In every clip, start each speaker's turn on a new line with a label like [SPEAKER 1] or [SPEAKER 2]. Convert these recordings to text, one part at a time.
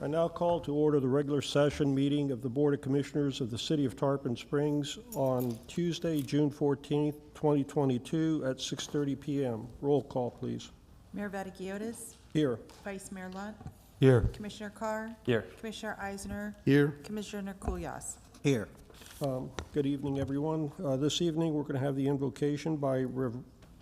[SPEAKER 1] I now call to order the regular session meeting of the Board of Commissioners of the City of Tarpon Springs on Tuesday, June 14th, 2022 at 6:30 p.m. Roll call, please.
[SPEAKER 2] Mayor Vaticiotis?
[SPEAKER 1] Here.
[SPEAKER 2] Vice Mayor Lunt?
[SPEAKER 3] Here.
[SPEAKER 2] Commissioner Carr?
[SPEAKER 3] Here.
[SPEAKER 2] Commissioner Eisner?
[SPEAKER 3] Here.
[SPEAKER 2] Commissioner Kulyas?
[SPEAKER 3] Here.
[SPEAKER 1] Good evening, everyone. This evening, we're going to have the invocation by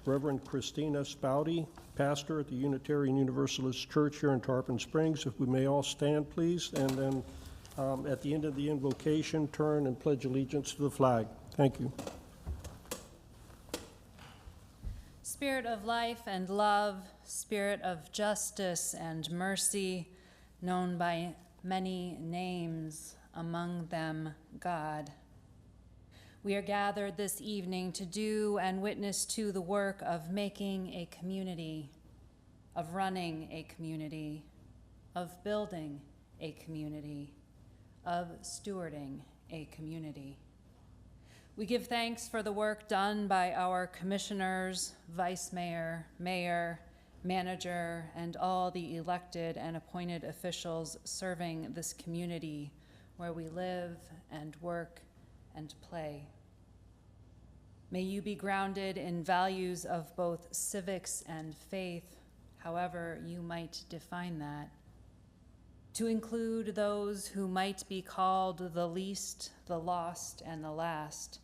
[SPEAKER 1] Reverend Christina Spouty, pastor at the Unitarian Universalist Church here in Tarpon Springs. If we may all stand, please, and then at the end of the invocation, turn and pledge allegiance to the flag. Thank you.
[SPEAKER 4] Spirit of life and love, spirit of justice and mercy, known by many names, among them God. We are gathered this evening to do and witness to the work of making a community, of running a community, of building a community, of stewarding a community. We give thanks for the work done by our commissioners, vice mayor, mayor, manager, and all the elected and appointed officials serving this community where we live and work and play. May you be grounded in values of both civics and faith, however you might define that, to include those who might be called the least, the lost, and the last,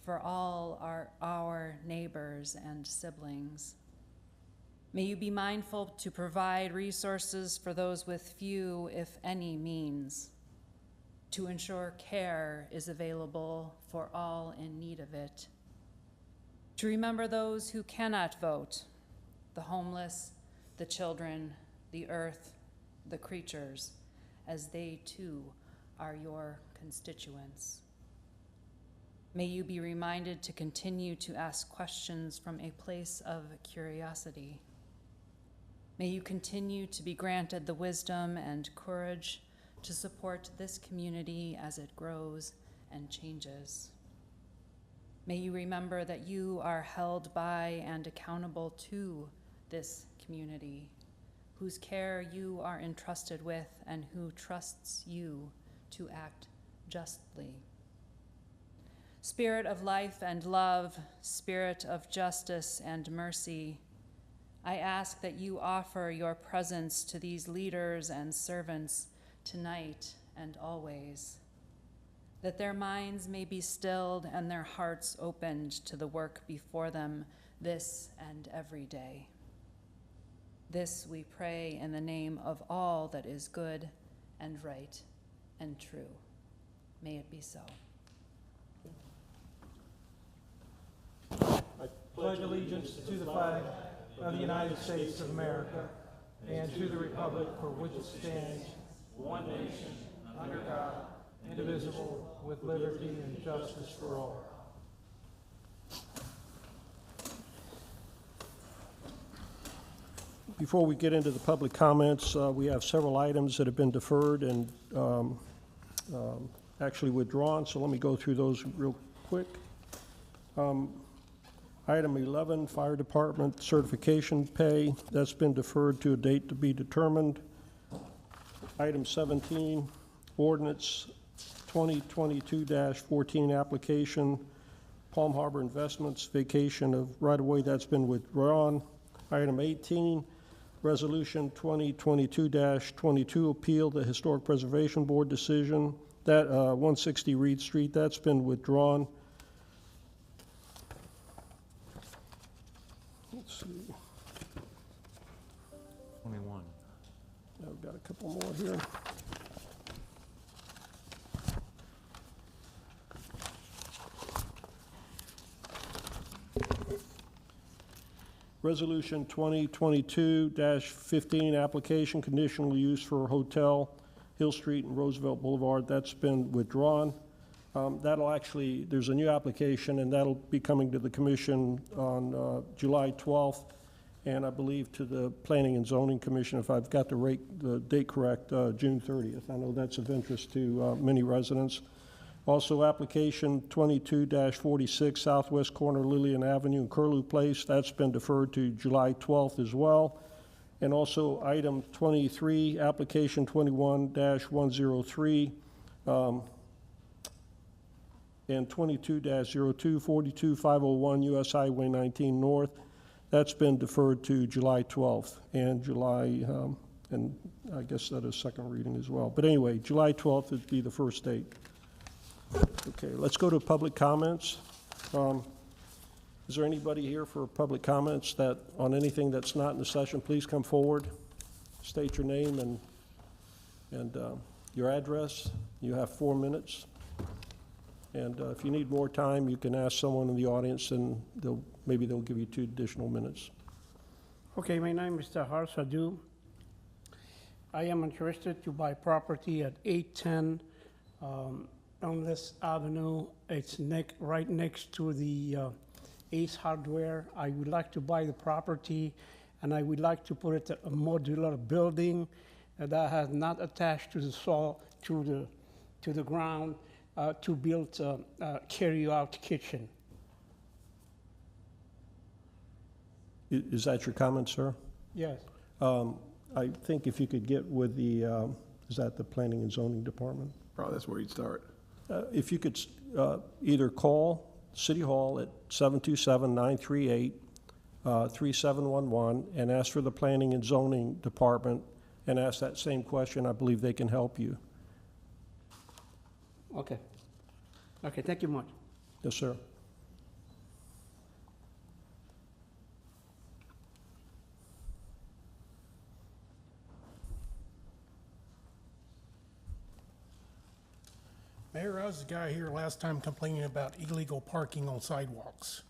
[SPEAKER 4] for all are our neighbors and siblings. May you be mindful to provide resources for those with few, if any, means, to ensure care is available for all in need of it, to remember those who cannot vote, the homeless, the children, the earth, the creatures, as they too are your constituents. May you be reminded to continue to ask questions from a place of curiosity. May you continue to be granted the wisdom and courage to support this community as it grows and changes. May you remember that you are held by and accountable to this community, whose care you are entrusted with and who trusts you to act justly. Spirit of life and love, spirit of justice and mercy, I ask that you offer your presence to these leaders and servants tonight and always, that their minds may be stilled and their hearts opened to the work before them this and every day. This we pray in the name of all that is good and right and true. May it be so.
[SPEAKER 5] I pledge allegiance to the flag of the United States of America and to the republic for which it stands, one nation, under God, indivisible, with liberty and justice for all.
[SPEAKER 1] Before we get into the public comments, we have several items that have been deferred and actually withdrawn, so let me go through those real quick. Item 11, Fire Department certification pay, that's been deferred to a date to be determined. Item 17, Ordinance 2022-14 application, Palm Harbor Investments, vacation of right-of-way, that's been withdrawn. Item 18, Resolution 2022-22, appeal the Historic Preservation Board decision, that 160 Reed Street, that's been withdrawn. Let's see.
[SPEAKER 3] 21.
[SPEAKER 1] I've got a couple more here. Resolution 2022-15 application, conditional use for Hotel Hill Street and Roosevelt Boulevard, that's been withdrawn. That'll actually, there's a new application, and that'll be coming to the commission on July 12th, and I believe to the Planning and Zoning Commission, if I've got the date correct, June 30th. I know that's of interest to many residents. Also, application 22-46, southwest corner Lillian Avenue and Curlew Place, that's been deferred to July 12th as well. And also item 23, application 21-103, and 22-02, 42501 US Highway 19 North. That's been deferred to July 12th and July, and I guess that is second reading as well. But anyway, July 12th would be the first date. Okay, let's go to public comments. Is there anybody here for public comments that, on anything that's not in the session? Please come forward, state your name and your address. You have 4 minutes. And if you need more time, you can ask someone in the audience, and maybe they'll give you 2 additional minutes.
[SPEAKER 3] Okay, my name is Tahar Sadhu. I am interested to buy property at 810 Unless Avenue. It's right next to the Ace Hardware. I would like to buy the property, and I would like to put it a modular building that has not attached to the soil, to the ground, to build a carry-out kitchen.
[SPEAKER 1] Is that your comment, sir?
[SPEAKER 3] Yes.
[SPEAKER 1] I think if you could get with the, is that the Planning and Zoning Department?
[SPEAKER 6] Probably that's where you'd start.
[SPEAKER 1] If you could either call City Hall at 727-938-3711 and ask for the Planning and Zoning Department and ask that same question, I believe they can help you.
[SPEAKER 3] Okay. Okay, thank you much.
[SPEAKER 1] Yes, sir.
[SPEAKER 7] Mayor, I was the guy here last time complaining about illegal parking on sidewalks.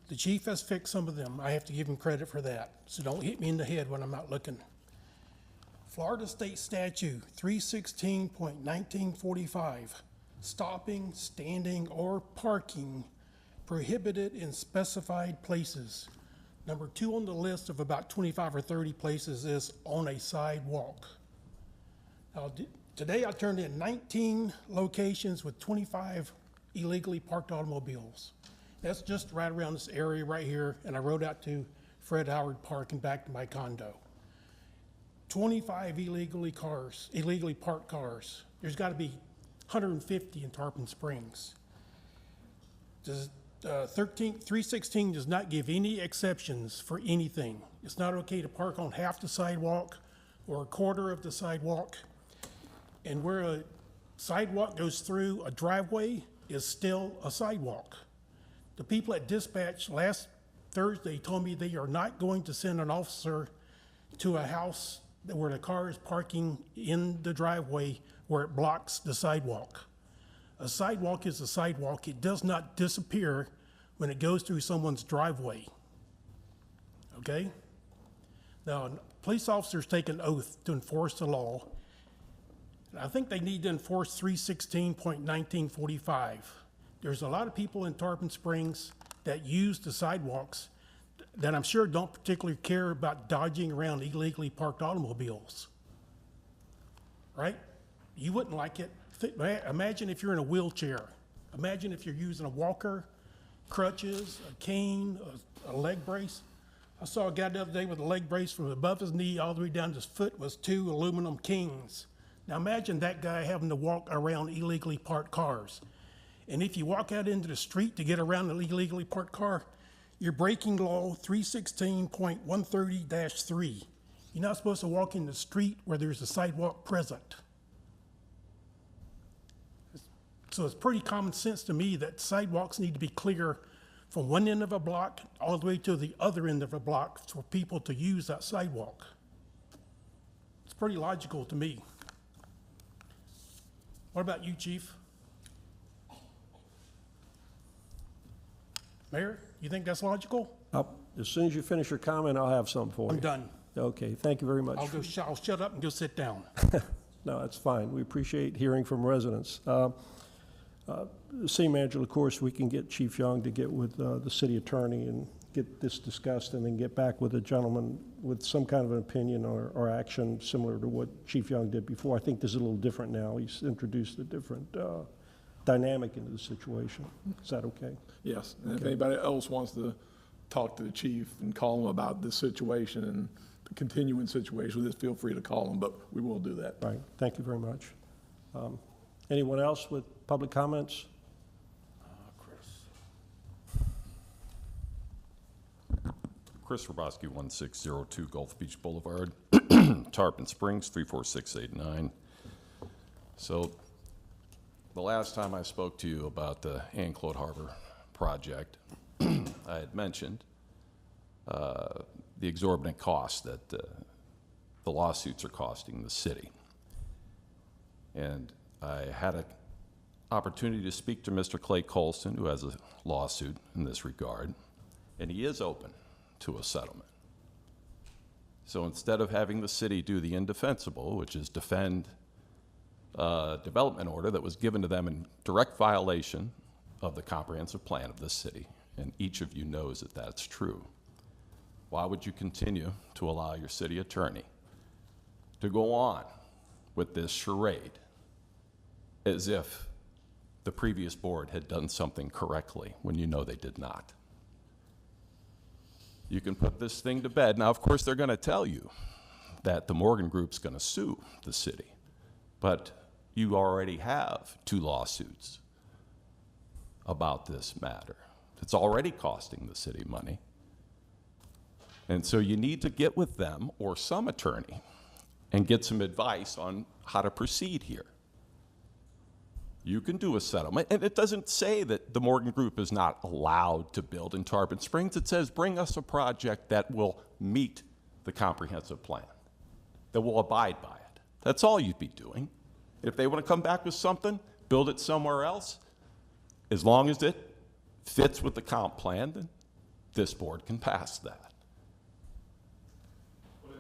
[SPEAKER 7] The chief has fixed some of them. I have to give him credit for that, so don't hit me in the head when I'm not looking. Florida State Statute 316.1945, stopping, standing, or parking prohibited in specified places. Number 2 on the list of about 25 or 30 places is on a sidewalk. Now, today I turned in 19 locations with 25 illegally parked automobiles. That's just right around this area right here, and I rode out to Fred Howard Park and back to my condo. 25 illegally parked cars. There's got to be 150 in Tarpon Springs. 316 does not give any exceptions for anything. It's not okay to park on half the sidewalk or a quarter of the sidewalk. And where a sidewalk goes through a driveway is still a sidewalk. The people at dispatch last Thursday told me they are not going to send an officer to a house where the car is parking in the driveway where it blocks the sidewalk. A sidewalk is a sidewalk. It does not disappear when it goes through someone's driveway. Okay? Now, police officers take an oath to enforce the law. I think they need to enforce 316.1945. There's a lot of people in Tarpon Springs that use the sidewalks that I'm sure don't particularly care about dodging around illegally parked automobiles. Right? You wouldn't like it. Imagine if you're in a wheelchair. Imagine if you're using a walker, crutches, a cane, a leg brace. I saw a guy the other day with a leg brace from above his knee all the way down to his foot was 2 aluminum canes. Now imagine that guy having to walk around illegally parked cars. And if you walk out into the street to get around an illegally parked car, you're breaking law 316.130-3. You're not supposed to walk in the street where there's a sidewalk present. So it's pretty common sense to me that sidewalks need to be clear from one end of a block all the way to the other end of a block for people to use that sidewalk. It's pretty logical to me. What about you, Chief? Mayor, you think that's logical?
[SPEAKER 1] As soon as you finish your comment, I'll have something for you.
[SPEAKER 7] I'm done.
[SPEAKER 1] Okay, thank you very much.
[SPEAKER 7] I'll shut up and go sit down.
[SPEAKER 1] No, that's fine. We appreciate hearing from residents. The city manager, of course, we can get Chief Young to get with the city attorney and get this discussed and then get back with a gentleman with some kind of an opinion or action similar to what Chief Young did before. I think this is a little different now. He's introduced a different dynamic into the situation. Is that okay?
[SPEAKER 6] Yes, and if anybody else wants to talk to the chief and call him about this situation and continuing situation with this, feel free to call them, but we will do that.
[SPEAKER 1] Right, thank you very much. Anyone else with public comments?
[SPEAKER 8] Chris Roboski, 1602 Gulf Beach Boulevard, Tarpon Springs, 34689. So the last time I spoke to you about the Anclote Harbor project, I had mentioned the exorbitant cost that the lawsuits are costing the city. And I had an opportunity to speak to Mr. Clay Colston, who has a lawsuit in this regard, and he is open to a settlement. So instead of having the city do the indefensible, which is defend a development order that was given to them in direct violation of the comprehensive plan of this city, and each of you knows that that's true, why would you continue to allow your city attorney to go on with this charade as if the previous board had done something correctly when you know they did not? You can put this thing to bed. Now, of course, they're going to tell you that the Morgan Group's going to sue the city, but you already have 2 lawsuits about this matter. It's already costing the city money. And so you need to get with them or some attorney and get some advice on how to proceed here. You can do a settlement, and it doesn't say that the Morgan Group is not allowed to build in Tarpon Springs. It says bring us a project that will meet the comprehensive plan, that will abide by it. That's all you'd be doing. If they want to come back with something, build it somewhere else, as long as it fits with the comp plan, then this board can pass that.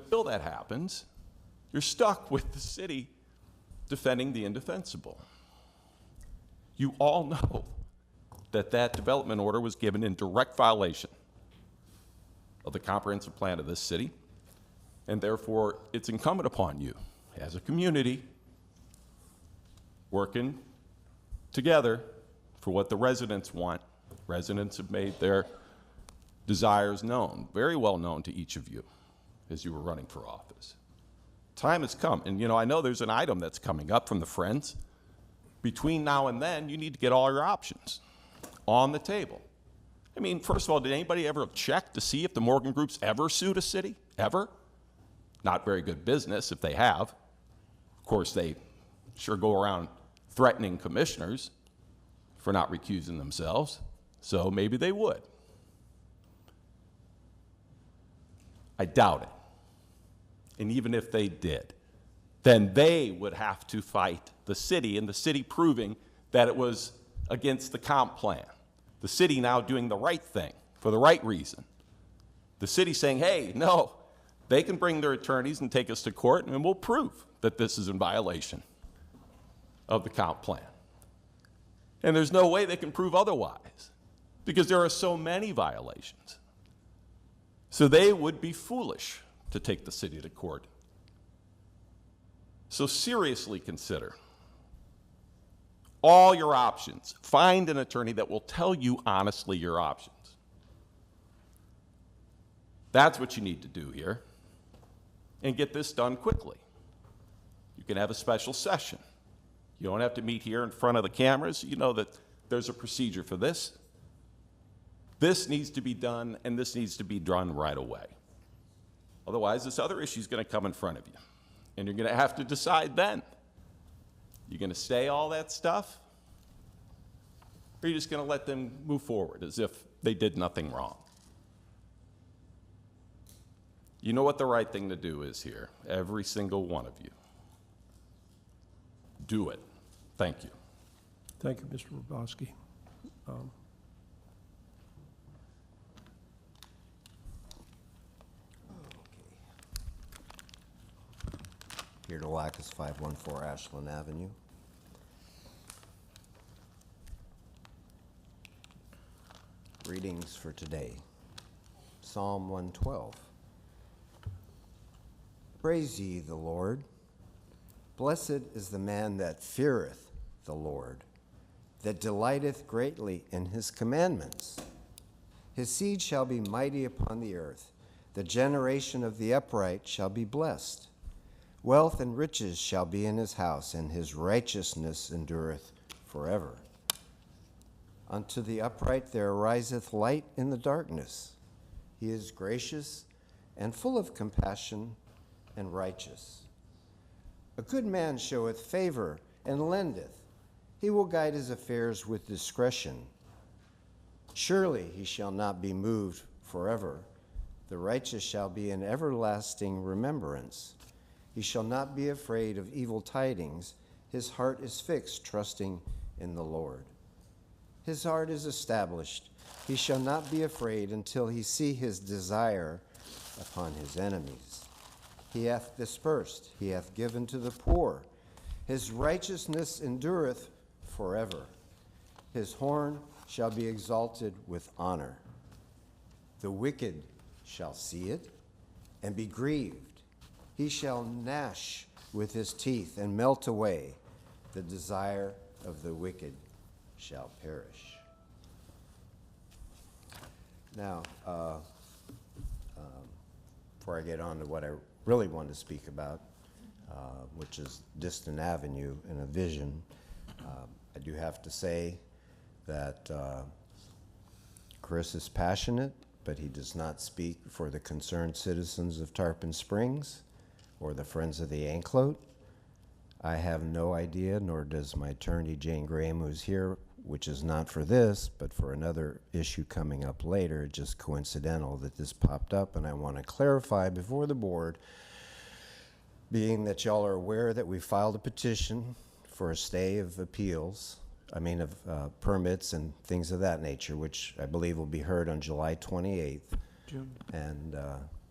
[SPEAKER 8] Until that happens, you're stuck with the city defending the indefensible. You all know that that development order was given in direct violation of the comprehensive plan of this city, and therefore it's incumbent upon you as a community working together for what the residents want. Residents have made their desires known, very well known to each of you as you were running for office. Time has come, and I know there's an item that's coming up from the Friends. Between now and then, you need to get all your options on the table. I mean, first of all, did anybody ever check to see if the Morgan Group's ever sued a city? Ever? Not very good business if they have. Of course, they sure go around threatening commissioners for not recusing themselves, so maybe they would. I doubt it. And even if they did, then they would have to fight the city, and the city proving that it was against the comp plan. The city now doing the right thing for the right reason. The city saying, hey, no, they can bring their attorneys and take us to court, and we'll prove that this is in violation of the comp plan. And there's no way they can prove otherwise, because there are so many violations. So they would be foolish to take the city to court. So seriously consider all your options. Find an attorney that will tell you honestly your options. That's what you need to do here, and get this done quickly. You can have a special session. You don't have to meet here in front of the cameras. You know that there's a procedure for this. This needs to be done, and this needs to be done right away. Otherwise, this other issue is going to come in front of you, and you're going to have to decide then. You're going to say all that stuff, or you're just going to let them move forward as if they did nothing wrong. You know what the right thing to do is here, every single one of you. Do it. Thank you.
[SPEAKER 1] Thank you, Mr. Roboski.
[SPEAKER 9] Here to Lacus 514 Ashland Avenue. Readings for today. Psalm 112. Praise ye the Lord. Blessed is the man that feareth the Lord, that delighteth greatly in his commandments. His seed shall be mighty upon the earth. The generation of the upright shall be blessed. Wealth and riches shall be in his house, and his righteousness endureth forever. Unto the upright there ariseth light in the darkness. He is gracious and full of compassion and righteous. A good man showeth favor and lendeth. He will guide his affairs with discretion. Surely he shall not be moved forever. The righteous shall be in everlasting remembrance. He shall not be afraid of evil tidings. His heart is fixed, trusting in the Lord. His heart is established. He shall not be afraid until he see his desire upon his enemies. He hath dispersed, he hath given to the poor. His righteousness endureth forever. His horn shall be exalted with honor. The wicked shall see it and be grieved. He shall gnash with his teeth and melt away. The desire of the wicked shall perish. Now, before I get on to what I really want to speak about, which is Distant Avenue and a vision, I do have to say that Chris is passionate, but he does not speak for the concerned citizens of Tarpon Springs or the Friends of the Anklote. I have no idea, nor does my attorney, Jane Graham, who's here, which is not for this, but for another issue coming up later. It's just coincidental that this popped up, and I want to clarify before the board, being that y'all are aware that we filed a petition for a stay of appeals, of permits and things of that nature, which I believe will be heard on July 28th.
[SPEAKER 3] June.
[SPEAKER 9] And,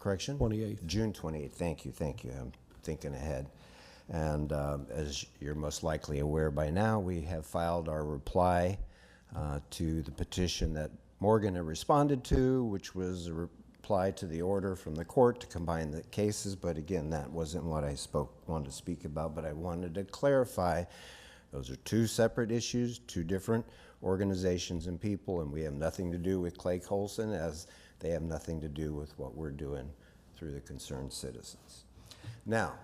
[SPEAKER 9] correction?
[SPEAKER 1] 28th.
[SPEAKER 9] June 28th, thank you. I'm thinking ahead. And as you're most likely aware by now, we have filed our reply to the petition that Morgan had responded to, which was a reply to the order from the court to combine the cases. But again, that wasn't what I wanted to speak about, but I wanted to clarify those are two separate issues, two different organizations and people, and we have nothing to do with Clay Colson, as they have nothing to do with what we're doing through the concerned citizens. Now,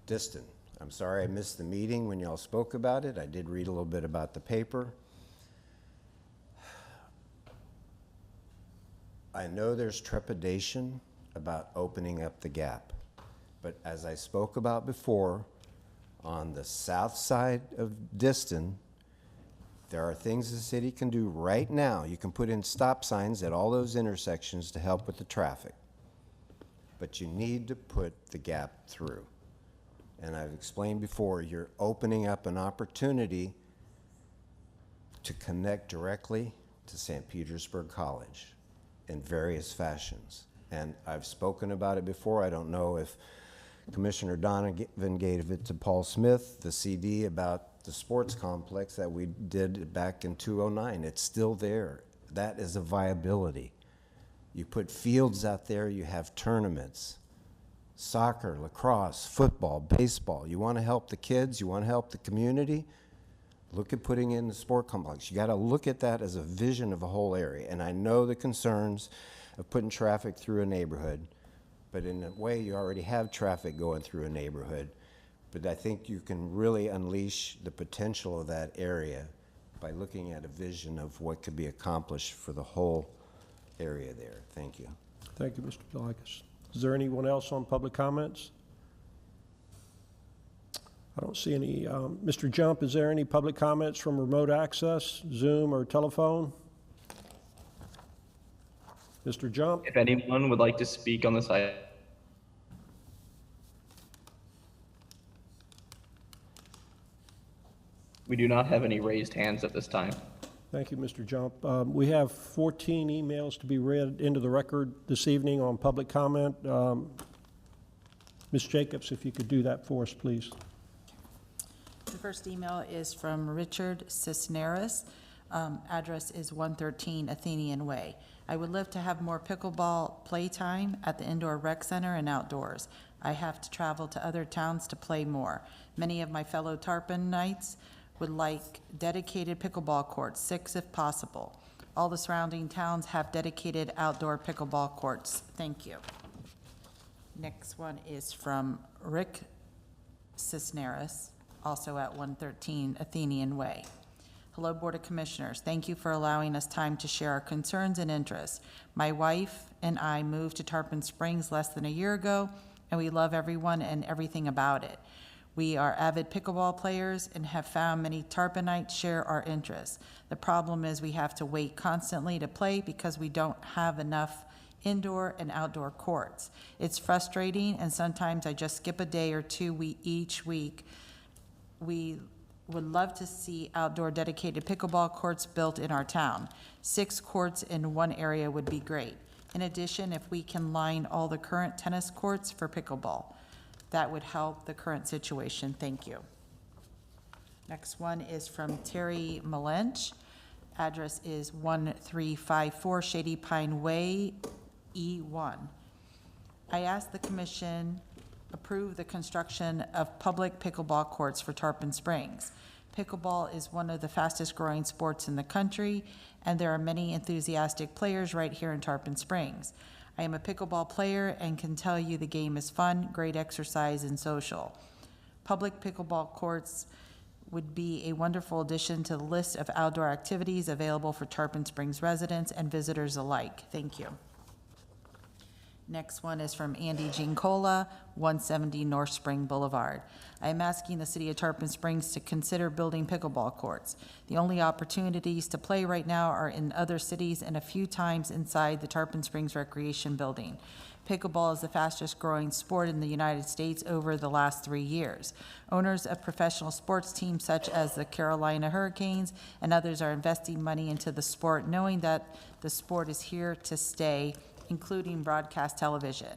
[SPEAKER 9] Distant. I'm sorry I missed the meeting when y'all spoke about it. I did read a little bit about the paper. I know there's trepidation about opening up the gap, but as I spoke about before, on the south side of Distant, there are things the city can do right now. You can put in stop signs at all those intersections to help with the traffic, but you need to put the gap through. And I've explained before, you're opening up an opportunity to connect directly to St. Petersburg College in various fashions. And I've spoken about it before. I don't know if Commissioner Donovan gave it to Paul Smith, the CD about the sports complex that we did back in 2009. It's still there. That is a viability. You put fields out there, you have tournaments. Soccer, lacrosse, football, baseball. You want to help the kids, you want to help the community, look at putting in the sport complex. You got to look at that as a vision of a whole area. And I know the concerns of putting traffic through a neighborhood, but in a way you already have traffic going through a neighborhood. But I think you can really unleash the potential of that area by looking at a vision of what could be accomplished for the whole area there. Thank you.
[SPEAKER 1] Thank you, Mr. Delikas. Is there anyone else on public comments? I don't see any. Mr. Jump, is there any public comments from remote access, Zoom or telephone? Mr. Jump?
[SPEAKER 10] If anyone would like to speak on this item. We do not have any raised hands at this time.
[SPEAKER 1] Thank you, Mr. Jump. We have 14 emails to be read into the record this evening on public comment. Ms. Jacobs, if you could do that for us, please.
[SPEAKER 2] The first email is from Richard Cisneros. Address is 113 Athenian Way. I would love to have more pickleball playtime at the indoor rec center and outdoors. I have to travel to other towns to play more. Many of my fellow Tarponites would like dedicated pickleball courts, 6 if possible. All the surrounding towns have dedicated outdoor pickleball courts. Thank you. Next one is from Rick Cisneros, also at 113 Athenian Way. Hello, Board of Commissioners. Thank you for allowing us time to share our concerns and interests. My wife and I moved to Tarpon Springs less than a year ago, and we love everyone and everything about it. We are avid pickleball players and have found many Tarponites share our interests. The problem is we have to wait constantly to play because we don't have enough indoor and outdoor courts. It's frustrating, and sometimes I just skip a day or two each week. We would love to see outdoor dedicated pickleball courts built in our town. 6 courts in one area would be great. In addition, if we can line all the current tennis courts for pickleball, that would help the current situation. Thank you. Next one is from Terry Malench. Address is 1354 Shady Pine Way, E1. I asked the commission approve the construction of public pickleball courts for Tarpon Springs. Pickleball is one of the fastest growing sports in the country, and there are many enthusiastic players right here in Tarpon Springs. I am a pickleball player and can tell you the game is fun, great exercise, and social. Public pickleball courts would be a wonderful addition to the list of outdoor activities available for Tarpon Springs residents and visitors alike. Thank you. Next one is from Andy Giancola, 170 North Spring Boulevard. I am asking the city of Tarpon Springs to consider building pickleball courts. The only opportunities to play right now are in other cities and a few times inside the Tarpon Springs Recreation Building. Pickleball is the fastest growing sport in the United States over the last 3 years. Owners of professional sports teams such as the Carolina Hurricanes and others are investing money into the sport, knowing that the sport is here to stay, including broadcast television.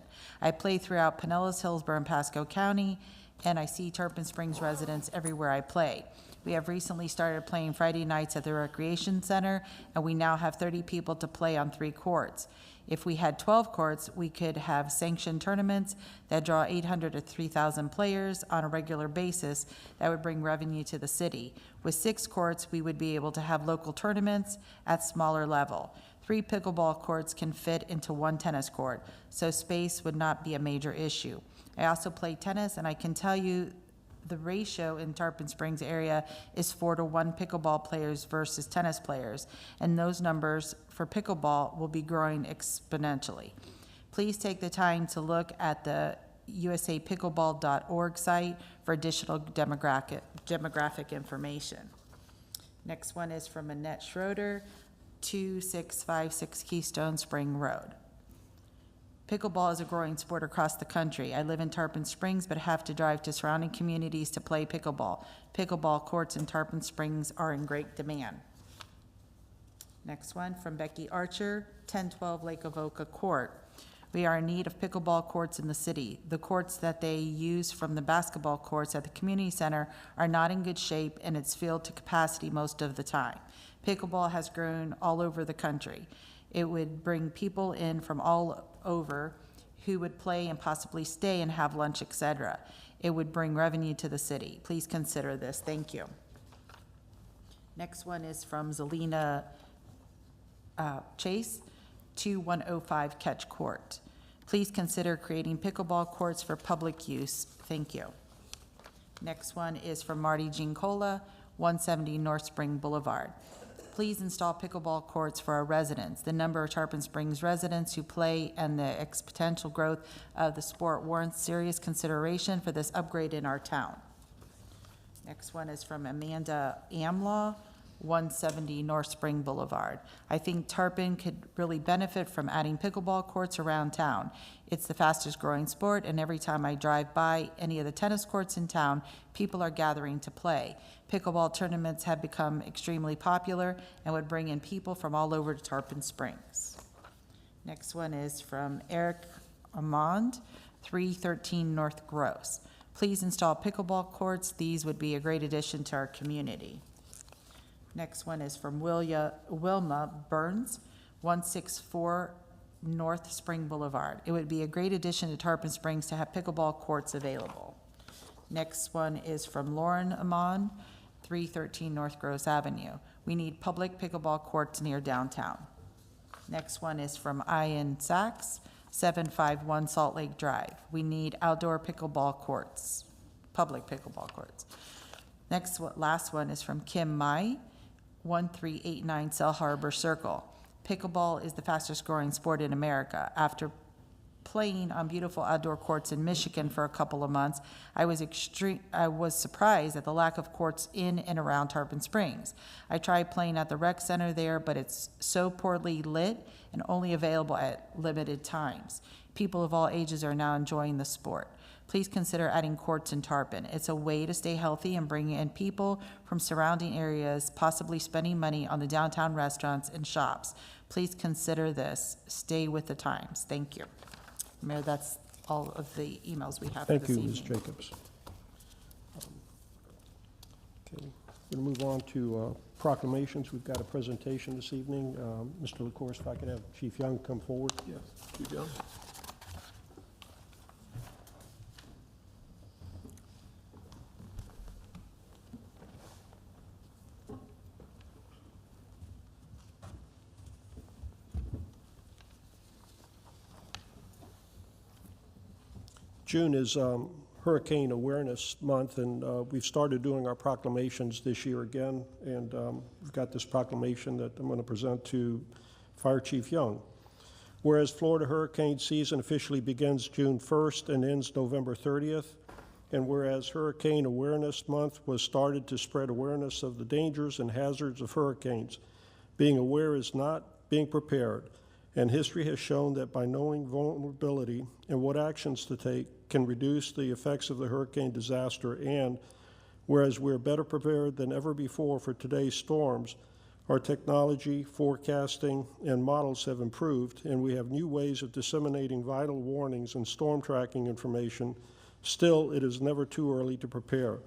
[SPEAKER 2] I play throughout Pinellas, Hillsborough, and Pasco County, and I see Tarpon Springs residents everywhere I play. We have recently started playing Friday nights at the Recreation Center, and we now have 30 people to play on 3 courts. If we had 12 courts, we could have sanctioned tournaments that draw 800 to 3,000 players on a regular basis. That would bring revenue to the city. With 6 courts, we would be able to have local tournaments at smaller level. 3 pickleball courts can fit into 1 tennis court, so space would not be a major issue. I also play tennis, and I can tell you the ratio in Tarpon Springs area is 4 to 1 pickleball players versus tennis players, and those numbers for pickleball will be growing exponentially. Please take the time to look at the usapickleball.org site for additional demographic information. Next one is from Annette Schroeder, 2656 Keystone Spring Road. Pickleball is a growing sport across the country. I live in Tarpon Springs but have to drive to surrounding communities to play pickleball. Pickleball courts in Tarpon Springs are in great demand. Next one from Becky Archer, 1012 Lake Avoca Court. We are in need of pickleball courts in the city. The courts that they use from the basketball courts at the community center are not in good shape, and it's filled to capacity most of the time. Pickleball has grown all over the country. It would bring people in from all over who would play and possibly stay and have lunch, etc. It would bring revenue to the city. Please consider this. Thank you. Next one is from Zelina Chase, 2105 Catch Court. Please consider creating pickleball courts for public use. Thank you. Next one is from Marty Giancola, 170 North Spring Boulevard. Please install pickleball courts for our residents. The number of Tarpon Springs residents who play and the exponential growth of the sport warrants serious consideration for this upgrade in our town. Next one is from Amanda Amlaw, 170 North Spring Boulevard. I think Tarpon could really benefit from adding pickleball courts around town. It's the fastest growing sport, and every time I drive by any of the tennis courts in town, people are gathering to play. Pickleball tournaments have become extremely popular and would bring in people from all over to Tarpon Springs. Next one is from Eric Armand, 313 North Gross. Please install pickleball courts. These would be a great addition to our community. Next one is from Wilma Burns, 164 North Spring Boulevard. It would be a great addition to Tarpon Springs to have pickleball courts available. Next one is from Lauren Amon, 313 North Gross Avenue. We need public pickleball courts near downtown. Next one is from Ian Sachs, 751 Salt Lake Drive. We need outdoor pickleball courts, public pickleball courts. Last one is from Kim Mai, 1389 Cell Harbor Circle. Pickleball is the fastest growing sport in America. After playing on beautiful outdoor courts in Michigan for a couple of months, I was surprised at the lack of courts in and around Tarpon Springs. I tried playing at the rec center there, but it's so poorly lit and only available at limited times. People of all ages are now enjoying the sport. Please consider adding courts in Tarpon. It's a way to stay healthy and bring in people from surrounding areas, possibly spending money on the downtown restaurants and shops. Please consider this. Stay with the times. Thank you. Mayor, that's all of the emails we have for
[SPEAKER 1] Thank
[SPEAKER 2] this
[SPEAKER 1] you,
[SPEAKER 2] evening.
[SPEAKER 1] Ms. Jacobs. Okay, we're going to move on to proclamations. We've got a presentation this evening. Mr. LaCourse, if I could have Chief Young come forward.
[SPEAKER 6] Yes, Chief Young.
[SPEAKER 1] June is Hurricane Awareness Month, and we've started doing our proclamations this year again, and we've got this proclamation that I'm going to present to Fire Chief Young. Whereas Florida hurricane season officially begins June 1st and ends November 30th, and whereas Hurricane Awareness Month was started to spread awareness of the dangers and hazards of hurricanes. Being aware is not being prepared, and history has shown that by knowing vulnerability and what actions to take can reduce the effects of the hurricane disaster, and whereas we're better prepared than ever before for today's storms, our technology, forecasting, and models have improved, and we have new ways of disseminating vital warnings and storm tracking information. Still, it is never too early to prepare.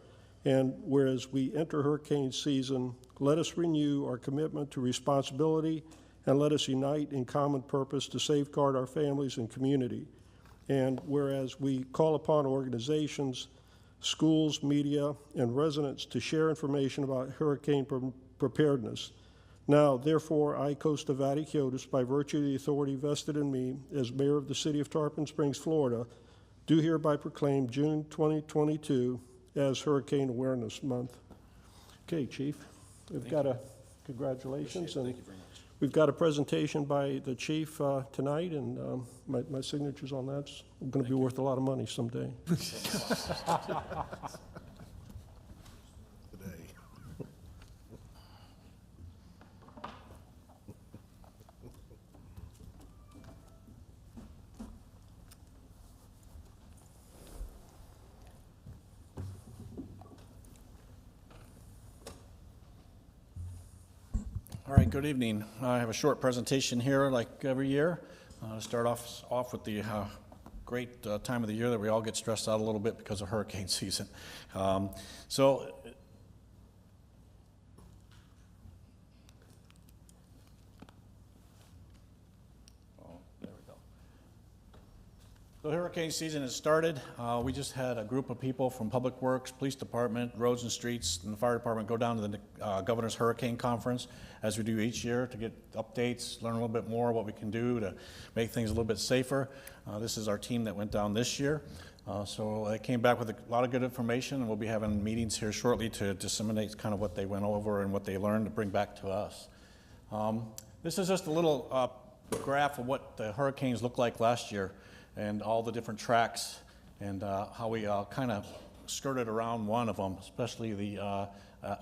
[SPEAKER 1] And whereas we enter hurricane season, let us renew our commitment to responsibility and let us unite in common purpose to safeguard our families and community. And whereas we call upon organizations, schools, media, and residents to share information about hurricane preparedness. Now, therefore, I, Costa Vaticiotis, by virtue of the authority vested in me as mayor of the city of Tarpon Springs, Florida, do hereby proclaim June 2022 as Hurricane Awareness Month. Okay, Chief, we've got a congratulations. And thank you very much. We've got a presentation by the chief tonight, and my signature's on that. It's going to be worth a lot of money someday.
[SPEAKER 11] All right, good evening. I have a short presentation here like every year. To start off with the great time of the year that we all get stressed out a little bit because of hurricane season. So hurricane season has started. We just had a group of people from Public Works, Police Department, Roads and Streets, and the Fire Department go down to the Governor's Hurricane Conference, as we do each year, to get updates, learn a little bit more what we can do to make things a little bit safer. This is our team that went down this year. So they came back with a lot of good information, and we'll be having meetings here shortly to disseminate kind of what they went over and what they learned to bring back to us. This is just a little graph of what the hurricanes looked like last year, and all the different tracks, and how we kind of skirted around one of them, especially the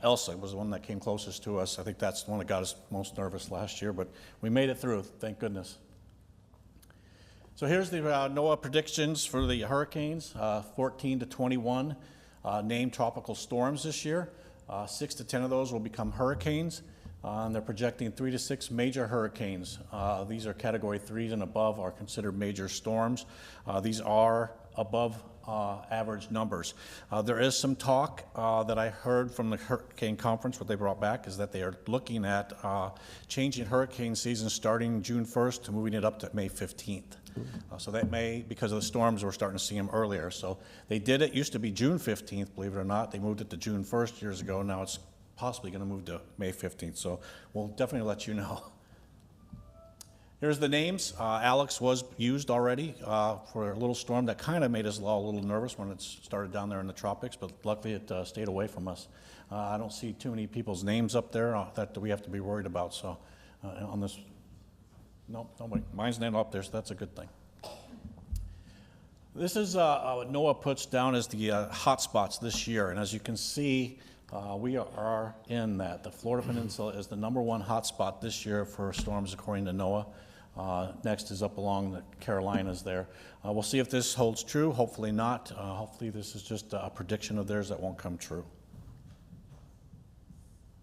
[SPEAKER 11] Elsa was the one that came closest to us. I think that's the one that got us most nervous last year, but we made it through, thank goodness. So here's the NOAA predictions for the hurricanes, 14 to 21 named tropical storms this year. 6 to 10 of those will become hurricanes. And they're projecting 3 to 6 major hurricanes. These are category 3s and above are considered major storms. These are above average numbers. There is some talk that I heard from the hurricane conference, what they brought back, is that they are looking at changing hurricane season starting June 1st to moving it up to May 15th. So that may, because of the storms, we're starting to see them earlier. So they did it, used to be June 15th, believe it or not. They moved it to June 1st years ago. Now it's possibly going to move to May 15th, so we'll definitely let you know. Here's the names. Alex was used already for a little storm that kind of made us all a little nervous when it started down there in the tropics, but luckily it stayed away from us. I don't see too many people's names up there that we have to be worried about. So on this, no, nobody. Mine's not up there, so that's a good thing. This is what Noaa puts down as the hot spots this year, and as you can see, we are in that. The Florida Peninsula is the #1 hot spot this year for storms according to Noaa. Next is up along the Carolinas there. We'll see if this holds true. Hopefully not. Hopefully this is just a prediction of theirs that won't come true.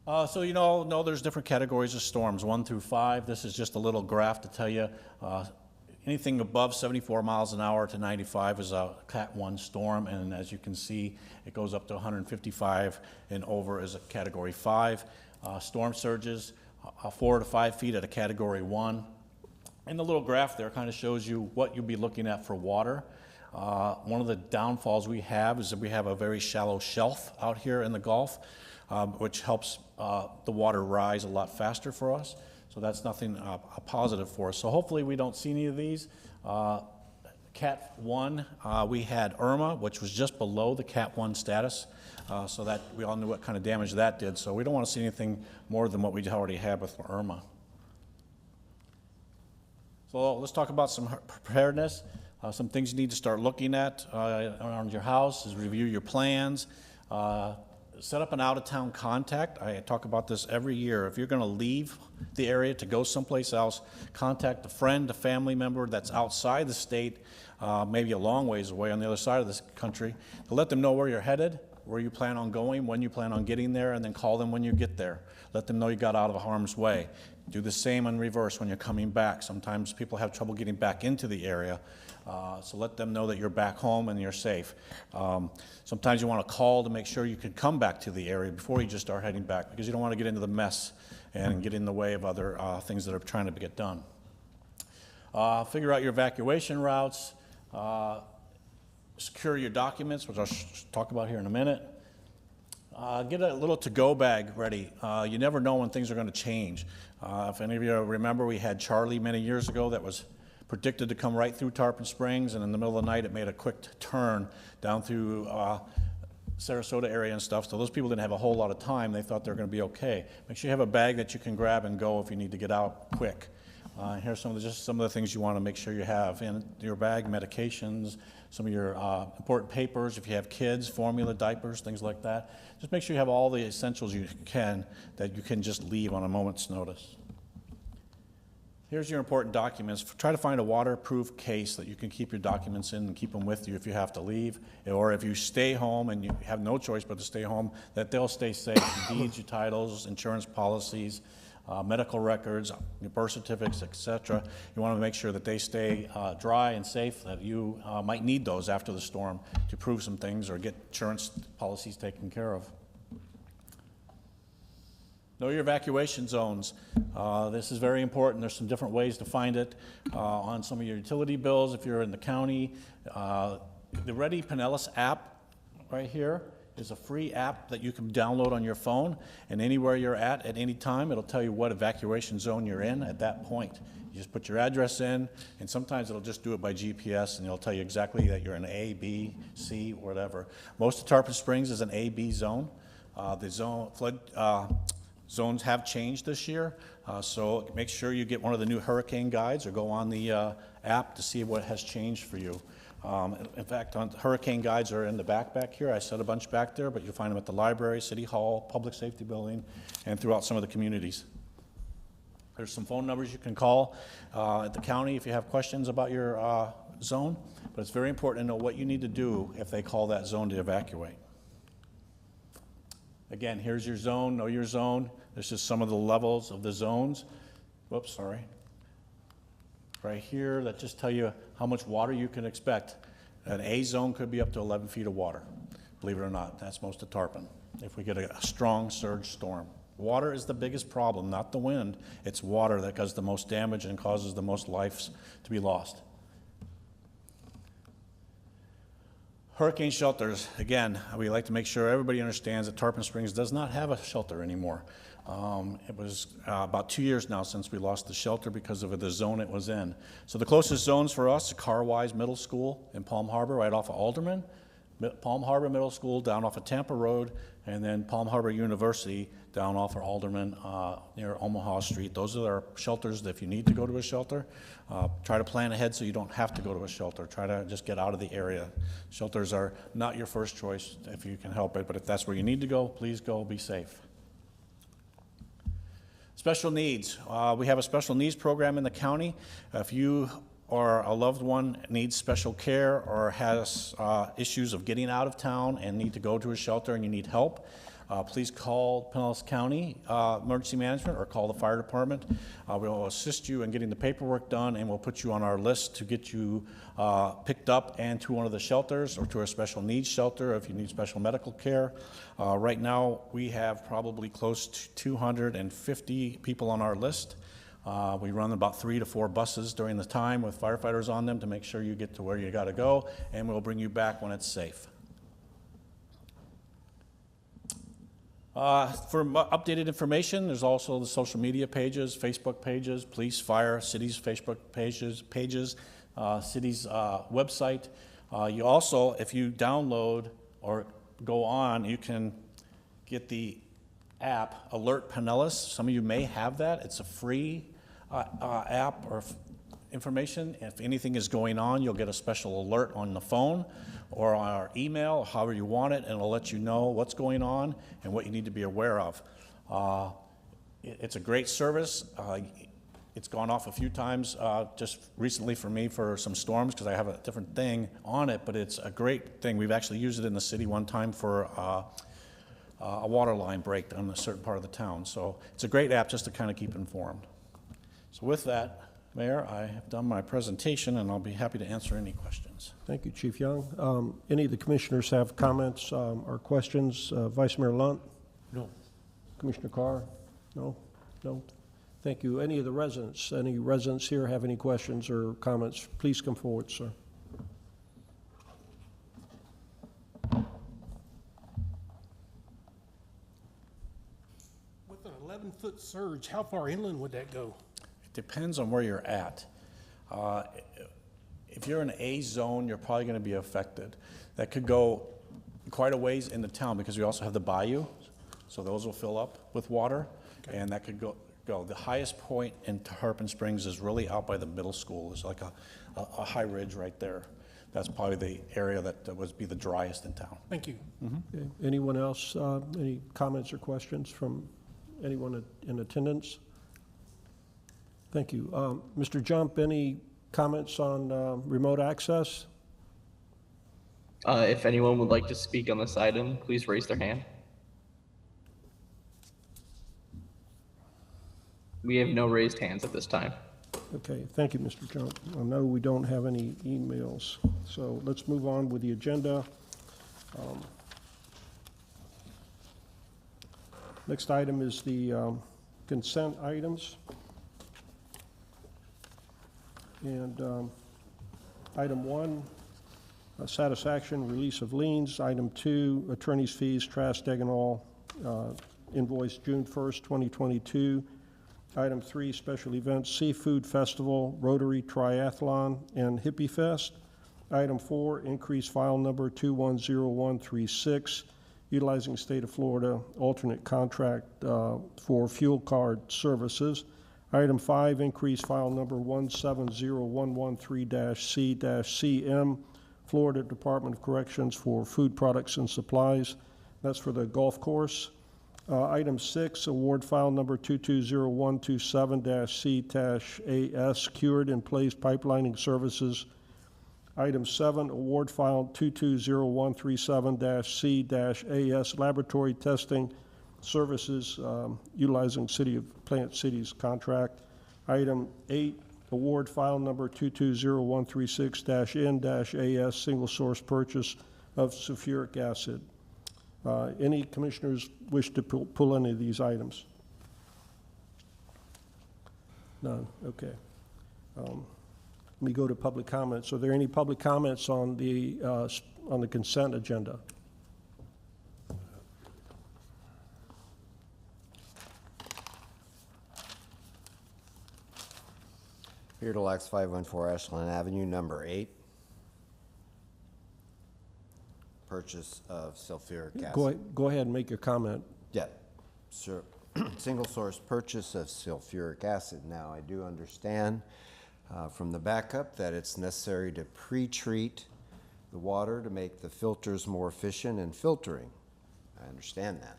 [SPEAKER 11] So you know there's different categories of storms, 1 through 5. This is just a little graph to tell you anything above 74 miles an hour to 95 is a Cat 1 storm, and as you can see, it goes up to 155 and over is a Category 5. Storm surges, 4 to 5 feet at a Category 1. And the little graph there kind of shows you what you'll be looking at for water. One of the downfalls we have is that we have a very shallow shelf out here in the Gulf, which helps the water rise a lot faster for us. So that's nothing a positive for us. So hopefully we don't see any of these. Cat 1, we had Irma, which was just below the Cat 1 status. So that we all knew what kind of damage that did. So we don't want to see anything more than what we already had with Irma. So let's talk about some preparedness. Some things you need to start looking at around your house is review your plans. Set up an out-of-town contact. I talk about this every year. If you're going to leave the area to go someplace else, contact a friend, a family member that's outside the state, maybe a long ways away on the other side of this country, to let them know where you're headed, where you plan on going, when you plan on getting there, and then call them when you get there. Let them know you got out of harm's way. Do the same in reverse when you're coming back. Sometimes people have trouble getting back into the area, so let them know that you're back home and you're safe. Sometimes you want to call to make sure you can come back to the area before you just start heading back, because you don't want to get into the mess and get in the way of other things that are trying to get done. Figure out your evacuation routes. Secure your documents, which I'll talk about here in a minute. Get a little to-go bag ready. You never know when things are going to change. If any of you remember, we had Charlie many years ago that was predicted to come right through Tarpon Springs, and in the middle of the night it made a quick turn down through Sarasota area and stuff, so those people didn't have a whole lot of time. They thought they were going to be okay. Make sure you have a bag that you can grab and go if you need to get out quick. Here's just some of the things you want to make sure you have in your bag: medications, some of your important papers, if you have kids, formula, diapers, things like that. Just make sure you have all the essentials you can that you can just leave on a moment's notice. Here's your important documents. Try to find a waterproof case that you can keep your documents in and keep them with you if you have to leave. Or if you stay home and you have no choice but to stay home, that they'll stay safe. Your deeds, your titles, insurance policies, medical records, your birth certificates, etc. You want to make sure that they stay dry and safe, that you might need those after the storm to prove some things or get insurance policies taken care of. Know your evacuation zones. This is very important. There's some different ways to find it on some of your utility bills if you're in the county. The Ready Pinellas app right here is a free app that you can download on your phone, and anywhere you're at any time, it'll tell you what evacuation zone you're in at that point. You just put your address in, and sometimes it'll just do it by GPS, and it'll tell you exactly that you're in A, B, C, whatever. Most of Tarpon Springs is an A, B zone. The flood zones have changed this year, so make sure you get one of the new hurricane guides or go on the app to see what has changed for you. In fact, hurricane guides are in the back here. I set a bunch back there, but you'll find them at the library, City Hall, Public Safety Building, and throughout some of the communities. There's some phone numbers you can call at the county if you have questions about your zone, but it's very important to know what you need to do if they call that zone to evacuate. Again, here's your zone, know your zone. There's just some of the levels of the zones. Whoops, sorry. Right here, that just tell you how much water you can expect. An A zone could be up to 11 feet of water. Believe it or not, that's most of Tarpon if we get a strong surge storm. Water is the biggest problem, not the wind. It's water that does the most damage and causes the most lives to be lost. Hurricane shelters. Again, we like to make sure everybody understands that Tarpon Springs does not have a shelter anymore. It was about 2 years now since we lost the shelter because of the zone it was in. So the closest zones for us, Carwise Middle School in Palm Harbor, right off of Alderman, Palm Harbor Middle School down off of Tampa Road, and then Palm Harbor University down off of Alderman near Omaha Street. Those are our shelters that if you need to go to a shelter, try to plan ahead so you don't have to go to a shelter. Try to just get out of the area. Shelters are not your first choice if you can help it, but if that's where you need to go, please go, be safe. Special needs. We have a special needs program in the county. If you or a loved one needs special care or has issues of getting out of town and need to go to a shelter and you need help, please call Pinellas County Emergency Management or call the fire department. We'll assist you in getting the paperwork done, and we'll put you on our list to get you picked up and to one of the shelters or to a special needs shelter if you need special medical care. Right now, we have probably close to 250 people on our list. We run about 3 to 4 buses during the time with firefighters on them to make sure you get to where you got to go, and we'll bring you back when it's safe. For updated information, there's also the social media pages, Facebook pages, police, fire, city's Facebook pages, city's website. You also, if you download or go on, you can get the app Alert Pinellas. Some of you may have that. It's a free app or information. If anything is going on, you'll get a special alert on the phone or on our email, however you want it, and it'll let you know what's going on and what you need to be aware of. It's a great service. It's gone off a few times just recently for me for some storms because I have a different thing on it, but it's a great thing. We've actually used it in the city one time for a water line break on a certain part of the town. So it's a great app just to kind of keep informed. So with that, Mayor, I have done my presentation, and I'll be happy to answer any questions.
[SPEAKER 1] Thank you, Chief Young. Any of the commissioners have comments or questions? Vice Mayor Lunt?
[SPEAKER 5] No.
[SPEAKER 1] Commissioner Carr? No? No? Thank you. Any of the residents? Any residents here have any questions or comments? Please come forward, sir.
[SPEAKER 7] With an 11-foot surge, how far inland would that go?
[SPEAKER 11] It depends on where you're at. If you're in A zone, you're probably going to be affected. That could go quite a ways into town because we also have the bayou, so those will fill up with water, okay. And that could go. The highest point in Tarpon Springs is really out by the middle school. It's like a high ridge right there. That's probably the area that would be the driest in town.
[SPEAKER 7] Thank you.
[SPEAKER 1] Mm-hmm. Okay. Anyone else? Any comments or questions from anyone in attendance? Thank you. Mr. Jump, any comments on remote access?
[SPEAKER 10] If anyone would like to speak on this item, please raise their hand. We have no raised hands at this time.
[SPEAKER 1] Okay, thank you, Mr. Jump. I know we don't have any emails, so let's move on with the agenda. Next item is the consent items. And item 1, satisfaction, release of liens. Item 2, attorney's fees, Trask Dagenhall, invoice June 1st, 2022. Item 3, special events, Seafood Festival, Rotary Triathlon, and Hippie Fest. Item 4, increase file number 210136, utilizing state of Florida alternate contract for fuel card services. Item 5, increase file number 170113-C-CM, Florida Department of Corrections for food products and supplies. That's for the golf course. Item 6, award file number 220127-C-AS, cured in place pipelining services. Item 7, award file 220137-C-AS, laboratory testing services utilizing City of Plant City's contract. Item 8, award file number 220136-N-AS, single source purchase of sulfuric acid. Any commissioners wish to pull any of these items? None, okay. Let me go to public comments. Are there any public comments on the consent agenda?
[SPEAKER 9] Here to Lax 514 Ashland Avenue, number 8. Purchase of sulfuric acid.
[SPEAKER 1] Go ahead and make your comment.
[SPEAKER 9] Yeah, sure. Single source purchase of sulfuric acid. Now, I do understand from the backup that it's necessary to pre-treat the water to make the filters more efficient in filtering. I understand that.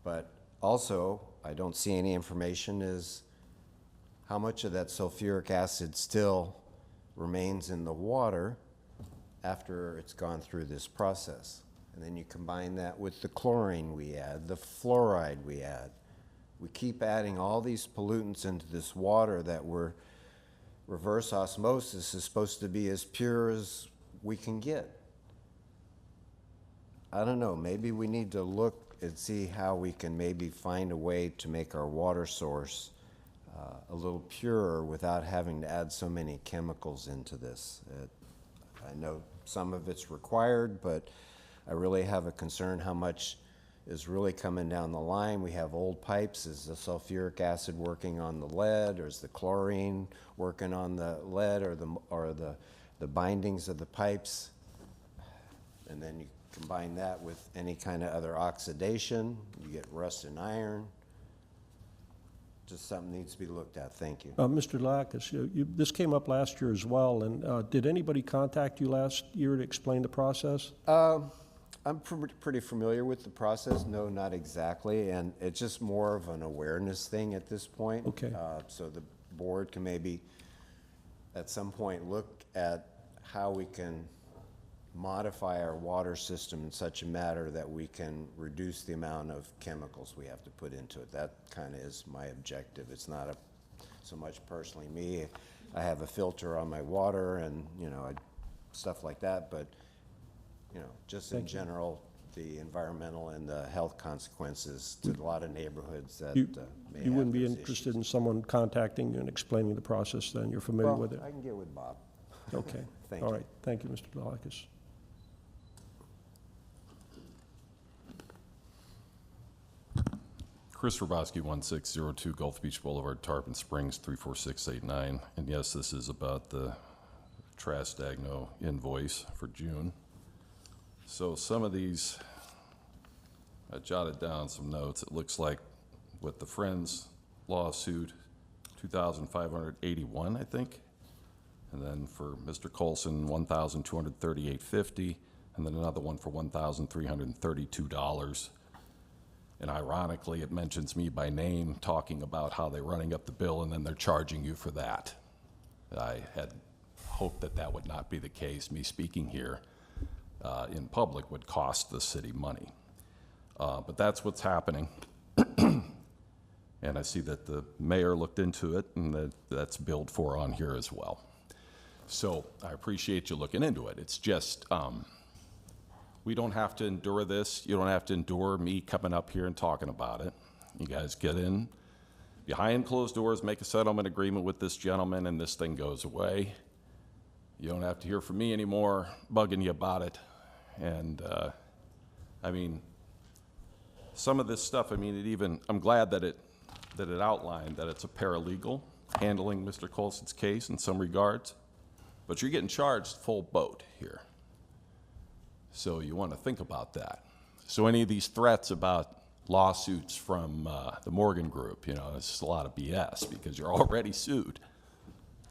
[SPEAKER 9] But also, I don't see any information is how much of that sulfuric acid still remains in the water after it's gone through this process. And then you combine that with the chlorine we add, the fluoride we add. We keep adding all these pollutants into this water that we're reverse osmosis is supposed to be as pure as we can get. I don't know, maybe we need to look and see how we can maybe find a way to make our water source a little purer without having to add so many chemicals into this. I know some of it's required, but I really have a concern how much is really coming down the line. We have old pipes. Is the sulfuric acid working on the lead, or is the chlorine working on the lead or the bindings of the pipes? And then you combine that with any kind of other oxidation, you get rust and iron. Just something needs to be looked at. Thank you.
[SPEAKER 1] Mr. Dlakis, this came up last year as well, and did anybody contact you last year to explain the process?
[SPEAKER 9] I'm pretty familiar with the process. No, not exactly, and it's just more of an awareness thing at this point.
[SPEAKER 1] Okay.
[SPEAKER 9] So the board can maybe at some point look at how we can modify our water system in such a manner that we can reduce the amount of chemicals we have to put into it. That kind of is my objective. It's not so much personally me. I have a filter on my water and, stuff like that, but, just in general, the environmental and the health consequences to a lot of neighborhoods that may have
[SPEAKER 1] You wouldn't be
[SPEAKER 9] those
[SPEAKER 1] interested
[SPEAKER 9] issues.
[SPEAKER 1] in someone contacting you and explaining the process then? You're familiar with it?
[SPEAKER 9] I can get with Bob.
[SPEAKER 1] Okay.
[SPEAKER 9] Thank
[SPEAKER 1] All
[SPEAKER 9] you.
[SPEAKER 1] right. Thank you, Mr. Dlakis.
[SPEAKER 8] Chris Roboski, 1602 Gulf Beach Boulevard, Tarpon Springs, 34689. And yes, this is about the Trastagno invoice for June. So some of these, I jotted down some notes. It looks like with the Friends lawsuit, 2,581, I think. And then for Mr. Colson, 1,238.50, and then another one for $1,332. And ironically, it mentions me by name, talking about how they're running up the bill and then they're charging you for that. I had hoped that that would not be the case. Me speaking here in public would cost the city money. But that's what's happening. And I see that the mayor looked into it and that's billed for on here as well. So I appreciate you looking into it. It's just, we don't have to endure this. You don't have to endure me coming up here and talking about it. You guys get in behind closed doors, make a settlement agreement with this gentleman, and this thing goes away. You don't have to hear from me anymore bugging you about it. And I mean, some of this stuff, I mean, I'm glad that it outlined that it's a paralegal handling Mr. Colson's case in some regards, but you're getting charged full boat here. So you want to think about that. So any of these threats about lawsuits from the Morgan Group, it's just a lot of BS because you're already sued.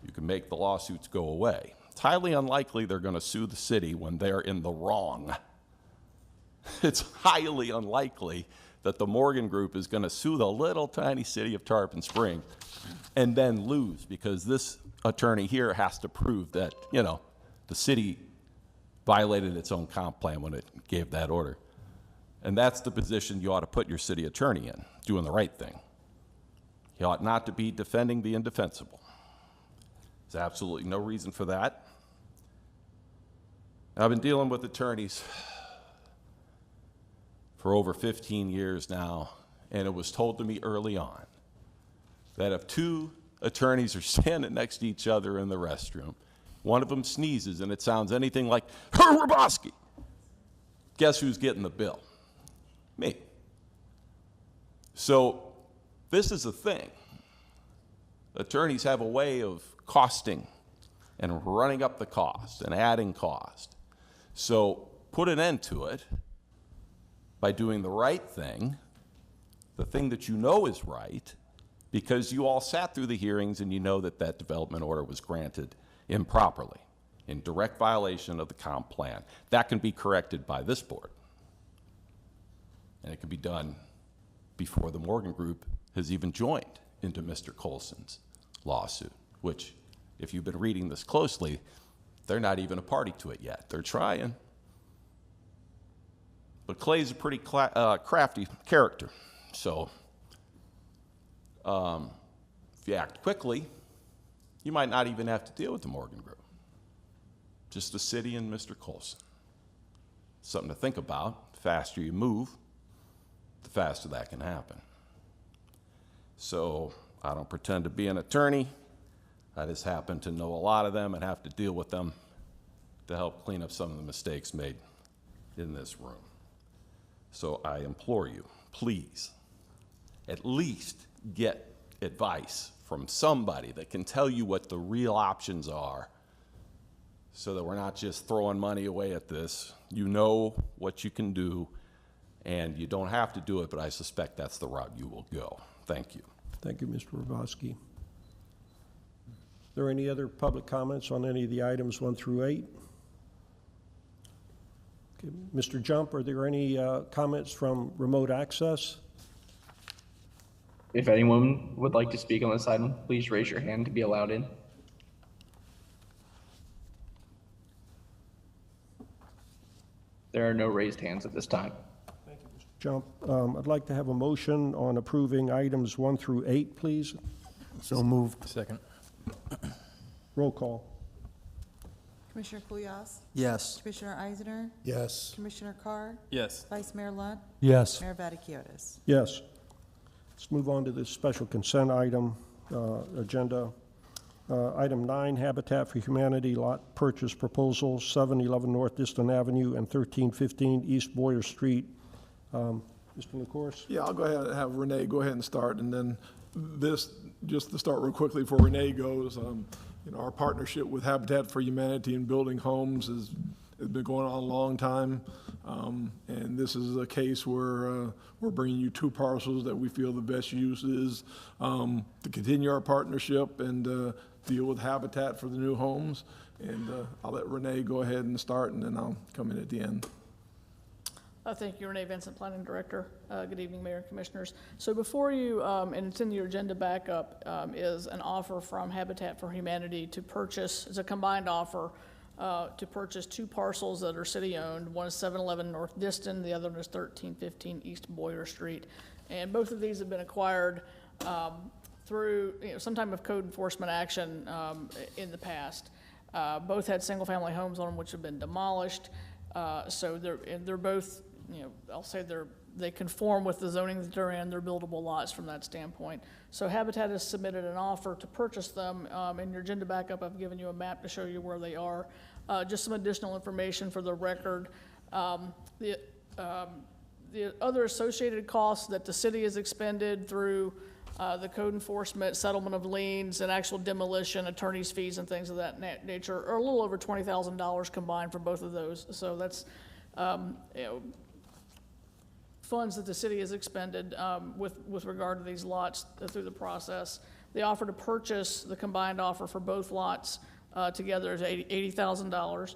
[SPEAKER 8] You can make the lawsuits go away. It's highly unlikely they're going to sue the city when they're in the wrong. It's highly unlikely that the Morgan Group is going to sue the little tiny city of Tarpon Springs and then lose because this attorney here has to prove that, the city violated its own comp plan when it gave that order. And that's the position you ought to put your city attorney in, doing the right thing. He ought not to be defending the indefensible. There's absolutely no reason for that. I've been dealing with attorneys for over 15 years now, and it was told to me early on that if two attorneys are standing next to each other in the restroom, one of them sneezes and it sounds anything like, "Herr Roboski," guess who's getting the bill? Me. So this is a thing. attorneys have a way of costing and running up the cost and adding cost. So put an end to it by doing the right thing, the thing that you know is right, because you all sat through the hearings and you know that that development order was granted improperly, in direct violation of the comp plan. That can be corrected by this board. And it can be done before the Morgan Group has even joined into Mr. Colson's lawsuit, which, if you've been reading this closely, they're not even a party to it yet. They're trying. But Clay's a pretty crafty character. So if you act quickly, you might not even have to deal with the Morgan Group. Just the city and Mr. Colson. Something to think about. The faster you move, the faster that can happen. So I don't pretend to be an attorney. I just happen to know a lot of them and have to deal with them to help clean up some of the mistakes made in this room. So I implore you, please, at least get advice from somebody that can tell you what the real options are, so that we're not just throwing money away at this. You know what you can do, and you don't have to do it, but I suspect that's the route you will go. Thank you.
[SPEAKER 1] Thank you, Mr. Hrabowski. Are there any other public comments on any of the items 1 through 8? Okay. Mr. Jump, are there any comments from remote access?
[SPEAKER 10] If anyone would like to speak on this item, please raise your hand to be allowed in. There are no raised hands at this time.
[SPEAKER 1] Jump. I'd like to have a motion on approving items 1 through 8, please.
[SPEAKER 5] So moved. Second.
[SPEAKER 1] Roll call.
[SPEAKER 2] Commissioner Kulyas?
[SPEAKER 5] Yes.
[SPEAKER 2] Commissioner Eisner?
[SPEAKER 5] Yes.
[SPEAKER 2] Commissioner Carr?
[SPEAKER 5] Yes.
[SPEAKER 2] Vice Mayor Lunt?
[SPEAKER 5] Yes.
[SPEAKER 2] Mayor Vaticius?
[SPEAKER 1] Yes. Let's move on to this special consent item agenda. Item 9, Habitat for Humanity lot purchase proposal, 711 North Diston Avenue and 1315 East Boyer Street. Mr. LaCourse?
[SPEAKER 6] Yeah, I'll go ahead and have Renee go ahead and start, and then this, just to start real quickly before Renee goes, you know, our partnership with Habitat for Humanity and building homes has been going on a long time, and this is a case where we're bringing you 2 parcels that we feel the best use is to continue our partnership and deal with Habitat for the new homes. And I'll let Renee go ahead and start, and then I'll come in at the end.
[SPEAKER 12] Thank you, Renee Vincent, Planning Director. Good evening, Mayor and Commissioners. So before you, and it's in your agenda backup, is an offer from Habitat for Humanity to purchase, it's a combined offer to purchase 2 parcels that are city-owned. One is 711 North Diston, the other one is 1315 East Boyer Street. And both of these have been acquired through some type of code enforcement action in the past. Both had single-family homes on them which have been demolished. So they're both, I'll say they conform with the zoning that they're in. They're buildable lots from that standpoint. So Habitat has submitted an offer to purchase them. In your agenda backup, I've given you a map to show you where they are. Just some additional information for the record. The other associated costs that the city has expended through the code enforcement, settlement of liens, and actual demolition, attorney's fees, and things of that nature are a little over $20,000 combined for both of those. So that's funds that the city has expended with regard to these lots through the process. The offer to purchase, the combined offer for both lots together is $80,000.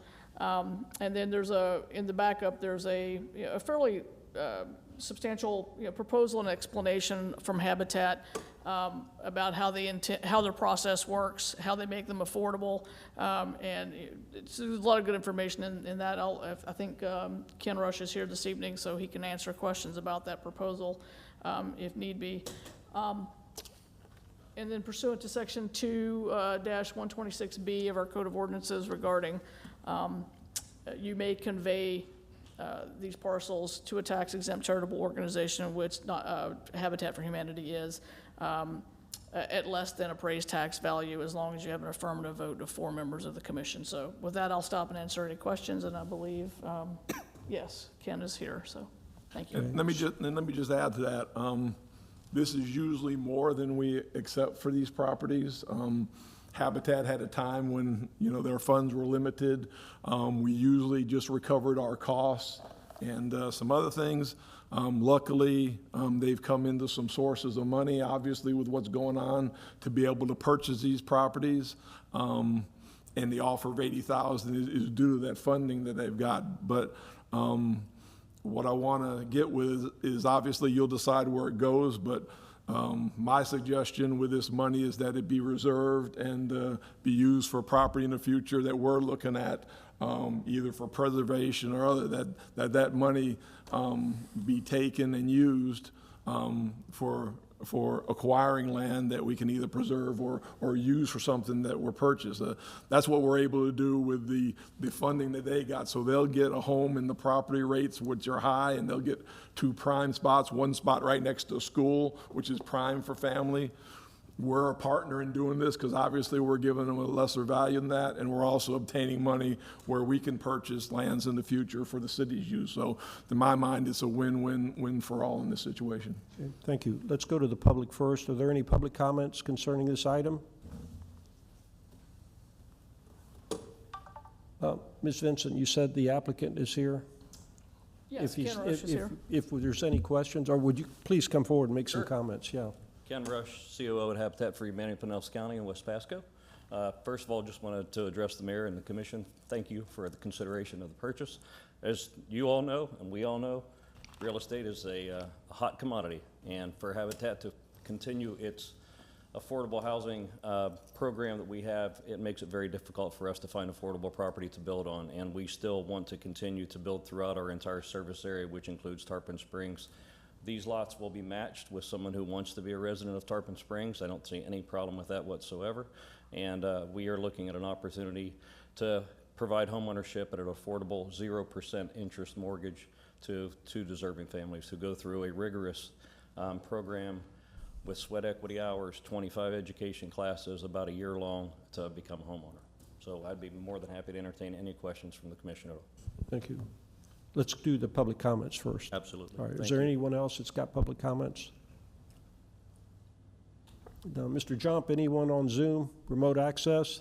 [SPEAKER 12] And then there's in the backup, there's a fairly substantial proposal and explanation from Habitat about how their process works, how they make them affordable, and there's a lot of good information in that. I think Ken Rush is here this evening, so he can answer questions about that proposal if need be. And then pursuant to Section 2-126B of our Code of Ordinances regarding you may convey these parcels to a tax-exempt charitable organization, which Habitat for Humanity is, at less than appraised tax value, as long as you have an affirmative vote of 4 members of the commission. So with that, I'll stop and answer any questions, and I believe, yes, Ken is here, so thank you.
[SPEAKER 6] And let me just add to that. This is usually more than we accept for these properties. Habitat had a time when, you know, their funds were limited. We usually just recovered our costs and some other things. Luckily, they've come into some sources of money, obviously with what's going on, to be able to purchase these properties. And the offer of $80,000 is due to that funding that they've got. But what I want to get with is obviously you'll decide where it goes, but my suggestion with this money is that it be reserved and be used for property in the future that we're looking at, either for preservation or other, that money be taken and used for acquiring land that we can either preserve or use for something that we're purchased. That's what we're able to do with the funding that they got. So they'll get a home in the property rates, which are high, and they'll get 2 prime spots, 1 spot right next to a school, which is prime for family. We're a partner in doing this because obviously we're giving them a lesser value than that, and we're also obtaining money where we can purchase lands in the future for the city's use. So in my mind, it's a win-win-win for all in this situation.
[SPEAKER 1] Okay, thank you. Let's go to the public first. Are there any public comments concerning this item? Ms. Vincent, you said the applicant is here?
[SPEAKER 12] Yes, Ken Rush is here.
[SPEAKER 1] If there's any questions, or would you please come forward and make some comments? Yeah.
[SPEAKER 13] Ken Rush, COO at Habitat for Humanity, Pinellas County in West Pasco. First of all, just wanted to address the mayor and the commission. Thank you for the consideration of the purchase. As you all know, and we all know, real estate is a hot commodity. And for Habitat to continue its affordable housing program that we have, it makes it very difficult for us to find affordable property to build on. And we still want to continue to build throughout our entire service area, which includes Tarpon Springs. These lots will be matched with someone who wants to be a resident of Tarpon Springs. I don't see any problem with that whatsoever. And we are looking at an opportunity to provide homeownership at an affordable 0% interest mortgage to deserving families who go through a rigorous program with sweat equity hours, 25 education classes, about a year long, to become a homeowner. So I'd be more than happy to entertain any questions from the commission at all.
[SPEAKER 1] Thank you. Let's do the public comments first.
[SPEAKER 13] Absolutely.
[SPEAKER 1] All right, is
[SPEAKER 13] Thank
[SPEAKER 1] there
[SPEAKER 13] you.
[SPEAKER 1] anyone else that's got public comments? No, Mr. Jump, anyone on Zoom, remote access?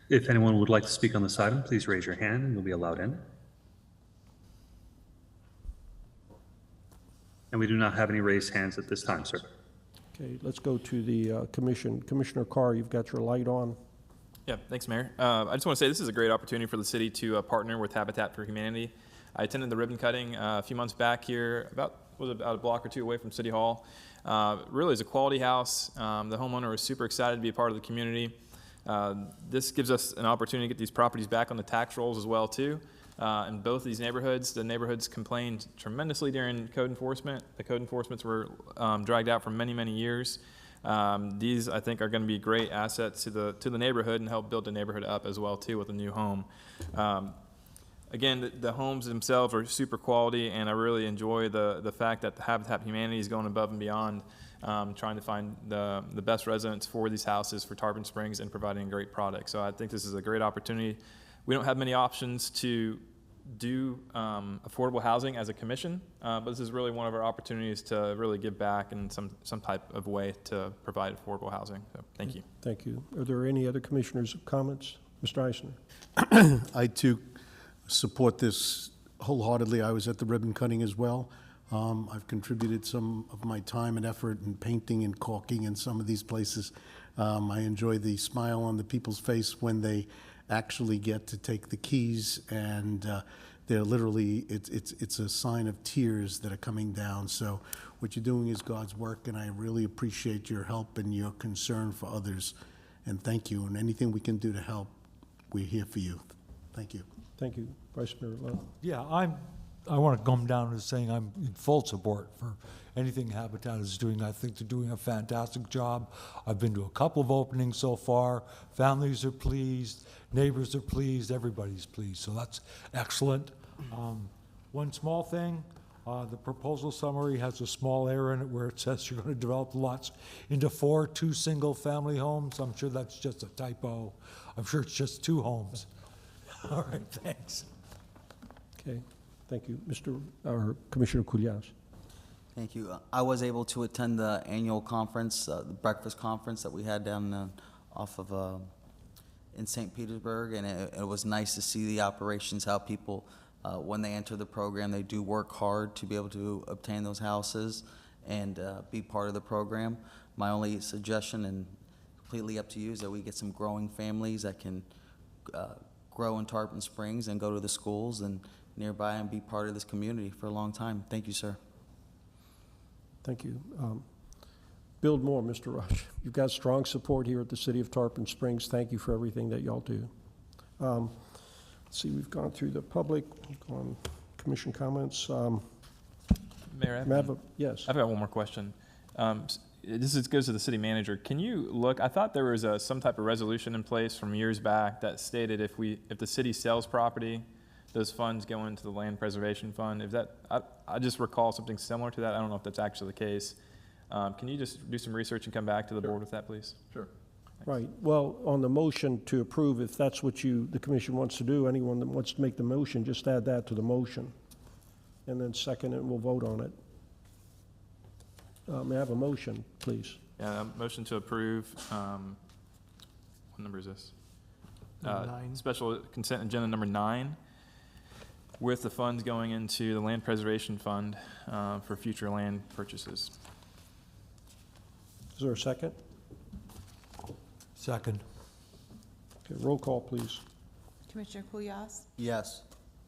[SPEAKER 14] If anyone would like to speak on this item, please raise your hand and you'll be allowed in. And we do not have any raised hands at this time, sir.
[SPEAKER 1] Okay, let's go to the commission. Commissioner Carr, you've got your light on.
[SPEAKER 15] Yeah, thanks, Mayor. I just want to say this is a great opportunity for the city to partner with Habitat for Humanity. I attended the ribbon cutting a few months back here, about a block or two away from City Hall. Really is a quality house. The homeowner was super excited to be a part of the community. This gives us an opportunity to get these properties back on the tax rolls as well, too. In both of these neighborhoods, the neighborhoods complained tremendously during code enforcement. The code enforcements were dragged out for many, many years. These, I think, are going to be great assets to the neighborhood and help build the neighborhood up as well, too, with a new home. Again, the homes themselves are super quality, and I really enjoy the fact that the Habitat for Humanity is going above and beyond, trying to find the best residents for these houses for Tarpon Springs and providing a great product. So I think this is a great opportunity. We don't have many options to do affordable housing as a commission, but this is really one of our opportunities to really give back in some type of way to provide affordable housing. So thank you.
[SPEAKER 1] Thank you. Are there any other commissioners' comments? Mr. Eisner.
[SPEAKER 16] I too support this wholeheartedly. I was at the ribbon cutting as well. I've contributed some of my time and effort in painting and caulking in some of these places. I enjoy the smile on the people's face when they actually get to take the keys, and they're literally, it's a sign of tears that are coming down. So what you're doing is God's work, and I really appreciate your help and your concern for others. And thank you. And anything we can do to help, we're here for you. Thank you.
[SPEAKER 1] Thank you. Vice Mayor Lowe.
[SPEAKER 17] Yeah, I want to come down to saying I'm in full support for anything Habitat is doing. I think they're doing a fantastic job. I've been to a couple of openings so far. Families are pleased, neighbors are pleased, everybody's pleased. So that's excellent. One small thing, the proposal summary has a small error in it where it says you're going to develop the lots into 4 single-family homes. I'm sure that's just a typo. I'm sure it's just 2 homes. All right, thanks.
[SPEAKER 1] Okay, thank you. Commissioner Kulyas.
[SPEAKER 18] Thank you. I was able to attend the annual conference, the breakfast conference that we had down off of in St. Petersburg, and it was nice to see the operations, how people, when they enter the program, they do work hard to be able to obtain those houses and be part of the program. My only suggestion, and completely up to you, is that we get some growing families that can grow in Tarpon Springs and go to the schools and nearby and be part of this community for a long time. Thank you, sir.
[SPEAKER 1] Thank you. Build more, Mr. Rush. You've got strong support here at the City of Tarpon Springs. Thank you for everything that y'all do. Let's see, we've gone through the public, on commission comments.
[SPEAKER 15] Mayor,
[SPEAKER 1] Yes.
[SPEAKER 15] I've got one more question. Goes to the city manager. Can you look, I thought there was some type of resolution in place from years back that stated if the city sells property, those funds go into the land preservation fund. I just recall something similar to that. I don't know if that's actually the case. Can you just do some research and come back to the board with that, please?
[SPEAKER 6] Sure.
[SPEAKER 1] Right. Well, on the motion to approve, if that's what the commission wants to do, anyone that wants to make the motion, just add that to the motion. And then second it, we'll vote on it. May I have a motion, please?
[SPEAKER 15] Yeah, motion to approve, what number is this?
[SPEAKER 5] 9.
[SPEAKER 15] Special consent agenda number 9, with the funds going into the land preservation fund for future land purchases.
[SPEAKER 1] Is there a second?
[SPEAKER 17] Second.
[SPEAKER 1] Okay, roll call, please.
[SPEAKER 2] Commissioner Kulyas?
[SPEAKER 18] Yes.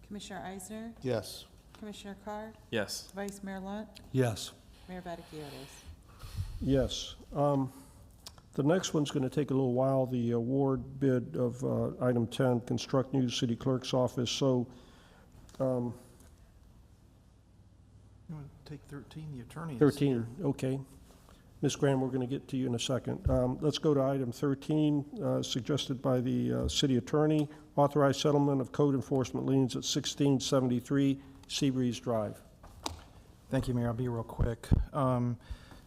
[SPEAKER 2] Commissioner Eisner?
[SPEAKER 16] Yes.
[SPEAKER 2] Commissioner Carr?
[SPEAKER 15] Yes.
[SPEAKER 2] Vice Mayor Lunt?
[SPEAKER 17] Yes.
[SPEAKER 2] Mayor Vaticius?
[SPEAKER 1] Yes. The next one's going to take a little while, the award bid of item 10, construct new city clerk's office. So
[SPEAKER 5] You want to take 13, the attorney? is
[SPEAKER 1] 13,
[SPEAKER 5] here.
[SPEAKER 1] okay. Ms. Graham, we're going to get to you in a second. Let's go to item 13, suggested by the city attorney, authorized settlement of code enforcement liens at 1673 Seabreeze Drive.
[SPEAKER 5] Thank you, Mayor. I'll be real quick.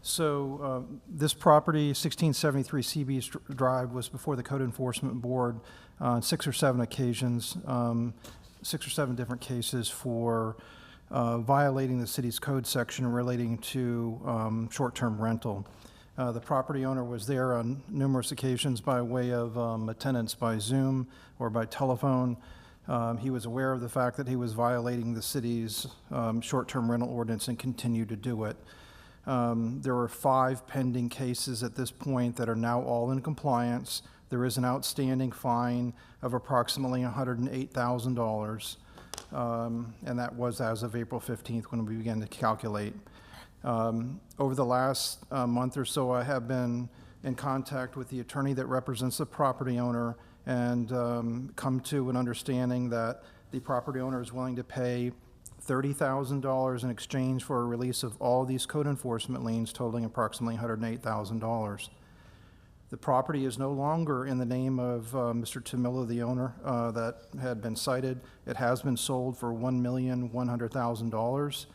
[SPEAKER 5] This property, 1673 Seabreeze Drive, was before the Code Enforcement Board on 6 or 7 occasions, 6 or 7 different cases for violating the city's code section relating to short-term rental. The property owner was there on numerous occasions by way of attendance by Zoom or by telephone. He was aware of the fact that he was violating the city's short-term rental ordinance and continued to do it. There were 5 pending cases at this point that are now all in compliance. There is an outstanding fine of approximately $108,000, and that was as of April 15th when we began to calculate. Over the last month or so, I have been in contact with the attorney that represents the property owner and come to an understanding that the property owner is willing to pay $30,000 in exchange for a release of all these code enforcement liens totaling approximately $108,000. The property is no longer in the name of Mr. Tamillo, the owner, that had been cited. It has been sold for $1,100,000.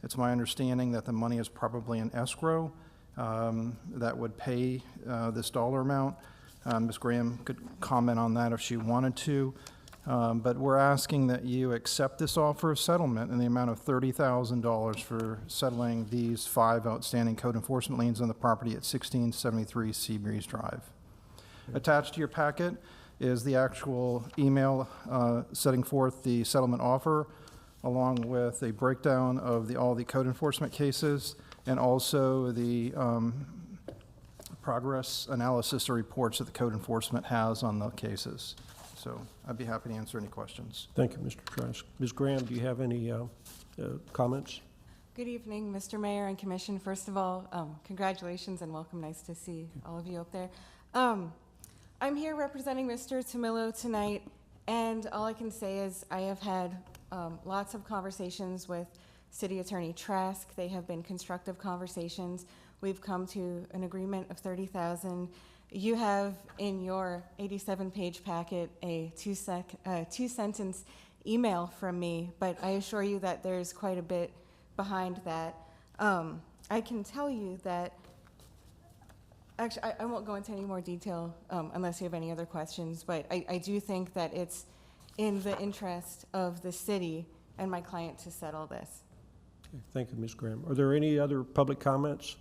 [SPEAKER 5] It's my understanding that the money is probably in escrow that would pay this dollar amount. Ms. Graham could comment on that if she wanted to. But we're asking that you accept this offer of settlement in the amount of $30,000 for settling these 5 outstanding code enforcement liens on the property at 1673 Seabreeze Drive. Attached to your packet is the actual email setting forth the settlement offer, along with a breakdown of all the code enforcement cases and also the progress analysis or reports that the code enforcement has on the cases. So I'd be happy to answer any questions.
[SPEAKER 1] Thank you, Mr. Trask. Ms. Graham, do you have any comments?
[SPEAKER 19] Good evening, Mr. Mayor and Commission. First of all, congratulations and welcome. Nice to see all of you up there. I'm here representing Mr. Tamillo tonight, and all I can say is I have had lots of conversations with City Attorney Trask. They have been constructive conversations. We've come to an agreement of $30,000. You have in your 87-page packet a two-sentence email from me, but I assure you that there's quite a bit behind that. I can tell you that, actually, I won't go into any more detail unless you have any other questions, but I do think that it's in the interest of the city and my client to settle this.
[SPEAKER 1] Okay, thank you, Ms. Graham. Are there any other public comments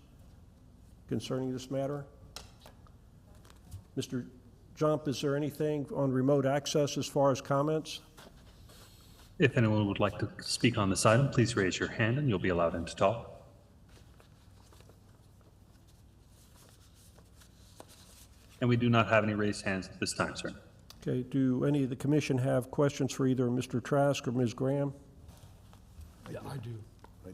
[SPEAKER 1] concerning this matter? Mr. Jump, is there anything on remote access as far as comments?
[SPEAKER 14] If anyone would like to speak on this item, please raise your hand and you'll be allowed in to talk. And we do not have any raised hands at this time, sir.
[SPEAKER 1] Okay, do any of the commission have questions for either Mr. Trask or Ms. Graham?
[SPEAKER 17] Yeah, I do.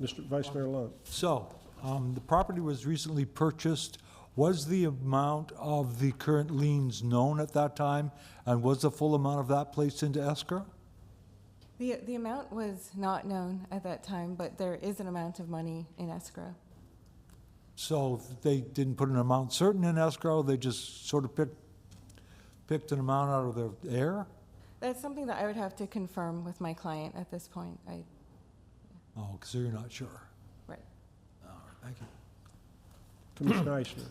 [SPEAKER 1] Mr. Vice Mayor Lunt.
[SPEAKER 17] So, the property was recently purchased. Was the amount of the current liens known at that time? And was the full amount of that placed into escrow?
[SPEAKER 19] The amount was not known at that time, but there is an amount of money in escrow.
[SPEAKER 17] So they didn't put an amount certain in escrow, they just sort of picked an amount out of their air?
[SPEAKER 19] That's something that I would have to confirm with my client at this point.
[SPEAKER 17] Oh, so you're not sure?
[SPEAKER 19] Right.
[SPEAKER 17] All right, thank you.
[SPEAKER 1] Commissioner Eisner.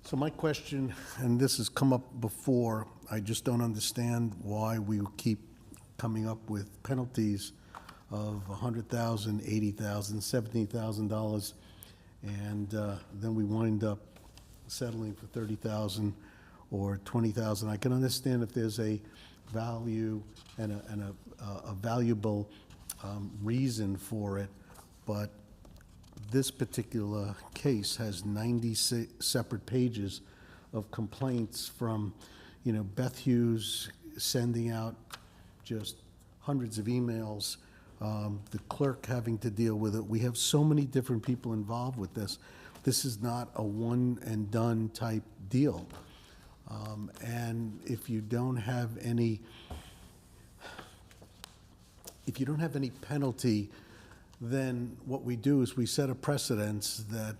[SPEAKER 16] So my question, and this has come up before, I just don't understand why we keep coming up with penalties of $100,000, $80,000, $70,000, and then we wind up settling for $30,000 or $20,000. I can understand if there's a value and a valuable reason for it, but this particular case has 96 separate pages of complaints from, Beth Hughes sending out just hundreds of emails, the clerk having to deal with it. We have so many different people involved with this. This is not a one and done type deal. And if you don't have any penalty, then what we do is we set a precedence that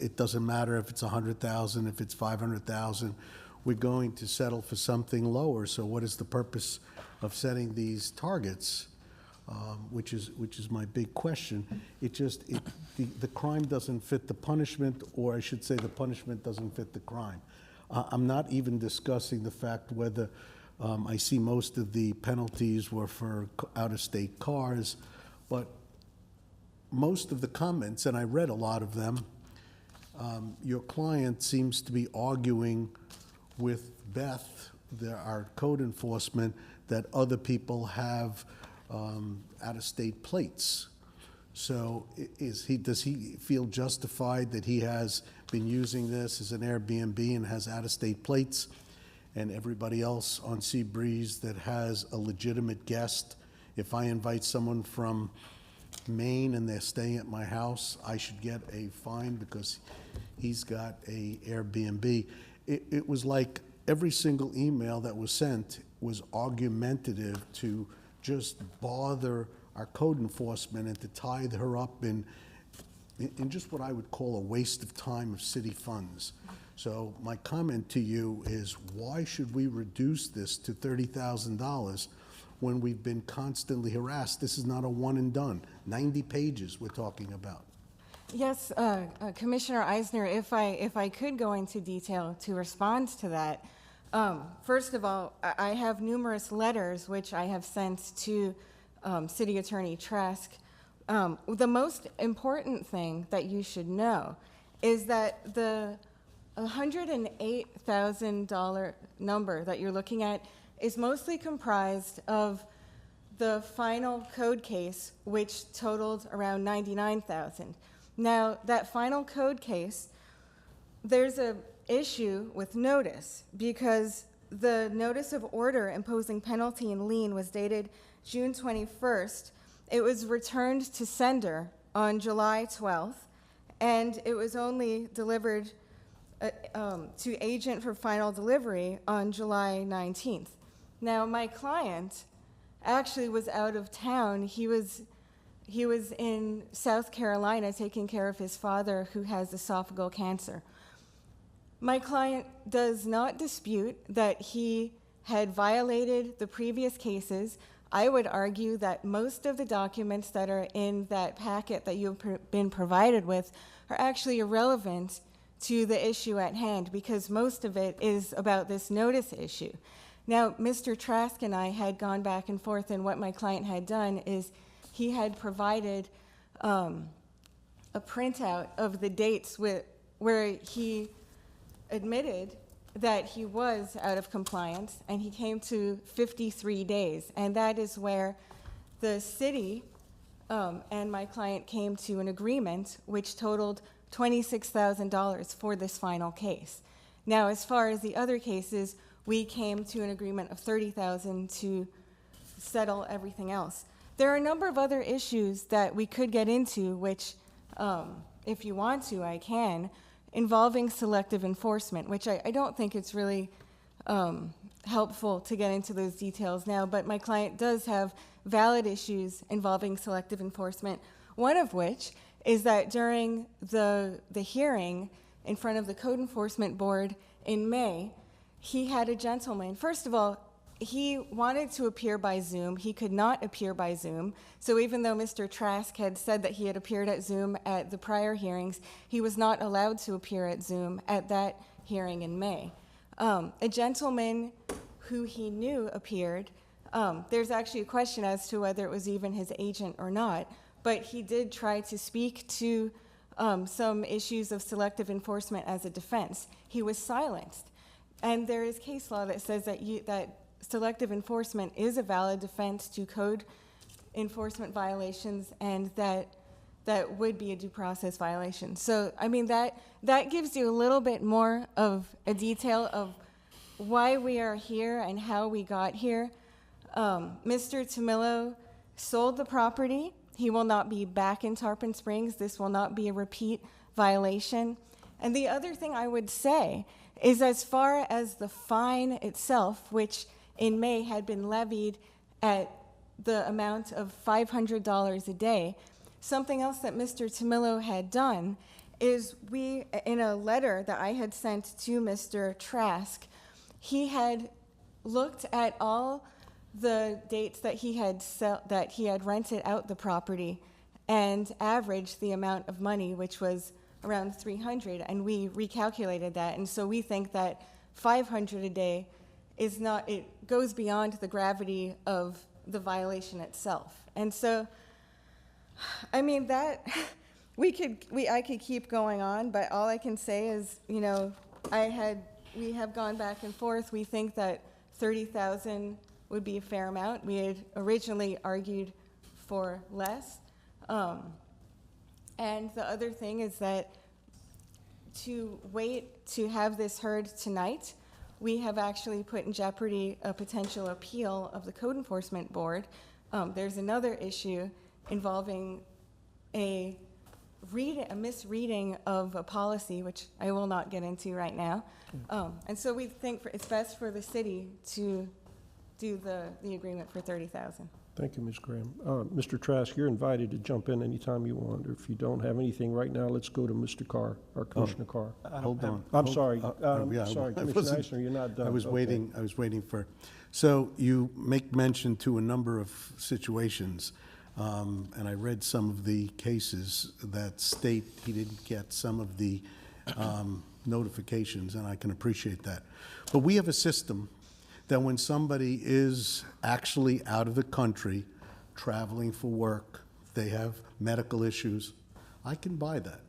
[SPEAKER 16] it doesn't matter if it's $100,000, if it's $500,000, we're going to settle for something lower. So what is the purpose of setting these targets? Which is my big question. The crime doesn't fit the punishment, or I should say the punishment doesn't fit the crime. I'm not even discussing the fact whether I see most of the penalties were for out-of-state cars, but most of the comments, and I read a lot of them, your client seems to be arguing with Beth, our code enforcement, that other people have out-of-state plates. So does he feel justified that he has been using this as an Airbnb and has out-of-state plates, and everybody else on Seabreeze that has a legitimate guest? If I invite someone from Maine and they're staying at my house, I should get a fine because he's got a Airbnb. It was like every single email that was sent was argumentative to just bother our code enforcement and to tie her up in just what I would call a waste of time of city funds. So my comment to you is, why should we reduce this to $30,000 when we've been constantly harassed? This is not a one and done. 90 pages we're talking about.
[SPEAKER 19] Yes, Commissioner Eisner, if I could go into detail to respond to that. First of all, I have numerous letters which I have sent to City Attorney Trask. The most important thing that you should know is that the $108,000 number that you're looking at is mostly comprised of the final code case, which totaled around $99,000. Now, that final code case, there's an issue with notice because the notice of order imposing penalty and lien was dated June 21st. It was returned to sender on July 12th, and it was only delivered to agent for final delivery on July 19th. Now, my client actually was out of town. He was in South Carolina taking care of his father who has esophageal cancer. My client does not dispute that he had violated the previous cases. I would argue that most of the documents that are in that packet that you've been provided with are actually irrelevant to the issue at hand because most of it is about this notice issue. Now, Mr. Trask and I had gone back and forth, and what my client had done is he had provided a printout of the dates where he admitted that he was out of compliance, and he came to 53 days. And that is where the city and my client came to an agreement which totaled $26,000 for this final case. Now, as far as the other cases, we came to an agreement of $30,000 to settle everything else. There are a number of other issues that we could get into, which, if you want to, I can, involving selective enforcement, which I don't think it's really helpful to get into those details now, but my client does have valid issues involving selective enforcement, one of which is that during the hearing in front of the Code Enforcement Board in May, he had a gentleman. First of all, he wanted to appear by Zoom. He could not appear by Zoom. So even though Mr. Trask had said that he had appeared at Zoom at the prior hearings, he was not allowed to appear at Zoom at that hearing in May. A gentleman who he knew appeared. There's actually a question as to whether it was even his agent or not, but he did try to speak to some issues of selective enforcement as a defense. He was silenced. And there is case law that says that selective enforcement is a valid defense to code enforcement violations, and that would be a due process violation. So, I mean, that gives you a little bit more of a detail of why we are here and how we got here. Mr. Tomillo sold the property. He will not be back in Tarpon Springs. This will not be a repeat violation. And the other thing I would say is, as far as the fine itself, which in May had been levied at the amount of $500 a day, something else that Mr. Tomillo had done is in a letter that I had sent to Mr. Trask, he had looked at all the dates that he had rented out the property and averaged the amount of money, which was around $300, and we recalculated that. And so we think that $500 a day is not, it goes beyond the gravity of the violation itself. And so, I mean, that, I could keep going on, but all I can say is, you know, we have gone back and forth. We think that $30,000 would be a fair amount. We had originally argued for less. And the other thing is that to wait to have this heard tonight, we have actually put in jeopardy a potential appeal of the Code Enforcement Board. There's another issue involving a misreading of a policy, which I will not get into right now. And so we think it's best for the city to do the agreement for $30,000.
[SPEAKER 1] Thank you, Ms. Graham. Mr. Trask, you're invited to jump in anytime you want, or if you don't have anything right now, let's go to Mr. Carr, or Commissioner Carr.
[SPEAKER 16] Hold on.
[SPEAKER 1] I'm sorry.
[SPEAKER 16] Yeah,
[SPEAKER 1] Sorry,
[SPEAKER 16] I
[SPEAKER 1] Commissioner
[SPEAKER 16] wasn't-
[SPEAKER 1] Eisner, you're not done.
[SPEAKER 16] I was
[SPEAKER 1] Okay.
[SPEAKER 16] waiting for, so you make mention to a number of situations, and I read some of the cases that state he didn't get some of the notifications, and I can appreciate that. But we have a system that when somebody is actually out of the country, traveling for work, they have medical issues, I can buy that.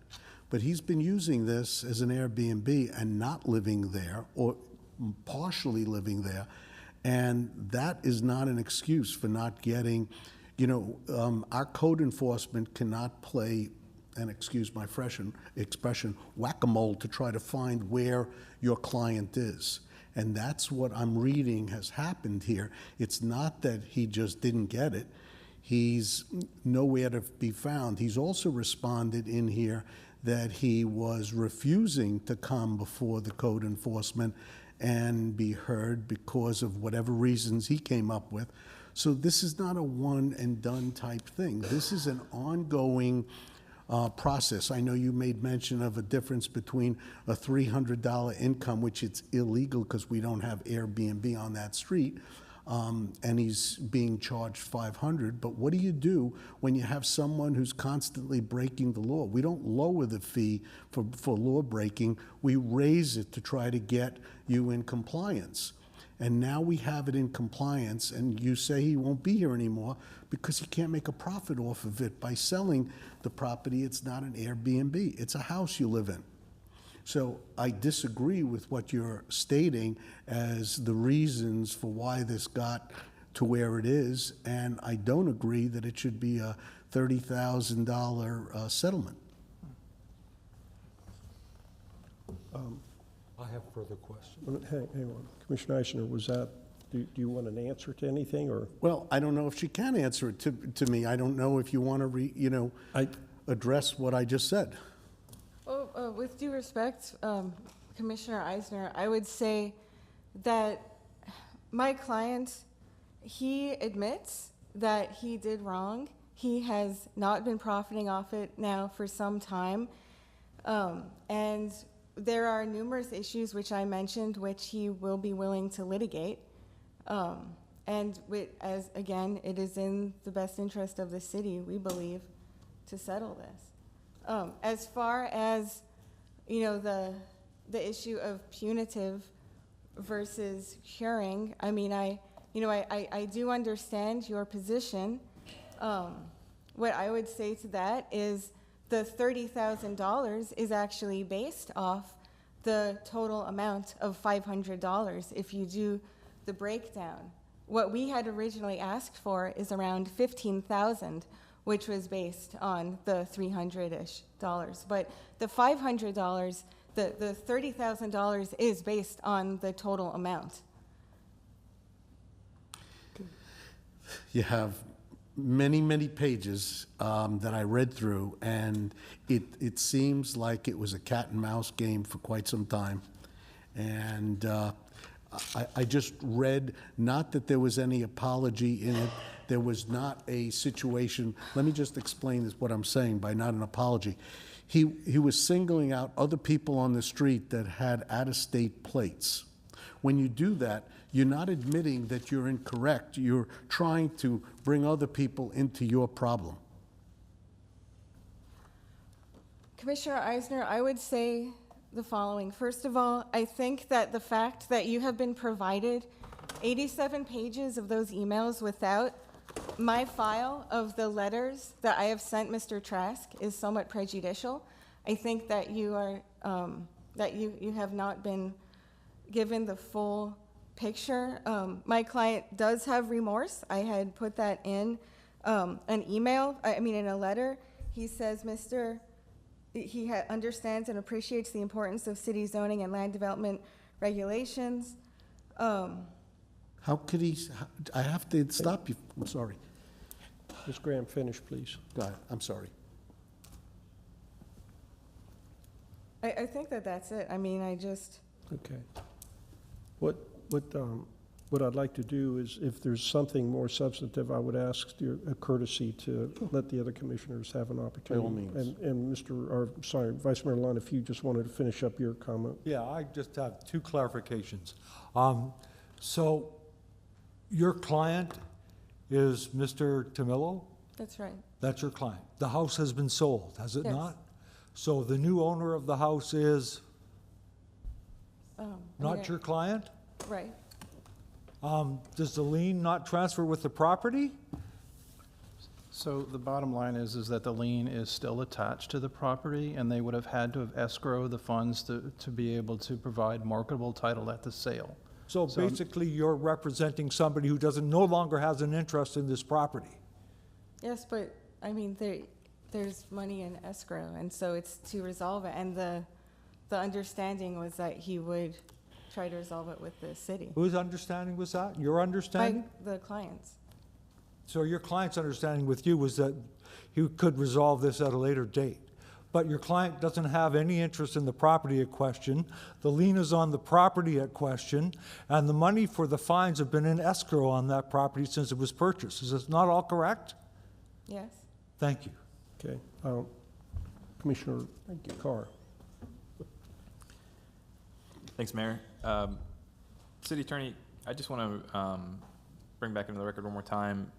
[SPEAKER 16] But he's been using this as an Airbnb and not living there, or partially living there, and that is not an excuse for not getting, you know, our code enforcement cannot play, and excuse my expression, whack-a-mole to try to find where your client is. And that's what I'm reading has happened here. It's not that he just didn't get it. He's nowhere to be found. He's also responded in here that he was refusing to come before the code enforcement and be heard because of whatever reasons he came up with. So this is not a one and done type thing. This is an ongoing process. I know you made mention of a difference between a $300 income, which it's illegal because we don't have Airbnb on that street, and he's being charged $500. But what do you do when you have someone who's constantly breaking the law? We don't lower the fee for law breaking. We raise it to try to get you in compliance. And now we have it in compliance, and you say he won't be here anymore because he can't make a profit off of it by selling the property. It's not an Airbnb, it's a house you live in. So I disagree with what you're stating as the reasons for why this got to where it is, and I don't agree that it should be a $30,000 settlement.
[SPEAKER 17] I have further questions.
[SPEAKER 1] Hang on. Commissioner Eisner, was that, do you want an answer to anything, or?
[SPEAKER 16] Well, I don't know if she can answer it to me. I don't know if you want to, address what I just said.
[SPEAKER 19] Well, with due respect, Commissioner Eisner, I would say that my client, he admits that he did wrong. He has not been profiting off it now for some time. And there are numerous issues which I mentioned which he will be willing to litigate. And as again, it is in the best interest of the city, we believe, to settle this. As far as, the issue of punitive versus curing, I mean, I do understand your position. What I would say to that is the $30,000 is actually based off the total amount of $500 if you do the breakdown. What we had originally asked for is around $15,000, which was based on the $300-ish. But the $500, the $30,000 is based on the total amount.
[SPEAKER 16] You have many, many pages that I read through, and it seems like it was a cat and mouse game for quite some time. And I just read, not that there was any apology in it, there was not a situation, let me just explain what I'm saying by not an apology. He was singling out other people on the street that had out-of-state plates. When you do that, you're not admitting that you're incorrect. You're trying to bring other people into your problem.
[SPEAKER 19] Commissioner Eisner, I would say the following. First of all, I think that the fact that you have been provided 87 pages of those emails without my file of the letters that I have sent Mr. Trask is somewhat prejudicial. I think that you are that you have not been given the full picture. My client does have remorse. I had put that in an email, in a letter. He says he understands and appreciates the importance of city zoning and land development regulations.
[SPEAKER 16] How could he, I have to stop you, I'm sorry.
[SPEAKER 1] Ms. Graham, finish, please.
[SPEAKER 16] Go ahead, I'm sorry.
[SPEAKER 19] I think that's it.
[SPEAKER 1] Okay. What I'd like to do is, if there's something more substantive, I would ask a courtesy to let the other commissioners have an opportunity.
[SPEAKER 16] By all means.
[SPEAKER 1] And Vice Mayor Lund, if you just wanted to finish up your comment.
[SPEAKER 17] Yeah, I just have two clarifications. So your client is Mr. Tamillo?
[SPEAKER 19] That's right.
[SPEAKER 17] That's your client. The house has been sold, has it
[SPEAKER 19] Yes.
[SPEAKER 17] not? So the new owner of the house is not your client?
[SPEAKER 19] Right.
[SPEAKER 17] Does the lien not transfer with the property?
[SPEAKER 5] So the bottom line is that the lien is still attached to the property, and they would have had to have escrowed the funds to be able to provide marketable title at the sale.
[SPEAKER 17] So basically, you're representing somebody who no longer has an interest in this property.
[SPEAKER 19] Yes, but there's money in escrow, and so it's to resolve it. And the understanding was that he would try to resolve it with the city.
[SPEAKER 17] Whose understanding was that? Your understanding?
[SPEAKER 19] By the clients.
[SPEAKER 17] So your client's understanding with you was that he could resolve this at a later date. But your client doesn't have any interest in the property at question. The lien is on the property at question, and the money for the fines have been in escrow on that property since it was purchased. Is this not all correct?
[SPEAKER 19] Yes.
[SPEAKER 17] Thank you.
[SPEAKER 1] Okay. Commissioner Carr.
[SPEAKER 15] Thanks, Mayor. City Attorney, I just want to bring back into the record one more time.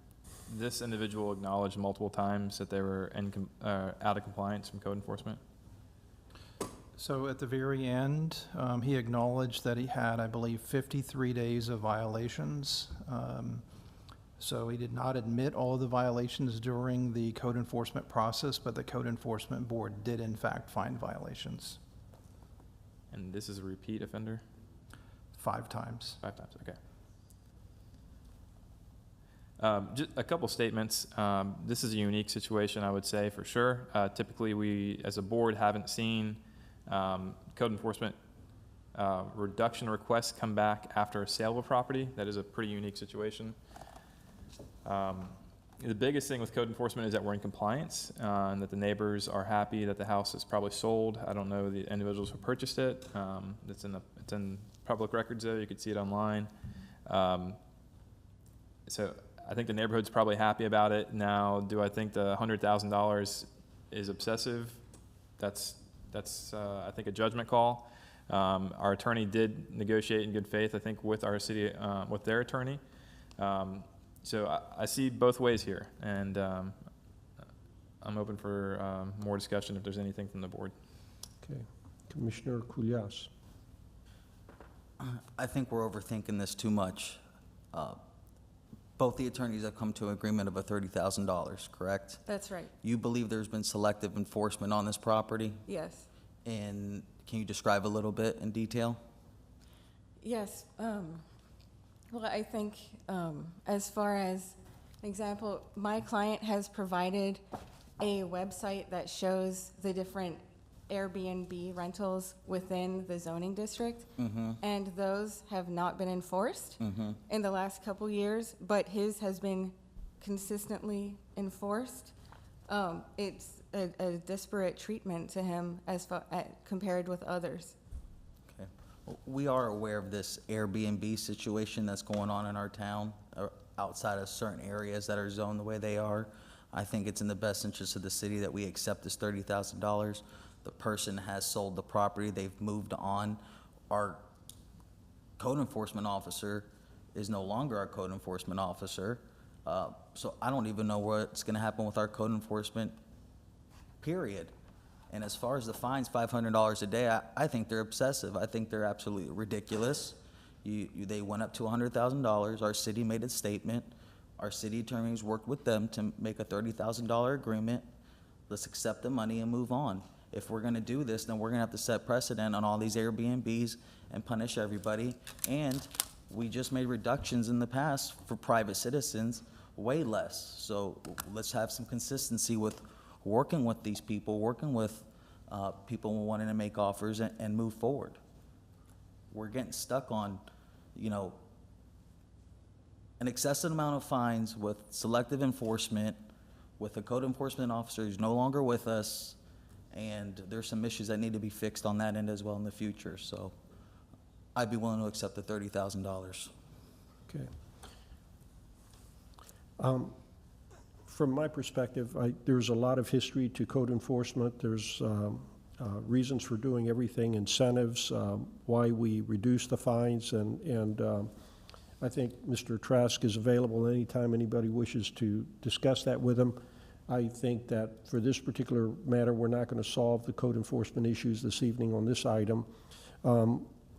[SPEAKER 15] This individual acknowledged multiple times that they were out of compliance from code enforcement.
[SPEAKER 5] So at the very end, he acknowledged that he had, I believe, 53 days of violations. So he did not admit all of the violations during the code enforcement process, but the code enforcement board did in fact find violations
[SPEAKER 15] And this is a repeat offender?
[SPEAKER 5] 5 times.
[SPEAKER 15] 5 times, okay. Just a couple statements. This is a unique situation, I would say, for sure. Typically, we, as a board, haven't seen code enforcement reduction requests come back after a sale of a property. That is a pretty unique situation. The biggest thing with code enforcement is that we're in compliance, and that the neighbors are happy that the house is probably sold. I don't know the individuals who purchased it. It's in public records, though. You could see it online. So I think the neighborhood's probably happy about it. Now, do I think the $100,000 is excessive? That's I think a judgment call. Our attorney did negotiate in good faith, I think, with our city, with their attorney. So I see both ways here, and I'm open for more discussion if there's anything from the board.
[SPEAKER 1] Okay. Commissioner Kulyas.
[SPEAKER 18] I think we're overthinking this too much. Both the attorneys have come to an agreement of a $30,000, correct?
[SPEAKER 19] That's right.
[SPEAKER 18] You believe there's been selective enforcement on this property?
[SPEAKER 19] Yes.
[SPEAKER 18] And can you describe a little bit in detail?
[SPEAKER 19] Yes. Well, I think as far as an example, my client has provided a website that shows the different Airbnb rentals within the zoning district, and those have not been enforced in the last couple years, but his has been consistently enforced. It's a disparate treatment to him as compared with others.
[SPEAKER 18] Okay. Well, we are aware of this Airbnb situation that's going on in our town, outside of certain areas that are zoned the way they are. I think it's in the best interest of the city that we accept this $30,000. The person has sold the property, they've moved on. Our code enforcement officer is no longer our code enforcement officer. So I don't even know what's gonna happen with our code enforcement, period. And as far as the fines, $500 a day, I think they're excessive. I think they're absolutely ridiculous. They went up to $100,000. Our city made a statement. Our city attorneys worked with them to make a $30,000 agreement. Let's accept the money and move on. If we're gonna do this, then we're gonna have to set precedent on all these Airbnbs and punish everybody. And we just made reductions in the past for private citizens, way less. So let's have some consistency with working with these people, working with people wanting to make offers and move forward. We're getting stuck on, an excessive amount of fines with selective enforcement, with a code enforcement officer who's no longer with us, and there's some issues that need to be fixed on that end as well in the future. So I'd be willing to accept the $30,000.
[SPEAKER 1] Okay. From my perspective, there's a lot of history to code enforcement. There's reasons for doing everything, incentives, why we reduce the fines, and I think Mr. Trask is available anytime anybody wishes to discuss that with him. I think that for this particular matter, we're not going to solve the code enforcement issues this evening on this item.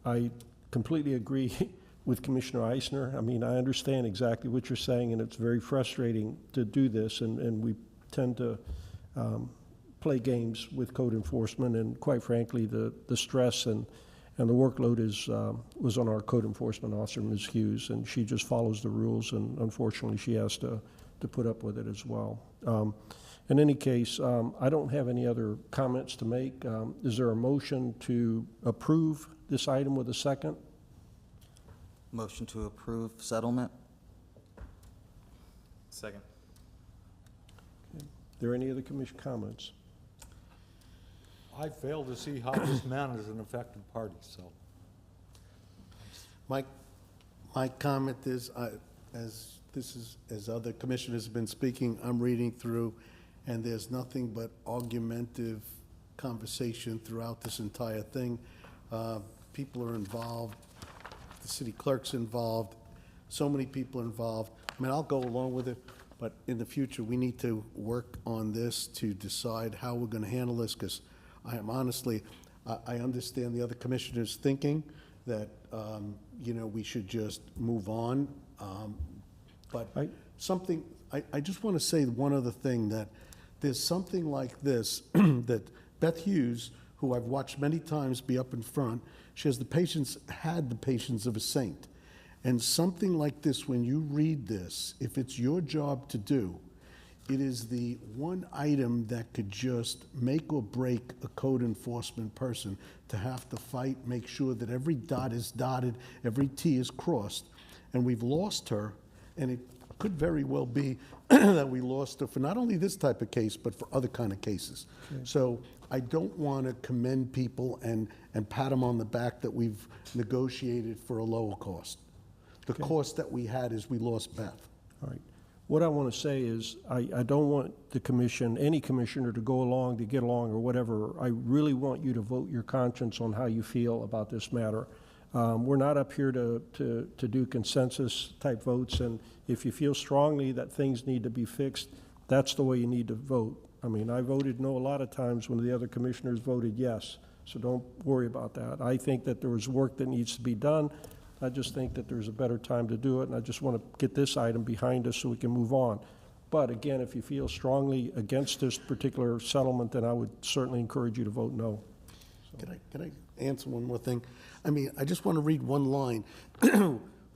[SPEAKER 1] I completely agree with Commissioner Eisner. I mean, I understand exactly what you're saying, and it's very frustrating to do this, and we tend to play games with code enforcement, and quite frankly, the stress and the workload was on our code enforcement officer, Ms. Hughes, and she just follows the rules, and unfortunately, she has to put up with it as well. In any case, I don't have any other comments to make. Is there a motion to approve this item with a second?
[SPEAKER 18] Motion to approve settlement?
[SPEAKER 15] Second.
[SPEAKER 1] Are there any other commission comments?
[SPEAKER 17] I fail to see how this man is an affected party, so.
[SPEAKER 16] My comment is, as other commissioners have been speaking, I'm reading through, and there's nothing but argumentative conversation throughout this entire thing. People are involved, the city clerk's involved, so many people involved. I mean, I'll go along with it, but in the future, we need to work on this to decide how we're gonna handle this, because I am honestly, I understand the other commissioners thinking that, we should just move on. But I just want to say one other thing, that there's something like this, that Beth Hughes, who I've watched many times be up in front, she has had the patience of a saint. And something like this, when you read this, if it's your job to do, it is the one item that could just make or break a code enforcement person, to have to fight, make sure that every dot is dotted, every T is crossed. And we've lost her, and it could very well be that we lost her for not only this type of case, but for other kind of cases. So I don't want to commend people and pat them on the back that we've negotiated for a lower cost. The cost that we had is we lost Beth.
[SPEAKER 1] All right. What I want to say is, I don't want the commission, any commissioner, to go along to get along or whatever. I really want you to vote your conscience on how you feel about this matter. We're not up here to do consensus type votes, and if you feel strongly that things need to be fixed, that's the way you need to vote. I mean, I voted no a lot of times when the other commissioners voted yes, so don't worry about that. I think that there was work that needs to be done. I just think that there's a better time to do it, and I just want to get this item behind us so we can move on. But again, if you feel strongly against this particular settlement, then I would certainly encourage you to vote no.
[SPEAKER 16] Can I answer one more thing? I mean, I just want to read one line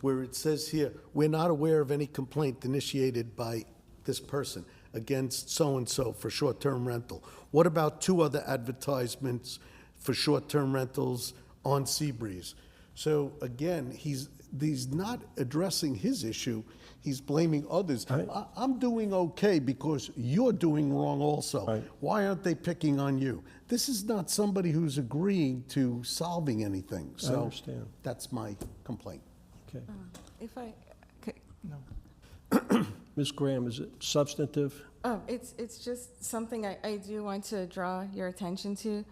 [SPEAKER 16] where it says here, we're not aware of any complaint initiated by this person against so-and-so for short-term rental. What about 2 other advertisements for short-term rentals on Seabreeze? So again, he's not addressing his issue. He's blaming others. I'm doing okay because you're doing wrong also.
[SPEAKER 1] Right.
[SPEAKER 16] Why aren't they picking on you? This is not somebody who's agreeing to solving anything.
[SPEAKER 1] I
[SPEAKER 16] So
[SPEAKER 1] understand.
[SPEAKER 16] that's my complaint.
[SPEAKER 1] Okay.
[SPEAKER 19] If I could,
[SPEAKER 1] Ms. Graham, is it substantive?
[SPEAKER 19] it's just something I do want to draw your attention to.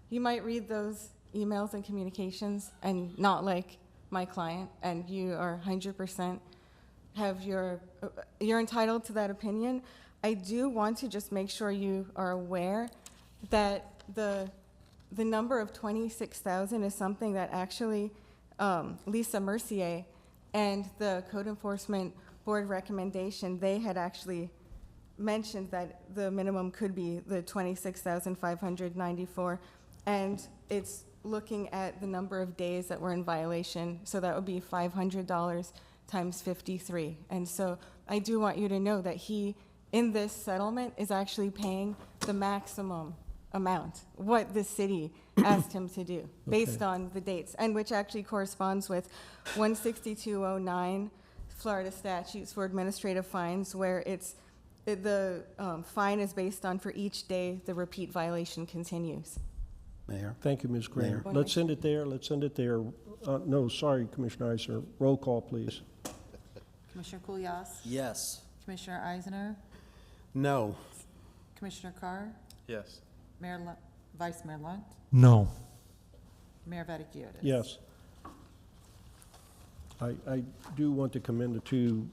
[SPEAKER 19] You might read those emails and communications and not like my client, and you are 100% you're entitled to that opinion. I do want to just make sure you are aware that the number of 26,000 is something that actually Lisa Mercier and the Code Enforcement Board recommendation, they had actually mentioned that the minimum could be the 26,594, and it's looking at the number of days that were in violation, so that would be $500 times 53. And so I do want you to know that he, in this settlement, is actually paying the maximum amount, what the city asked him to do, based on the dates, and which actually corresponds with 16209 Florida statutes for administrative fines, where the fine is based on for each day the repeat violation continues.
[SPEAKER 16] Mayor?
[SPEAKER 1] Thank you, Ms. Graham.
[SPEAKER 19] Mayor.
[SPEAKER 1] Let's end it there. Let's end it there. No, sorry, Commissioner Eisner. Roll call, please.
[SPEAKER 2] Commissioner Kulyas?
[SPEAKER 18] Yes.
[SPEAKER 2] Commissioner Eisner?
[SPEAKER 16] No.
[SPEAKER 2] Commissioner Carr?
[SPEAKER 15] Yes.
[SPEAKER 2] Vice Mayor Lunt?
[SPEAKER 17] No.
[SPEAKER 2] Mayor Vaticius?
[SPEAKER 1] Yes. I do want to commend the two.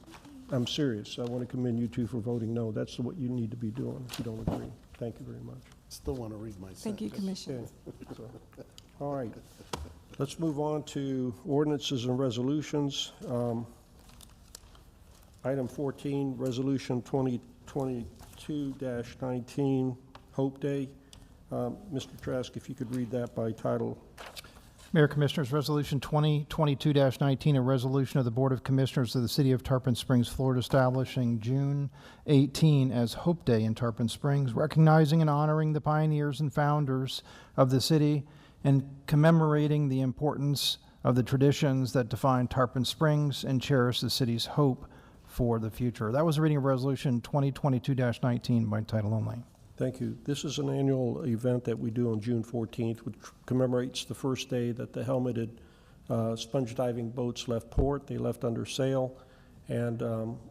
[SPEAKER 1] I'm serious. I want to commend you two for voting no. That's what you need to be doing if you don't agree. Thank you very much.
[SPEAKER 16] Still want to read my sentence.
[SPEAKER 19] Thank you, Commissioner.
[SPEAKER 1] Okay. All right. Let's move on to ordinances and resolutions. Item 14, Resolution 2022-19, Hope Day. Mr. Trask, if you could read that by title.
[SPEAKER 5] Mayor Commissioners, Resolution 2022-19, a resolution of the Board of Commissioners of the City of Tarpon Springs, Florida, establishing June 18 as Hope Day in Tarpon Springs, recognizing and honoring the pioneers and founders of the city, and commemorating the importance of the traditions that define Tarpon Springs and cherish the city's hope for the future. That was a reading of Resolution 2022-19 by title only.
[SPEAKER 1] Thank you. This is an annual event that we do on June 14th, which commemorates the first day that the helmeted sponge diving boats left port. They left under sail, and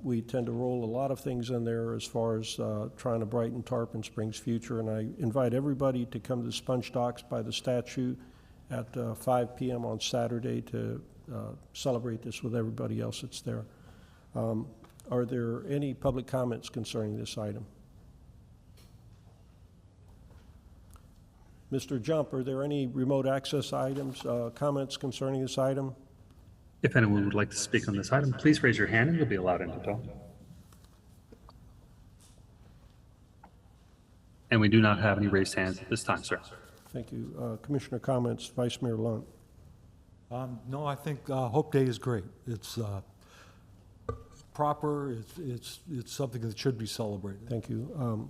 [SPEAKER 1] we tend to roll a lot of things in there as far as trying to brighten Tarpon Springs' future. And I invite everybody to come to the Sponge Docks by the statue at 5 p.m. on Saturday to celebrate this with everybody else that's there. Are there any public comments concerning this item? Mr. Jump, are there any remote access items, comments concerning this item?
[SPEAKER 14] If anyone would like to speak on this item, please raise your hand and you'll be allowed in to talk. And we do not have any raised hands at this time, sir.
[SPEAKER 1] Thank you. Commissioner comments, Vice Mayor Lunt.
[SPEAKER 17] No, I think Hope Day is great. It's proper, it's something that should be celebrated.
[SPEAKER 1] Thank you.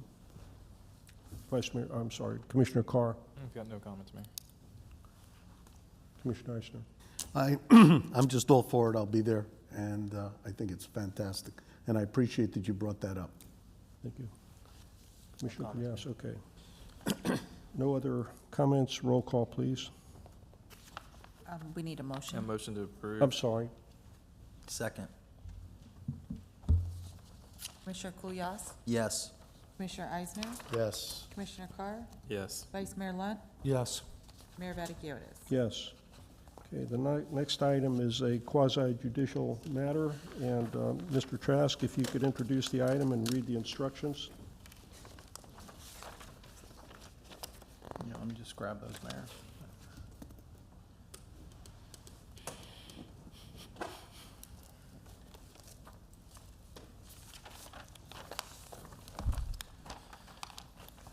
[SPEAKER 1] Commissioner Carr,
[SPEAKER 15] I've got no comments, Mayor.
[SPEAKER 1] Commissioner Eisner.
[SPEAKER 16] I'm just all for it. I'll be there, and I think it's fantastic. And I appreciate that you brought that up.
[SPEAKER 1] Thank you. Commissioner Yes, okay. No other comments? Roll call, please.
[SPEAKER 2] We need a motion.
[SPEAKER 15] A motion to approve.
[SPEAKER 1] I'm sorry.
[SPEAKER 18] Second.
[SPEAKER 2] Commissioner Kulyas?
[SPEAKER 18] Yes.
[SPEAKER 2] Commissioner Eisner?
[SPEAKER 16] Yes.
[SPEAKER 2] Commissioner Carr?
[SPEAKER 15] Yes.
[SPEAKER 2] Vice Mayor Lunt?
[SPEAKER 17] Yes.
[SPEAKER 2] Mayor Vaticius?
[SPEAKER 1] Yes. Okay, the next item is a quasi-judicial matter, and Mr. Trask, if you could introduce the item and read the instructions.
[SPEAKER 5] Yeah, let me just grab those, Mayor.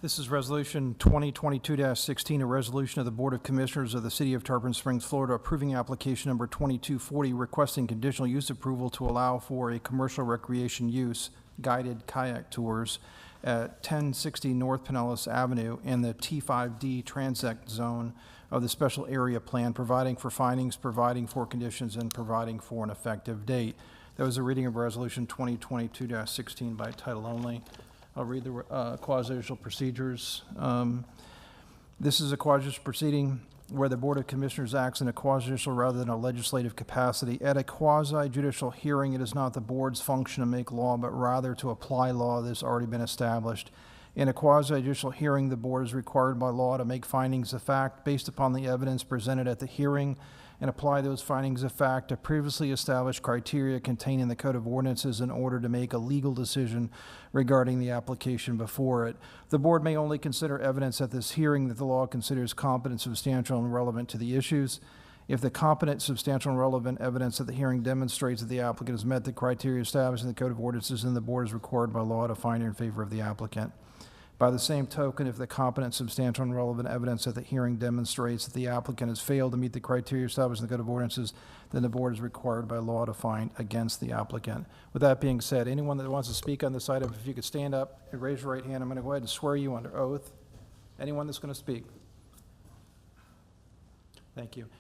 [SPEAKER 5] This is Resolution 2022-16, a resolution of the Board of Commissioners of the City of Tarpon Springs, Florida, approving application number 2240, requesting conditional use approval to allow for a commercial recreation use, guided kayak tours at 1060 North Pinellas Avenue in the T5D transect zone of the special area plan, providing for findings, providing for conditions, and providing for an effective date. That was a reading of Resolution 2022-16 by title only. I'll read the quasi-judicial procedures. This is a quasi-judicial proceeding where the Board of Commissioners acts in a quasi-judicial rather than a legislative capacity. At a quasi-judicial hearing, it is not the board's function to make law, but rather to apply law that has already been established. In a quasi-judicial hearing, the board is required by law to make findings of fact based upon the evidence presented at the hearing and apply those findings of fact to previously established criteria contained in the Code of Ordinances in order to make a legal decision regarding the application before it. The board may only consider evidence at this hearing that the law considers competent, substantial, and relevant to the issues. If the competent, substantial, and relevant evidence at the hearing demonstrates that the applicant has met the criteria established in the Code of Ordinances, then the board is required by law to find in favor of the applicant. By the same token, if the competent, substantial, and relevant evidence at the hearing demonstrates that the applicant has failed to meet the criteria established in the Code of Ordinances, then the board is required by law to find against the applicant. With that being said, anyone that wants to speak on this item, if you could stand up and raise your right hand, I'm going to go ahead and swear you under oath. Anyone that's going to speak? Thank you. Do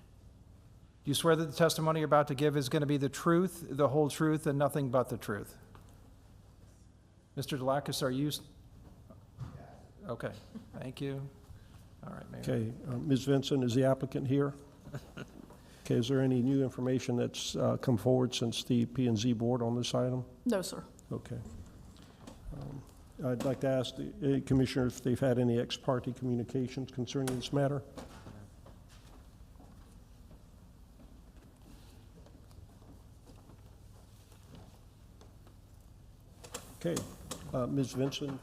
[SPEAKER 5] you swear that the testimony you're about to give is going to be the truth, the whole truth, and nothing but the truth? Mr. Delacus, are you? Okay, thank you. All right, Mayor.
[SPEAKER 1] Okay, Ms. Vincent, is the applicant here? Okay, is there any new information that's come forward since the P&Z board on this item?
[SPEAKER 12] No, sir.
[SPEAKER 1] Okay. I'd like to ask the Commissioner if they've had any ex parte communications concerning this matter. Okay. Ms. Vincent,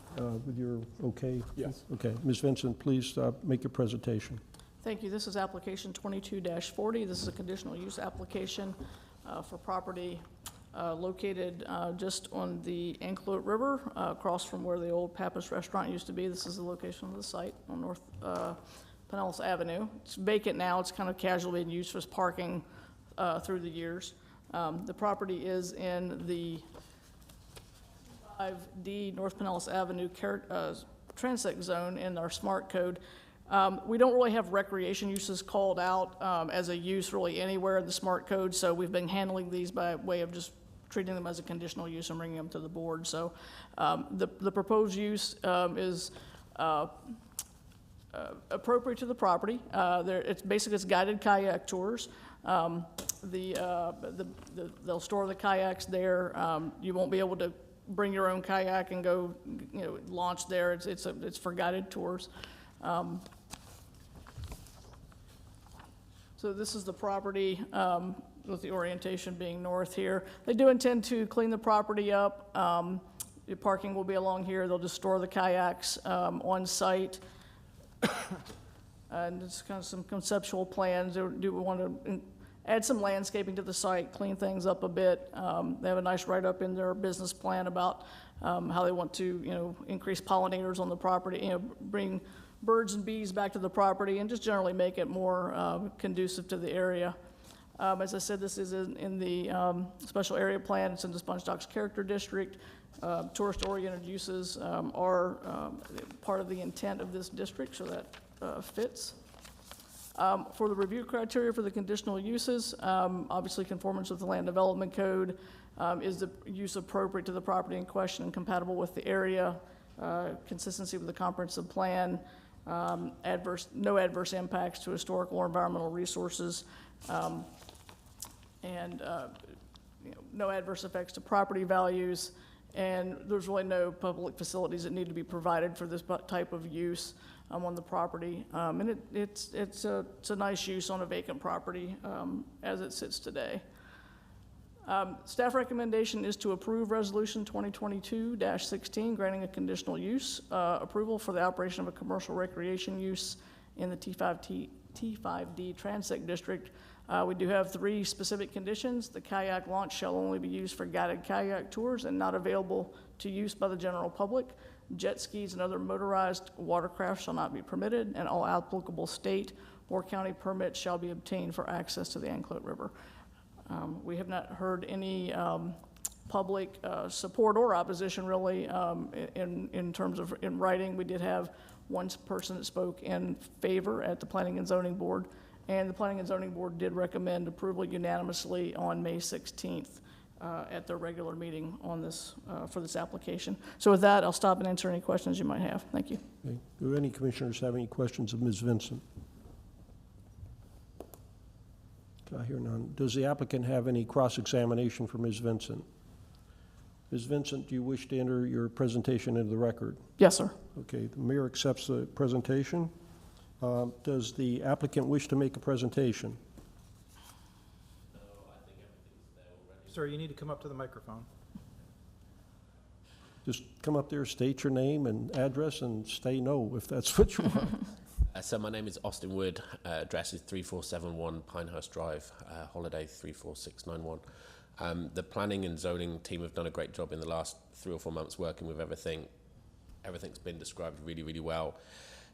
[SPEAKER 1] with your okay?
[SPEAKER 6] Yes.
[SPEAKER 1] Okay. Ms. Vincent, please make your presentation.
[SPEAKER 12] Thank you. This is application 22-40. This is a conditional use application for property located just on the Anclote River, across from where the old Pappas restaurant used to be. This is the location of the site on North Pinellas Avenue. It's vacant now. It's kind of casually been used for parking through the years. The property is in the 5D North Pinellas Avenue transect zone in our SMART code. We don't really have recreation uses called out as a use really anywhere in the SMART code, so we've been handling these by way of just treating them as a conditional use and bringing them to the board. So the proposed use is appropriate to the property. It's basically it's guided kayak tours. They'll store the kayaks there. You won't be able to bring your own kayak and go, launch there. It's for guided tours. So this is the property with the orientation being north here. They do intend to clean the property up. The parking will be along here. They'll just store the kayaks on site. and just kind of some conceptual plans. Do we want to add some landscaping to the site, clean things up a bit. They have a nice write-up in their business plan about how they want to, increase pollinators on the property, bring birds and bees back to the property, and just generally make it more conducive to the area. As I said, this is in the special area plan. It's in the Sponge Docks Character District. Tourist-oriented uses are part of the intent of this district, so that fits. For the review criteria for the conditional uses, obviously conformance with the Land Development Code, is the use appropriate to the property in question and compatible with the area, consistency with the comprehensive plan, no adverse impacts to historical or environmental resources, and no adverse effects to property values, and there's really no public facilities that need to be provided for this type of use on the property. And it's a nice use on a vacant property as it sits today. Staff recommendation is to approve Resolution 2022-16, granting a conditional use approval for the operation of a commercial recreation use in the T5D Transect District. We do have 3 specific conditions. The kayak launch shall only be used for guided kayak tours and not available to use by the general public. Jet skis and other motorized watercraft shall not be permitted, and all applicable state or county permits shall be obtained for access to the Anclote River. We have not heard any public support or opposition, really, in terms of in writing. We did have one person that spoke in favor at the Planning and Zoning Board, and the Planning and Zoning Board did recommend approval unanimously on May 16th at their regular meeting on this for this application. So with that, I'll stop and answer any questions you might have. Thank you.
[SPEAKER 1] Okay. Do any commissioners have any questions of Ms. Vincent? I hear none. Does the applicant have any cross-examination for Ms. Vincent? Ms. Vincent, do you wish to enter your presentation into the record?
[SPEAKER 12] Yes, sir.
[SPEAKER 1] Okay, the mayor accepts the presentation. Does the applicant wish to make a presentation?
[SPEAKER 5] Sir, you need to come up to the microphone.
[SPEAKER 1] Just come up there, state your name and address, and say no if that's what you want.
[SPEAKER 20] So my name is Austin Wood. Address is 3471 Pinehurst Drive, Holiday 34691. The planning and zoning team have done a great job in the last 3 or 4 months working with everything. Everything's been described really, really well.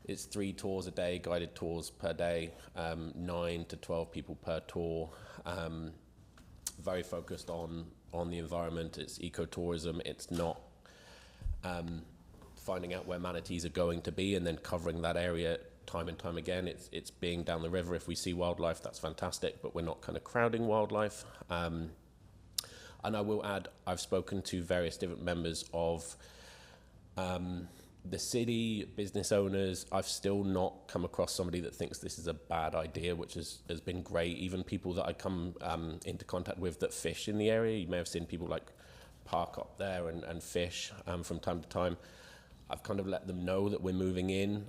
[SPEAKER 20] It's 3 tours a day, guided tours per day, 9 to 12 people per tour. Very focused on the environment. It's ecotourism. It's not finding out where manatees are going to be and then covering that area time and time again. It's being down the river. If we see wildlife, that's fantastic, but we're not kind of crowding wildlife. And I will add, I've spoken to various different members of the city, business owners. I've still not come across somebody that thinks this is a bad idea, which has been great. Even people that I come into contact with that fish in the area, you may have seen people like park up there and fish from time to time. I've kind of let them know that we're moving in,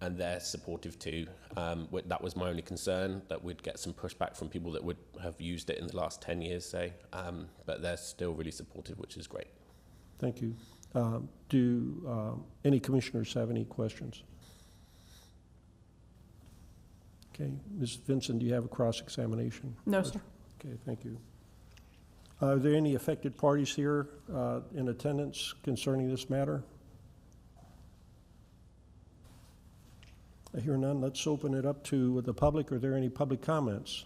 [SPEAKER 20] and they're supportive too. That was my only concern, that we'd get some pushback from people that would have used it in the last 10 years, say. But they're still really supportive, which is great.
[SPEAKER 1] Thank you. Do any commissioners have any questions? Okay, Ms. Vincent, do you have a cross-examination?
[SPEAKER 12] No, sir.
[SPEAKER 1] Okay, thank you. Are there any affected parties here in attendance concerning this matter? I hear none. Let's open it up to the public. Are there any public comments?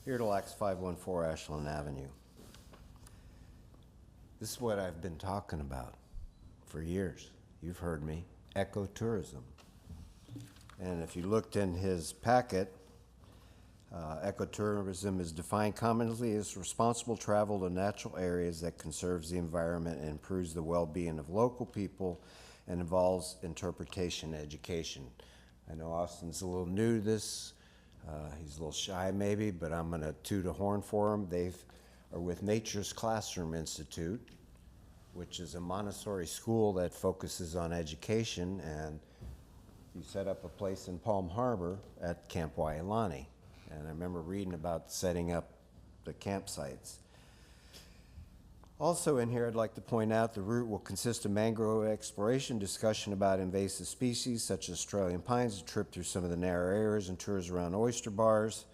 [SPEAKER 9] Here to Lax 514 Ashland Avenue. This is what I've been talking about for years. You've heard me. Ecotourism. And if you looked in his packet, ecotourism is defined commonly as responsible travel to natural areas that conserves the environment and improves the well-being of local people and involves interpretation and education. I know Austin's a little new to this. He's a little shy maybe, but I'm going to toot a horn for him. They are with Nature's Classroom Institute, which is a Montessori school that focuses on education, and you set up a place in Palm Harbor at Camp Wailani. And I remember reading about setting up the campsites. Also in here, I'd like to point out the route will consist of mangrove exploration, discussion about invasive species such as Australian pines, a trip through some of the narrow areas, and tours around oyster bars.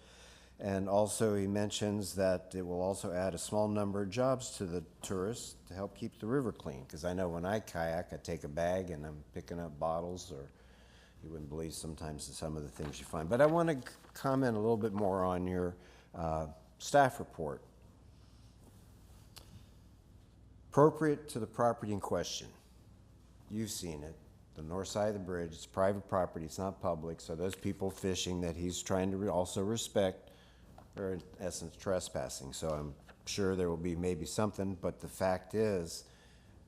[SPEAKER 9] And also he mentions that it will also add a small number of jobs to the tourists to help keep the river clean. Because I know when I kayak, I take a bag and I'm picking up bottles, or you wouldn't believe sometimes some of the things you find. But I want to comment a little bit more on your staff report. Appropriate to the property in question. You've seen it. The north side of the bridge, it's private property, it's not public, so those people fishing that he's trying to also respect are in essence trespassing. So I'm sure there will be maybe something, but the fact is,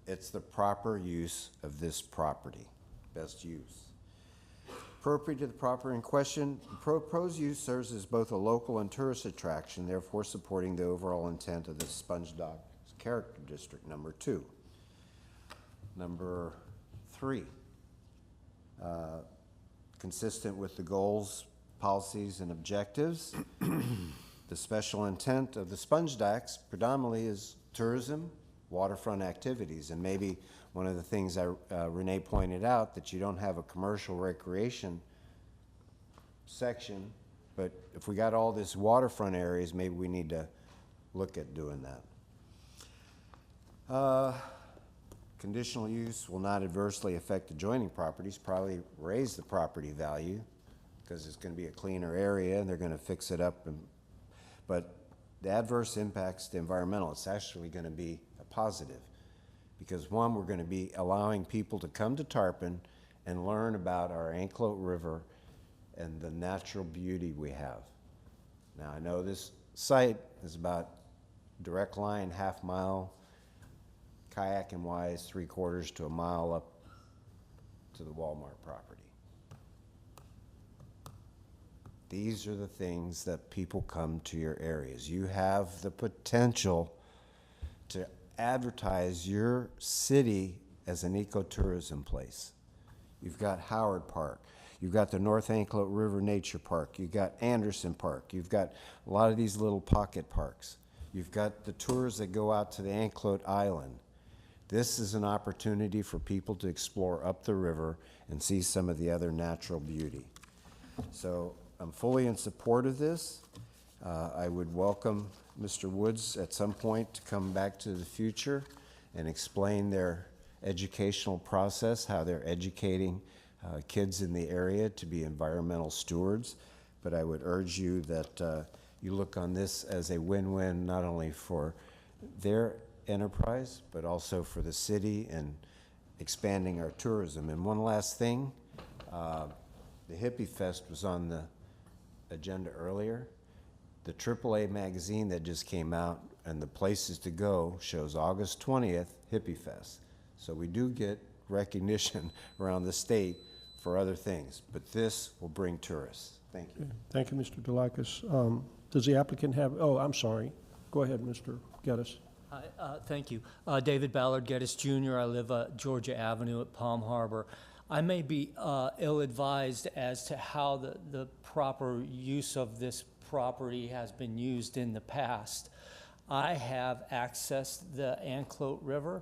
[SPEAKER 9] it's the proper use of this property, best use. Appropriate to the property in question, the proposed use serves as both a local and tourist attraction, therefore supporting the overall intent of the Sponge Dock Character District, number 2. Number 3, consistent with the goals, policies, and objectives. The special intent of the sponge docks predominantly is tourism, waterfront activities, and maybe one of the things that Renee pointed out, that you don't have a commercial recreation section, but if we got all this waterfront areas, maybe we need to look at doing that. Conditional use will not adversely affect adjoining properties, probably raise the property value because it's going to be a cleaner area and they're going to fix it up. But the adverse impacts to environmental, it's actually going to be a positive because one, we're going to be allowing people to come to Tarpon and learn about our Anclote River and the natural beauty we have. Now I know this site is about direct line, half mile, kayaking wise, 3/4 to a mile up to the Walmart property. These are the things that people come to your areas. You have the potential to advertise your city as an ecotourism place. You've got Howard Park. You've got the North Anclote River Nature Park. You've got Anderson Park. You've got a lot of these little pocket parks. You've got the tours that go out to the Anclote Island. This is an opportunity for people to explore up the river and see some of the other natural beauty. So I'm fully in support of this. I would welcome Mr. Woods at some point to come back to the future and explain their educational process, how they're educating kids in the area to be environmental stewards. But I would urge you that you look on this as a win-win, not only for their enterprise, but also for the city and expanding our tourism. And one last thing, the Hippie Fest was on the agenda earlier. The AAA magazine that just came out and the places to go shows August 20th, Hippie Fest. So we do get recognition around the state for other things, but this will bring tourists. Thank you.
[SPEAKER 1] Thank you, Mr. Delakis. Does the applicant have, oh, I'm sorry. Go ahead, Mr. Geddes.
[SPEAKER 2] Hi, thank you. David Ballard Geddes Jr. I live at Georgia Avenue at Palm Harbor. I may be ill-advised as to how the proper use of this property has been used in the past. I have accessed the Anclote River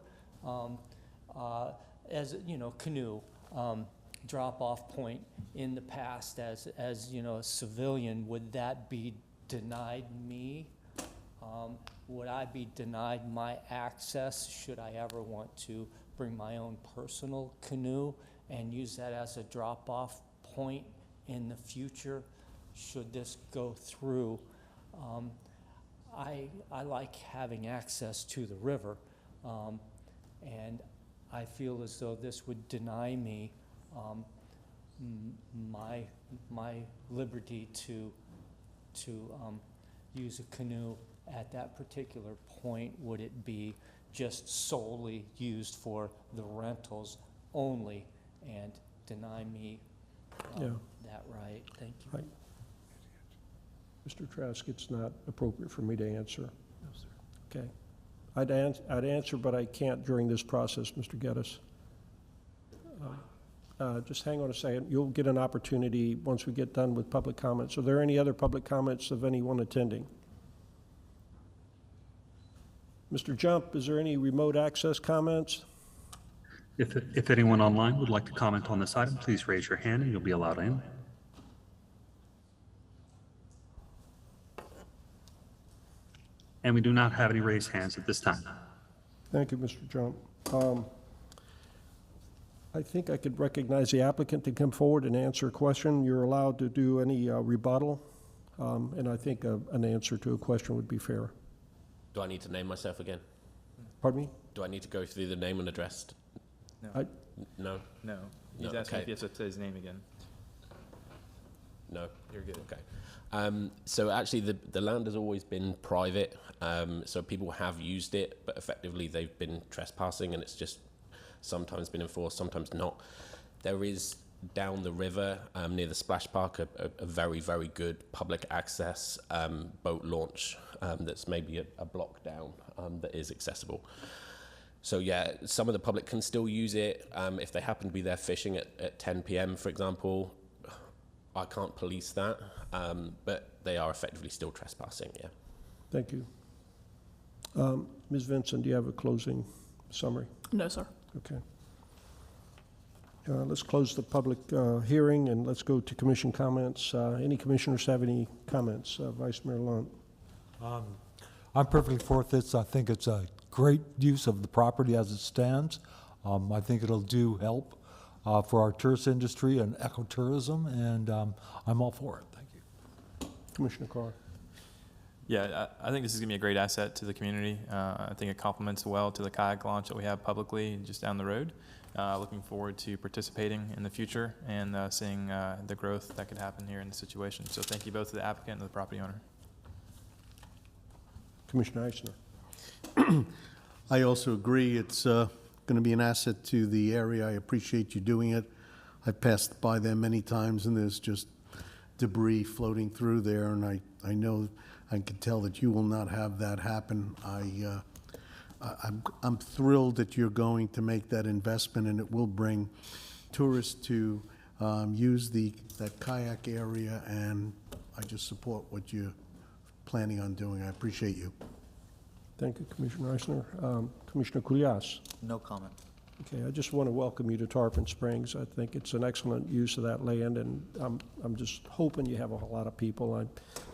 [SPEAKER 2] as, you know, canoe drop-off point in the past as you know, a civilian. Would that be denied me? Would I be denied my access should I ever want to bring my own personal canoe and use that as a drop-off point in the future should this go through? I like having access to the river, and I feel as though this would deny me my liberty to use a canoe at that particular point. Would it be just solely used for the rentals only and deny me that right? Thank you.
[SPEAKER 1] Right. Mr. Trask, it's not appropriate for me to answer.
[SPEAKER 2] No, sir.
[SPEAKER 1] Okay. I'd answer, but I can't during this process, Mr. Geddes. Just hang on a second. You'll get an opportunity once we get done with public comments. Are there any other public comments of anyone attending? Mr. Jump, is there any remote access comments?
[SPEAKER 14] If anyone online would like to comment on this item, please raise your hand and you'll be allowed in. And we do not have any raised hands at this time.
[SPEAKER 1] Thank you, Mr. Jump. I think I could recognize the applicant to come forward and answer a question. You're allowed to do any rebuttal, and I think an answer to a question would be fair.
[SPEAKER 20] Do I need to name myself again?
[SPEAKER 1] Pardon me?
[SPEAKER 20] Do I need to go through the name and address?
[SPEAKER 1] I-
[SPEAKER 20] No?
[SPEAKER 15] No. He's
[SPEAKER 20] No,
[SPEAKER 15] asking
[SPEAKER 20] okay.
[SPEAKER 15] if you have to say his name again.
[SPEAKER 20] No?
[SPEAKER 15] You're good.
[SPEAKER 20] Okay. So actually the land has always been private, so people have used it, but effectively they've been trespassing, and it's just sometimes been enforced, sometimes not. There is down the river near the splash park a very, very good public access boat launch that's maybe a block down that is accessible. So yeah, some of the public can still use it if they happen to be there fishing at 10 p.m., for example. I can't police that, but they are effectively still trespassing, yeah.
[SPEAKER 1] Thank you. Ms. Vincent, do you have a closing summary?
[SPEAKER 12] No, sir.
[SPEAKER 1] Okay. Let's close the public hearing, and let's go to commission comments. Any commissioners have any comments? Vice Mayor Lunt.
[SPEAKER 17] I'm perfectly for this. I think it's a great use of the property as it stands. I think it'll do help for our tourist industry and ecotourism, and I'm all for it. Thank you.
[SPEAKER 1] Commissioner Carr.
[SPEAKER 15] Yeah, I think this is going to be a great asset to the community. I think it complements well to the kayak launch that we have publicly just down the road. Looking forward to participating in the future and seeing the growth that could happen here in the situation. So thank you both to the applicant and the property owner.
[SPEAKER 1] Commissioner Eisner.
[SPEAKER 16] I also agree. It's going to be an asset to the area. I appreciate you doing it. I've passed by there many times, and there's just debris floating through there, and I know I can tell that you will not have that happen. I'm thrilled that you're going to make that investment, and it will bring tourists to use that kayak area, and I just support what you're planning on doing. I appreciate you.
[SPEAKER 1] Thank you, Commissioner Eisner. Commissioner Kulyas.
[SPEAKER 18] No comment.
[SPEAKER 1] Okay, I just want to welcome you to Tarpon Springs. I think it's an excellent use of that land, and I'm just hoping you have a lot of people. I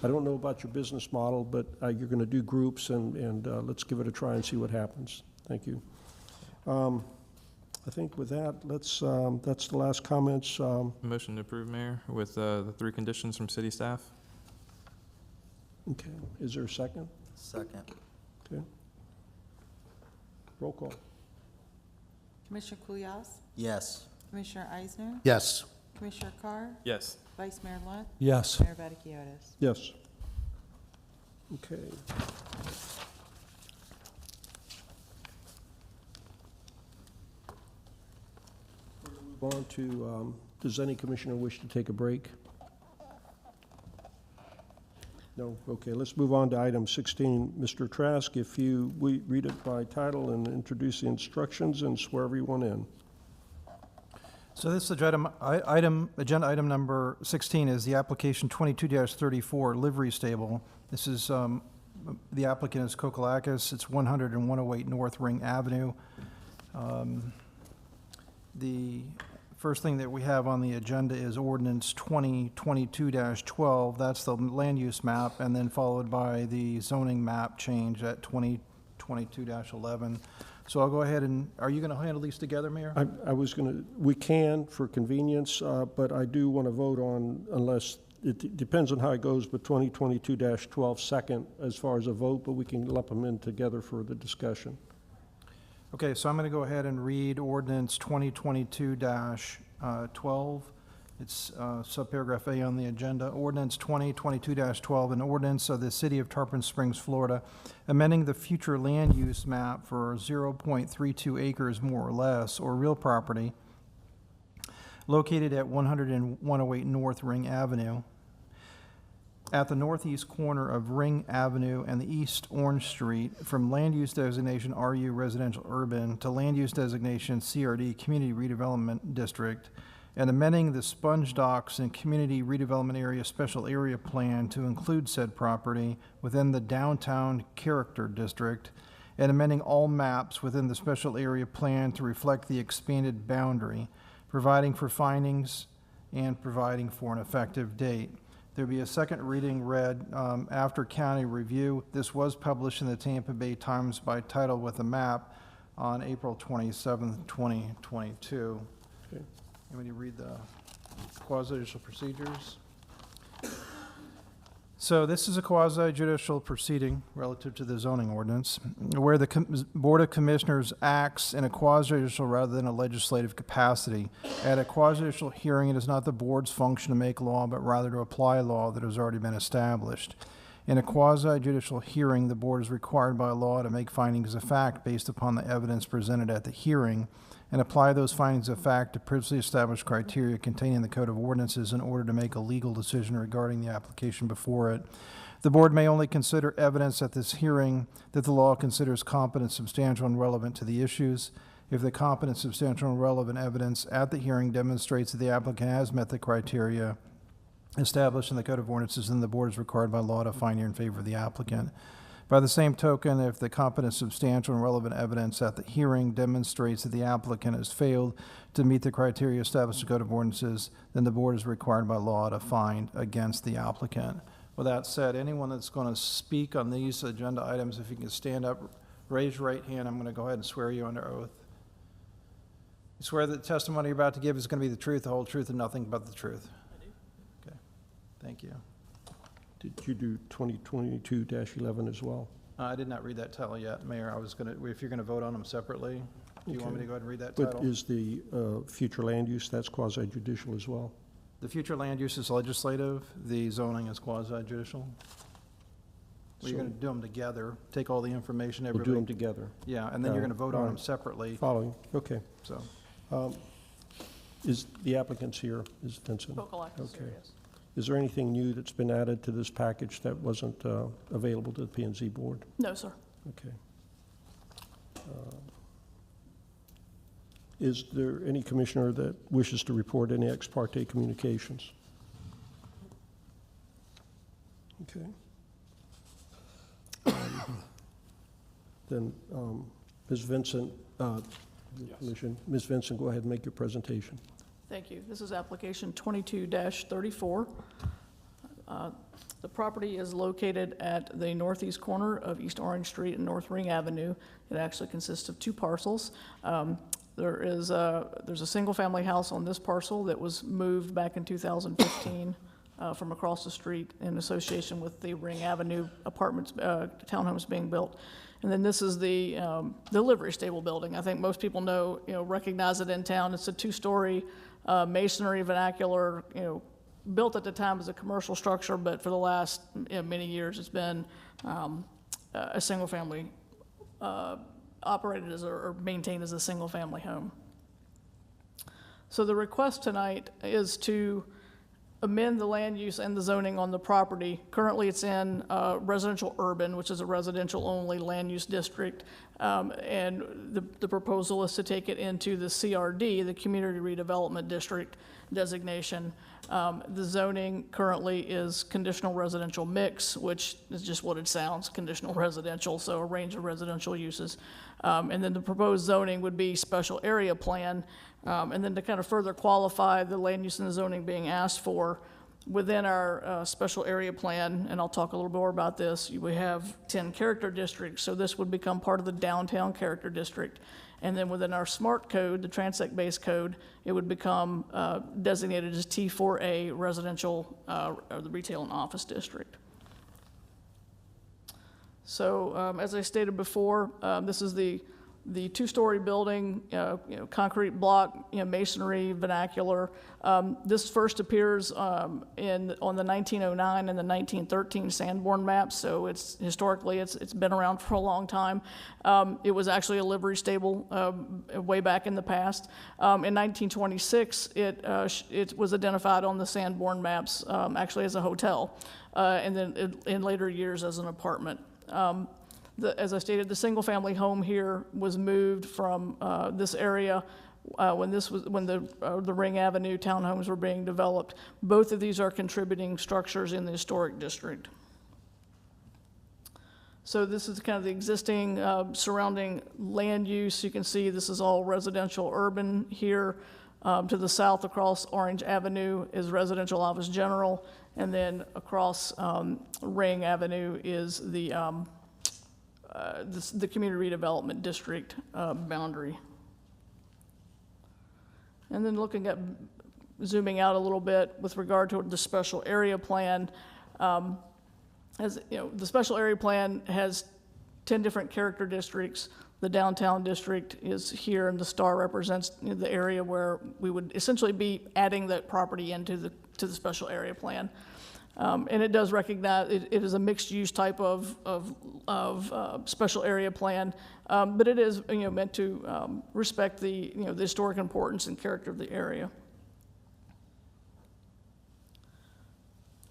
[SPEAKER 1] don't know about your business model, but you're going to do groups, and let's give it a try and see what happens. Thank you. I think with that, that's the last comments.
[SPEAKER 15] Motion to approve, Mayor, with the 3 conditions from city staff.
[SPEAKER 1] Okay, is there a second?
[SPEAKER 18] Second.
[SPEAKER 1] Okay. Roll call.
[SPEAKER 2] Commissioner Kulyas?
[SPEAKER 18] Yes.
[SPEAKER 2] Commissioner Eisner?
[SPEAKER 16] Yes.
[SPEAKER 2] Commissioner Carr?
[SPEAKER 15] Yes.
[SPEAKER 2] Vice Mayor Lunt?
[SPEAKER 17] Yes.
[SPEAKER 2] Mayor Vaticius?
[SPEAKER 1] Yes. Okay. Move on to, does any commissioner wish to take a break? No? Okay, let's move on to item 16. Mr. Trask, if you read it by title and introduce the instructions and swear everyone in.
[SPEAKER 5] So this agenda item number 16 is the application 22-34 livery stable. This is, the applicant is Kokalakis. It's 100 and 108 North Ring Avenue. The first thing that we have on the agenda is ordinance 2022-12. That's the land use map, and then followed by the zoning map change at 2022-11. So I'll go ahead and, are you going to handle these together, Mayor?
[SPEAKER 1] I was going to, we can for convenience, but I do want to vote on, unless, it depends on how it goes, but 2022-12 second as far as a vote, but we can lump them in together for the discussion.
[SPEAKER 5] Okay, so I'm going to go ahead and read ordinance 2022-12. It's subparagraph A on the agenda. Ordinance 2022-12, an ordinance of the City of Tarpon Springs, Florida, amending the future land use map for 0.32 acres more or less, or real property, located at 100 and 108 North Ring Avenue. at the northeast corner of Ring Avenue and the East Orange Street from land use designation RU Residential Urban to land use designation CRD Community Redevelopment District, and amending the Sponge Docks and Community Redevelopment Area Special Area Plan to include said property within the Downtown Character District, and amending all maps within the Special Area Plan to reflect the expanded boundary, providing for findings and providing for an effective date. There'll be a second reading read after county review. This was published in the Tampa Bay Times by title with a map on April 27th, 2022.
[SPEAKER 1] Okay.
[SPEAKER 5] You want me to read the quasi-judicial procedures? So this is a quasi-judicial proceeding relative to the zoning ordinance, where the Board of Commissioners acts in a quasi-judicial rather than a legislative capacity. At a quasi-judicial hearing, it is not the board's function to make law, but rather to apply law that has already been established. In a quasi-judicial hearing, the board is required by law to make findings of fact based upon the evidence presented at the hearing, and apply those findings of fact to previously established criteria contained in the Code of Ordinances in order to make a legal decision regarding the application before it. The board may only consider evidence at this hearing that the law considers competent, substantial, and relevant to the issues. If the competent, substantial, and relevant evidence at the hearing demonstrates that the applicant has met the criteria established in the Code of Ordinances, then the board is required by law to find in favor of the applicant. By the same token, if the competent, substantial, and relevant evidence at the hearing demonstrates that the applicant has failed to meet the criteria established in the Code of Ordinances, then the board is required by law to find against the applicant. With that said, anyone that's going to speak on these agenda items, if you can stand up, raise your right hand, I'm going to go ahead and swear you under oath. You swear that the testimony you're about to give is going to be the truth, the whole truth, and nothing but the truth? I do. Okay. Thank you.
[SPEAKER 1] Did you do 2022-11 as well?
[SPEAKER 5] I did not read that title yet, Mayor. I was going to, if you're going to vote on them separately, do you want me to go ahead and read that title?
[SPEAKER 1] But is the future land use, that's quasi-judicial as well?
[SPEAKER 5] The future land use is legislative, the zoning is quasi-judicial. Well, you're going to do them together, take all the information,
[SPEAKER 1] We'll
[SPEAKER 5] everybody.
[SPEAKER 1] do them together.
[SPEAKER 5] Yeah, and then you're going to vote on them separately,
[SPEAKER 1] Following, okay.
[SPEAKER 5] so.
[SPEAKER 1] Is the applicant's here, is Vincent?
[SPEAKER 12] Vokalak is here,
[SPEAKER 1] Okay.
[SPEAKER 12] yes.
[SPEAKER 1] Is there anything new that's been added to this package that wasn't available to the P&Z board?
[SPEAKER 12] No, sir.
[SPEAKER 1] Okay. Is there any commissioner that wishes to report any ex parte communications? Okay. Then, Ms. Vincent, Commission, Ms. Vincent, go ahead and make your presentation.
[SPEAKER 12] Thank you. This is application 22-34. The property is located at the northeast corner of East Orange Street and North Ring Avenue. It actually consists of two parcels. There's a single-family house on this parcel that was moved back in 2015 from across the street in association with the Ring Avenue apartments, townhomes being built. And then this is the livery stable building. I think most people know, recognize it in town. It's a two-story masonry vernacular, built at the time as a commercial structure, but for the last many years it's been a single family, operated as or maintained as a single family home. So the request tonight is to amend the land use and the zoning on the property. Currently it's in residential urban, which is a residential only land use district. And the proposal is to take it into the CRD, the Community Redevelopment District designation. The zoning currently is conditional residential mix, which is just what it sounds, conditional residential, so a range of residential uses. And then the proposed zoning would be special area plan. And then to kind of further qualify the land use and the zoning being asked for, within our special area plan, and I'll talk a little more about this, we have 10 character districts, so this would become part of the downtown character district. And then within our SMART code, the Transect-based code, it would become designated as T4A residential, or the retail and office district. So as I stated before, this is the The two-story building, concrete block, masonry, vernacular. This first appears on the 1909 and the 1913 Sanborn maps, so it's historically it's been around for a long time. It was actually a livery stable way back in the past. In 1926, it was identified on the Sanborn maps actually as a hotel, and then in later years as an apartment. As I stated, the single-family home here was moved from this area when the Ring Avenue townhomes were being developed. Both of these are contributing structures in the historic district. So this is kind of the existing surrounding land use. You can see this is all residential urban here. To the south across Orange Avenue is residential office general, and then across Ring Avenue is the community redevelopment district boundary. And then looking at, zooming out a little bit with regard to the special area plan, as you know, the special area plan has 10 different character districts. The downtown district is here, and the star represents the area where we would essentially be adding that property into the special area plan. And it does recognize it is a mixed-use type of special area plan, but it is meant to respect the the historic importance and character of the area.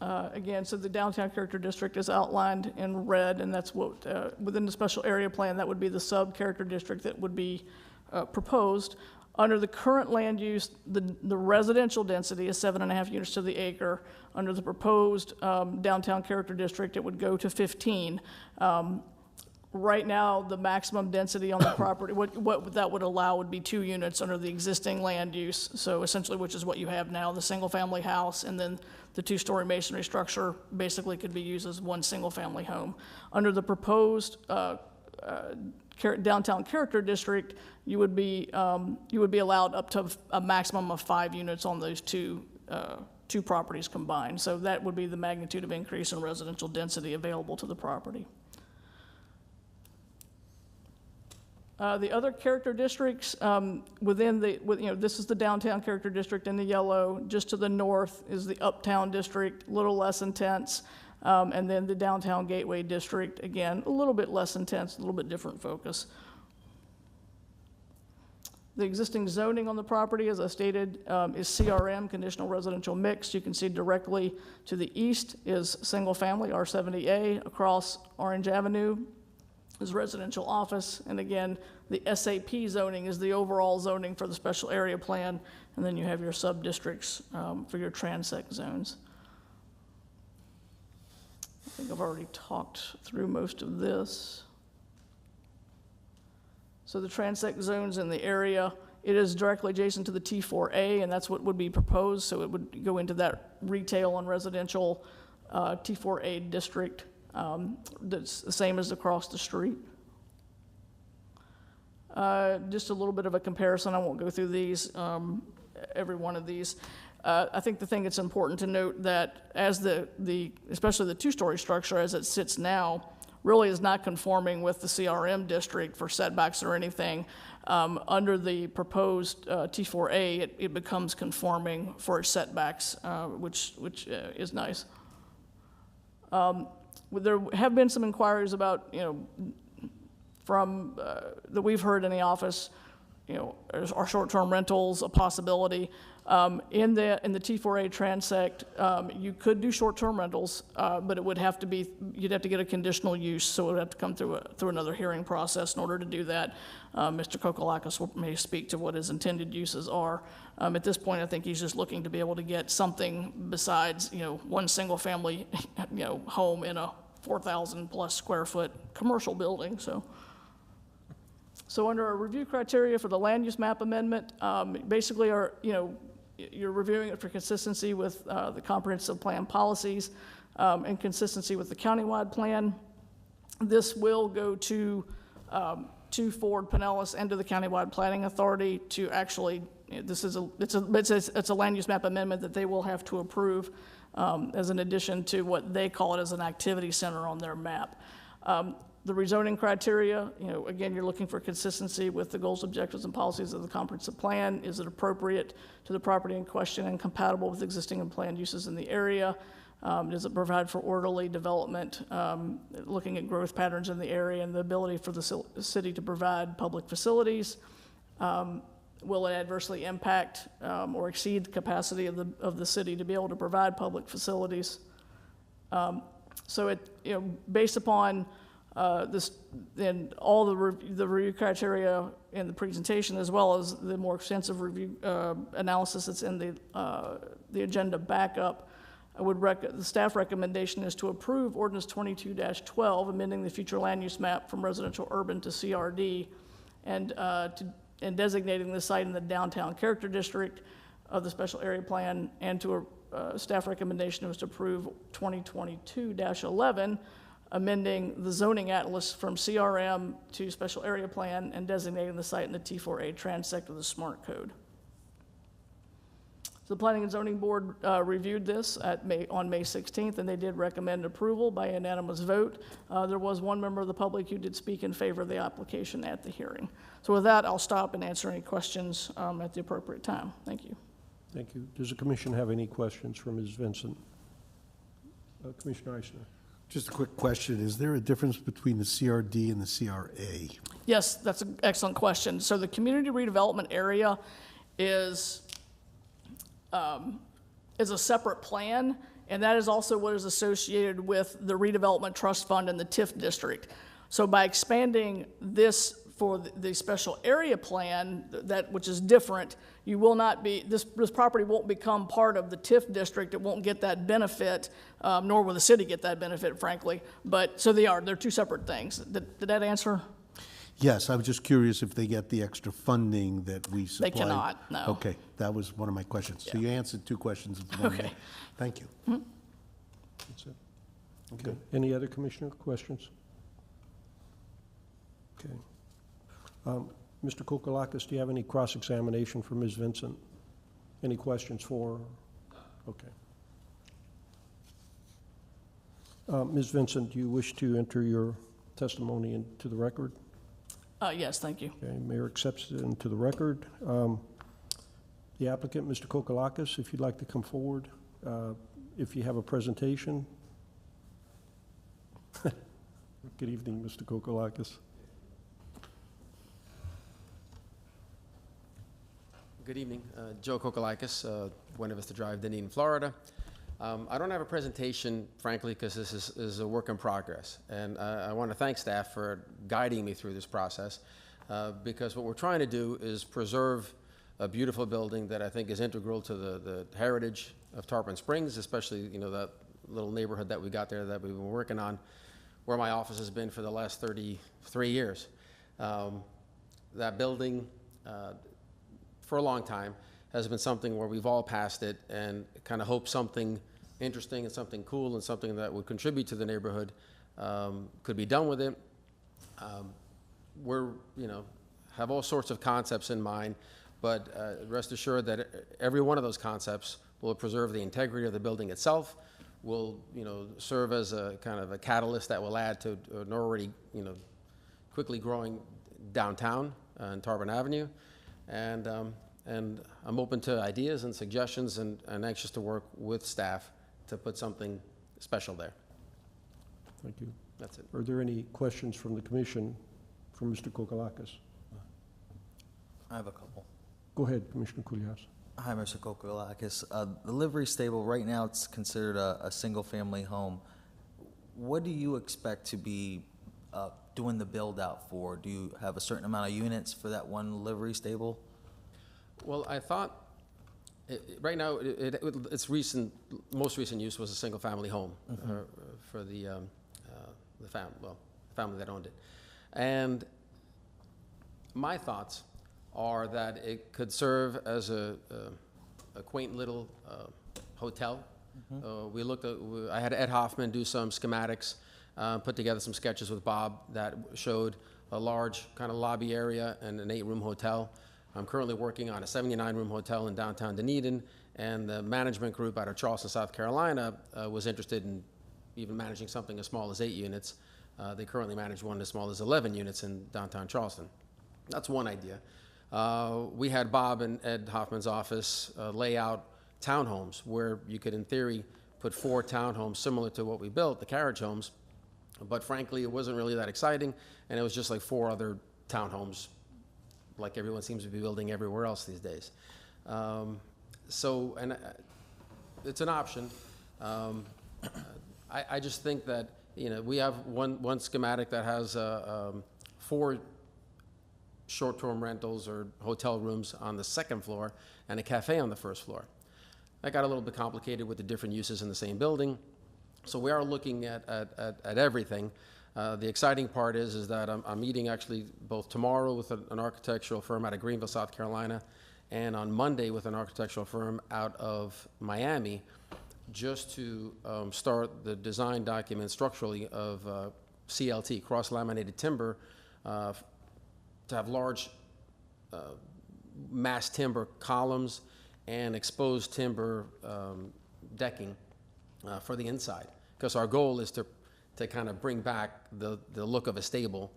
[SPEAKER 12] Again, so the downtown character district is outlined in red, and that's what within the special area plan that would be the sub-character district that would be proposed. Under the current land use, the residential density is 7.5 units to the acre. Under the proposed downtown character district, it would go to 15. Right now, the maximum density on the property, what that would allow would be 2 units under the existing land use. So essentially, which is what you have now, the single-family house, and then the 2-story masonry structure basically could be used as one single-family home. Under the proposed downtown character district, you would be allowed up to a maximum of 5 units on those two properties combined. So that would be the magnitude of increase in residential density available to the property. The other character districts this is the downtown character district in the yellow. Just to the north is the uptown district, a little less intense. And then the downtown gateway district, again, a little bit less intense, a little bit different focus. The existing zoning on the property, as I stated, is CRM, conditional residential mix. You can see directly to the east is single family, R70A. Across Orange Avenue is residential office. And again, the SAP zoning is the overall zoning for the special area plan. And then you have your sub-districts for your transect zones. I think I've already talked through most of this. So the transect zones in the area, it is directly adjacent to the T4A, and that's what would be proposed. So it would go into that retail and residential T4A district that's the same as across the street. Just a little bit of a comparison. I won't go through these, every one of these. I think the thing that's important to note that as especially the 2-story structure as it sits now, really is not conforming with the CRM district for setbacks or anything. Under the proposed T4A, it becomes conforming for its setbacks, which is nice. There have been some inquiries about, from that we've heard in the office, are short-term rentals a possibility? In the T4A transect, you could do short-term rentals, but it would have to be, you'd have to get a conditional use, so it would have to come through another hearing process in order to do that. Mr. Kokolakis may speak to what his intended uses are. At this point, I think he's just looking to be able to get something besides, one single-family, home in a 4,000+ square foot commercial building. So under our review criteria for the land use map amendment, basically you're reviewing it for consistency with the comprehensive plan policies and consistency with the countywide plan. This will go to Ford, Pinellas, and to the countywide planning authority to actually. It's a land use map amendment that they will have to approve as an addition to what they call it as an activity center on their map. The rezoning criteria, again, you're looking for consistency with the goals, objectives, and policies of the comprehensive plan. Is it appropriate to the property in question and compatible with existing and planned uses in the area? Does it provide for orderly development, looking at growth patterns in the area and the ability for the city to provide public facilities? Will it adversely impact or exceed the capacity of the city to be able to provide public facilities? So based upon this and all the review criteria in the presentation, as well as the more extensive review analysis that's in the agenda backup, the staff recommendation is to approve ordinance 22-12, amending the future land use map from residential urban to CRD, and designating the site in the downtown character district of the special area plan, and to staff recommendation was to approve 2022-11, amending the zoning atlas from CRM to special area plan and designating the site in the T4A transect of the SMART code. So the Planning and Zoning Board reviewed this on May 16th, and they did recommend approval by unanimous vote. There was one member of the public who did speak in favor of the application at the hearing. So with that, I'll stop and answer any questions at the appropriate time. Thank you.
[SPEAKER 1] Thank you. Does the commission have any questions for Ms. Vincent? Commissioner Eisner.
[SPEAKER 16] Just a quick question. Is there a difference between the CRD and the CRA?
[SPEAKER 12] Yes, that's an excellent question. So the community redevelopment area is a separate plan, and that is also what is associated with the redevelopment trust fund in the TIF district. So by expanding this for the special area plan, which is different, you will not be, this property won't become part of the TIF district. It won't get that benefit, nor will the city get that benefit, frankly. But, so they're two separate things. Did that answer?
[SPEAKER 16] Yes, I was just curious if they get the extra funding that we supply.
[SPEAKER 12] They cannot, no.
[SPEAKER 16] Okay, that was one of my questions. So
[SPEAKER 12] Yeah.
[SPEAKER 16] you answered two questions. in one
[SPEAKER 12] Okay.
[SPEAKER 16] day. Thank you.
[SPEAKER 1] That's it. Okay. Any other commissioner questions? Okay. Mr. Kokolakis, do you have any cross-examination for Ms. Vincent? Any questions for her? Okay. Ms. Vincent, do you wish to enter your testimony into the record?
[SPEAKER 12] Yes, thank you.
[SPEAKER 1] Okay, Mayor accepts it into the record. The applicant, Mr. Kokolakis, if you'd like to come forward, if you have a presentation. Good evening, Mr. Kokolakis.
[SPEAKER 2] Good evening. Joe Kokolakis, Buena Vista Drive, Dunedin, Florida. I don't have a presentation, frankly, because this is a work in progress. And I want to thank staff for guiding me through this process, because what we're trying to do is preserve a beautiful building that I think is integral to the heritage of Tarpon Springs, especially, that little neighborhood that we got there that we've been working on, where my office has been for the last 33 years. That building, for a long time, has been something where we've all passed it and kind of hoped something interesting and something cool and something that would contribute to the neighborhood could be done with it. We're, have all sorts of concepts in mind, but rest assured that every one of those concepts will preserve the integrity of the building itself, will, serve as a kind of a catalyst that will add to an already, quickly growing downtown and Tarpon Avenue. And I'm open to ideas and suggestions and anxious to work with staff to put something special there.
[SPEAKER 1] Thank you.
[SPEAKER 2] That's it.
[SPEAKER 1] Are there any questions from the commission for Mr. Kokolakis?
[SPEAKER 18] I have a couple.
[SPEAKER 1] Go ahead, Commissioner Kulyas.
[SPEAKER 18] Hi, Mr. Kokolakis. The livery stable, right now it's considered a single-family home. What do you expect to be doing the build-out for? Do you have a certain amount of units for that one livery stable?
[SPEAKER 2] Well, I thought, right now, its most recent use was a single-family home for the family that owned it. And my thoughts are that it could serve as a quaint little hotel. I had Ed Hoffman do some schematics, put together some sketches with Bob that showed a large kind of lobby area and an 8-room hotel. I'm currently working on a 79-room hotel in downtown Dunedin, and the management group out of Charleston, South Carolina was interested in even managing something as small as 8 units.
[SPEAKER 19] They currently manage one as small as 11 units in downtown Charleston. That's one idea. We had Bob and Ed Hoffman's office lay out townhomes where you could, in theory, put 4 townhomes similar to what we built, the carriage homes. But frankly, it wasn't really that exciting, and it was just like 4 other townhomes, like everyone seems to be building everywhere else these days. It's an option. I just think that, we have one schematic that has 4 short-term rentals or hotel rooms on the 2nd floor and a cafe on the 1st floor. That got a little bit complicated with the different uses in the same building. So we are looking at everything. The exciting part is that I'm meeting actually both tomorrow with an architectural firm out of Greenville, South Carolina, and on Monday with an architectural firm out of Miami, just to start the design document structurally of CLT, cross-laminated timber, to have large mass timber columns and exposed timber decking for the inside. Because our goal is to kind of bring back the look of a stable,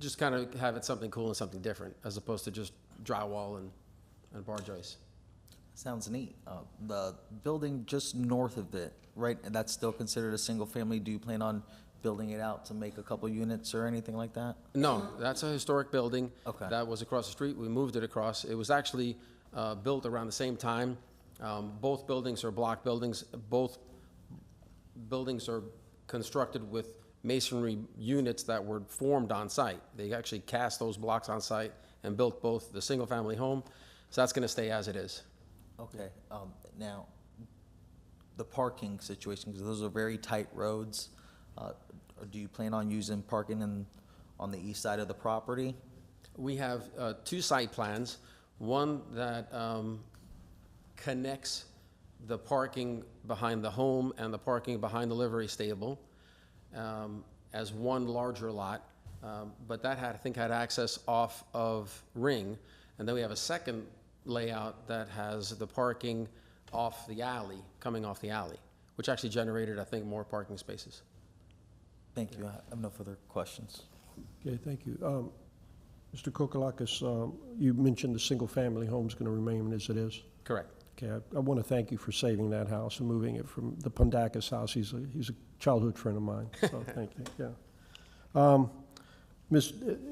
[SPEAKER 19] just kind of have it something cool and something different, as opposed to just drywall and bar joists.
[SPEAKER 18] Sounds neat. The building just north of it, right, and that's still considered a single family. Do you plan on building it out to make a couple units or anything like that?
[SPEAKER 19] No, that's a historic building.
[SPEAKER 18] Okay.
[SPEAKER 19] That was across the street. We moved it across. It was actually built around the same time. Both buildings are block buildings. Both buildings are constructed with masonry units that were formed on site. They actually cast those blocks on site and built both the single-family home. So that's going to stay as it is.
[SPEAKER 18] Okay. Now, the parking situation, because those are very tight roads. Or do you plan on using parking on the east side of the property?
[SPEAKER 19] We have 2 site plans. One that connects the parking behind the home and the parking behind the livery stable as one larger lot. But that I think had access off of Ring. And then we have a second layout that has the parking off the alley, coming off the alley, which actually generated, I think, more parking spaces.
[SPEAKER 18] Thank you. I have no further questions.
[SPEAKER 1] Okay, thank you. Mr. Kokalakis, you mentioned the single-family home's going to remain as it is?
[SPEAKER 19] Correct.
[SPEAKER 1] Okay, I want to thank you for saving that house and moving it from the Pondakis house. He's a childhood friend of mine, so thank you, yeah.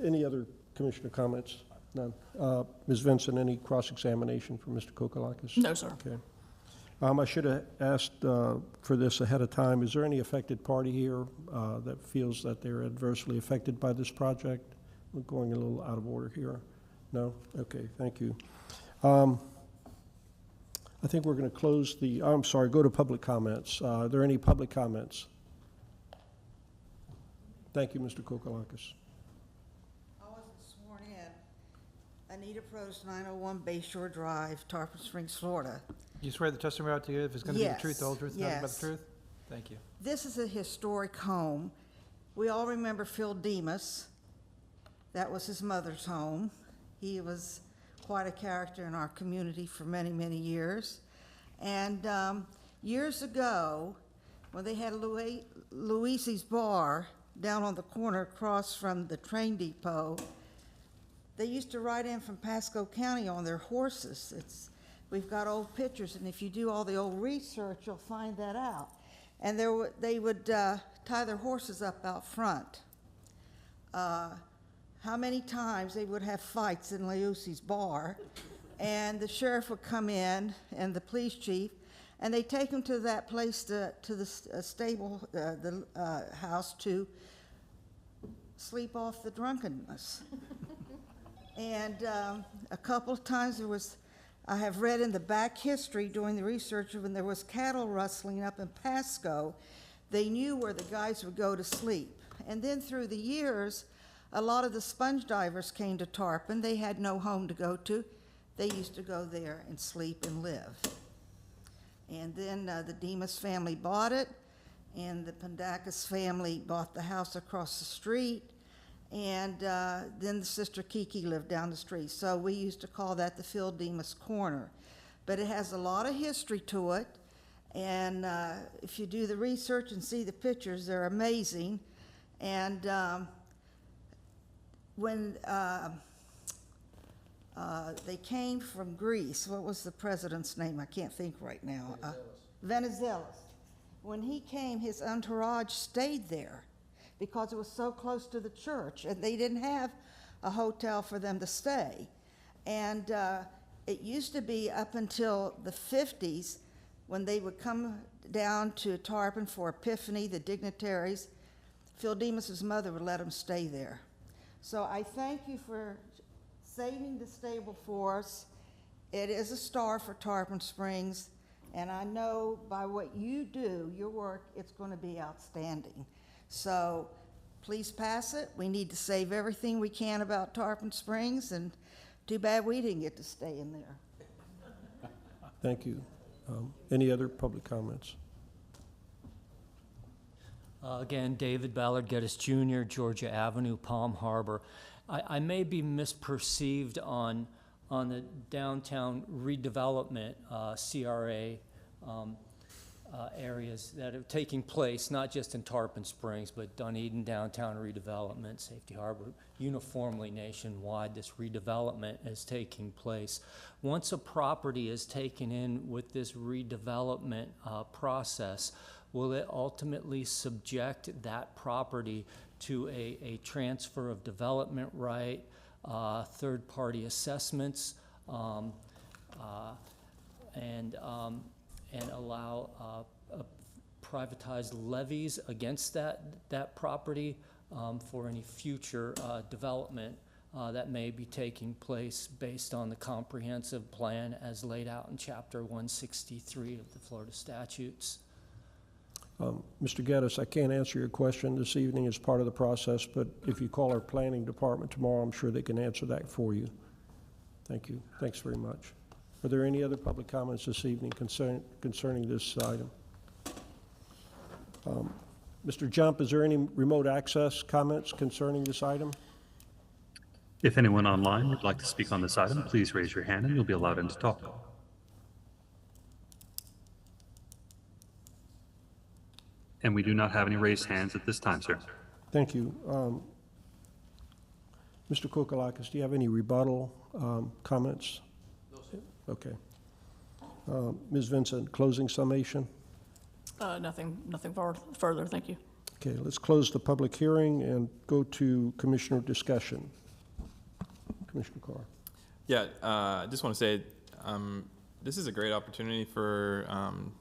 [SPEAKER 1] Any other commissioner comments? None. Ms. Vincent, any cross-examination for Mr. Kokalakis?
[SPEAKER 12] No, sir.
[SPEAKER 1] Okay. I should have asked for this ahead of time. Is there any affected party here that feels that they're adversely affected by this project? We're going a little out of order here. No? Okay, thank you. I think we're going to close go to public comments. Are there any public comments? Thank you, Mr. Kokalakis.
[SPEAKER 21] I wasn't sworn in. Anita Prose, 901 Bayshore Drive, Tarpon Springs, Florida.
[SPEAKER 5] You swear the testimony about to give is going to be the truth, the whole truth, and nothing but the truth? Thank you.
[SPEAKER 21] This is a historic home. We all remember Phil Demas. That was his mother's home. He was quite a character in our community for many, many years. And years ago, when they had Louisi's Bar down on the corner across from the train depot, they used to ride in from Pasco County on their horses. We've got old pictures, and if you do all the old research, you'll find that out. And they would tie their horses up out front. How many times they would have fights in Leuci's Bar, and the sheriff would come in, and the police chief, and they take them to that place, to the stable, the house, to sleep off the drunkenness. And a couple of times I have read in the back history doing the research when there was cattle rustling up in Pasco, they knew where the guys would go to sleep. And then through the years, a lot of the sponge divers came to Tarpon. They had no home to go to. They used to go there and sleep and live. And then the Demas family bought it, and the Pondakis family bought the house across the street, and then the sister Kiki lived down the street. So we used to call that the Phil Demas Corner. But it has a lot of history to it, And if you do the research and see the pictures, they're amazing. And when they came from Greece, what was the president's name? I can't think right now. Venizelos. When he came, his entourage stayed there because it was so close to the church, and they didn't have a hotel for them to stay. And it used to be up until the 50s when they would come down to Tarpon for Epiphany, the dignitaries. Phil Demas's mother would let them stay there. So I thank you for saving the stable for us. It is a star for Tarpon Springs, and I know by what you do, your work, it's going to be outstanding. So please pass it. We need to save everything we can about Tarpon Springs, and too bad we didn't get to stay in there.
[SPEAKER 1] Thank you. Any other public comments?
[SPEAKER 4] Again, David Ballard Geddes Jr., Georgia Avenue, Palm Harbor. I may be misperceived on the downtown redevelopment, CRA areas that are taking place, not just in Tarpon Springs, but Dunedin downtown redevelopment, Safety Harbor, uniformly nationwide, this redevelopment is taking place. Once a property is taken in with this redevelopment process, will it ultimately subject that property to a transfer of development right, third-party assessments, and allow privatized levies against that property for any future development that may be taking place based on the comprehensive plan as laid out in Chapter 163 of the Florida statutes?
[SPEAKER 1] Mr. Geddes, I can't answer your question this evening as part of the process, but if you call our planning department tomorrow, I'm sure they can answer that for you. Thank you. Thanks very much. Are there any other public comments this evening concerning this item? Mr. Jump, is there any remote access comments concerning this item?
[SPEAKER 14] If anyone online would like to speak on this item, please raise your hand and you'll be allowed in to talk. And we do not have any raised hands at this time, sir.
[SPEAKER 1] Thank you. Mr. Kokalakis, do you have any rebuttal comments? No, sir. Okay. Ms. Vincent, closing summation?
[SPEAKER 12] Nothing further, thank you.
[SPEAKER 1] Okay, let's close the public hearing and go to commissioner discussion. Commissioner Carr.
[SPEAKER 15] Yeah, I just want to say this is a great opportunity for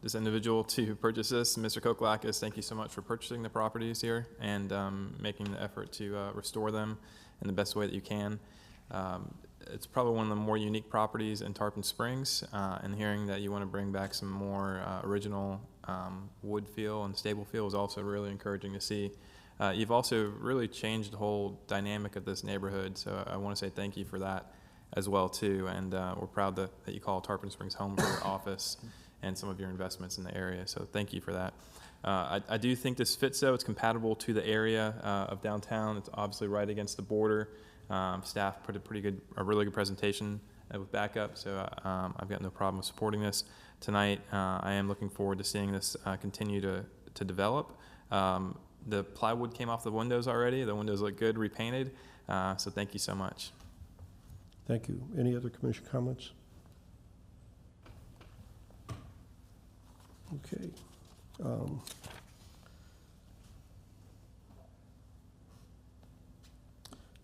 [SPEAKER 15] this individual to purchase this. Mr. Kokalakis, thank you so much for purchasing the properties here and making the effort to restore them in the best way that you can. It's probably one of the more unique properties in Tarpon Springs, and hearing that you want to bring back some more original wood feel and stable feel is also really encouraging to see. You've also really changed the whole dynamic of this neighborhood, so I want to say thank you for that as well too, and we're proud that you call Tarpon Springs home for your office and some of your investments in the area, so thank you for that. I do think this fits though. It's compatible to the area of downtown. It's obviously right against the border. Staff put a really good presentation with backup, so I've got no problem with supporting this tonight. I am looking forward to seeing this continue to develop. The plywood came off the windows already. The windows look good, repainted, so thank you so much.
[SPEAKER 1] Thank you. Any other commission comments? Okay.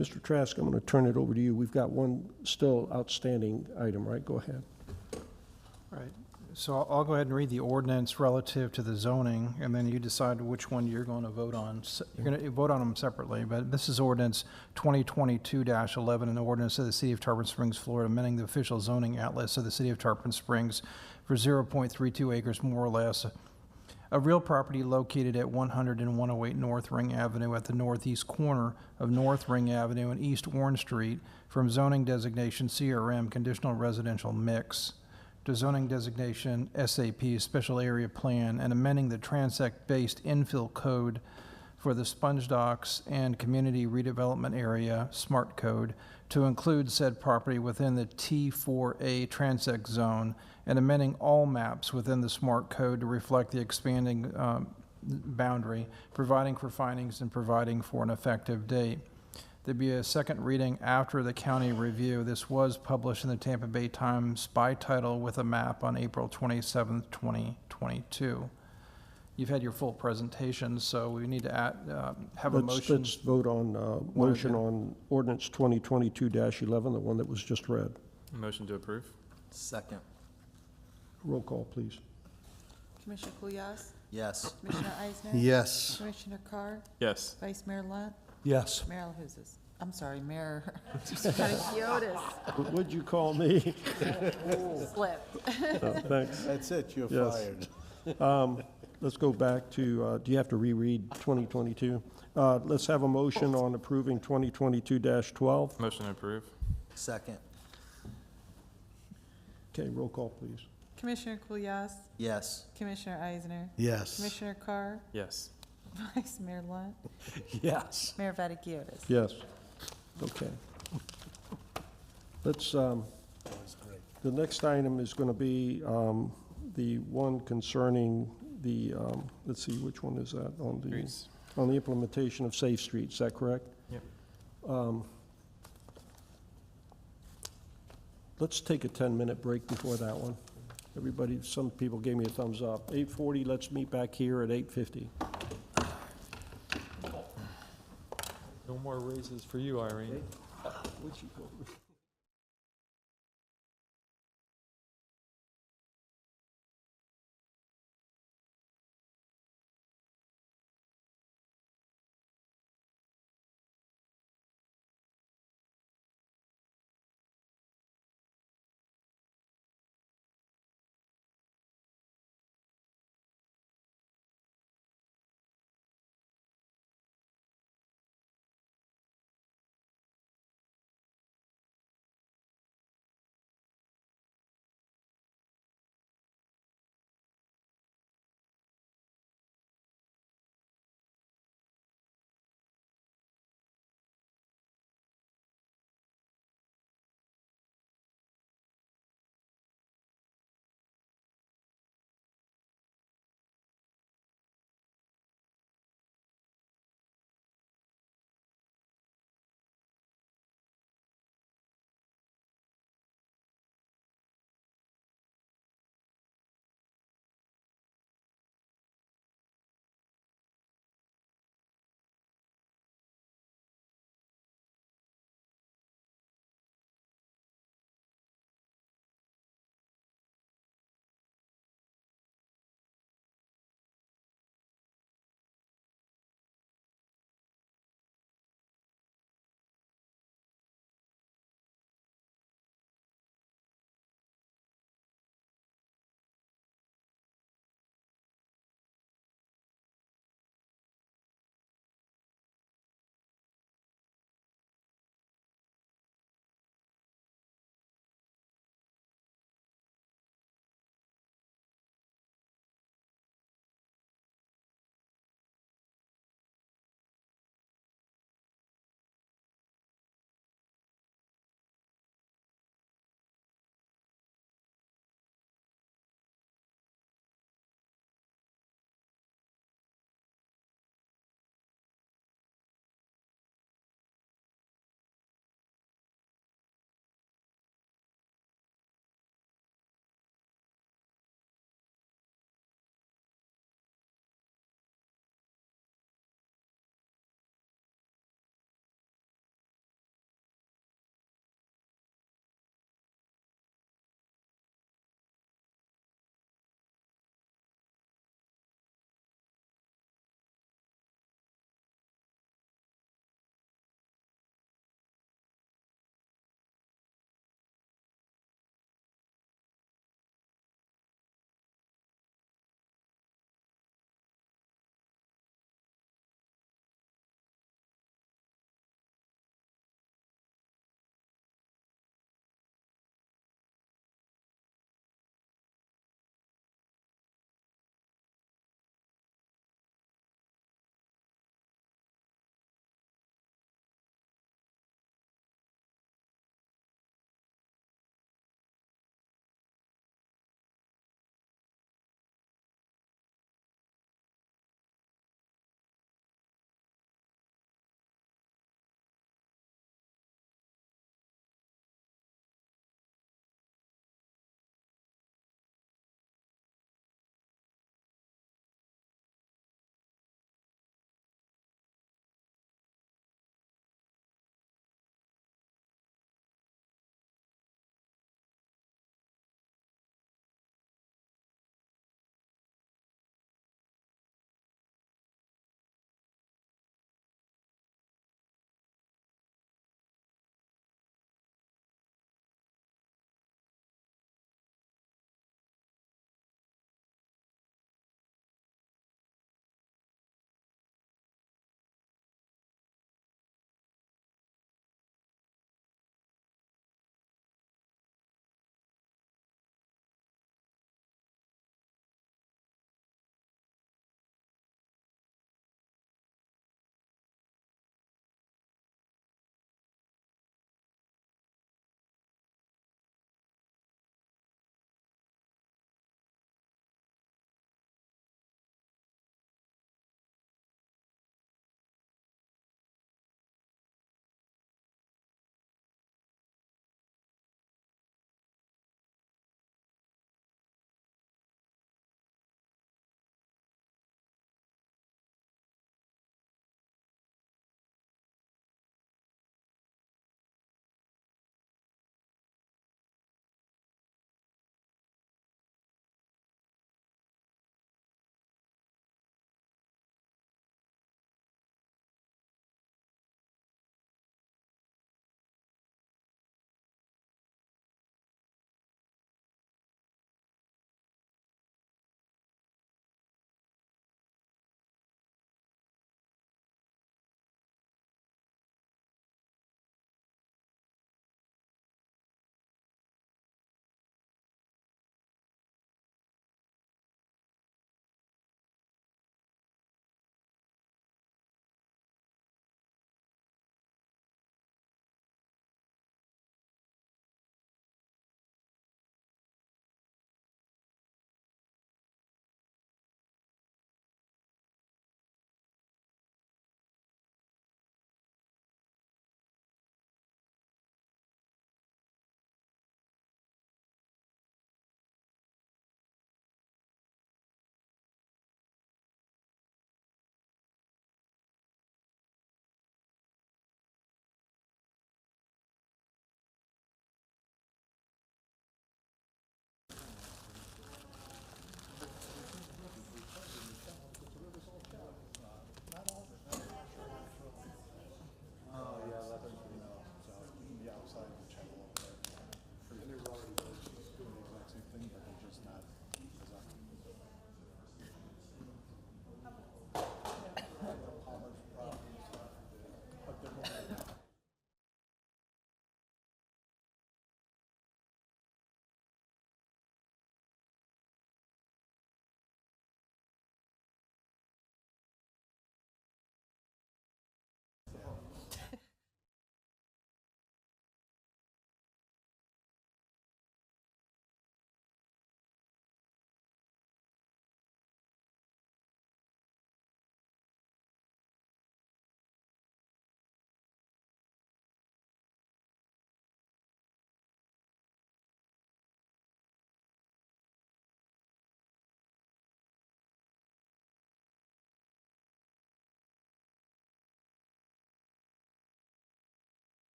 [SPEAKER 1] Mr. Trask, I'm going to turn it over to you. We've got one still outstanding item, right? Go ahead.
[SPEAKER 5] Right. So I'll go ahead and read the ordinance relative to the zoning, and then you decide which one you're going to vote on. You're going to vote on them separately, but this is ordinance 2022-11, an ordinance of the City of Tarpon Springs, Florida, amending the official zoning atlas of the City of Tarpon Springs for 0.32 acres more or less. A real property located at 100 and 108 North Ring Avenue at the northeast corner of North Ring Avenue and East Warren Street from zoning designation CRM, conditional residential mix, to zoning designation SAP, special area plan, and amending the transect-based infill code for the Sponge Docks and Community Redevelopment Area Smart Code to include said property within the T4A Transect Zone and amending all maps within the Smart Code to reflect the expanding boundary, providing for findings and providing for an effective date. There'd be a second reading after the county review. This was published in the Tampa Bay Times by title with a map on April 27th, 2022. You've had your full presentation, so we need to have a motion.
[SPEAKER 1] Let's vote on motion on ordinance 2022-11, the one that was just read.
[SPEAKER 15] Motion to approve.
[SPEAKER 18] Second.
[SPEAKER 1] Roll call, please.
[SPEAKER 2] Commissioner Kulyas?
[SPEAKER 18] Yes.
[SPEAKER 2] Commissioner Eisner?
[SPEAKER 16] Yes.
[SPEAKER 2] Commissioner Carr?
[SPEAKER 15] Yes.
[SPEAKER 2] Vice Mayor Lunt?
[SPEAKER 17] Yes.
[SPEAKER 2] Mayor LaHousas? I'm sorry, Mayor Kiotis.
[SPEAKER 1] What'd you call me?
[SPEAKER 2] Slipped.
[SPEAKER 1] Thanks.
[SPEAKER 3] That's it, you're
[SPEAKER 1] Yes.
[SPEAKER 3] fired.
[SPEAKER 1] Let's go back to, do you have to reread 2022? Let's have a motion on approving 2022-12.
[SPEAKER 15] Motion to approve.
[SPEAKER 18] Second.
[SPEAKER 1] Okay, roll call, please.
[SPEAKER 2] Commissioner Kulyas?
[SPEAKER 18] Yes.
[SPEAKER 2] Commissioner Eisner?
[SPEAKER 16] Yes.
[SPEAKER 2] Commissioner Carr?
[SPEAKER 15] Yes.
[SPEAKER 2] Vice Mayor Lunt?
[SPEAKER 17] Yes.
[SPEAKER 2] Mayor Vaticiotis?
[SPEAKER 1] Yes. Okay. Let's, the next item is going to be the one concerning the, let's see, which one is that?
[SPEAKER 15] Streets.
[SPEAKER 1] On the implementation of Safe Streets, is that correct?
[SPEAKER 15] Yep.
[SPEAKER 1] Let's take a 10-minute break before that one. Everybody, some people gave me a thumbs up. 8:40, let's meet back here at 8:50.
[SPEAKER 17] No more raises for you, Irene.
[SPEAKER 1] Would you go?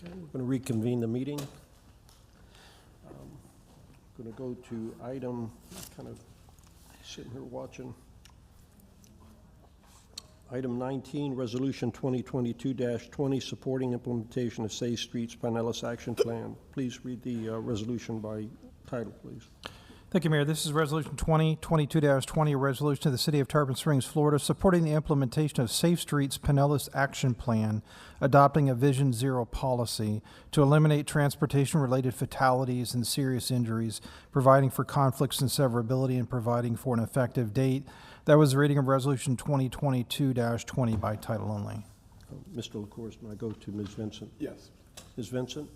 [SPEAKER 1] We're going to reconvene the meeting. Going to go to item, kind of sitting here watching. Item 19, Resolution 2022-20, supporting implementation of Safe Streets Pinellas Action Plan. Please read the resolution by title, please.
[SPEAKER 5] Thank you, Mayor. This is Resolution 2022-20, a resolution of the City of Tarpon Springs, Florida, supporting the implementation of Safe Streets Pinellas Action Plan, adopting a Vision Zero policy to eliminate transportation-related fatalities and serious injuries, providing for conflicts and severability, and providing for an effective date. That was the reading of Resolution 2022-20 by title only.
[SPEAKER 1] Mr. LaCourse, may I go to Ms. Vincent?
[SPEAKER 6] Yes.
[SPEAKER 1] Ms. Vincent?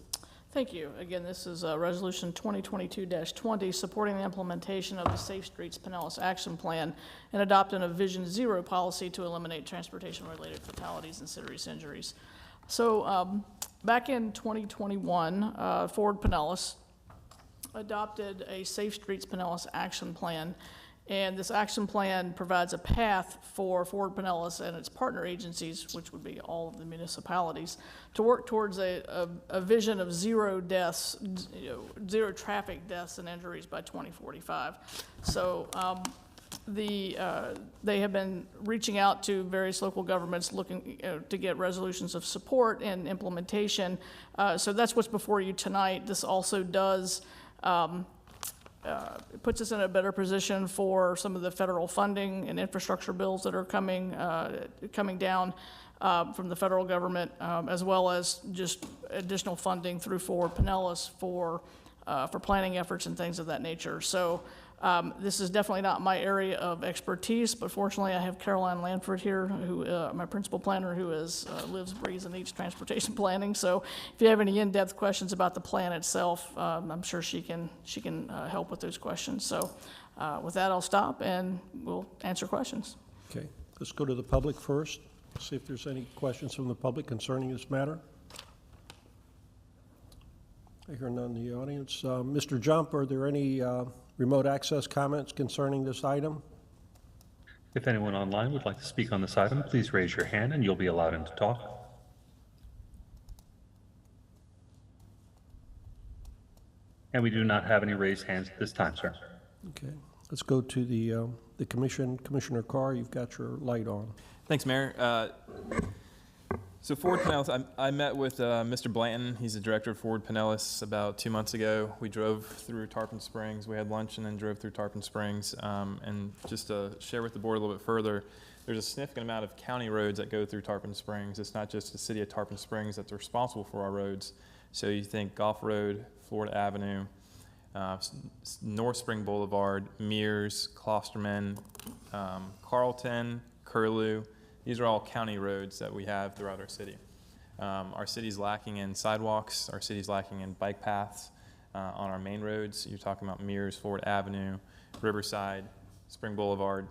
[SPEAKER 12] Thank you. Again, this is Resolution 2022-20, supporting the implementation of the Safe Streets Pinellas Action Plan and adopting a Vision Zero policy to eliminate transportation-related fatalities and serious injuries. So back in 2021, Ford Pinellas adopted a Safe Streets Pinellas Action Plan. And this action plan provides a path for Ford Pinellas and its partner agencies, which would be all of the municipalities, to work towards a vision of zero deaths, zero traffic deaths and injuries by 2045. So they have been reaching out to various local governments looking to get resolutions of support and implementation. So that's what's before you tonight. This also does it puts us in a better position for some of the federal funding and infrastructure bills that are coming down from the federal government, as well as just additional funding through Ford Pinellas for planning efforts and things of that nature. So this is definitely not my area of expertise, but fortunately I have Caroline Lanford here, who my principal planner, who lives, breathes, and eats transportation planning. So if you have any in-depth questions about the plan itself, I'm sure she can help with those questions. So with that, I'll stop and we'll answer questions.
[SPEAKER 1] Okay, let's go to the public first. See if there's any questions from the public concerning this matter. I hear none in the audience. Mr. Jump, are there any remote access comments concerning this item?
[SPEAKER 14] If anyone online would like to speak on this item, please raise your hand and you'll be allowed in to talk. And we do not have any raised hands at this time, sir.
[SPEAKER 1] Okay, let's go to the commission. Commissioner Carr, you've got your light on.
[SPEAKER 15] Thanks, Mayor. So Ford Pinellas, I met with Mr. Blanton. He's the director of Ford Pinellas about 2 months ago. We drove through Tarpon Springs. We had lunch and then drove through Tarpon Springs. And just to share with the board a little bit further, there's a significant amount of county roads that go through Tarpon Springs. It's not just the city of Tarpon Springs that's responsible for our roads. So you think Gulf Road, Florida Avenue, North Spring Boulevard, Mears, Klosterman, Carlton, Curlew. These are all county roads that we have throughout our city. Our city's lacking in sidewalks. Our city's lacking in bike paths on our main roads. You're talking about Mears, Ford Avenue, Riverside, Spring Boulevard.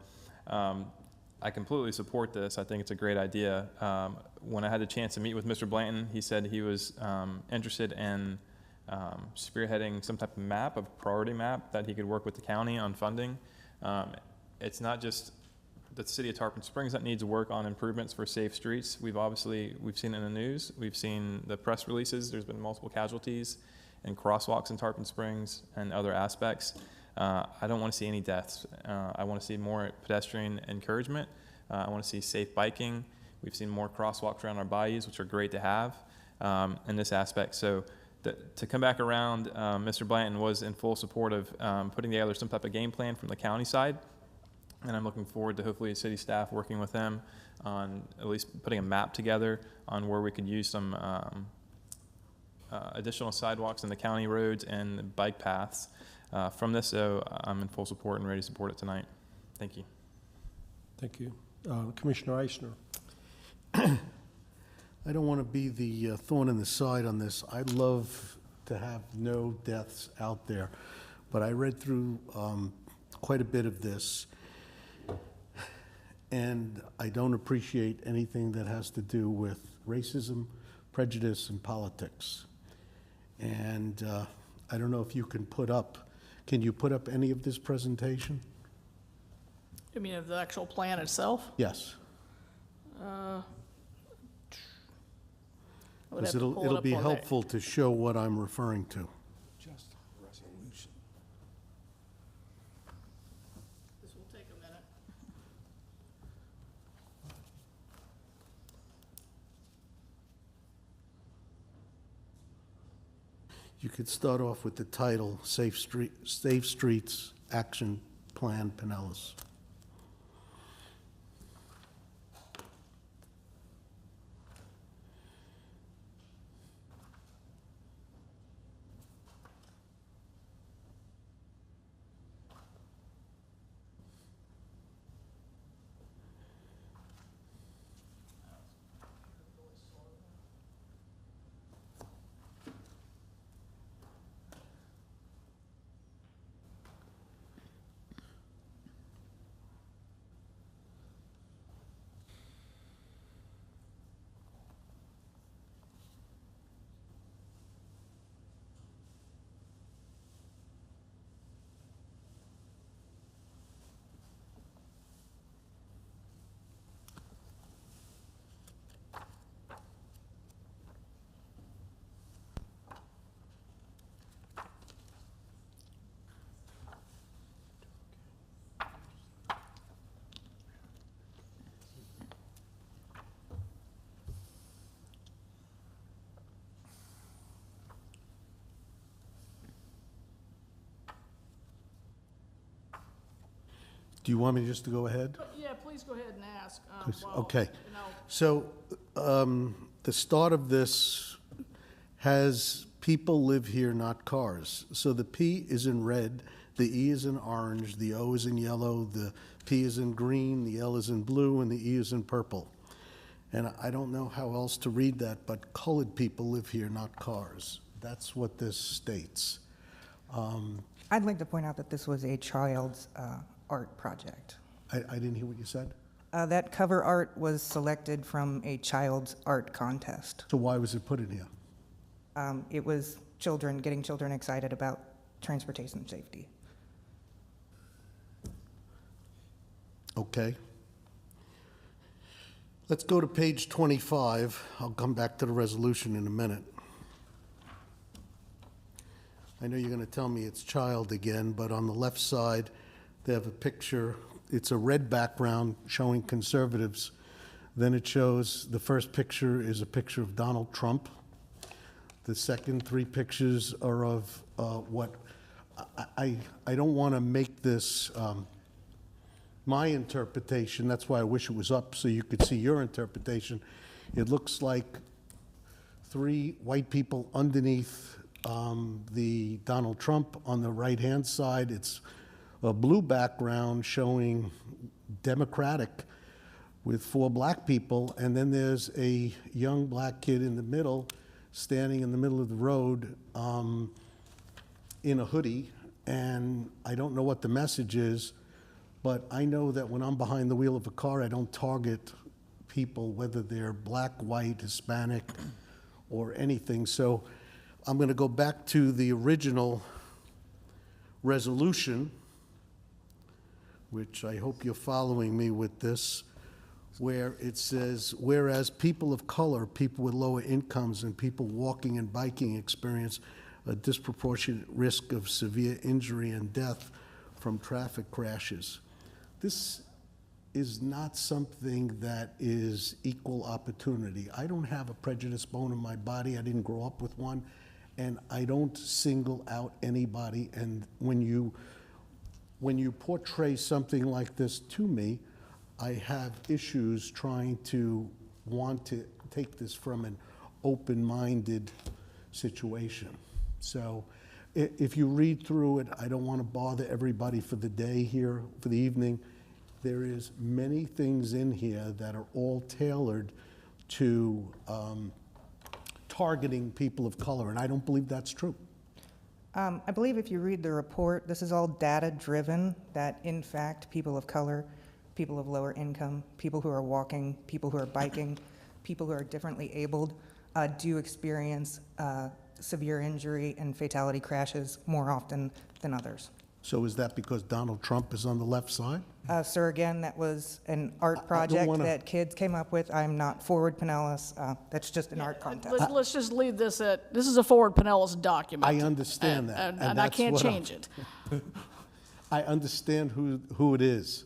[SPEAKER 15] I completely support this. I think it's a great idea. When I had the chance to meet with Mr. Blanton, he said he was interested in spearheading some type of map, a priority map that he could work with the county on funding. It's not just the city of Tarpon Springs that needs to work on improvements for safe streets. We've seen it in the news. We've seen the press releases. There's been multiple casualties and crosswalks in Tarpon Springs and other aspects. I don't want to see any deaths. I want to see more pedestrian encouragement. I want to see safe biking. We've seen more crosswalks around our bayous, which are great to have in this aspect. So to come back around, Mr. Blanton was in full support of putting together some type of game plan from the county side. And I'm looking forward to hopefully city staff working with them on at least putting a map together on where we could use some additional sidewalks in the county roads and bike paths from this. So I'm in full support and ready to support it tonight. Thank you.
[SPEAKER 1] Thank you. Commissioner Eisner.
[SPEAKER 16] I don't want to be the thorn in the side on this. I'd love to have no deaths out there, but I read through quite a bit of this, and I don't appreciate anything that has to do with racism, prejudice, and politics. And I don't know if you can put up any of this presentation?
[SPEAKER 12] You mean of the actual plan itself?
[SPEAKER 16] Yes.
[SPEAKER 12] I would have
[SPEAKER 16] Because
[SPEAKER 12] to pull it
[SPEAKER 16] it'll
[SPEAKER 12] up
[SPEAKER 16] be
[SPEAKER 12] on the-
[SPEAKER 16] helpful to show what I'm referring to.
[SPEAKER 6] Just resolution.
[SPEAKER 12] This will take a minute.
[SPEAKER 16] You could start off with the title, Safe Streets Action Plan Pinellas. Do you want me just to go ahead?
[SPEAKER 12] Yeah, please go ahead and ask.
[SPEAKER 16] Please,
[SPEAKER 12] while-
[SPEAKER 16] okay.
[SPEAKER 12] and I'll-
[SPEAKER 16] So, the start of this has people live here, not cars. So the P is in red, the E is in orange, the O is in yellow, the P is in green, the L is in blue, and the E is in purple. And I don't know how else to read that, but colored people live here, not cars. That's what this states.
[SPEAKER 11] I'd like to point out that this was a child's art project.
[SPEAKER 16] I didn't hear what you said.
[SPEAKER 11] That cover art was selected from a child's art contest.
[SPEAKER 16] So why was it put in here?
[SPEAKER 11] It was children, getting children excited about transportation safety.
[SPEAKER 16] Okay. Let's go to page 25. I'll come back to the resolution in a minute. I know you're going to tell me it's child again, but on the left side, they have a picture. It's a red background showing conservatives. Then it shows, the first picture is a picture of Donald Trump. The second three pictures are of what, I don't want to make this my interpretation. That's why I wish it was up so you could see your interpretation. It looks like three white people underneath the Donald Trump. On the right-hand side, it's a blue background showing Democratic with four black people, and then there's a young black kid in the middle, standing in the middle of the road in a hoodie, and I don't know what the message is, but I know that when I'm behind the wheel of a car, I don't target people, whether they're black, white, Hispanic, or anything. So I'm going to go back to the original resolution, which I hope you're following me with this, where it says, whereas people of color, people with lower incomes, and people walking and biking experience a disproportionate risk of severe injury and death from traffic crashes. This is not something that is equal opportunity. I don't have a prejudice bone in my body. I didn't grow up with one, and I don't single out anybody. And when you portray something like this to me, I have issues trying to want to take this from an open-minded situation. So if you read through it, I don't want to bother everybody for the day here, for the evening. There is many things in here that are all tailored to targeting people of color, and I don't believe that's true.
[SPEAKER 11] I believe if you read the report, this is all data-driven, that in fact, people of color, people of lower income, people who are walking, people who are biking, people who are differently abled, do experience severe injury and fatality crashes more often than others.
[SPEAKER 16] So is that because Donald Trump is on the left side?
[SPEAKER 11] Sir, again, that was an art
[SPEAKER 16] don't
[SPEAKER 11] project
[SPEAKER 16] wanna-
[SPEAKER 11] that kids came up with. I'm not forward Pinellas. That's just an art contest.
[SPEAKER 12] Let's just leave this at, this is a Forward Pinellas document.
[SPEAKER 16] I understand that,
[SPEAKER 12] And
[SPEAKER 16] and
[SPEAKER 12] I
[SPEAKER 16] that's
[SPEAKER 12] can't
[SPEAKER 16] what I'm-
[SPEAKER 12] change it.
[SPEAKER 16] I understand who it is.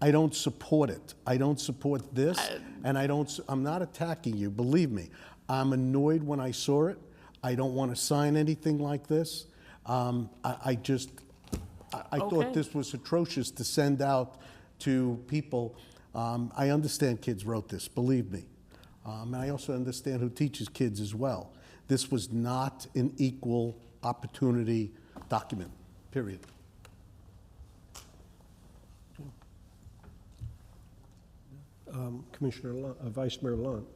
[SPEAKER 16] I don't support it. I don't support this, and I'm not attacking you, believe me. I'm annoyed when I saw it. I don't want to sign anything like this. I
[SPEAKER 12] Okay.
[SPEAKER 16] thought this was atrocious to send out to people. I understand kids wrote this, believe me. And I also understand who teaches kids as well. This was not an equal opportunity document, period.
[SPEAKER 1] Commissioner Vice Mayor Lunt,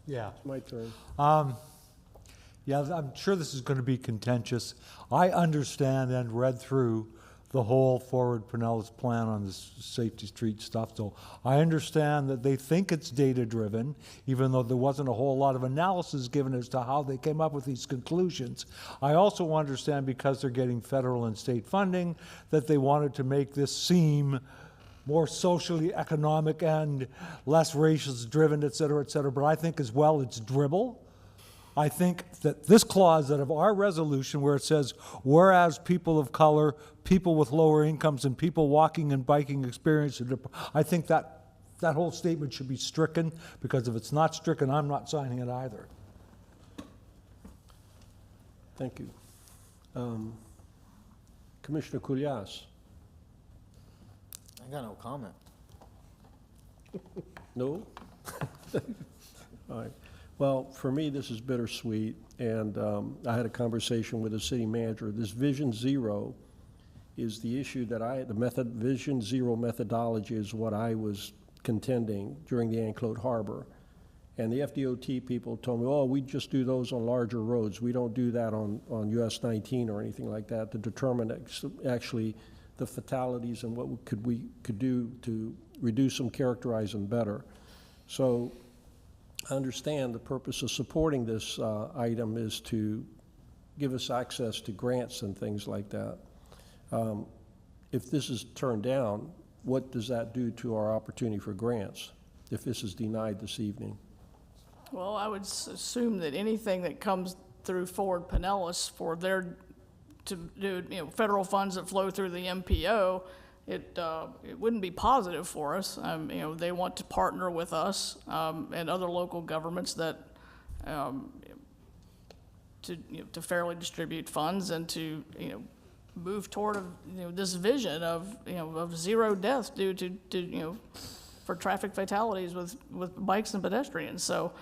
[SPEAKER 17] Yeah.
[SPEAKER 1] it's my turn.
[SPEAKER 17] Yeah, I'm sure this is going to be contentious. I understand and read through the whole Forward Pinellas plan on this safety street stuff, so I understand that they think it's data-driven, even though there wasn't a whole lot of analysis given as to how they came up with these conclusions. I also understand, because they're getting federal and state funding, that they wanted to make this seem more socially economic and less racial-driven, et cetera, but I think as well it's dribble. I think that this clause out of our resolution where it says, whereas people of color, people with lower incomes, and people walking and biking experience, I think that whole statement should be stricken, because if it's not stricken, I'm not signing it either.
[SPEAKER 1] Thank you. Commissioner Kulyas?
[SPEAKER 7] I got no comment.
[SPEAKER 1] No? All right. Well, for me, this is bittersweet, and I had a conversation with the city manager. This Vision Zero is the issue that Vision Zero methodology is what I was contending during the Anclote Harbor. And the FDOT people told me, oh, we just do those on larger roads. We don't do that on US 19 or anything like that to determine actually the fatalities and what we could do to reduce them, characterize them better. So I understand the purpose of supporting this item is to give us access to grants and things like that. If this is turned down, what does that do to our opportunity for grants if this is denied this evening?
[SPEAKER 12] Well, I would assume that anything that comes through Forward Pinellas for their, to do, federal funds that flow through the MPO, it wouldn't be positive for us. They want to partner with us and other local governments that to fairly distribute funds and to move toward this vision of zero deaths due to for traffic fatalities with bikes and pedestrians. So.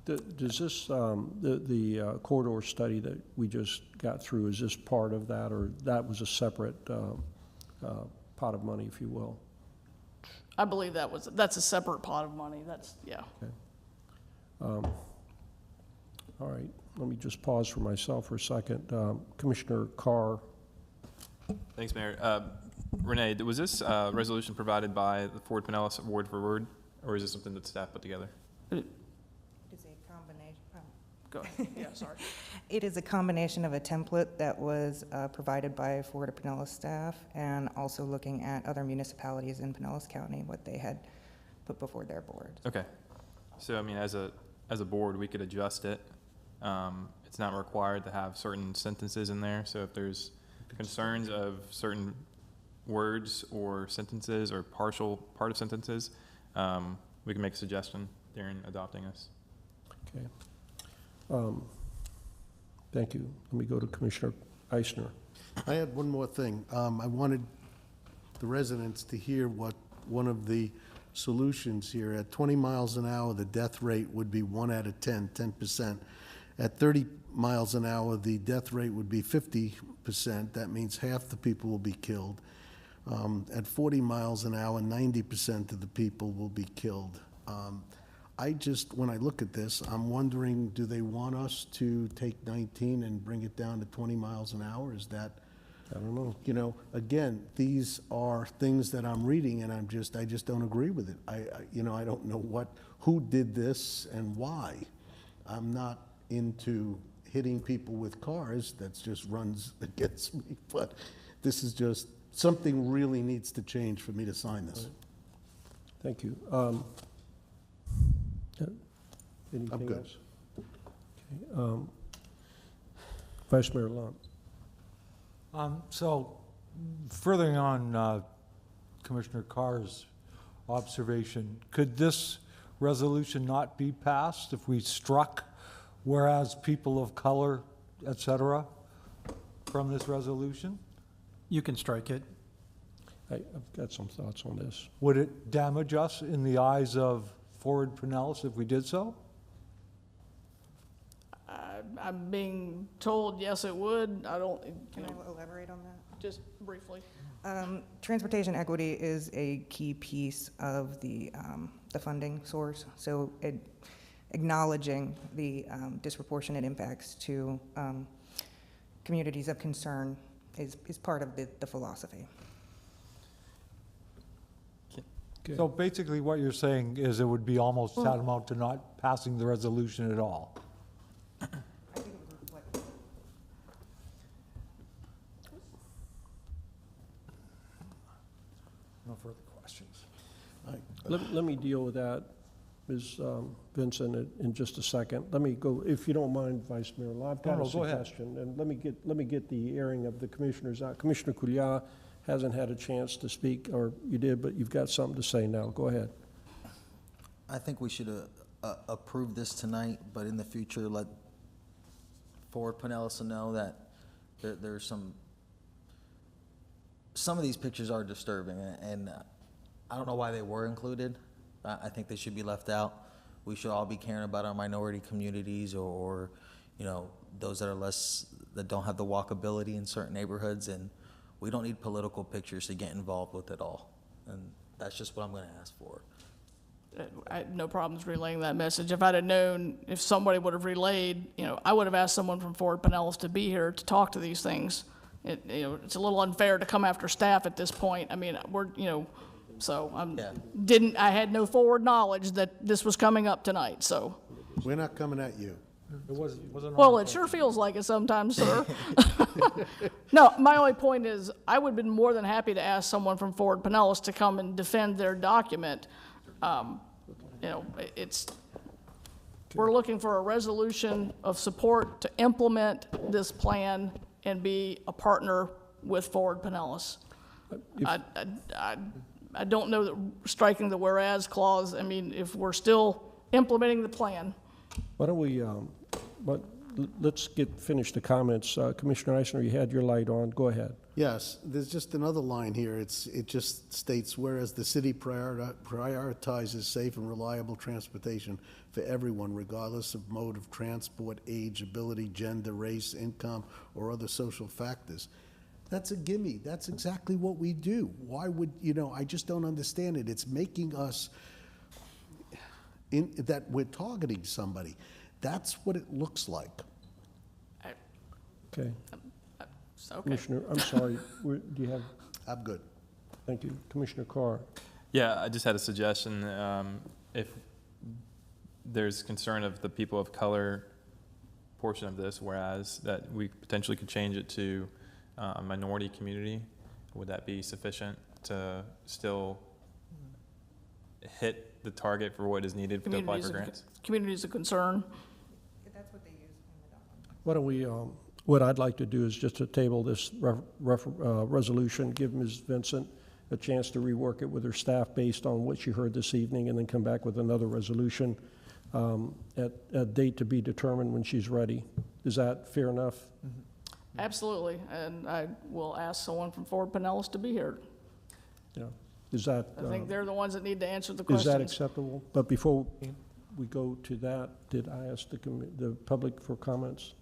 [SPEAKER 1] Does this, the corridor study that we just got through, is this part of that, or that was a separate pot of money, if you will?
[SPEAKER 12] I believe that's a separate pot of money. Yeah.
[SPEAKER 1] Okay. All right, let me just pause for myself for a second. Commissioner Carr.
[SPEAKER 15] Thanks, Mayor. Renee, was this resolution provided by the Forward Pinellas word for word, or is this something that staff put together?
[SPEAKER 11] It's a combination.
[SPEAKER 12] Go ahead. Yeah, sorry.
[SPEAKER 11] It is a combination of a template that was provided by Forward Pinellas staff, and also looking at other municipalities in Pinellas County, what they had put before their board.
[SPEAKER 15] Okay. So, I mean, as a board, we could adjust it. It's not required to have certain sentences in there. So if there's concerns of certain words or sentences or part of sentences, we can make a suggestion during adopting this.
[SPEAKER 1] Okay. Thank you. Let me go to Commissioner Eisner.
[SPEAKER 16] I had one more thing. I wanted the residents to hear what one of the solutions here. At 20 miles an hour, the death rate would be 1 out of 10%. At 30 miles an hour, the death rate would be 50%. That means half the people will be killed. At 40 miles an hour, 90% of the people will be killed. When I look at this, I'm wondering, do they want us to take 19 and bring it down to 20 miles an hour? Is that,
[SPEAKER 1] I don't know.
[SPEAKER 16] Again, these are things that I'm reading, and I just don't agree with it. I don't know who did this and why. I'm not into hitting people with cars, that's just runs against me. But this is just, something really needs to change for me to sign this.
[SPEAKER 1] Thank you. Anything
[SPEAKER 16] good.
[SPEAKER 1] else? Okay, Vice Mayor Lund.
[SPEAKER 17] So, furthering on Commissioner Carr's observation, could this resolution not be passed if we struck whereas people of color, et cetera, from this resolution?
[SPEAKER 5] You can strike it.
[SPEAKER 1] I've got some thoughts on this.
[SPEAKER 17] Would it damage us in the eyes of Forward Pinellas if we did so?
[SPEAKER 12] I'm being told, yes, it would. I don't,
[SPEAKER 11] Can I elaborate on that?
[SPEAKER 12] just briefly.
[SPEAKER 11] Transportation equity is a key piece of the funding source. So acknowledging the disproportionate impacts to communities of concern is part of the philosophy.
[SPEAKER 1] Okay.
[SPEAKER 17] So basically what you're saying is it would be almost tantamount to not passing the resolution at all? No further questions.
[SPEAKER 1] Let me deal with that, Ms. Vincent, in just a second. Let me go, if you don't mind, Vice Mayor Lund, I've got a
[SPEAKER 17] go ahead.
[SPEAKER 1] suggestion. And let me get the airing of the commissioners out. Commissioner Coulier hasn't had a chance to speak, or you did, but you've got something to say now. Go ahead.
[SPEAKER 7] I think we should approve this tonight, but in the future, let Forward Pinellas know that there's some of these pictures are disturbing, and I don't know why they were included. I think they should be left out. We should all be caring about our minority communities or those that don't have the walkability in certain neighborhoods, and we don't need political pictures to get involved with it all. And that's just what I'm going to ask for.
[SPEAKER 12] I had no problems relaying that message. If I'd have known, if somebody would have relayed, I would have asked someone from Forward Pinellas to be here to talk to these things. It's a little unfair to come after staff at this point. I mean, so I had no forward knowledge that this was coming up tonight, so.
[SPEAKER 16] We're not coming at you.
[SPEAKER 17] It wasn't.
[SPEAKER 12] Well, it sure feels like it sometimes, sir. No, my only point is, I would have been more than happy to ask someone from Forward Pinellas to come and defend their document. We're looking for a resolution of support to implement this plan and be a partner with Forward Pinellas. I don't know that striking the whereas clause, I mean, if we're still implementing the plan.
[SPEAKER 1] Why don't we, let's finish the comments. Commissioner Eisner, you had your light on. Go ahead.
[SPEAKER 16] Yes, there's just another line here. It just states, whereas the city prioritizes safe and reliable transportation for everyone, regardless of mode of transport, age, ability, gender, race, income, or other social factors. That's a gimme. That's exactly what we do. Why would, I just don't understand it. It's making us, that we're targeting somebody. That's what it looks like.
[SPEAKER 1] Okay.
[SPEAKER 12] Okay.
[SPEAKER 1] Commissioner, I'm sorry, do you have?
[SPEAKER 16] I'm good.
[SPEAKER 1] Thank you. Commissioner Carr.
[SPEAKER 15] Yeah, I just had a suggestion. If there's concern of the people of color portion of this, whereas that we potentially could change it to a minority community, would that be sufficient to still hit the target for what is needed to apply for grants?
[SPEAKER 12] Communities of concern.
[SPEAKER 11] That's what they use in the document.
[SPEAKER 1] Why don't we, what I'd like to do is just to table this resolution, give Ms. Vincent a chance to rework it with her staff based on what she heard this evening, and then come back with another resolution at a date to be determined when she's ready. Is that fair enough?
[SPEAKER 12] Mm-hmm. Absolutely, and I will ask someone from Forward Pinellas to be here.
[SPEAKER 1] Yeah. Is that?
[SPEAKER 12] I think they're the ones that need to answer the
[SPEAKER 1] Is
[SPEAKER 12] questions.
[SPEAKER 1] that acceptable? But before we go to that, did I ask the public for comments?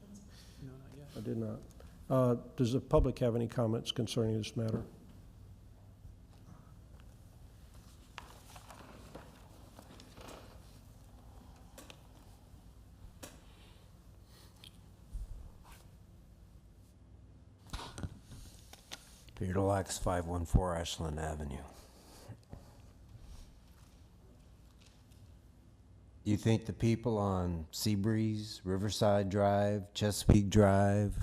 [SPEAKER 5] No, not yet.
[SPEAKER 1] I did not. Does the public have any comments concerning this matter?
[SPEAKER 9] Peter Lax, 514 Ashland Avenue. You think the people on Seabreeze, Riverside Drive, Chesapeake Drive,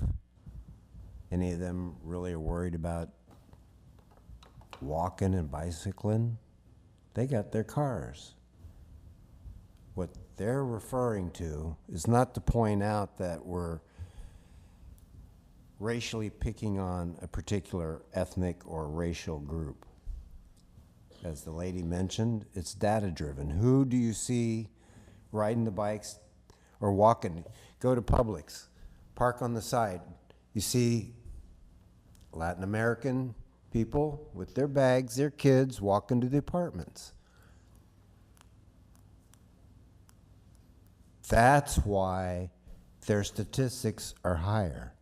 [SPEAKER 9] any of them really are worried about walking and bicycling? They got their cars. What they're referring to is not to point out that we're racially picking on a particular ethnic or racial group. As the lady mentioned, it's data-driven. Who do you see riding the bikes or walking? Go to Publix, park on the side. You see Latin American people with their bags, their kids, walking to the apartments. That's why their statistics are higher.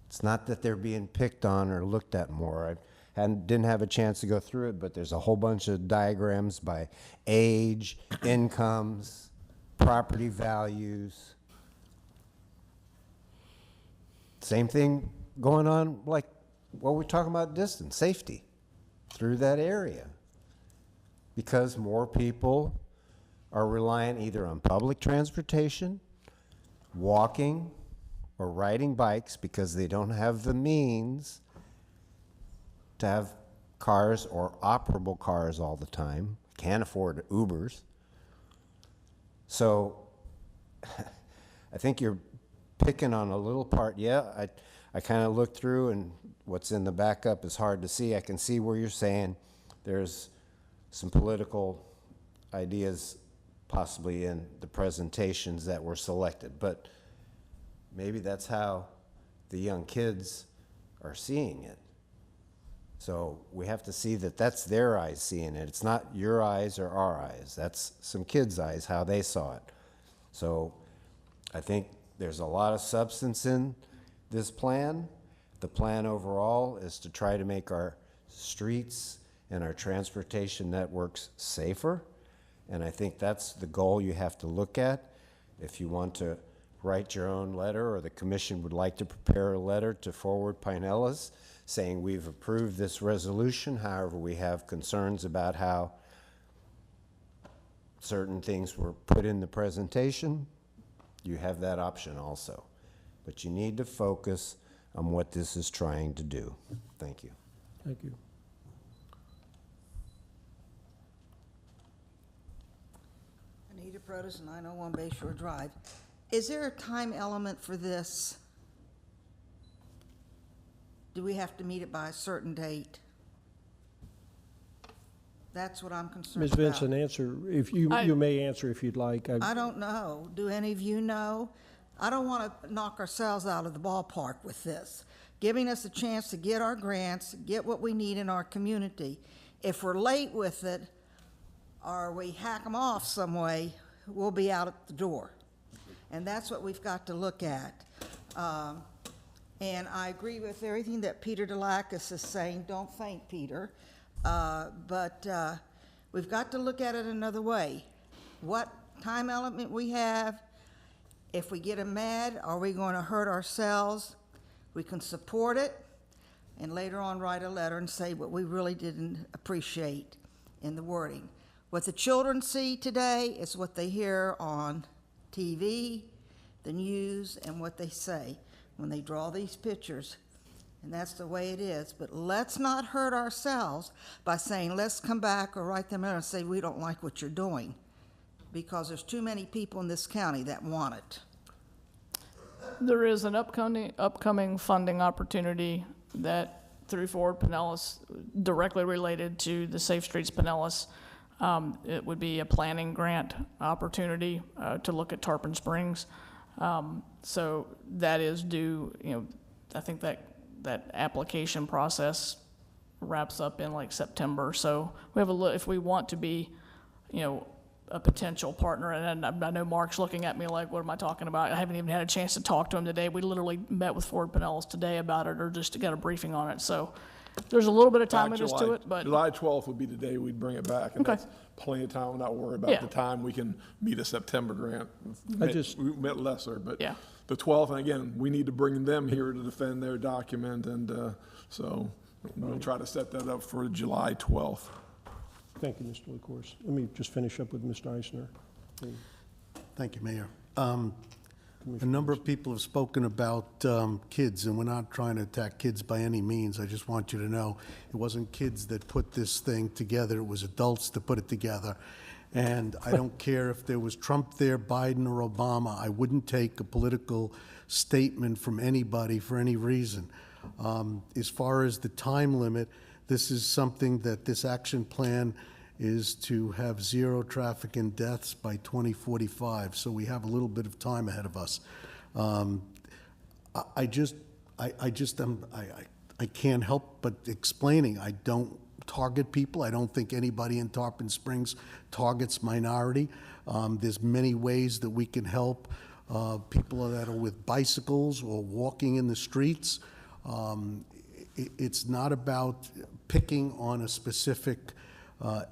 [SPEAKER 9] It's not that they're being picked on or looked at more. I didn't have a chance to go through it, but there's a whole bunch of diagrams by age, incomes, property values. Same thing going on like what we're talking about, distance, safety through that area. Because more people are relying either on public transportation, walking, or riding bikes because they don't have the means to have cars or operable cars all the time, can't afford Ubers. So I think you're picking on a little part. Yeah, I kind of looked through, and what's in the backup is hard to see. I can see where you're saying there's some political ideas possibly in the presentations that were selected, but maybe that's how the young kids are seeing it. So we have to see that that's their eyes seeing it. It's not your eyes or our eyes. That's some kids' eyes, how they saw it. So I think there's a lot of substance in this plan. The plan overall is to try to make our streets and our transportation networks safer. And I think that's the goal you have to look at. If you want to write your own letter, or the commission would like to prepare a letter to forward Pinellas saying we've approved this resolution, however, we have concerns about how certain things were put in the presentation, you have that option also. But you need to focus on what this is trying to do. Thank you.
[SPEAKER 1] Thank you.
[SPEAKER 21] Anita Protas, 901 Bayshore Drive. Is there a time element for this? Do we have to meet it by a certain date? That's what I'm concerned
[SPEAKER 1] Ms.
[SPEAKER 21] about.
[SPEAKER 1] Vincent, answer, if you may answer if you'd like.
[SPEAKER 21] I don't know. Do any of you know? I don't want to knock ourselves out of the ballpark with this. Giving us a chance to get our grants, get what we need in our community. If we're late with it, or we hack them off some way, we'll be out at the door. And that's what we've got to look at. And I agree with everything that Peter DeLacus is saying. Don't faint, Peter. But we've got to look at it another way. What time element we have, if we get them mad, are we going to hurt ourselves? We can support it and later on write a letter and say what we really didn't appreciate in the wording. What the children see today is what they hear on TV, the news, and what they say when they draw these pictures. And that's the way it is. But let's not hurt ourselves by saying, let's come back or write them out and say, we don't like what you're doing. Because there's too many people in this county that want it.
[SPEAKER 12] There is an upcoming funding opportunity that through Forward Pinellas, directly related to the Safe Streets Pinellas. It would be a planning grant opportunity to look at Tarpon Springs. So that is due, I think that application process wraps up in like September. So we have if we want to be, a potential partner, and I know Mark's looking at me like, what am I talking about? I haven't even had a chance to talk to him today. We literally met with Forward Pinellas today about it, or just got a briefing on it. So there's a little bit of timeliness to it, but
[SPEAKER 6] July 12th would be the day we'd bring it back, and
[SPEAKER 12] Okay.
[SPEAKER 6] that's plenty of time. We're not worried about the time we can meet a September grant. We met lesser, but
[SPEAKER 12] Yeah.
[SPEAKER 6] the 12th, and again, we need to bring them here to defend their document, and so we'll try to set that up for July 12th.
[SPEAKER 1] Thank you, Mr. LaCourse. Let me just finish up with Mr. Eisner.
[SPEAKER 16] Thank you, Mayor. A number of people have spoken about kids, and we're not trying to attack kids by any means. I just want you to know it wasn't kids that put this thing together. It was adults that put it together. And I don't care if there was Trump there, Biden, or Obama. I wouldn't take a political statement from anybody for any reason. As far as the time limit, this is something that this action plan is to have zero traffic and deaths by 2045, so we have a little bit of time ahead of us. I can't help but explaining. I don't target people. I don't think anybody in Tarpon Springs targets minority. There's many ways that we can help people that are with bicycles or walking in the streets. It's not about picking on a specific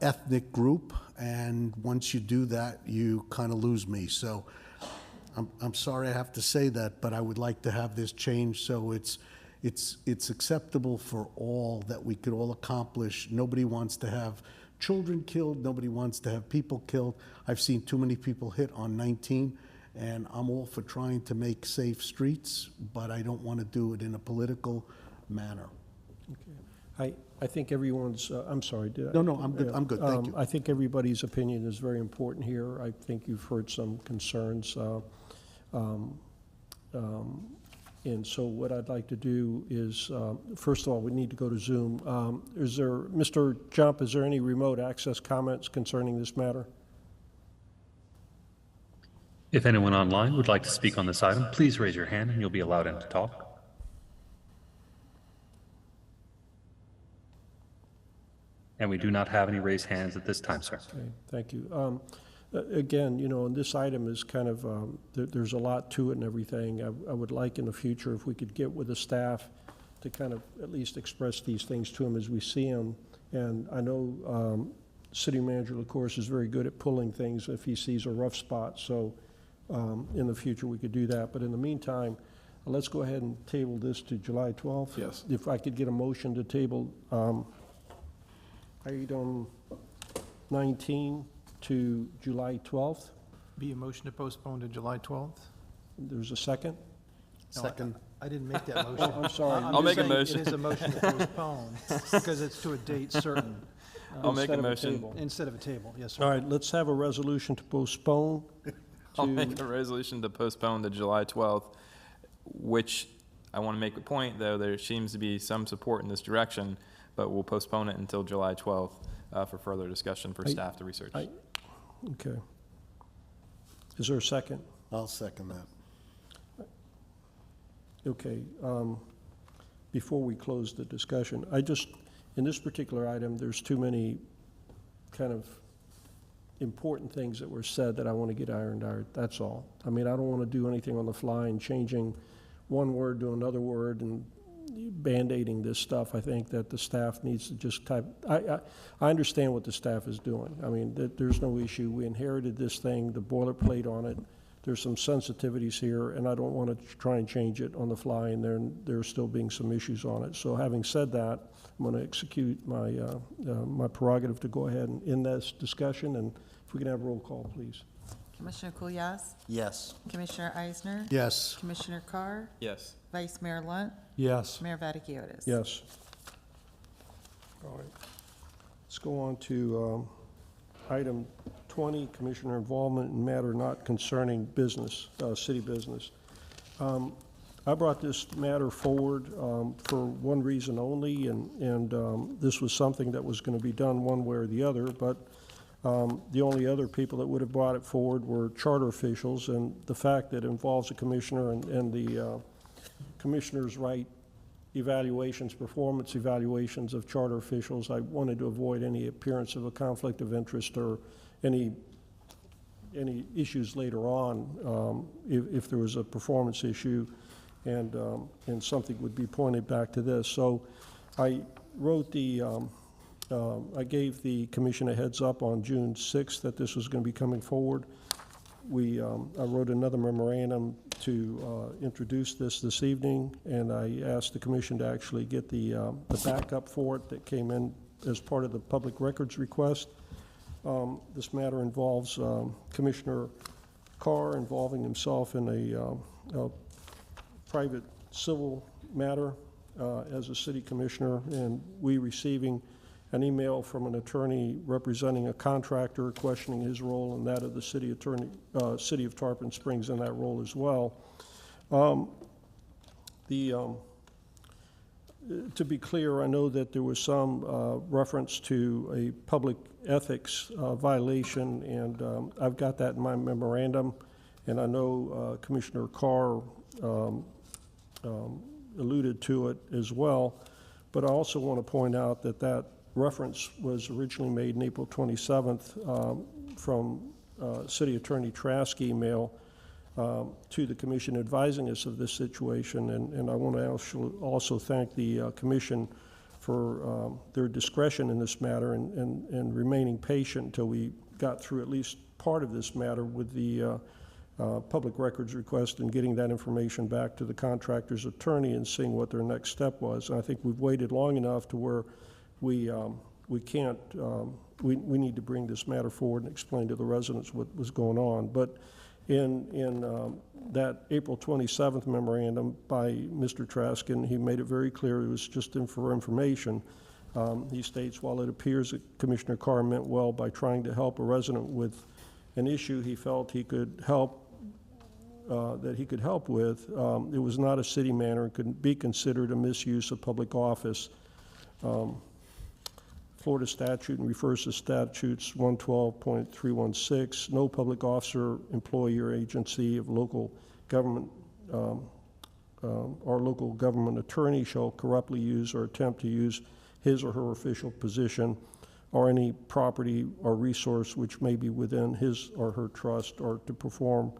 [SPEAKER 16] ethnic group, and once you do that, you kind of lose me. So I'm sorry I have to say that, but I would like to have this changed so it's acceptable for all, that we could all accomplish. Nobody wants to have children killed. Nobody wants to have people killed. I've seen too many people hit on 19, and I'm all for trying to make safe streets, but I don't want to do it in a political manner.
[SPEAKER 1] Okay. I think everyone's, I'm sorry, did I?
[SPEAKER 16] No, I'm good. I'm good. Thank you.
[SPEAKER 1] I think everybody's opinion is very important here. I think you've heard some concerns. And so what I'd like to do is, first of all, we need to go to Zoom. Mr. Jump, is there any remote access comments concerning this matter?
[SPEAKER 14] If anyone online would like to speak on this item, please raise your hand and you'll be allowed in to talk. And we do not have any raised hands at this time, sir.
[SPEAKER 1] Okay, thank you. Again, you know, and this item is kind of, there's a lot to it and everything. I would like in the future if we could get with the staff to kind of at least express these things to them as we see them. And I know City Manager, of course, is very good at pulling things if he sees a rough spot. So in the future, we could do that. But in the meantime, let's go ahead and table this to July 12th.
[SPEAKER 6] Yes.
[SPEAKER 1] If I could get a motion to table item 19 to July 12th.
[SPEAKER 3] Be a motion to postpone to July 12th?
[SPEAKER 1] There's a second?
[SPEAKER 16] Second.
[SPEAKER 3] I didn't make that motion.
[SPEAKER 1] I'm sorry.
[SPEAKER 3] I'm
[SPEAKER 15] I'll
[SPEAKER 3] just
[SPEAKER 15] make a
[SPEAKER 3] saying
[SPEAKER 15] motion.
[SPEAKER 3] It is a motion to postpone because it's to a date certain
[SPEAKER 15] I'll make a
[SPEAKER 1] Instead of a
[SPEAKER 15] motion.
[SPEAKER 1] table.
[SPEAKER 3] instead of a table. Yes, sir.
[SPEAKER 1] All right, let's have a resolution to postpone
[SPEAKER 15] I'll
[SPEAKER 1] to,
[SPEAKER 15] make a resolution to postpone to July 12th, which I want to make a point, though, there seems to be some support in this direction, but we'll postpone it until July 12th for further discussion for staff to research.
[SPEAKER 1] okay. Is there a second?
[SPEAKER 16] I'll second that.
[SPEAKER 1] Okay. Before we close the discussion, in this particular item, there's too many kind of important things that were said that I want to get ironed out, that's all. I mean, I don't want to do anything on the fly and changing one word to another word and Band-Aiding this stuff. I think that the staff needs to just I understand what the staff is doing. I mean, there's no issue. We inherited this thing, the boilerplate on it. There's some sensitivities here, and I don't want to try and change it on the fly, and there's still being some issues on it. So having said that, I'm going to execute my, my prerogative to go ahead and end this discussion, and if we can have a roll call, please.
[SPEAKER 2] Commissioner Kulyas?
[SPEAKER 18] Yes.
[SPEAKER 2] Commissioner Eisner?
[SPEAKER 16] Yes.
[SPEAKER 2] Commissioner Carr?
[SPEAKER 15] Yes.
[SPEAKER 2] Vice Mayor Lunt?
[SPEAKER 17] Yes.
[SPEAKER 2] Mayor Vaticius?
[SPEAKER 1] Yes. All right. Let's go on to item 20, Commissioner involvement in matter not concerning business, city business. I brought this matter forward for one reason only, and this was something that was going to be done one way or the other, but the only other people that would have brought it forward were charter officials, and the fact that it involves a commissioner and the commissioner's right evaluations, performance evaluations of charter officials, I wanted to avoid any appearance of a conflict of interest or any issues later on if there was a performance issue and something would be pointed back to this. So I wrote I gave the commission a heads up on June 6th that this was going to be coming forward. I wrote another memorandum to introduce this evening, and I asked the commission to actually get the backup for it that came in as part of the public records request. This matter involves Commissioner Carr involving himself in a private civil matter as a city commissioner, and we receiving an email from an attorney representing a contractor questioning his role and that of the city attorney, City of Tarpon Springs in that role as well. To be clear, I know that there was some reference to a public ethics violation, and I've got that in my memorandum, and I know Commissioner Carr alluded to it as well, but I also want to point out that that reference was originally made in April 27th from City Attorney Trask email to the commission advising us of this situation, and I want to also thank the commission for their discretion in this matter and remaining patient until we got through at least part of this matter with the public records request and getting that information back to the contractor's attorney and seeing what their next step was. And I think we've waited long enough to where we can't, we need to bring this matter forward and explain to the residents what was going on. But in that April 27th memorandum by Mr. Trask, and he made it very clear it was just for information. He states, while it appears that Commissioner Carr meant well by trying to help a resident with an issue he felt he could help, with, it was not a city matter and couldn't be considered a misuse of public office. Florida statute and refers to statutes 112.316. No public officer, employee, or agency of local government or local government attorney shall corruptly use or attempt to use his or her official position or any property or resource which may be within his or her trust, or to perform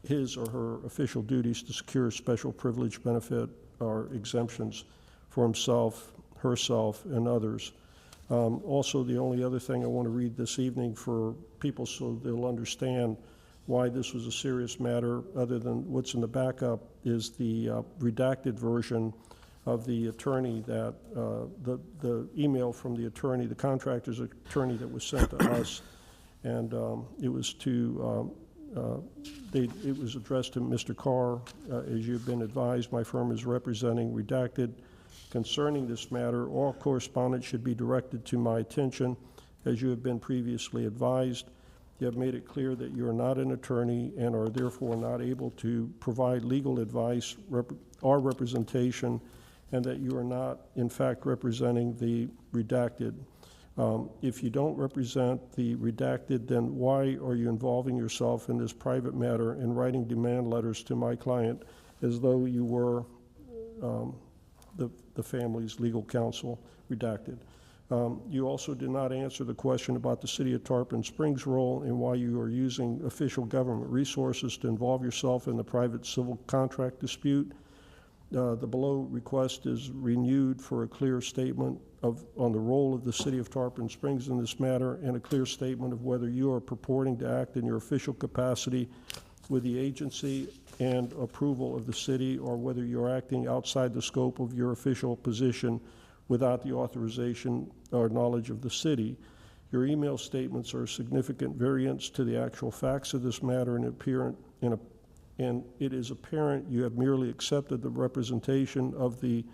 [SPEAKER 1] his or her official duties to secure special privilege, benefit, or exemptions for himself, herself, and others. Also, the only other thing I want to read this evening for people so they'll understand why this was a serious matter, other than what's in the backup, is the redacted version of the attorney that, the email from the attorney, the contractor's attorney that was sent to us. And it was to, it was addressed to Mr. Carr. As you've been advised, my firm is representing redacted. Concerning this matter, all correspondence should be directed to my attention, as you have been previously advised. You have made it clear that you are not an attorney and are therefore not able to provide legal advice or representation, and that you are not, in fact, representing the redacted. If you don't represent the redacted, then why are you involving yourself in this private matter and writing demand letters to my client as though you were the family's legal counsel, redacted? You also did not answer the question about the City of Tarpon Springs' role and why you are using official government resources to involve yourself in the private civil contract dispute. The below request is renewed for a clear statement on the role of the City of Tarpon Springs in this matter, and a clear statement of whether you are purporting to act in your official capacity with the agency and approval of the city, or whether you're acting outside the scope of your official position without the authorization or knowledge of the city. Your email statements are a significant variance to the actual facts of this matter, and it is apparent you have merely accepted the representation of the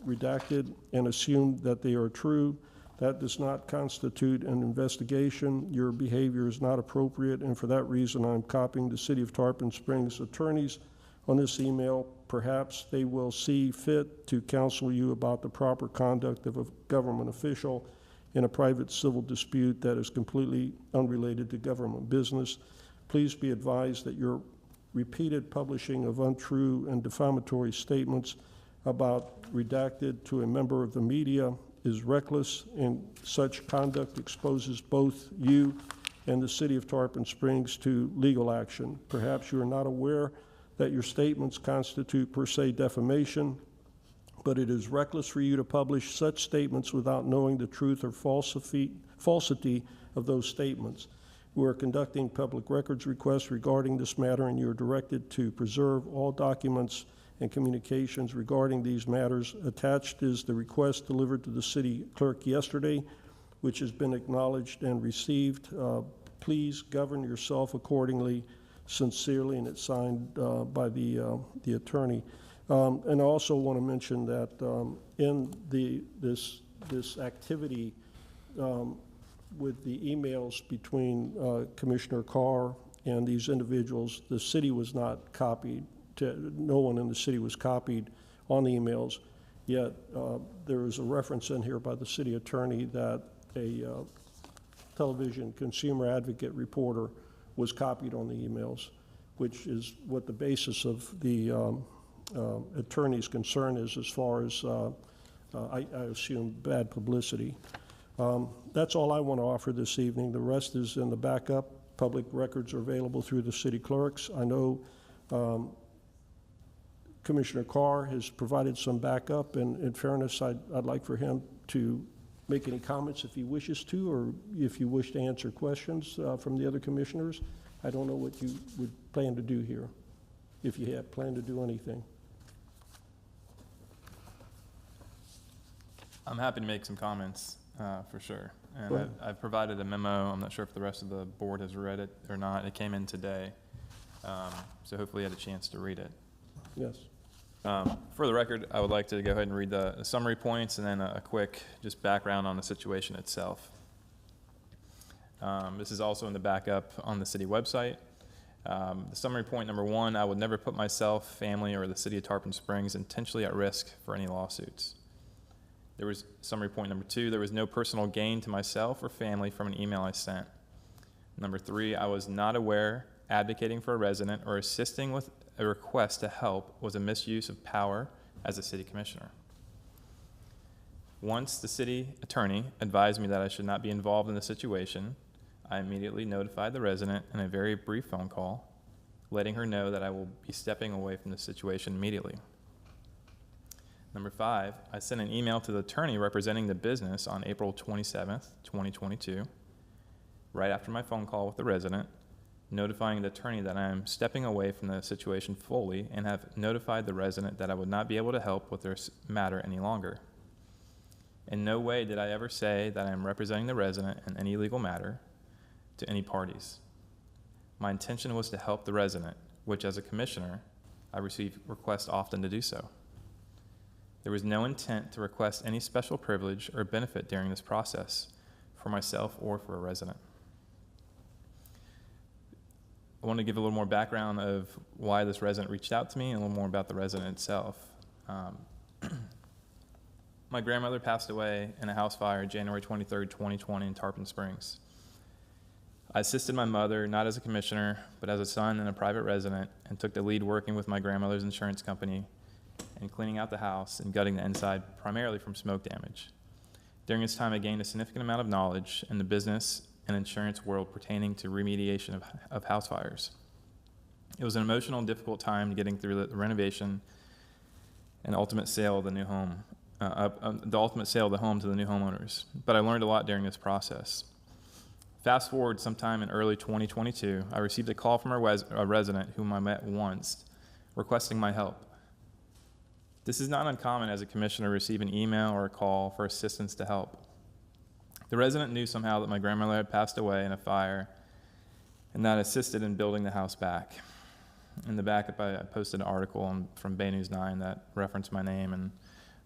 [SPEAKER 1] redacted and assumed that they are true. That does not constitute an investigation. Your behavior is not appropriate, and for that reason, I'm copying the City of Tarpon Springs attorneys on this email. Perhaps they will see fit to counsel you about the proper conduct of a government official in a private civil dispute that is completely unrelated to government business. Please be advised that your repeated publishing of untrue and defamatory statements about redacted to a member of the media is reckless, and such conduct exposes both you and the City of Tarpon Springs to legal action. Perhaps you are not aware that your statements constitute per se defamation, but it is reckless for you to publish such statements without knowing the truth or falsity of those statements. We are conducting public records requests regarding this matter, and you are directed to preserve all documents and communications regarding these matters. Attached is the request delivered to the city clerk yesterday, which has been acknowledged and received. Please govern yourself accordingly. Sincerely, and it's signed by the attorney. And I also want to mention that in this activity with the emails between Commissioner Carr and these individuals, the city was not copied. No one in the city was copied on the emails, yet there is a reference in here by the city attorney that a television consumer advocate reporter was copied on the emails, which is what the basis of the attorney's concern is as far as, I assume, bad publicity. That's all I want to offer this evening. The rest is in the backup. Public records are available through the city clerks. I know Commissioner Carr has provided some backup, and in fairness, I'd like for him to make any comments if he wishes to, or if you wish to answer questions from the other commissioners. I don't know what you would plan to do here, if you have planned to do anything.
[SPEAKER 15] I'm happy to make some comments, for sure. And I've provided a memo. I'm not sure if the rest of the board has read it or not. It came in today, so hopefully you had a chance to read it.
[SPEAKER 1] Yes.
[SPEAKER 15] For the record, I would like to go ahead and read the summary points and then a quick just background on the situation itself. This is also in the backup on the city website. The summary point number 1, I would never put myself, family, or the city of Tarpon Springs intentionally at risk for any lawsuits. There was summary point number 2, there was no personal gain to myself or family from an email I sent. Number 3, I was not aware advocating for a resident or assisting with a request to help was a misuse of power as a city commissioner. Once the city attorney advised me that I should not be involved in the situation, I immediately notified the resident in a very brief phone call, letting her know that I will be stepping away from the situation immediately. Number 5, I sent an email to the attorney representing the business on April 27th, 2022, right after my phone call with the resident, notifying the attorney that I am stepping away from the situation fully and have notified the resident that I would not be able to help with their matter any longer. In no way did I ever say that I am representing the resident in any legal matter to any parties. My intention was to help the resident, which as a commissioner, I receive requests often to do so. There was no intent to request any special privilege or benefit during this process for myself or for a resident. I want to give a little more background of why this resident reached out to me and a little more about the resident itself. My grandmother passed away in a house fire January 23rd, 2020 in Tarpon Springs. I assisted my mother, not as a commissioner, but as a son and a private resident, and took the lead working with my grandmother's insurance company and cleaning out the house and gutting the inside primarily from smoke damage. During this time, I gained a significant amount of knowledge in the business and insurance world pertaining to remediation of house fires. It was an emotional and difficult time getting through the renovation and ultimate sale of the new home, the ultimate sale of the home to the new homeowners. But I learned a lot during this process. Fast forward sometime in early 2022, I received a call from a resident whom I met once requesting my help. This is not uncommon as a commissioner to receive an email or a call for assistance to help. The resident knew somehow that my grandmother had passed away in a fire and that assisted in building the house back. In the backup, I posted an article from Bay News 9 that referenced my name and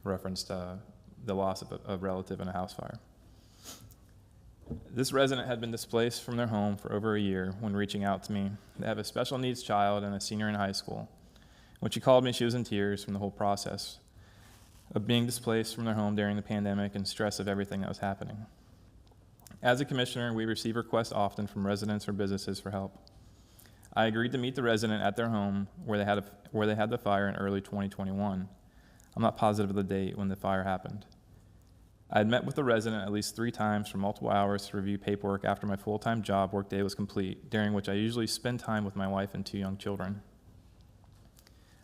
[SPEAKER 15] referenced the loss of a relative in a house fire. This resident had been displaced from their home for over a year when reaching out to me. They have a special needs child and a senior in high school. When she called me, she was in tears from the whole process of being displaced from their home during the pandemic and stress of everything that was happening. As a commissioner, we receive requests often from residents or businesses for help. I agreed to meet the resident at their home where they had the fire in early 2021. I'm not positive of the date when the fire happened. I had met with the resident at least 3 times for multiple hours to review paperwork after my full-time job workday was complete, during which I usually spend time with my wife and 2 young children.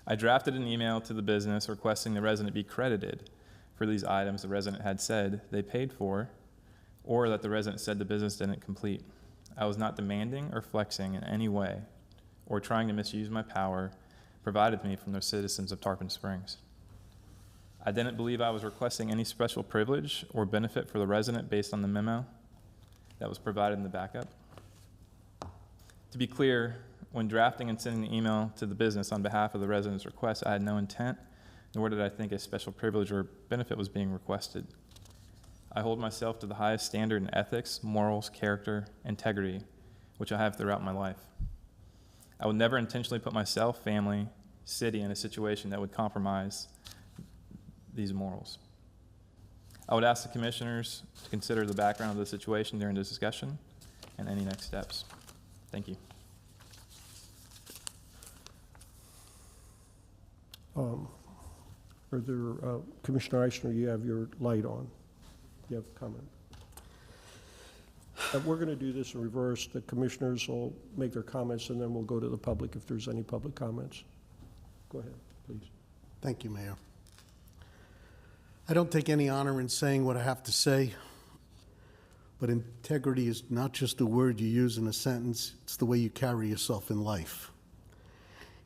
[SPEAKER 15] I drafted an email to the business requesting the resident be credited for these items the resident had said they paid for, or that the resident said the business didn't complete. I was not demanding or flexing in any way, or trying to misuse my power provided me from the citizens of Tarpon Springs. I didn't believe I was requesting any special privilege or benefit for the resident based on the memo that was provided in the backup. To be clear, when drafting and sending the email to the business on behalf of the resident's request, I had no intent, nor did I think a special privilege or benefit was being requested. I hold myself to the highest standard in ethics, morals, character, integrity, which I have throughout my life. I would never intentionally put myself, family, city in a situation that would compromise these morals. I would ask the commissioners to consider the background of the situation during this discussion and any next steps. Thank you.
[SPEAKER 1] Are there, Commissioner Eisner, you have your light on. You have a comment. We're going to do this in reverse. The commissioners will make their comments, and then we'll go to the public if there's any public comments. Go ahead, please.
[SPEAKER 16] Thank you, Mayor. I don't take any honor in saying what I have to say, but integrity is not just a word you use in a sentence, it's the way you carry yourself in life.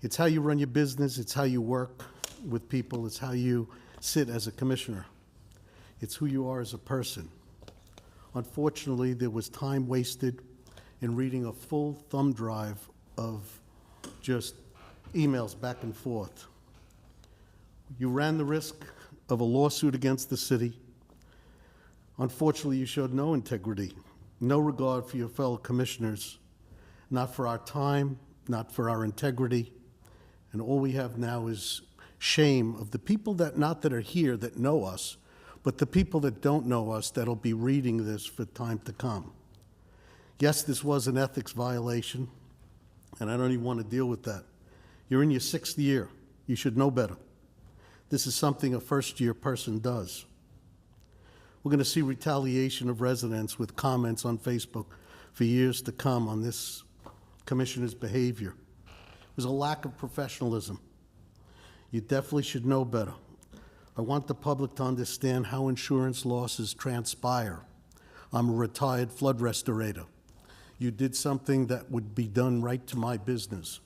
[SPEAKER 16] It's how you run your business, it's how you work with people, it's how you sit as a commissioner. It's who you are as a person. Unfortunately, there was time wasted in reading a full thumb drive of just emails back and forth. You ran the risk of a lawsuit against the city. Unfortunately, you showed no integrity, no regard for your fellow commissioners, not for our time, not for our integrity, and all we have now is shame of the people that, not that are here, that know us, but the people that don't know us that'll be reading this for time to come. Yes, this was an ethics violation, and I don't even want to deal with that. You're in your 6th year. You should know better. This is something a first-year person does. We're going to see retaliation of residents with comments on Facebook for years to come on this commissioner's behavior. There's a lack of professionalism. You definitely should know better. I want the public to understand how insurance losses transpire. I'm a retired flood restorator. You did something that would be done right to my business.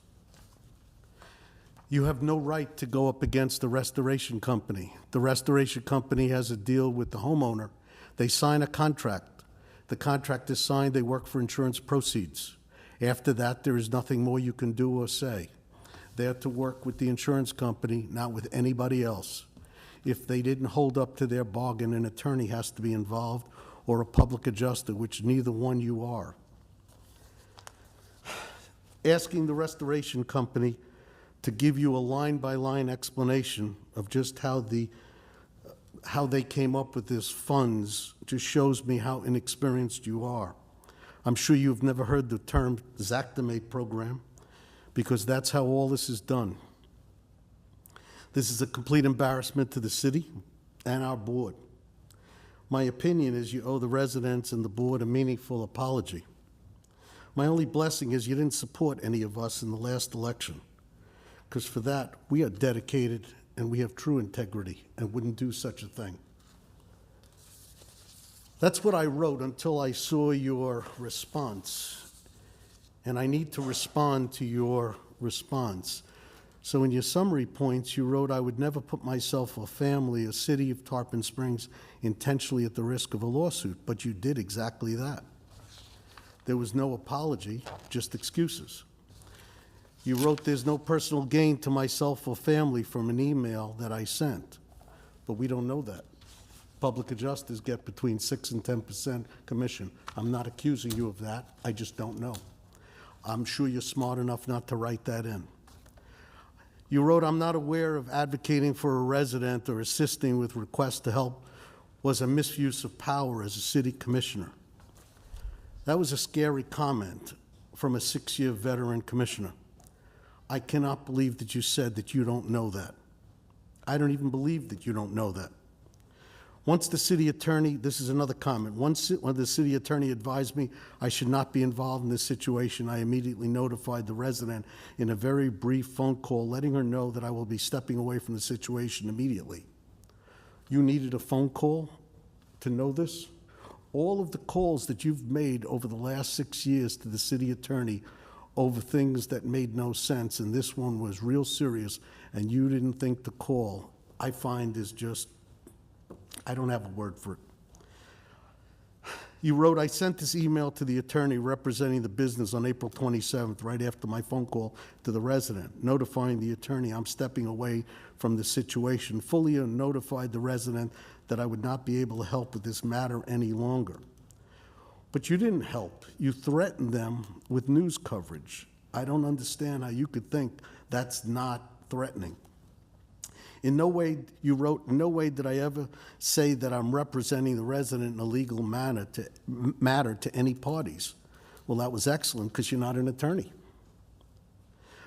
[SPEAKER 16] You have no right to go up against the restoration company. The restoration company has a deal with the homeowner. They sign a contract. The contract is signed, they work for insurance proceeds. After that, there is nothing more you can do or say. They're to work with the insurance company, not with anybody else. If they didn't hold up to their bargain, an attorney has to be involved or a public adjuster, which neither one you are. Asking the restoration company to give you a line-by-line explanation of just how they came up with this funds just shows me how inexperienced you are. I'm sure you've never heard the term Xactimate program, because that's how all this is done. This is a complete embarrassment to the city and our board. My opinion is you owe the residents and the board a meaningful apology. My only blessing is you didn't support any of us in the last election, because for that, we are dedicated and we have true integrity and wouldn't do such a thing. That's what I wrote until I saw your response, and I need to respond to your response. So in your summary points, you wrote, I would never put myself or family, a city of Tarpon Springs, intentionally at the risk of a lawsuit, but you did exactly that. There was no apology, just excuses. You wrote, there's no personal gain to myself or family from an email that I sent, but we don't know that. Public adjusters get between 6 and 10% commission. I'm not accusing you of that, I just don't know. I'm sure you're smart enough not to write that in. You wrote, I'm not aware of advocating for a resident or assisting with requests to help was a misuse of power as a city commissioner. That was a scary comment from a 6-year veteran commissioner. I cannot believe that you said that you don't know that. I don't even believe that you don't know that. Once the city attorney, this is another comment, once when the city attorney advised me I should not be involved in this situation, I immediately notified the resident in a very brief phone call, letting her know that I will be stepping away from the situation immediately. You needed a phone call to know this? All of the calls that you've made over the last 6 years to the city attorney over things that made no sense, and this one was real serious, and you didn't think to call, I find is just, I don't have a word for it. You wrote, I sent this email to the attorney representing the business on April 27th, right after my phone call to the resident, notifying the attorney I'm stepping away from the situation, fully notified the resident that I would not be able to help with this matter any longer. But you didn't help. You threatened them with news coverage. I don't understand how you could think that's not threatening. In no way, you wrote, in no way did I ever say that I'm representing the resident in a legal matter to any parties. Well, that was excellent because you're not an attorney.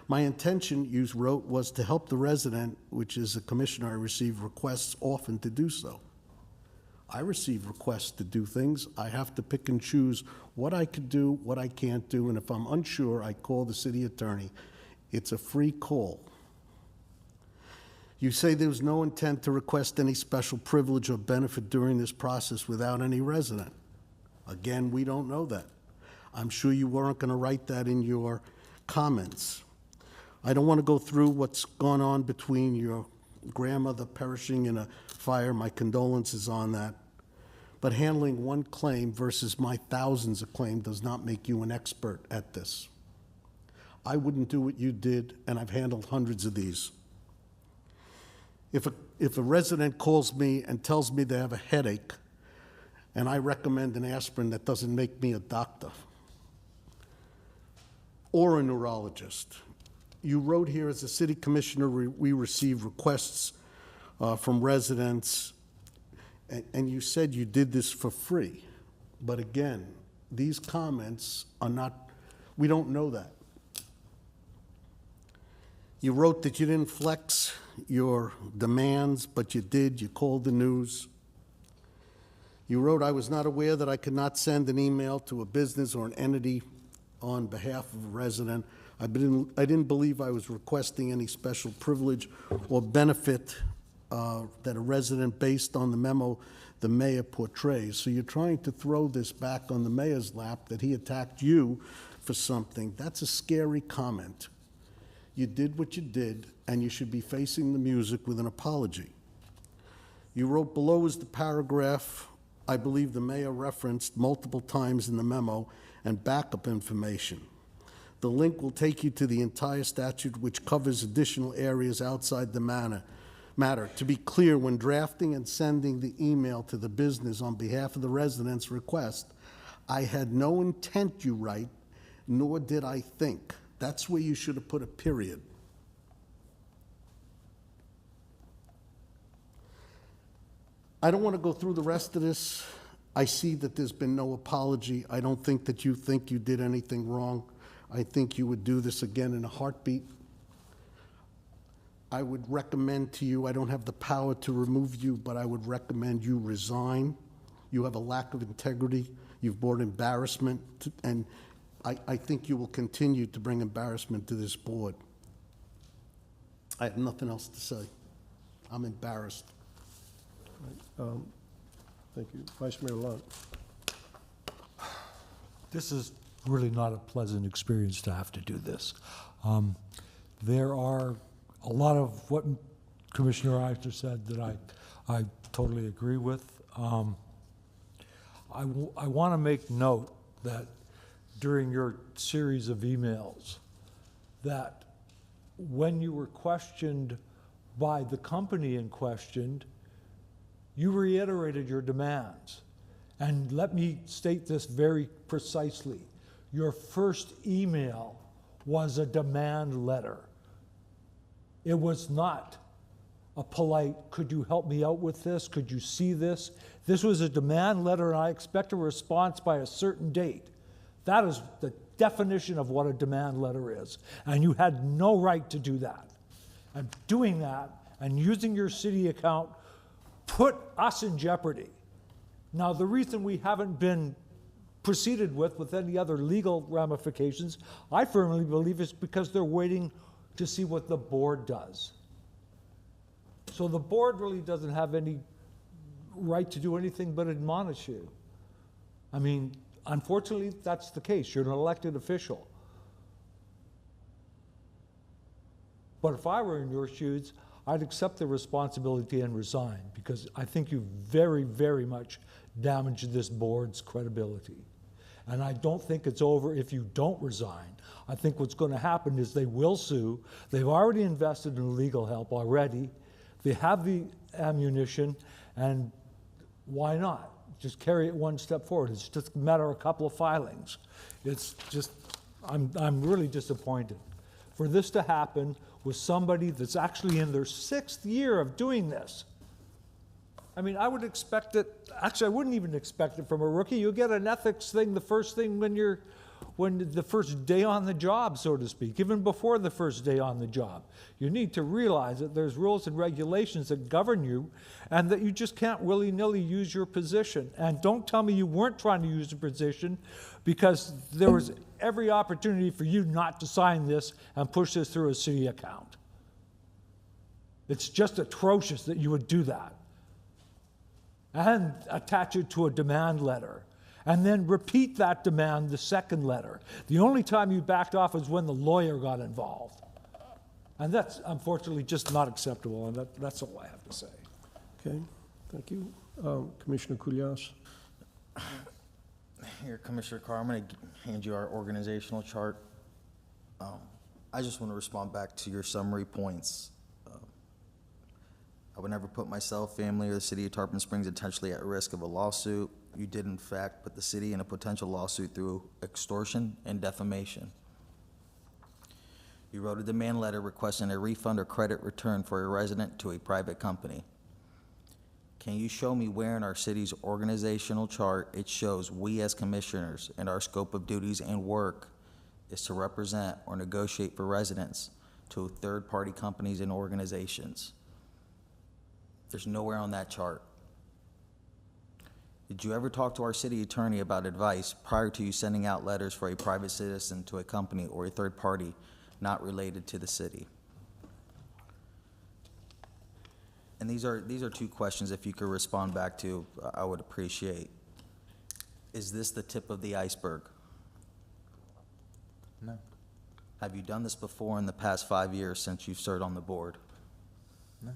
[SPEAKER 16] My intention, you wrote, was to help the resident, which is a commissioner. I receive requests often to do so. I receive requests to do things. I have to pick and choose what I could do, what I can't do, and if I'm unsure, I call the city attorney. It's a free call. You say there was no intent to request any special privilege or benefit during this process without any resident. Again, we don't know that. I'm sure you weren't going to write that in your comments. I don't want to go through what's gone on between your grandmother perishing in a fire. My condolences on that. But handling one claim versus my thousands of claims does not make you an expert at this. I wouldn't do what you did, and I've handled hundreds of these. If a resident calls me and tells me they have a headache, and I recommend an aspirin, that doesn't make me a doctor or a neurologist. You wrote here, as a city commissioner, we receive requests from residents, and you said you did this for free. But again, these comments are not, we don't know that. You wrote that you didn't flex your demands, but you did. You called the news. You wrote, I was not aware that I could not send an email to a business or an entity on behalf of a resident. I didn't believe I was requesting any special privilege or benefit that a resident, based on the memo the mayor portrays. So you're trying to throw this back on the mayor's lap, that he attacked you for something. That's a scary comment. You did what you did, and you should be facing the music with an apology. You wrote, below is the paragraph I believe the mayor referenced multiple times in the memo, and backup information. The link will take you to the entire statute, which covers additional areas outside the matter. To be clear, when drafting and sending the email to the business on behalf of the resident's request, I had no intent, you write, nor did I think. That's where you should have put a period. I don't want to go through the rest of this. I see that there's been no apology. I don't think that you think you did anything wrong. I think you would do this again in a heartbeat. I would recommend to you, I don't have the power to remove you, but I would recommend you resign. You have a lack of integrity. You've brought embarrassment, and I think you will continue to bring embarrassment to this board. I have nothing else to say. I'm embarrassed.
[SPEAKER 1] Thank you. Vice Mayor Lunt.
[SPEAKER 17] This is really not a pleasant experience to have to do this. There are a lot of what Commissioner Eisner said that I totally agree with. I want to make note that during your series of emails, that when you were questioned by the company in question, you reiterated your demands. And let me state this very precisely. Your first email was a demand letter. It was not a polite, could you help me out with this? Could you see this? This was a demand letter, and I expect a response by a certain date. That is the definition of what a demand letter is. And you had no right to do that. And doing that and using your city account put us in jeopardy. Now, the reason we haven't been proceeded with any other legal ramifications, I firmly believe, is because they're waiting to see what the board does. So the board really doesn't have any right to do anything but admonish you. I mean, unfortunately, that's the case. You're an elected official. But if I were in your shoes, I'd accept the responsibility and resign, because I think you very, very much damaged this board's credibility. And I don't think it's over if you don't resign. I think what's going to happen is they will sue. They've already invested in legal help already. They have the ammunition, and why not? Just carry it one step forward. It's just a matter of a couple of filings. It's just, I'm really disappointed. For this to happen with somebody that's actually in their 6th year of doing this. I mean, I would expect it, actually, I wouldn't even expect it from a rookie. You get an ethics thing the first thing when the first day on the job, so to speak, even before the first day on the job. You need to realize that there's rules and regulations that govern you, and that you just can't willy-nilly use your position. And don't tell me you weren't trying to use the position, because there was every opportunity for you not to sign this and push this through a city account. It's just atrocious that you would do that. And attach it to a demand letter. And then repeat that demand the second letter. The only time you backed off was when the lawyer got involved. And that's unfortunately just not acceptable, and that's all I have to say.
[SPEAKER 1] Okay, thank you. Commissioner Kulyas.
[SPEAKER 7] Here, Commissioner Carr, I'm going to hand you our organizational chart. I just want to respond back to your summary points. I would never put myself, family, or the city of Tarpon Springs intentionally at risk of a lawsuit. You did, in fact, put the city in a potential lawsuit through extortion and defamation. You wrote a demand letter requesting a refund or credit return for a resident to a private company. Can you show me where in our city's organizational chart it shows we as commissioners and our scope of duties and work is to represent or negotiate for residents to third-party companies and organizations? There's nowhere on that chart. Did you ever talk to our city attorney about advice prior to you sending out letters for a private citizen to a company or a third party not related to the city? And these are 2 questions, if you could respond back to, I would appreciate. Is this the tip of the iceberg?
[SPEAKER 15] No.
[SPEAKER 7] Have you done this before in the past 5 years since you've served on the board?
[SPEAKER 15] No.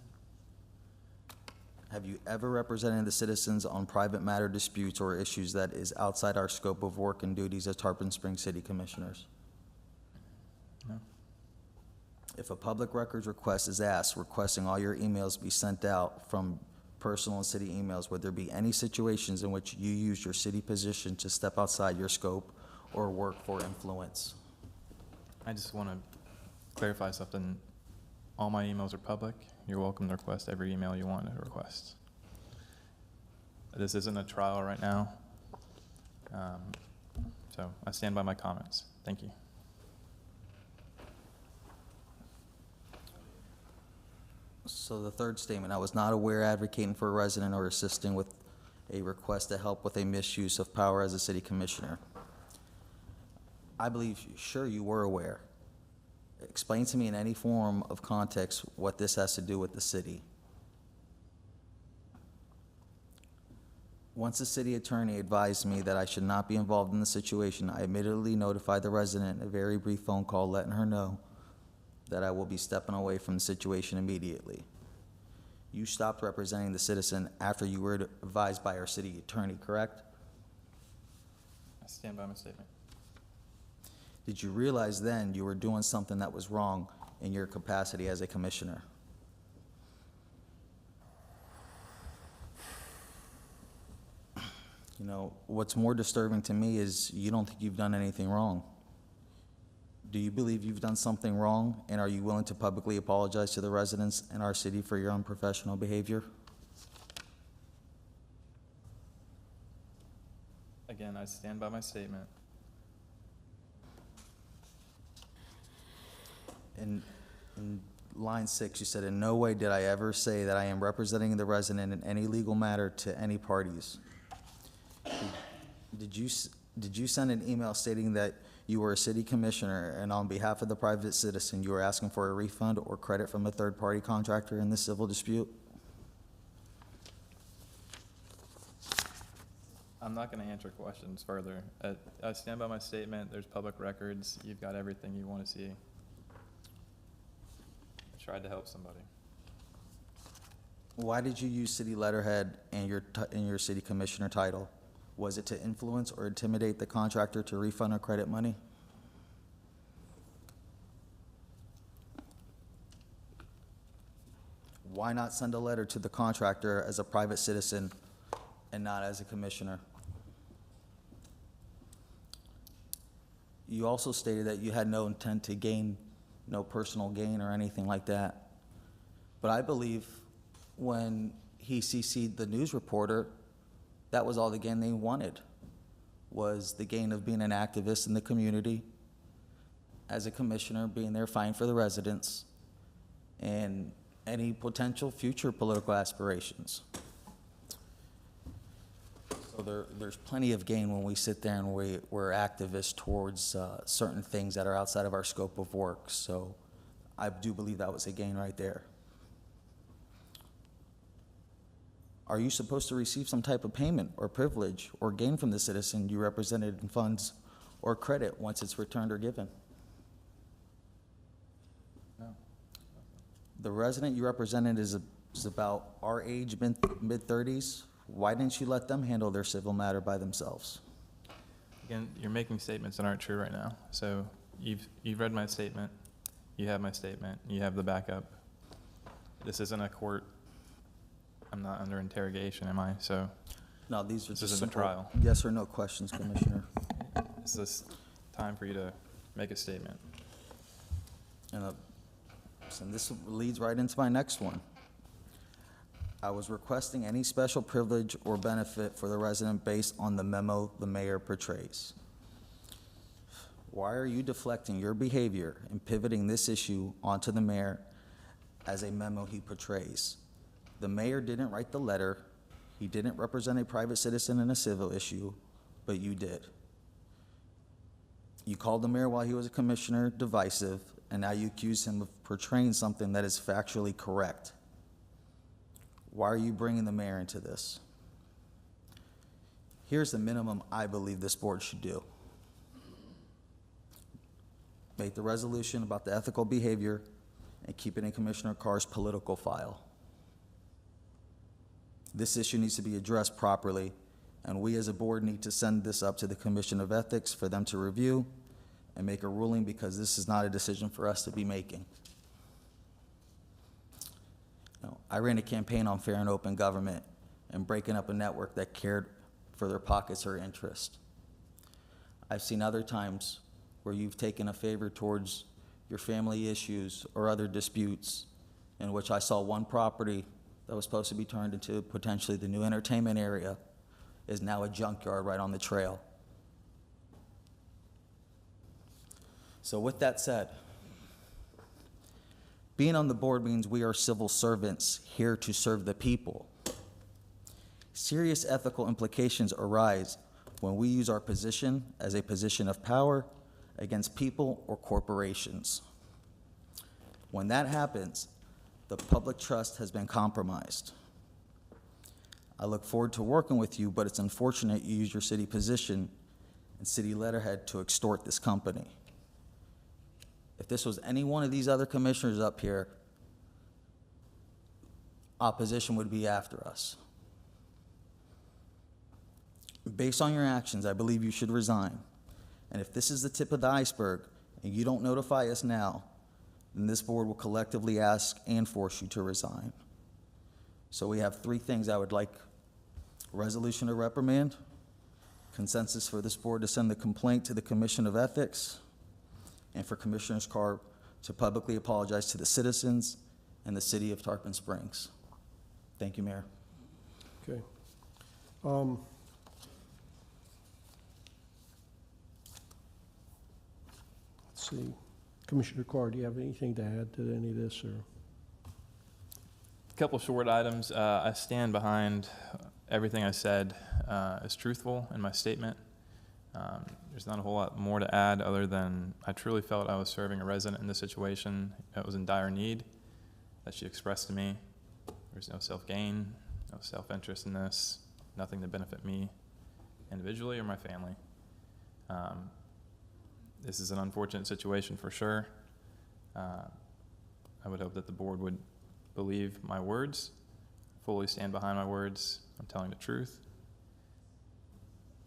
[SPEAKER 7] Have you ever represented the citizens on private matter disputes or issues that is outside our scope of work and duties as Tarpon Springs City Commissioners?
[SPEAKER 15] No.
[SPEAKER 7] If a public records request is asked, requesting all your emails be sent out from personal and city emails, would there be any situations in which you use your city position to step outside your scope or work for influence?
[SPEAKER 15] I just want to clarify something. All my emails are public. You're welcome to request every email you want to request. This isn't a trial right now. So I stand by my comments. Thank you.
[SPEAKER 7] So the third statement, I was not aware advocating for a resident or assisting with a request to help with a misuse of power as a city commissioner. I believe, sure, you were aware. Explain to me in any form of context what this has to do with the city. Once the city attorney advised me that I should not be involved in the situation, I immediately notified the resident in a very brief phone call letting her know that I will be stepping away from the situation immediately. You stopped representing the citizen after you were advised by our city attorney, correct?
[SPEAKER 15] I stand by my statement.
[SPEAKER 7] Did you realize then you were doing something that was wrong in your capacity as a commissioner? You know, what's more disturbing to me is you don't think you've done anything wrong. Do you believe you've done something wrong, and are you willing to publicly apologize to the residents in our city for your unprofessional behavior?
[SPEAKER 15] Again, I stand by my statement.
[SPEAKER 7] In line 6, you said, "In no way did I ever say that I am representing the resident in any legal matter to any parties." Did you send an email stating that you were a city commissioner and on behalf of the private citizen you were asking for a refund or credit from a third-party contractor in this civil dispute?
[SPEAKER 15] I'm not going to answer questions further. I stand by my statement. There's public records. You've got everything you want to see. I tried to help somebody.
[SPEAKER 18] Why did you use city letterhead in your city commissioner title? Was it to influence or intimidate the contractor to refund or credit money? Why not send a letter to the contractor as a private citizen and not as a commissioner? You also stated that you had no intent to gain, no personal gain or anything like that. But I believe when he CC'd the news reporter, that was all the gain they wanted, was the gain of being an activist in the community, as a commissioner, being there fighting for the residents, and any potential future political aspirations. So there's plenty of gain when we sit there and we're activists towards certain things that are outside of our scope of work. So I do believe that was a gain right there. Are you supposed to receive some type of payment or privilege or gain from the citizen you represented in funds or credit once it's returned or given?
[SPEAKER 15] No.
[SPEAKER 18] The resident you represented is about our age, mid-30s. Why didn't you let them handle their civil matter by themselves?
[SPEAKER 15] Again, you're making statements that aren't true right now. So you've read my statement. You have my statement. You have the backup. This isn't a court. I'm not under interrogation, am I? So
[SPEAKER 18] No, these are
[SPEAKER 15] this
[SPEAKER 18] just
[SPEAKER 15] isn't a
[SPEAKER 18] simple
[SPEAKER 15] trial.
[SPEAKER 18] yes or no questions, Commissioner.
[SPEAKER 15] It's just time for you to make a statement.
[SPEAKER 18] And this leads right into my next one. I was requesting any special privilege or benefit for the resident based on the memo the mayor portrays. Why are you deflecting your behavior and pivoting this issue onto the mayor as a memo he portrays? The mayor didn't write the letter. He didn't represent a private citizen in a civil issue, but you did. You called the mayor while he was a commissioner divisive, and now you accuse him of portraying something that is factually correct. Why are you bringing the mayor into this? Here's the minimum I believe this board should do. Make the resolution about the ethical behavior and keep it in Commissioner Carr's political file. This issue needs to be addressed properly, and we as a board need to send this up to the Commission of Ethics for them to review and make a ruling, because this is not a decision for us to be making. I ran a campaign on fair and open government and breaking up a network that cared for their pockets or interest. I've seen other times where you've taken a favor towards your family issues or other disputes, in which I saw one property that was supposed to be turned into potentially the new entertainment area is now a junkyard right on the trail. So with that said, being on the board means we are civil servants here to serve the people. Serious ethical implications arise when we use our position as a position of power against people or corporations. When that happens, the public trust has been compromised. I look forward to working with you, but it's unfortunate you use your city position and city letterhead to extort this company. If this was any one of these other commissioners up here, opposition would be after us. Based on your actions, I believe you should resign. And if this is the tip of the iceberg and you don't notify us now, then this board will collectively ask and force you to resign. So we have three things I would like: resolution to reprimand, consensus for this board to send the complaint to the Commission of Ethics, and for Commissioner Carr to publicly apologize to the citizens and the city of Tarpon Springs. Thank you, Mayor.
[SPEAKER 1] Okay. Let's see. Commissioner Carr, do you have anything to add to any of this, or?
[SPEAKER 15] A couple short items. I stand behind everything I said as truthful in my statement. There's not a whole lot more to add other than I truly felt I was serving a resident in this situation that was in dire need, that she expressed to me. There's no self-gain, no self-interest in this, nothing to benefit me individually or my family. This is an unfortunate situation for sure. I would hope that the board would believe my words. fully stand behind my words. I'm telling the truth.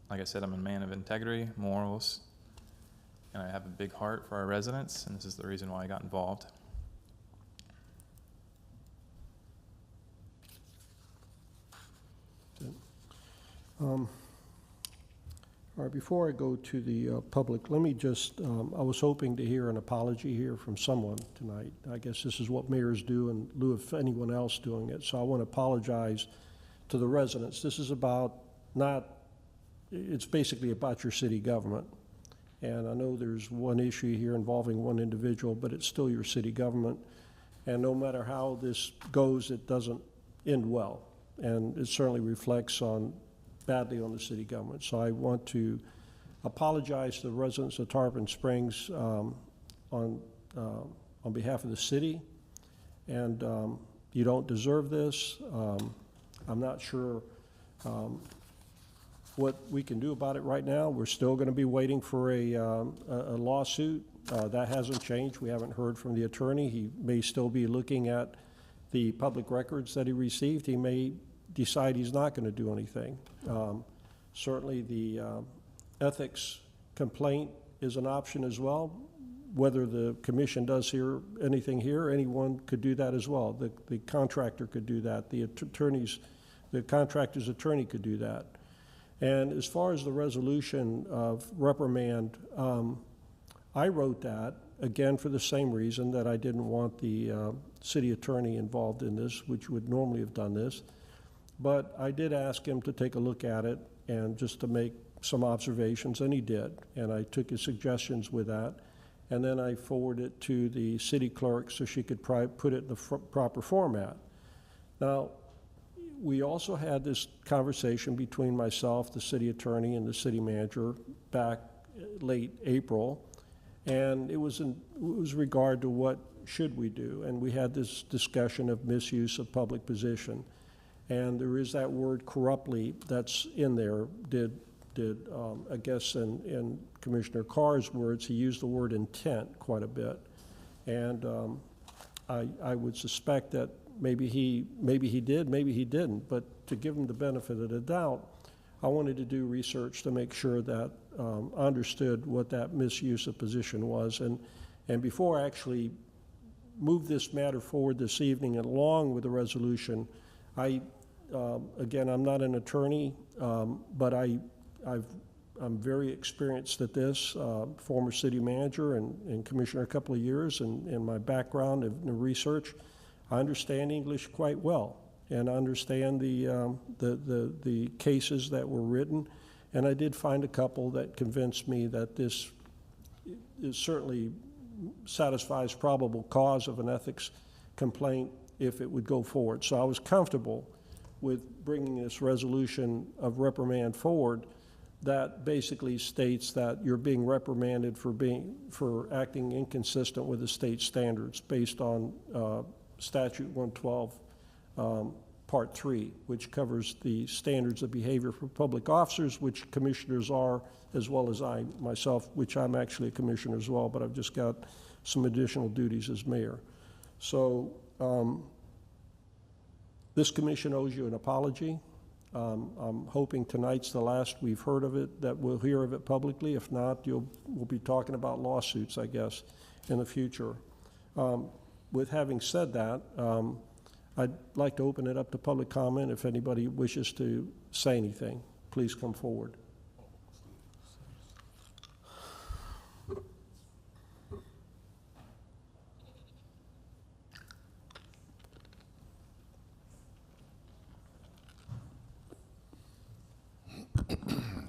[SPEAKER 15] Like I said, I'm a man of integrity, morals, and I have a big heart for our residents, and this is the reason why I got involved.
[SPEAKER 1] All right, before I go to the public, let me just, I was hoping to hear an apology here from someone tonight. I guess this is what mayors do in lieu of anyone else doing it. So I want to apologize to the residents. This is about it's basically about your city government. And I know there's one issue here involving one individual, but it's still your city government. And no matter how this goes, it doesn't end well. And it certainly reflects badly on the city government. So I want to apologize to the residents of Tarpon Springs on behalf of the city. And you don't deserve this. I'm not sure what we can do about it right now. We're still going to be waiting for a lawsuit. That hasn't changed. We haven't heard from the attorney. He may still be looking at the public records that he received. He may decide he's not going to do anything. Certainly the ethics complaint is an option as well. Whether the commission does hear anything here, anyone could do that as well. The contractor could do that. The contractor's attorney could do that. And as far as the resolution of reprimand, I wrote that, again, for the same reason that I didn't want the city attorney involved in this, which would normally have done this. But I did ask him to take a look at it and just to make some observations, and he did. And I took his suggestions with that. And then I forwarded it to the city clerk so she could put it in the proper format. Now, we also had this conversation between myself, the city attorney, and the city manager back late April. And it was regard to what should we do. And we had this discussion of misuse of public position. And there is that word corruptly that's in there. I guess in Commissioner Carr's words, he used the word intent quite a bit. And I would suspect that maybe he did, maybe he didn't. But to give him the benefit of the doubt, I wanted to do research to make sure that I understood what that misuse of position was. And before I actually moved this matter forward this evening, and along with the resolution, again, I'm not an attorney, but I'm very experienced at this, former city manager and commissioner a couple of years, and in my background in research, I understand English quite well, and I understand the cases that were written, and I did find a couple that convinced me that this certainly satisfies probable cause of an ethics complaint if it would go forward. So I was comfortable with bringing this resolution of reprimand forward that basically states that you're being reprimanded for acting inconsistent with the state standards based on Statute 112, Part 3, which covers the standards of behavior for public officers, which commissioners are, as well as I myself, which I'm actually a commissioner as well, but I've just got some additional duties as mayor. So this commission owes you an apology. I'm hoping tonight's the last we've heard of it, that we'll hear of it publicly. If not, we'll be talking about lawsuits, I guess, in the future. With having said that, I'd like to open it up to public comment. If anybody wishes to say anything, please come forward.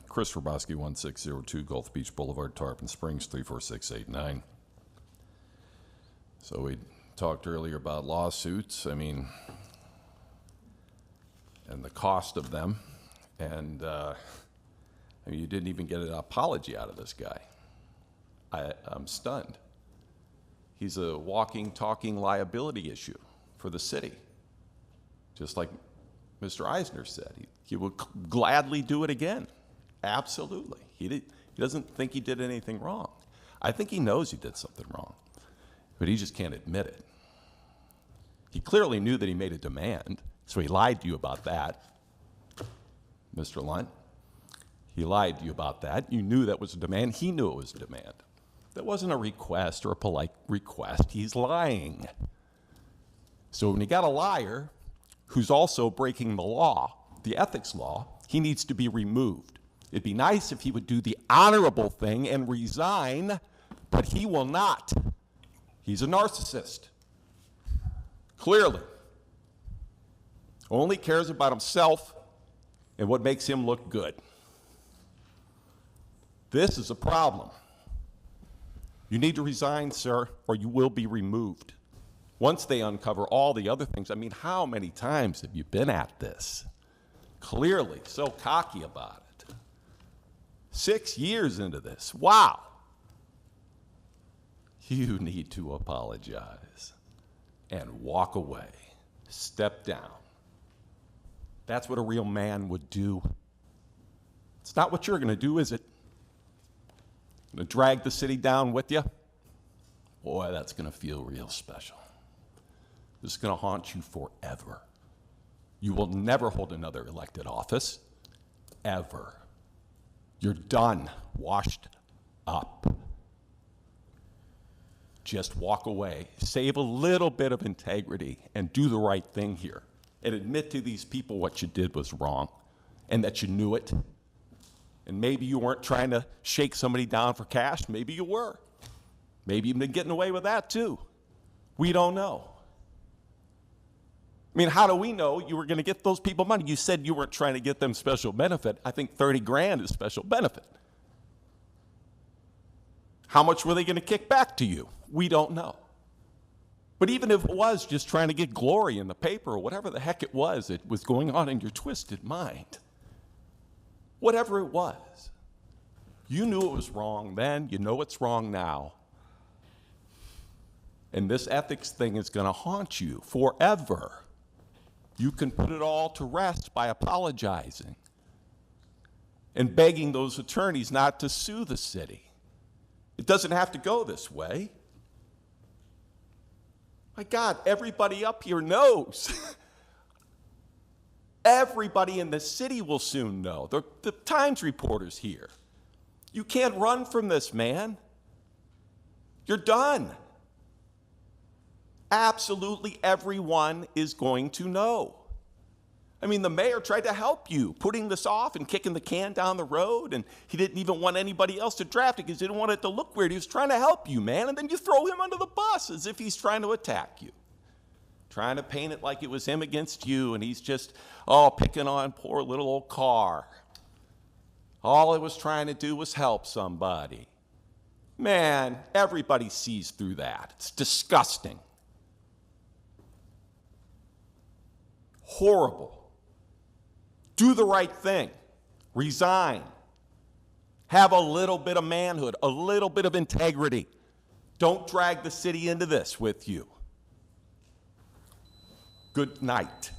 [SPEAKER 8] Chris Rabowski, 1602 Gulf Beach Boulevard, Tarpon Springs, 34689. So we talked earlier about lawsuits, and the cost of them. And you didn't even get an apology out of this guy. I'm stunned. He's a walking, talking liability issue for the city. Just like Mr. Eisner said, he would gladly do it again. Absolutely. He doesn't think he did anything wrong. I think he knows he did something wrong, but he just can't admit it. He clearly knew that he made a demand. So he lied to you about that, Mr. Lunt. He lied to you about that. You knew that was a demand. He knew it was a demand. That wasn't a request or a polite request. He's lying. So when you got a liar who's also breaking the law, the ethics law, he needs to be removed. It'd be nice if he would do the honorable thing and resign, but he will not. He's a narcissist. Clearly. Only cares about himself and what makes him look good. This is a problem. You need to resign, sir, or you will be removed. Once they uncover all the other things, I mean, how many times have you been at this? Clearly, so cocky about it. 6 years into this, wow. You need to apologize and walk away, step down. That's what a real man would do. It's not what you're going to do, is it? Going to drag the city down with you? Boy, that's going to feel real special. This is going to haunt you forever. You will never hold another elected office, ever. You're done, washed up. Just walk away, save a little bit of integrity, and do the right thing here. And admit to these people what you did was wrong, and that you knew it. And maybe you weren't trying to shake somebody down for cash. Maybe you were. Maybe you've been getting away with that too. We don't know. I mean, how do we know you were going to get those people money? You said you weren't trying to get them special benefit. I think 30 grand is special benefit. How much were they going to kick back to you? We don't know. But even if it was just trying to get glory in the paper or whatever the heck it was going on in your twisted mind, whatever it was, you knew it was wrong then, you know it's wrong now. And this ethics thing is going to haunt you forever. You can put it all to rest by apologizing and begging those attorneys not to sue the city. It doesn't have to go this way. My God, everybody up here knows. Everybody in the city will soon know. The Times reporters here. You can't run from this, man. You're done. Absolutely everyone is going to know. I mean, the mayor tried to help you, putting this off and kicking the can down the road, and he didn't even want anybody else to draft it because he didn't want it to look weird. He was trying to help you, man, and then you throw him under the bus as if he's trying to attack you, trying to paint it like it was him against you, and he's just, picking on poor little old Carr. All it was trying to do was help somebody. Man, everybody sees through that. It's disgusting. Horrible. Do the right thing. Resign. Have a little bit of manhood, a little bit of integrity. Don't drag the city into this with you. Good night.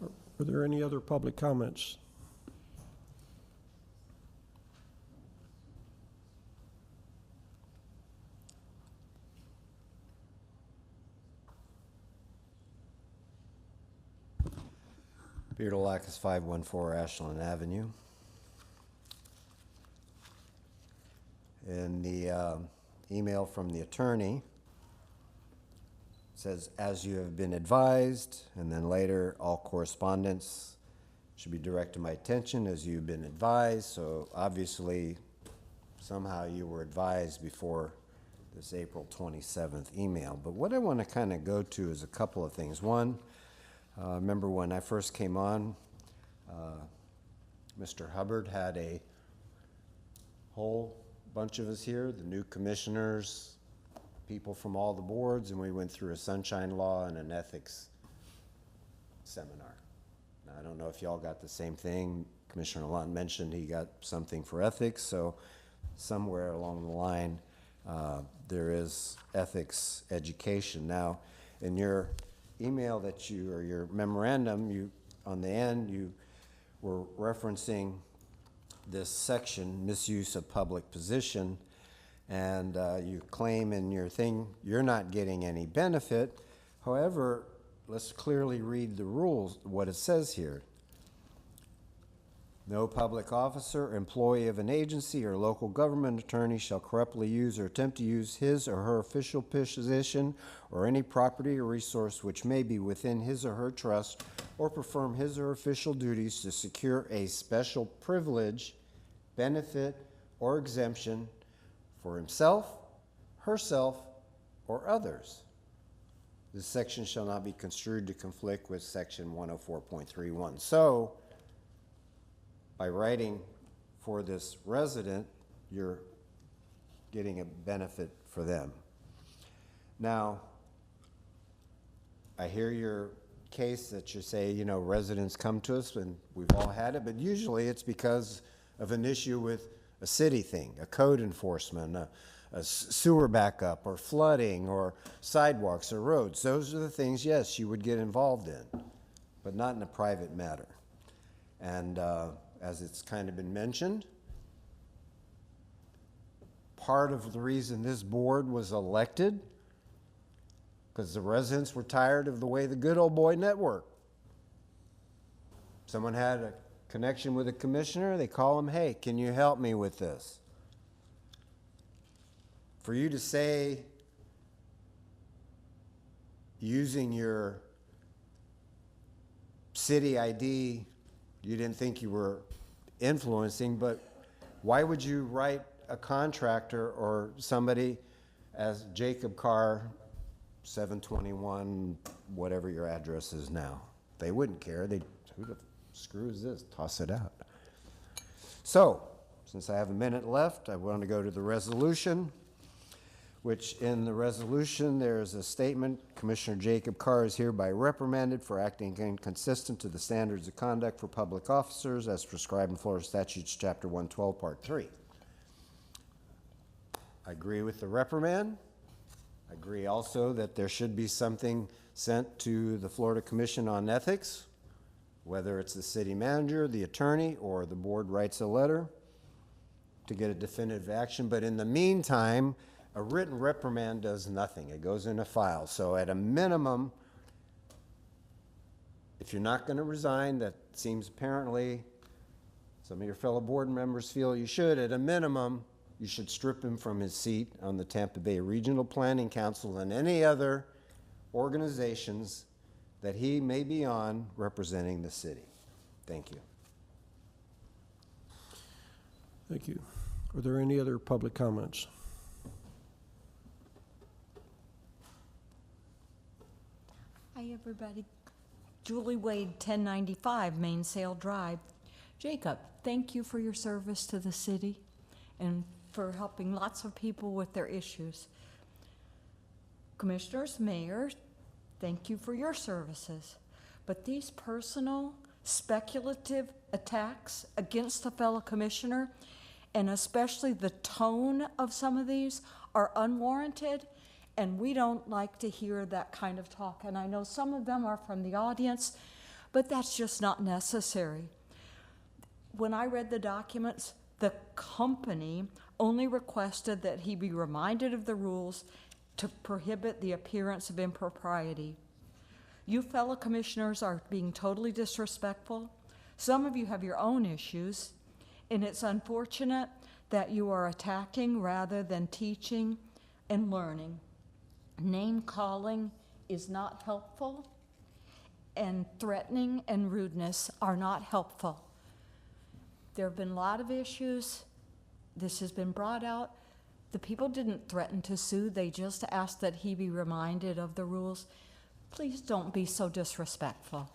[SPEAKER 1] Are there any other public comments?
[SPEAKER 9] Beardalakis 514 Ashland Avenue. In the email from the attorney, it says, as you have been advised, and then later, all correspondence should be directed to my attention as you've been advised. So obviously, somehow you were advised before this April 27th email. But what I want to kind of go to is a couple of things. One, remember when I first came on, Mr. Hubbard had a whole bunch of us here, the new commissioners, people from all the boards, and we went through a sunshine law and an ethics seminar. Now, I don't know if y'all got the same thing. Commissioner Lunt mentioned he got something for ethics, so somewhere along the line, there is ethics education. Now, in your email that you, or your memorandum, on the end, you were referencing this section, misuse of public position, and you claim in your thing you're not getting any benefit. However, let's clearly read the rules, what it says here. No public officer, employee of an agency, or local government attorney shall corruptly use or attempt to use his or her official position or any property or resource which may be within his or her trust or perform his or her official duties to secure a special privilege, benefit, or exemption for himself, herself, or others. This section shall not be construed to conflict with section 104.31. So, by writing for this resident, you're getting a benefit for them. Now, I hear your case that you say, you know, residents come to us, and we've all had it, but usually it's because of an issue with a city thing, a code enforcement, a sewer backup, or flooding, or sidewalks, or roads. Those are the things, yes, you would get involved in, but not in a private matter. And as it's kind of been mentioned, part of the reason this board was elected, because the residents were tired of the way the good old boy networked. Someone had a connection with a commissioner, they call him, hey, can you help me with this? For you to say, using your city ID, you didn't think you were influencing, but why would you write a contractor or somebody as Jacob Carr, 721, whatever your address is now? They wouldn't care. Who the screw is this? Toss it out. So, since I have a minute left, I want to go to the resolution, which in the resolution there's a statement, Commissioner Jacob Carr is hereby reprimanded for acting inconsistent to the standards of conduct for public officers as prescribed in Florida Statutes Chapter 112, Part 3. I agree with the reprimand. I agree also that there should be something sent to the Florida Commission on Ethics, whether it's the city manager, the attorney, or the board writes a letter to get a definitive action. But in the meantime, a written reprimand does nothing. It goes in a file. So at a minimum, if you're not going to resign, that seems apparently some of your fellow board members feel you should, at a minimum, you should strip him from his seat on the Tampa Bay Regional Planning Council and any other organizations that he may be on representing the city. Thank you.
[SPEAKER 1] Thank you. Are there any other public comments?
[SPEAKER 10] Hi, everybody. Julie Wade, 1095 Mainsail Drive. Jacob, thank you for your service to the city and for helping lots of people with their issues. Commissioners, Mayor, thank you for your services. But these personal, speculative attacks against a fellow commissioner, and especially the tone of some of these, are unwarranted. And we don't like to hear that kind of talk. And I know some of them are from the audience, but that's just not necessary. When I read the documents, the company only requested that he be reminded of the rules to prohibit the appearance of impropriety. You fellow commissioners are being totally disrespectful. Some of you have your own issues, and it's unfortunate that you are attacking rather than teaching and learning. Name calling is not helpful, and threatening and rudeness are not helpful. There have been a lot of issues. This has been brought out. The people didn't threaten to sue. They just asked that he be reminded of the rules. Please don't be so disrespectful.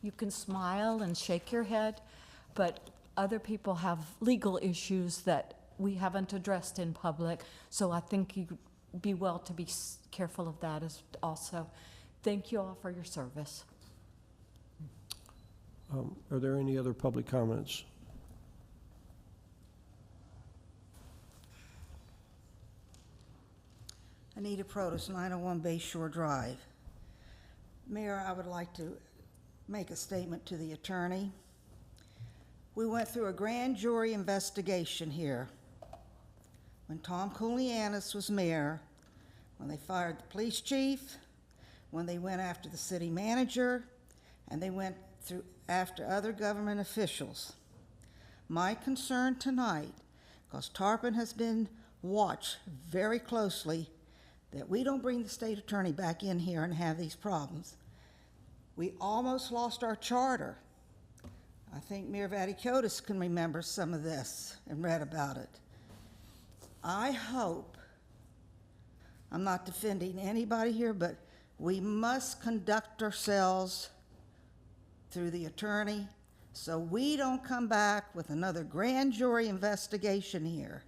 [SPEAKER 10] You can smile and shake your head, but other people have legal issues that we haven't addressed in public, so I think you'd be well to be careful of that as also. Thank you all for your service.
[SPEAKER 1] Are there any other public comments?
[SPEAKER 21] Anita Protus, 901 Bayshore Drive. Mayor, I would like to make a statement to the attorney. We went through a grand jury investigation here when Tom Koulianis was mayor, when they fired the police chief, when they went after the city manager, and they went through after other government officials. My concern tonight, because Tarpon has been watched very closely, that we don't bring the state attorney back in here and have these problems. We almost lost our charter. I think Mayor Evacuation can remember some of this and read about it. I hope, I'm not defending anybody here, but we must conduct ourselves through the attorney so we don't come back with another grand jury investigation here.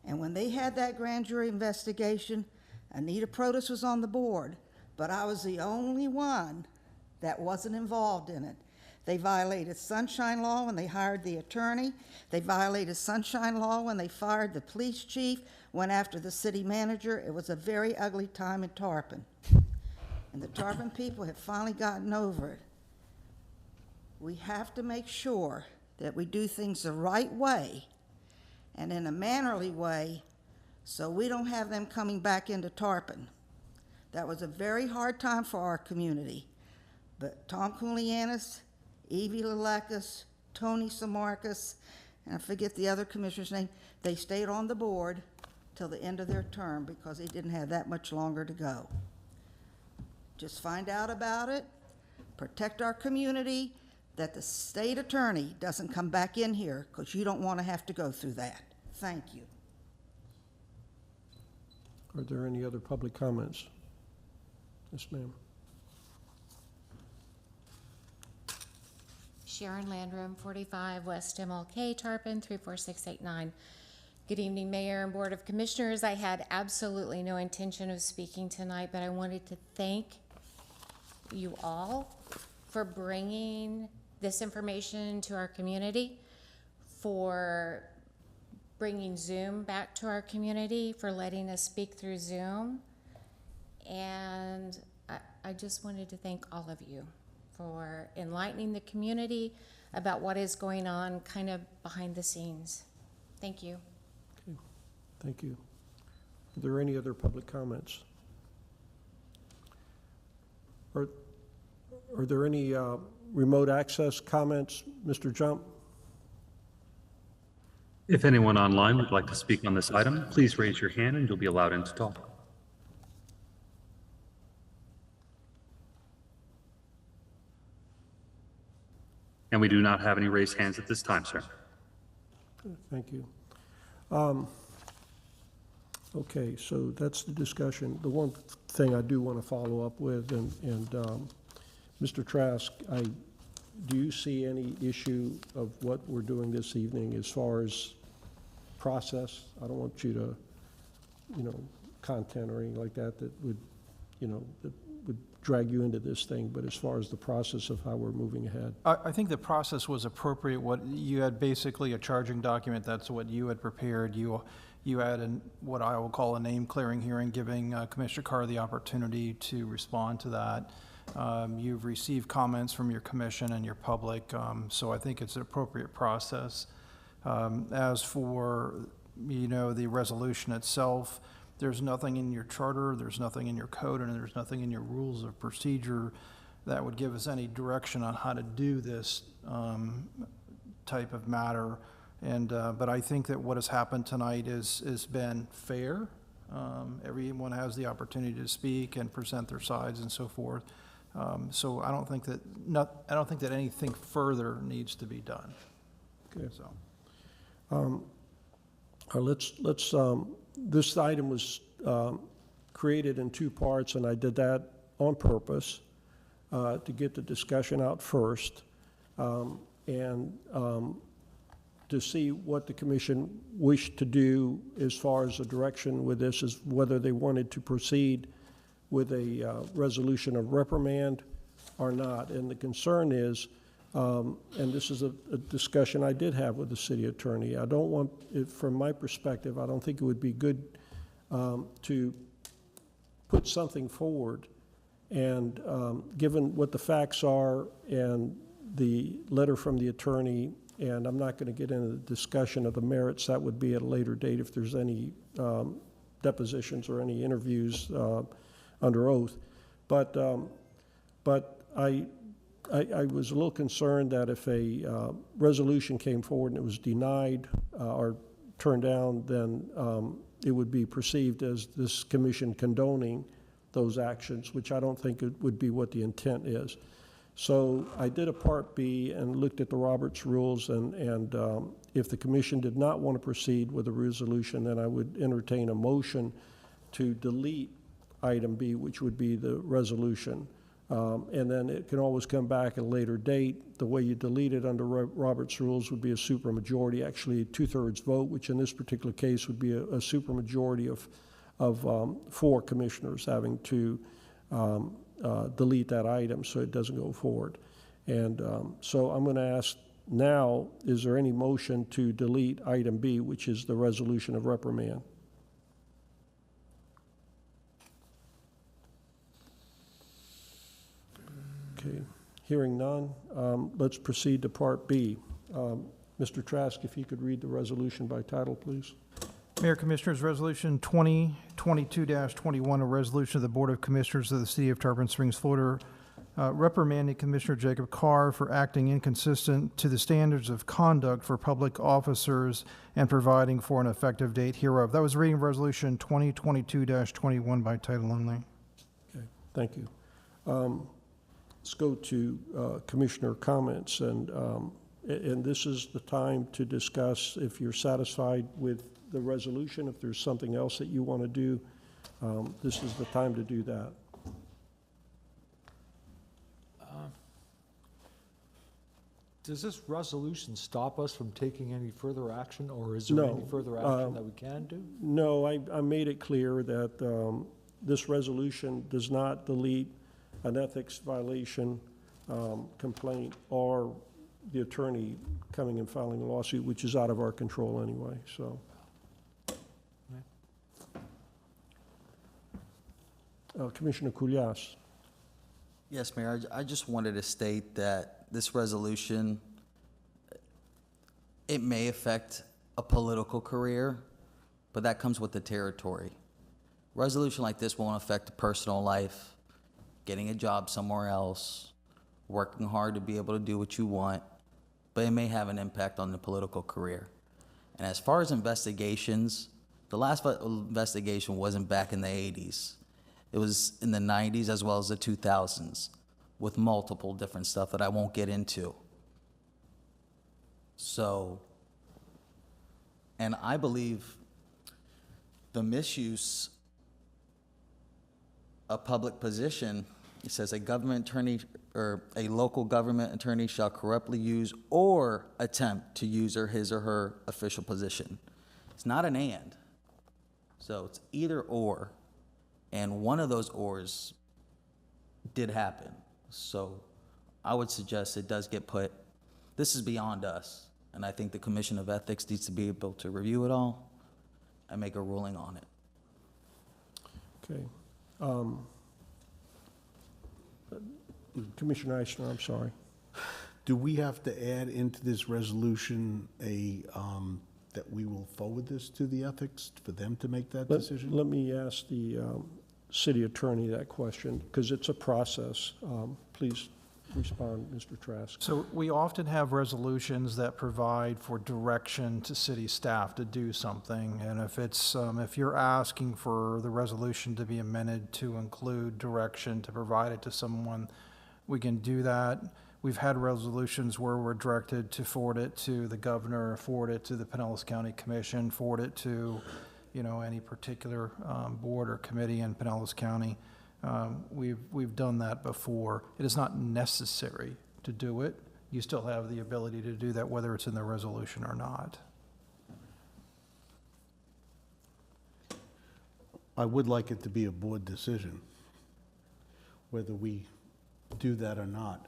[SPEAKER 21] And when they had that grand jury investigation, Anita Protus was on the board, but I was the only one that wasn't involved in it. They violated sunshine law when they hired the attorney. They violated sunshine law when they fired the police chief, went after the city manager. It was a very ugly time in Tarpon. And the Tarpon people have finally gotten over it. We have to make sure that we do things the right way and in a mannerly way so we don't have them coming back into Tarpon. That was a very hard time for our community. But Tom Koulianis, Evie Lelekas, Tony Samarcus, and I forget the other commissioner's name, they stayed on the board till the end of their term because they didn't have that much longer to go. Just find out about it, protect our community, that the state attorney doesn't come back in here because you don't want to have to go through that. Thank you.
[SPEAKER 1] Are there any other public comments? Yes, ma'am.
[SPEAKER 13] Sharon Landrum, 45 West MLK, Tarpon, 34689. Good evening, Mayor and Board of Commissioners. I had absolutely no intention of speaking tonight, but I wanted to thank you all for bringing this information to our community, for bringing Zoom back to our community, for letting us speak through Zoom. And I just wanted to thank all of you for enlightening the community about what is going on kind of behind the scenes. Thank you.
[SPEAKER 1] Okay. Thank you. Are there any other public comments? Are there any remote access comments, Mr. Jump?
[SPEAKER 14] If anyone online would like to speak on this item, please raise your hand and you'll be allowed in to talk. And we do not have any raised hands at this time, sir.
[SPEAKER 1] Thank you. Okay, so that's the discussion. The one thing I do want to follow up with, and Mr. Trask, do you see any issue of what we're doing this evening as far as process? I don't want you to, content or anything like that that would, that would drag you into this thing, but as far as the process of how we're moving ahead.
[SPEAKER 3] I think the process was appropriate. What you had basically a charging document. That's what you had prepared. You had what I will call a name clearing hearing, giving Commissioner Carr the opportunity to respond to that. You've received comments from your commission and your public, so I think it's an appropriate process. As for, the resolution itself, there's nothing in your charter, there's nothing in your code, and there's nothing in your rules of procedure that would give us any direction on how to do this type of matter. And but I think that what has happened tonight has been fair. Everyone has the opportunity to speak and present their sides and so forth. So I don't think that anything further needs to be done.
[SPEAKER 1] Okay. So let's this item was created in two parts, and I did that on purpose to get the discussion out first, and to see what the commission wished to do as far as the direction with this, is whether they wanted to proceed with a resolution of reprimand or not. And the concern is, and this is a discussion I did have with the city attorney, I don't want, from my perspective, I don't think it would be good to put something forward, and given what the facts are and the letter from the attorney, and I'm not going to get into the discussion of the merits, that would be at a later date if there's any depositions or any interviews under oath. But I was a little concerned that if a resolution came forward and it was denied or turned down, then it would be perceived as this commission condoning those actions, which I don't think it would be what the intent is. So I did a Part B and looked at the Roberts rules, and if the commission did not want to proceed with a resolution, then I would entertain a motion to delete item B, which would be the resolution. And then it can always come back at a later date. The way you delete it under Roberts rules would be a supermajority, actually a 2/3 vote, which in this particular case would be a supermajority of 4 commissioners having to delete that item so it doesn't go forward. And so I'm going to ask now, is there any motion to delete item B, which is the resolution of reprimand? Okay, hearing none, let's proceed to Part B. Mr. Trask, if you could read the resolution by title, please.
[SPEAKER 5] Mayor, Commissioners, Resolution 2022-21, a resolution of the Board of Commissioners of the City of Tarpon Springs, Florida, reprimanding Commissioner Jacob Carr for acting inconsistent to the standards of conduct for public officers and providing for an effective date hereof. That was reading Resolution 2022-21 by title only.
[SPEAKER 1] Okay, thank you. Let's go to commissioner comments, and this is the time to discuss if you're satisfied with the resolution. If there's something else that you want to do, this is the time to do that.
[SPEAKER 17] Does this resolution stop us from taking any further action, or is there
[SPEAKER 1] No,
[SPEAKER 17] any further action that we can do?
[SPEAKER 1] No, I made it clear that this resolution does not delete an ethics violation complaint or the attorney coming and filing a lawsuit, which is out of our control anyway, so. Commissioner Kulyas.
[SPEAKER 18] Yes, Mayor, I just wanted to state that this resolution, it may affect a political career, but that comes with the territory. Resolution like this won't affect a personal life, getting a job somewhere else, working hard to be able to do what you want, but it may have an impact on the political career. And as far as investigations, the last investigation wasn't back in the 80s. It was in the 90s as well as the 2000s with multiple different stuff that I won't get into. So, and I believe the misuse of public position, it says a government attorney or a local government attorney shall corruptly use or attempt to use his or her official position. It's not an and. So it's either or. And one of those ors did happen. So I would suggest it does get put, this is beyond us. And I think the Commission of Ethics needs to be able to review it all and make a ruling on it.
[SPEAKER 1] Okay. Commissioner Eisner, I'm sorry.
[SPEAKER 16] Do we have to add into this resolution that we will forward this to the ethics for them to make that decision?
[SPEAKER 1] Let me ask the city attorney that question, because it's a process. Please respond, Mr. Trask.
[SPEAKER 5] So we often have resolutions that provide for direction to city staff to do something. And if it's, if you're asking for the resolution to be amended to include direction to provide it to someone, we can do that. We've had resolutions where we're directed to forward it to the governor, forward it to the Pinellas County Commission, forward it to, you know, any particular board or committee in Pinellas County. We've done that before. It is not necessary to do it. You still have the ability to do that, whether it's in the resolution or not.
[SPEAKER 16] I would like it to be a board decision, whether we do that or not.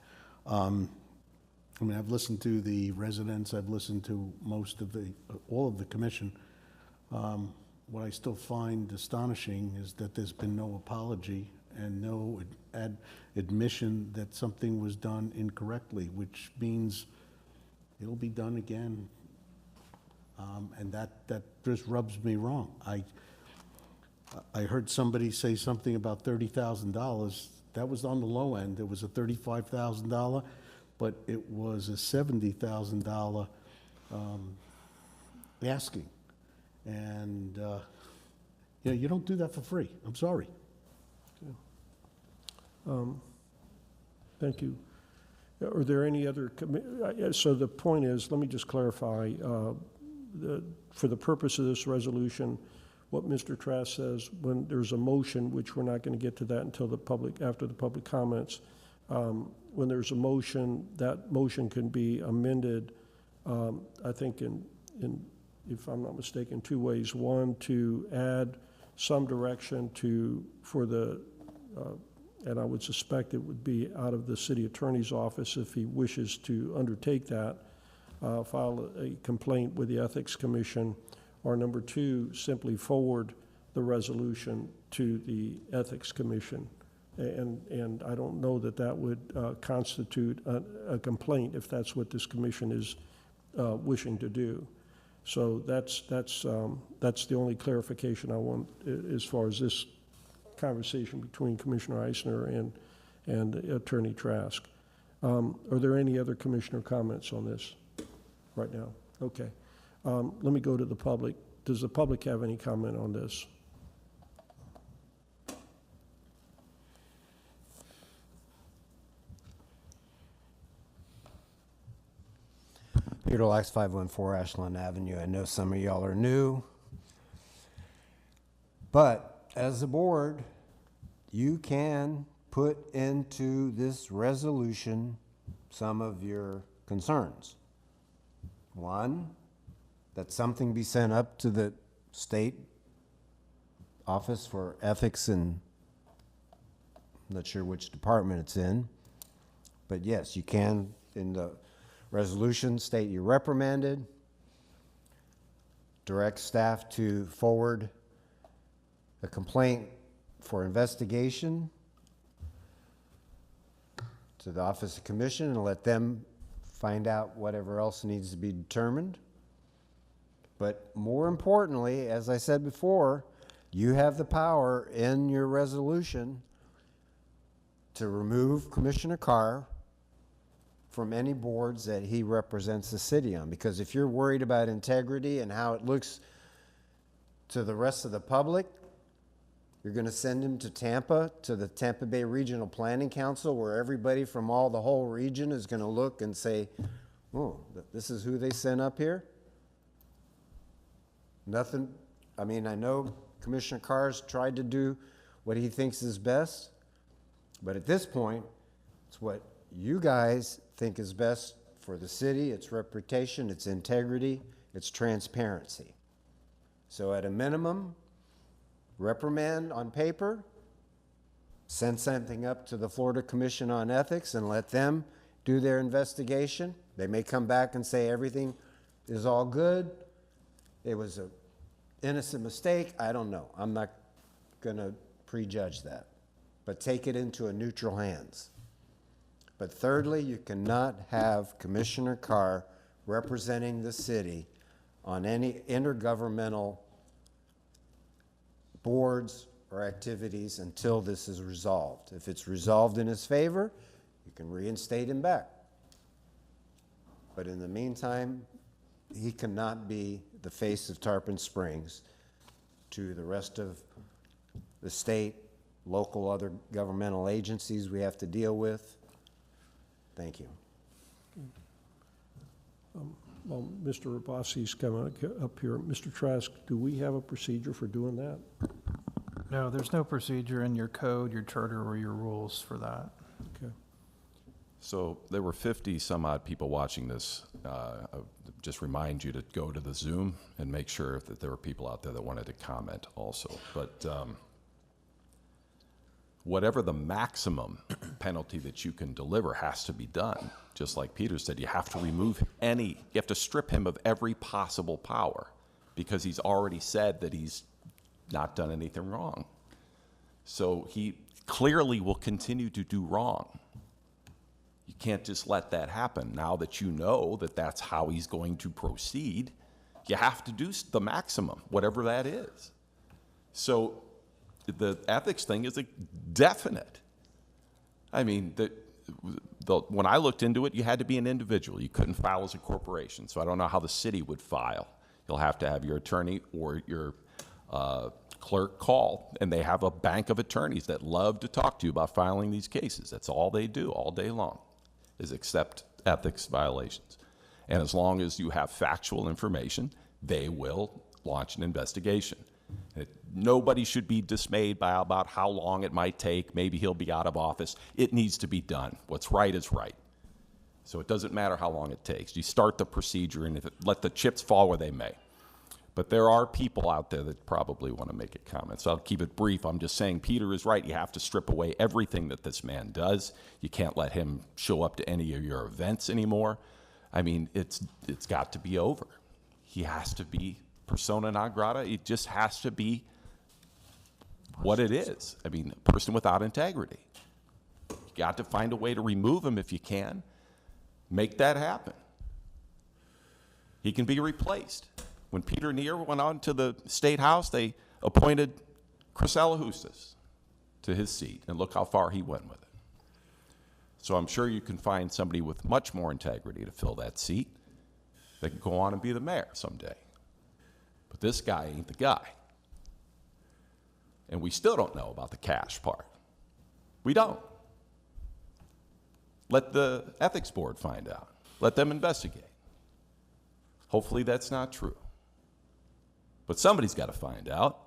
[SPEAKER 16] I mean, I've listened to the residents, I've listened to all of the commission. What I still find astonishing is that there's been no apology and no admission that something was done incorrectly, which means it'll be done again. And that just rubs me wrong. I heard somebody say something about $30,000. That was on the low end. It was a $35,000, but it was a $70,000 asking. And, you don't do that for free. I'm sorry.
[SPEAKER 1] Thank you. Are there any other, so the point is, let me just clarify, for the purpose of this resolution, what Mr. Trask says, when there's a motion, which we're not going to get to that until after the public comments, when there's a motion, that motion can be amended, I think if I'm not mistaken, two ways. One, to add some direction for the, and I would suspect it would be out of the city attorney's office if he wishes to undertake that, file a complaint with the Ethics Commission, or number two, simply forward the resolution to the Ethics Commission. And I don't know that would constitute a complaint if that's what this commission is wishing to do. So that's the only clarification I want as far as this conversation between Commissioner Eisner and Attorney Trask. Are there any other commissioner comments on this right now? Okay. Let me go to the public. Does the public have any comment on this?
[SPEAKER 9] Peter Lax, 514 Ashland Avenue. I know some of y'all are new, but as a board, you can put into this resolution some of your concerns. One, that something be sent up to the state office for ethics, and I'm not sure which department it's in, but yes, you can, in the resolution, state you reprimanded, direct staff to forward a complaint for investigation to the Office of Commission and let them find out whatever else needs to be determined. But more importantly, as I said before, you have the power in your resolution to remove Commissioner Carr from any boards that he represents the city on. Because if you're worried about integrity and how it looks to the rest of the public, you're going to send him to Tampa, to the Tampa Bay Regional Planning Council, where everybody from the whole region is going to look and say, oh, this is who they sent up here? Nothing, I mean, I know Commissioner Carr's tried to do what he thinks is best, but at this point, it's what you guys think is best for the city, its reputation, its integrity, its transparency. So at a minimum, reprimand on paper, send something up to the Florida Commission on Ethics and let them do their investigation. They may come back and say everything is all good. It was an innocent mistake. I don't know. I'm not going to prejudge that. But take it into a neutral hands. But thirdly, you cannot have Commissioner Carr representing the city on any intergovernmental boards or activities until this is resolved. If it's resolved in his favor, you can reinstate him back. But in the meantime, he cannot be the face of Tarpon Springs to the rest of the state, local, other governmental agencies we have to deal with. Thank you.
[SPEAKER 1] Well, Mr. Rabasi's coming up here. Mr. Trask, do we have a procedure for doing that?
[SPEAKER 3] No, there's no procedure in your code, your charter, or your rules for that.
[SPEAKER 1] Okay.
[SPEAKER 8] So there were 50 some odd people watching this. Just remind you to go to the Zoom and make sure that there were people out there that wanted to comment also. But whatever the maximum penalty that you can deliver has to be done. Just like Peter said, you have to remove you have to strip him of every possible power because he's already said that he's not done anything wrong. So he clearly will continue to do wrong. You can't just let that happen. Now that you know that that's how he's going to proceed, you have to do the maximum, whatever that is. So the ethics thing is a definite. I mean, when I looked into it, you had to be an individual. You couldn't file as a corporation. So I don't know how the city would file. You'll have to have your attorney or your clerk call, and they have a bank of attorneys that love to talk to you about filing these cases. That's all they do all day long, is accept ethics violations. And as long as you have factual information, they will launch an investigation. Nobody should be dismayed by about how long it might take. Maybe he'll be out of office. It needs to be done. What's right is right. So it doesn't matter how long it takes. You start the procedure and let the chips fall where they may. But there are people out there that probably want to make a comment. So I'll keep it brief. I'm just saying Peter is right. You have to strip away everything that this man does. You can't let him show up to any of your events anymore. I mean, it's got to be over. He has to be persona non grata. It just has to be what it is. I mean, a person without integrity. You got to find a way to remove him if you can. Make that happen. He can be replaced. When Peter Neer went on to the State House, they appointed Chris Alahustis to his seat, and look how far he went with it. So I'm sure you can find somebody with much more integrity to fill that seat that can go on and be the mayor someday. But this guy ain't the guy. And we still don't know about the cash part. We don't. Let the ethics board find out. Let them investigate. Hopefully that's not true. But somebody's got to find out.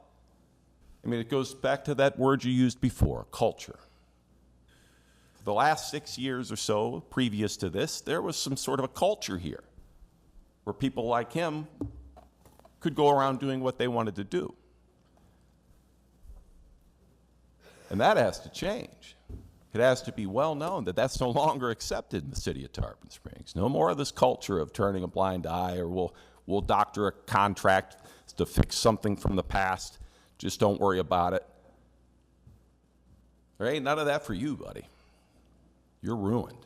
[SPEAKER 8] I mean, it goes back to that word you used before, culture. For the last 6 years or so, previous to this, there was some sort of a culture here where people like him could go around doing what they wanted to do. And that has to change. It has to be well known that that's no longer accepted in the city of Tarpon Springs. No more of this culture of turning a blind eye, or we'll doctor a contract to fix something from the past. Just don't worry about it. There ain't none of that for you, buddy. You're ruined.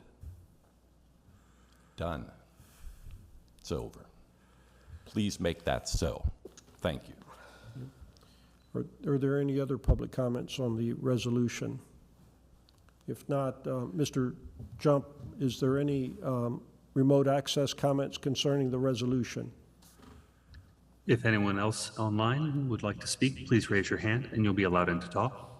[SPEAKER 8] Done. It's over. Please make that so. Thank you.
[SPEAKER 1] Are there any other public comments on the resolution? If not, Mr. Jump, is there any remote access comments concerning the resolution?
[SPEAKER 14] If anyone else online would like to speak, please raise your hand and you'll be allowed in to talk.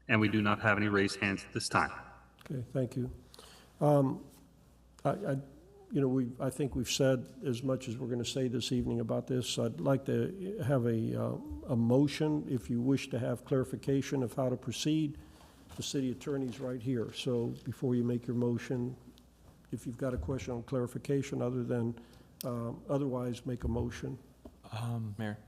[SPEAKER 14] And we do not have any raised hands at this time.
[SPEAKER 1] Okay, thank you. I think we've said as much as we're going to say this evening about this. I'd like to have a motion if you wish to have clarification of how to proceed. The city attorney's right here. So before you make your motion, if you've got a question on clarification other than otherwise, make a motion.
[SPEAKER 15] Mayor.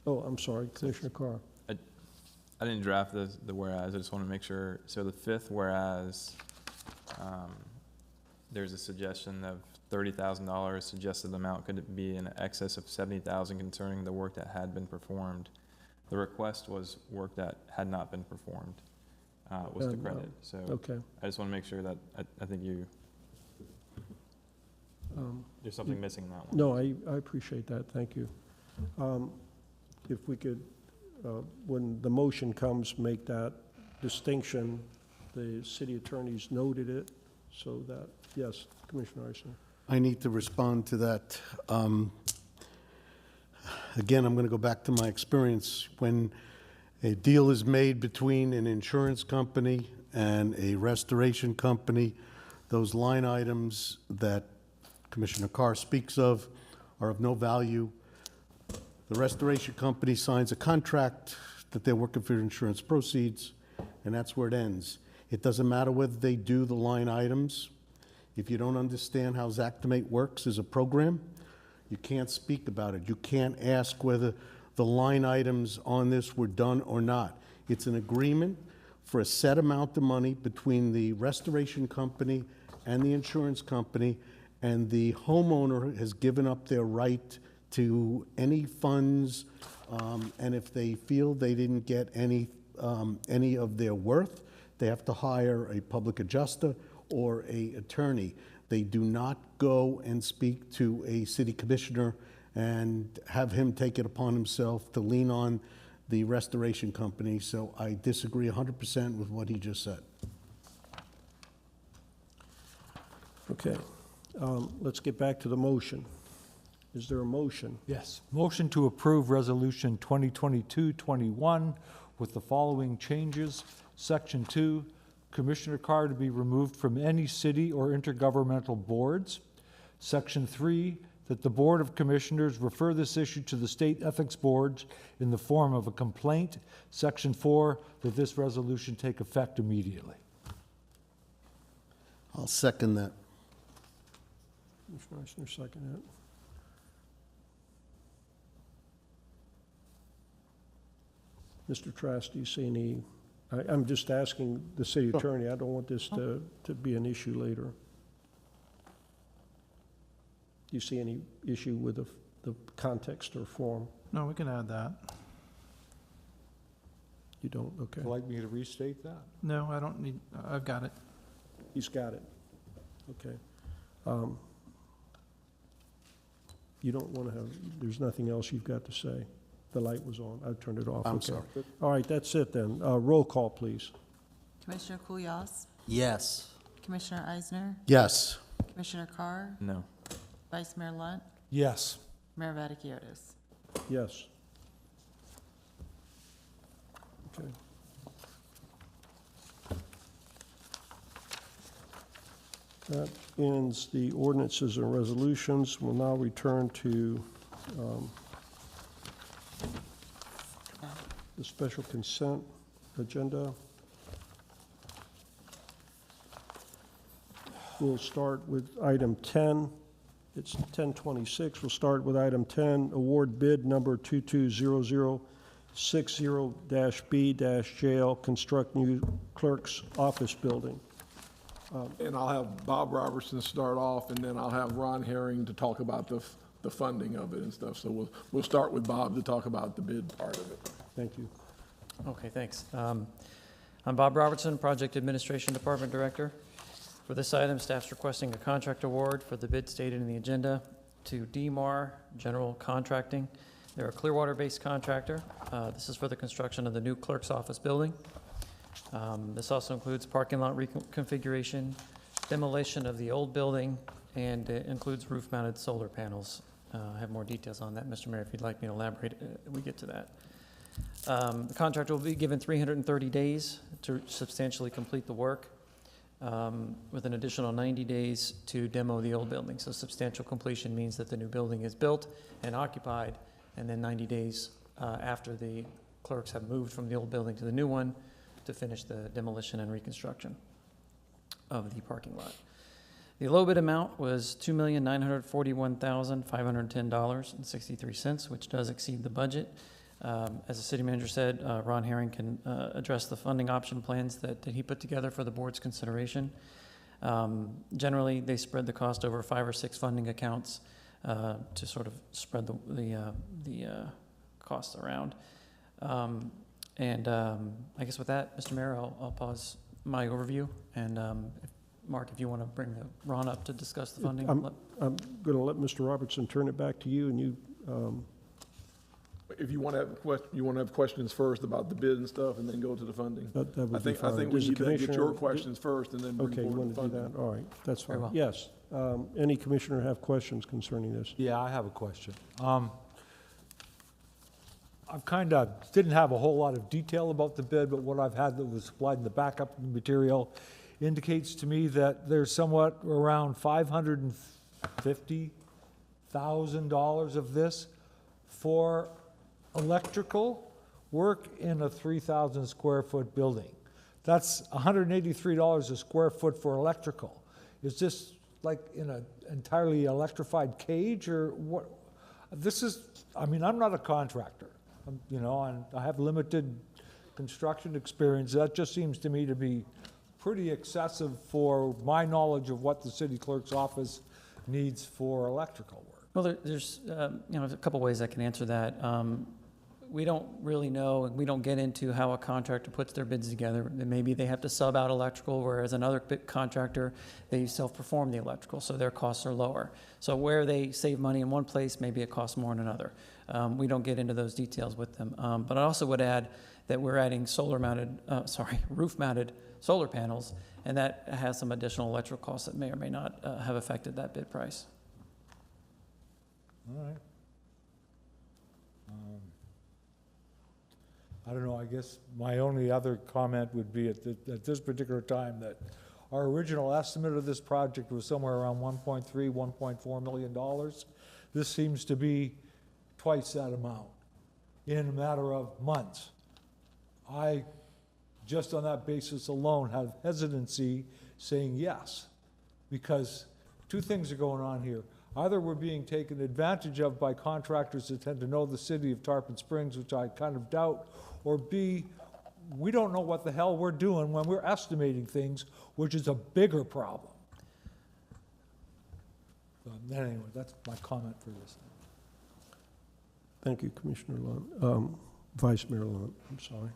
[SPEAKER 1] Oh, I'm sorry, Commissioner Carr.
[SPEAKER 15] I didn't draft the whereas. I just want to make sure. So the fifth whereas, there's a suggestion of $30,000. Suggested amount could be in excess of $70,000 concerning the work that had been performed. The request was work that had not been performed, was the credit. So
[SPEAKER 1] okay.
[SPEAKER 15] I just want to make sure that I think there's something missing in that one.
[SPEAKER 1] No, I appreciate that. Thank you. If we could, when the motion comes, make that distinction. The city attorneys noted it so that, yes, Commissioner Eisner.
[SPEAKER 16] I need to respond to that. Again, I'm going to go back to my experience. When a deal is made between an insurance company and a restoration company, those line items that Commissioner Carr speaks of are of no value. The restoration company signs a contract that they're working for insurance proceeds, and that's where it ends. It doesn't matter whether they do the line items. If you don't understand how Xactimate works as a program, you can't speak about it. You can't ask whether the line items on this were done or not. It's an agreement for a set amount of money between the restoration company and the insurance company, and the homeowner has given up their right to any funds, and if they feel they didn't get any of their worth, they have to hire a public adjuster or an attorney. They do not go and speak to a city commissioner and have him take it upon himself to lean on the restoration company, so I disagree 100% with what he just said.
[SPEAKER 1] Okay, let's get back to the motion. Is there a motion?
[SPEAKER 17] Yes. Motion to approve Resolution 2022-21 with the following changes. Section 2, Commissioner Carr to be removed from any city or intergovernmental boards. Section 3, that the Board of Commissioners refer this issue to the State Ethics Boards in the form of a complaint. Section 4, that this resolution take effect immediately.
[SPEAKER 16] I'll second that.
[SPEAKER 1] Commissioner Eisner, second it. Mr. Trask, do you see any, I'm just asking the city attorney, I don't want this to be an issue later. Do you see any issue with the context or form?
[SPEAKER 3] No, we can add that.
[SPEAKER 1] You don't, okay.
[SPEAKER 17] Would you like me to restate that?
[SPEAKER 3] No, I don't need, I've got it.
[SPEAKER 1] He's got it, okay. You don't want to have, there's nothing else you've got to say? The light was on, I turned it off.
[SPEAKER 16] I'm
[SPEAKER 1] Okay.
[SPEAKER 16] sorry.
[SPEAKER 1] All right, that's it then. Roll call, please.
[SPEAKER 2] Commissioner Kulyas,
[SPEAKER 18] Yes.
[SPEAKER 2] Commissioner Eisner,
[SPEAKER 16] Yes.
[SPEAKER 2] Commissioner Carr,
[SPEAKER 15] No.
[SPEAKER 2] Vice Mayor Lunt,
[SPEAKER 17] Yes.
[SPEAKER 2] Mayor Vaticius.
[SPEAKER 1] Yes. Okay. That ends the ordinances and resolutions. We'll now return to the special consent agenda. We'll start with item 10. It's 1026. We'll start with item 10, award bid number 220060-B-JL, construct new clerk's office building.
[SPEAKER 6] And I'll have Bob Robertson start off, and then I'll have Ron Herring to talk about the funding of it and stuff. So we'll start with Bob to talk about the bid part of it.
[SPEAKER 1] Thank you.
[SPEAKER 20] Okay, thanks. I'm Bob Robertson, Project Administration Department Director. For this item, staff's requesting a contract award for the bid stated in the agenda to DMAR General Contracting. They're a Clearwater-based contractor. This is for the construction of the new clerk's office building. This also includes parking lot reconfiguration, demolition of the old building, and it includes roof-mounted solar panels. I have more details on that, Mr. Mayor, if you'd like me to elaborate, we get to that. The contractor will be given 330 days to substantially complete the work, with an additional 90 days to demo the old building. So substantial completion means that the new building is built and occupied, and then 90 days after the clerks have moved from the old building to the new one to finish the demolition and reconstruction of the parking lot. The low bid amount was $2,941,510.63, which does exceed the budget. As the city manager said, Ron Herring can address the funding option plans that he put together for the board's consideration. Generally, they spread the cost over 5 or 6 funding accounts to sort of spread the costs around. I guess with that, Mr. Mayor, I'll pause my overview, and Mark, if you want to bring Ron up to discuss the funding.
[SPEAKER 1] I'm going to let Mr. Robertson turn it back to you, and you,
[SPEAKER 6] If you want to have questions first about the bid and stuff, and then go to the funding.
[SPEAKER 1] that would
[SPEAKER 6] I
[SPEAKER 1] be
[SPEAKER 6] think
[SPEAKER 1] fine.
[SPEAKER 6] we
[SPEAKER 1] Does the
[SPEAKER 6] need to get your
[SPEAKER 1] commissioner-
[SPEAKER 6] questions first, and then bring
[SPEAKER 1] Okay, you
[SPEAKER 6] forward
[SPEAKER 1] want
[SPEAKER 6] the
[SPEAKER 1] to do
[SPEAKER 6] funding.
[SPEAKER 1] that? All right, that's
[SPEAKER 20] Very
[SPEAKER 1] fine.
[SPEAKER 20] well.
[SPEAKER 1] Yes. Any commissioner have questions concerning this?
[SPEAKER 17] Yeah, I have a question. I've kind of didn't have a whole lot of detail about the bid, but what I've had that was supplied in the backup material indicates to me that there's somewhat around $550,000 of this for electrical work in a 3,000 square foot building. That's $183 a square foot for electrical. Is this like in an entirely electrified cage, or what? This is, I mean, I'm not a contractor, you know, and I have limited construction experience. That just seems to me to be pretty excessive for my knowledge of what the city clerk's office needs for electrical work.
[SPEAKER 20] Well, there's a couple ways I can answer that. we don't really know, and we don't get into how a contractor puts their bids together. And maybe they have to sub out electrical, whereas another contractor, they self-perform the electrical, so their costs are lower. So where they save money in one place, maybe it costs more in another. We don't get into those details with them. But I also would add that we're adding roof-mounted solar panels, and that has some additional electrical costs that may or may not have affected that bid price.
[SPEAKER 17] All right. I don't know, I guess my only other comment would be at this particular time that our original estimate of this project was somewhere around $1.3, $1.4 million. This seems to be twice that amount in a matter of months. I, just on that basis alone, have hesitancy saying yes, because two things are going on here. Either we're being taken advantage of by contractors that tend to know the city of Tarpon Springs, which I kind of doubt, or B, we don't know what the hell we're doing when we're estimating things, which is a bigger problem. Anyway, that's my comment for this.
[SPEAKER 1] Thank you, Commissioner Lunt. Vice Mayor Lunt, I'm sorry.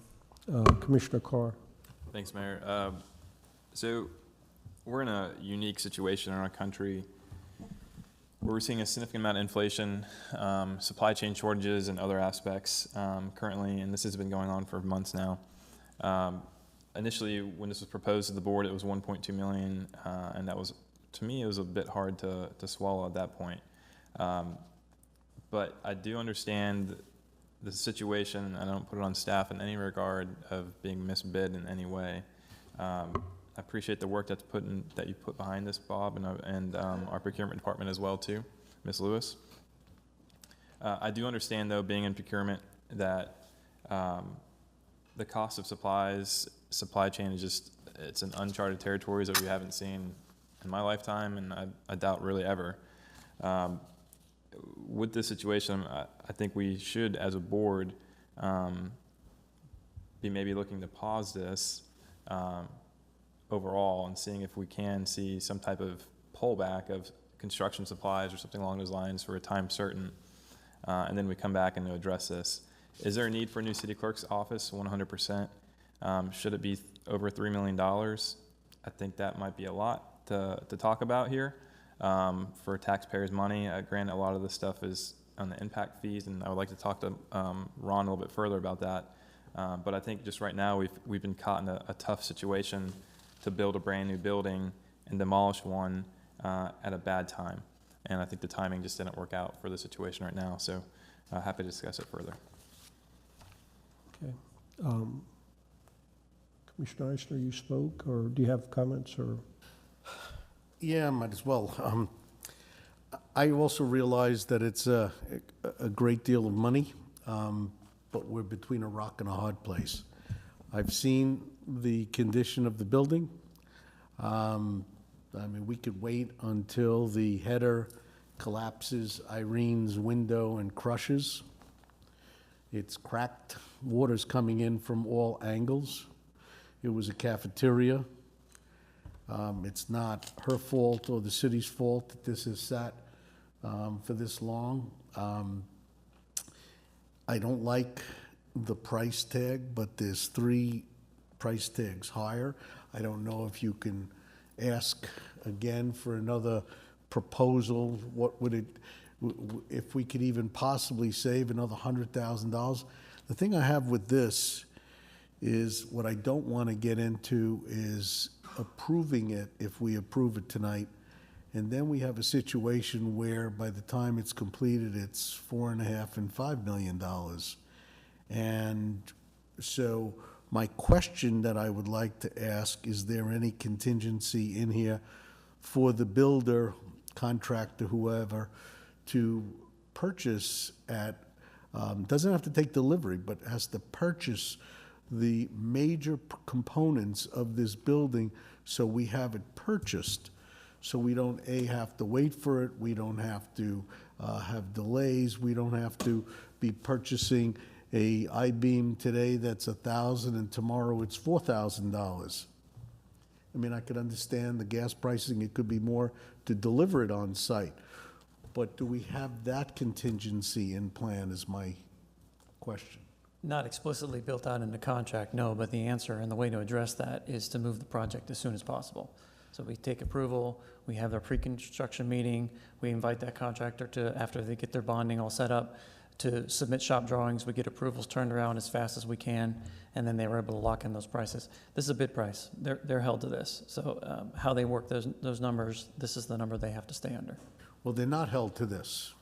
[SPEAKER 1] Commissioner Carr.
[SPEAKER 15] Thanks, Mayor. So we're in a unique situation in our country where we're seeing a significant amount of inflation, supply chain shortages, and other aspects currently, and this has been going on for months now. Initially, when this was proposed to the board, it was 1.2 million, and that was, to me, it was a bit hard to swallow at that point. But I do understand the situation. I don't put it on staff in any regard of being misbid in any way. I appreciate the work that you put behind this, Bob, and our procurement department as well too, Ms. Lewis. I do understand, though, being in procurement, that the cost of supply chain is it's an uncharted territories that we haven't seen in my lifetime, and I doubt really ever. With this situation, I think we should, as a board, be maybe looking to pause this overall and seeing if we can see some type of pullback of construction supplies or something along those lines for a time certain, and then we come back and address this. Is there a need for a new city clerk's office? 100%. Should it be over $3 million? I think that might be a lot to talk about here for taxpayers' money. Granted, a lot of this stuff is on the impact fees, and I would like to talk to Ron a little bit further about that. But I think just right now we've been caught in a tough situation to build a brand new building and demolish one at a bad time. And I think the timing just didn't work out for the situation right now. So happy to discuss it further.
[SPEAKER 1] Okay. Commissioner Eisner, you spoke, or do you have comments? Or
[SPEAKER 16] Yeah, might as well. I also realize that it's a great deal of money, but we're between a rock and a hard place. I've seen the condition of the building. I mean, we could wait until the header collapses Irene's window and crushes. It's cracked, water's coming in from all angles. It was a cafeteria. It's not her fault or the city's fault that this has sat for this long. I don't like the price tag, but there's 3 price tags higher. I don't know if you can ask again for another proposal. What would it, if we could even possibly save another $100,000? The thing I have with this is what I don't want to get into is approving it if we approve it tonight. And then we have a situation where by the time it's completed, it's $4.5 and $5 million. And so my question that I would like to ask, is there any contingency in here for the builder, contractor, whoever, to purchase at, doesn't have to take delivery, but has to purchase the major components of this building so we have it purchased, so we don't have to wait for it, we don't have to have delays, we don't have to be purchasing a I-beam today that's $1,000 and tomorrow it's $4,000. I mean, I could understand the gas pricing, it could be more to deliver it on site. But do we have that contingency in plan is my question.
[SPEAKER 20] Not explicitly built out in the contract, no, but the answer and the way to address that is to move the project as soon as possible. So we take approval, we have their pre-construction meeting, we invite that contractor to, after they get their bonding all set up, to submit shop drawings, we get approvals turned around as fast as we can, and then they were able to lock in those prices. This is a bid price, they're held to this. So how they work those numbers, this is the number they have to stay under.
[SPEAKER 16] Well, they're not held to this,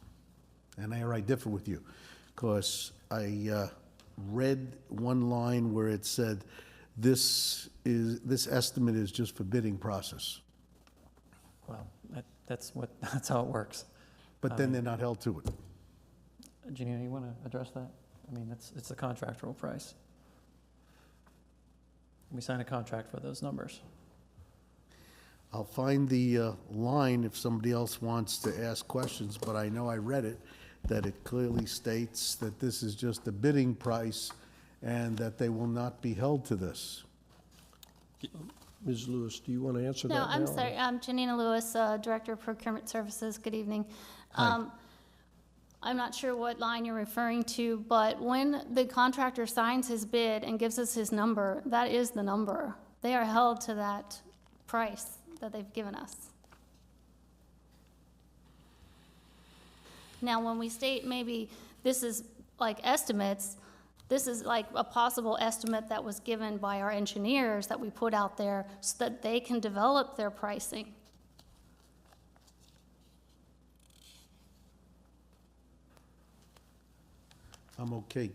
[SPEAKER 16] and I differ with you, because I read one line where it said, this estimate is just for bidding process,
[SPEAKER 20] Well, that's how it works.
[SPEAKER 16] but then they're not held to it.
[SPEAKER 20] Janina, you want to address that? I mean, it's a contractual price. We sign a contract for those numbers.
[SPEAKER 16] I'll find the line if somebody else wants to ask questions, but I know I read it, that it clearly states that this is just a bidding price and that they will not be held to this.
[SPEAKER 1] Ms. Lewis, do you want to answer that
[SPEAKER 19] No,
[SPEAKER 1] now?
[SPEAKER 19] I'm sorry. I'm Janina Lewis, Director of Procurement Services. Good evening.
[SPEAKER 16] Hi.
[SPEAKER 19] I'm not sure what line you're referring to, but when the contractor signs his bid and gives us his number, that is the number. They are held to that price that they've given us. Now, when we state maybe this is like estimates, this is like a possible estimate that was given by our engineers that we put out there so that they can develop their pricing.
[SPEAKER 16] I'm okay,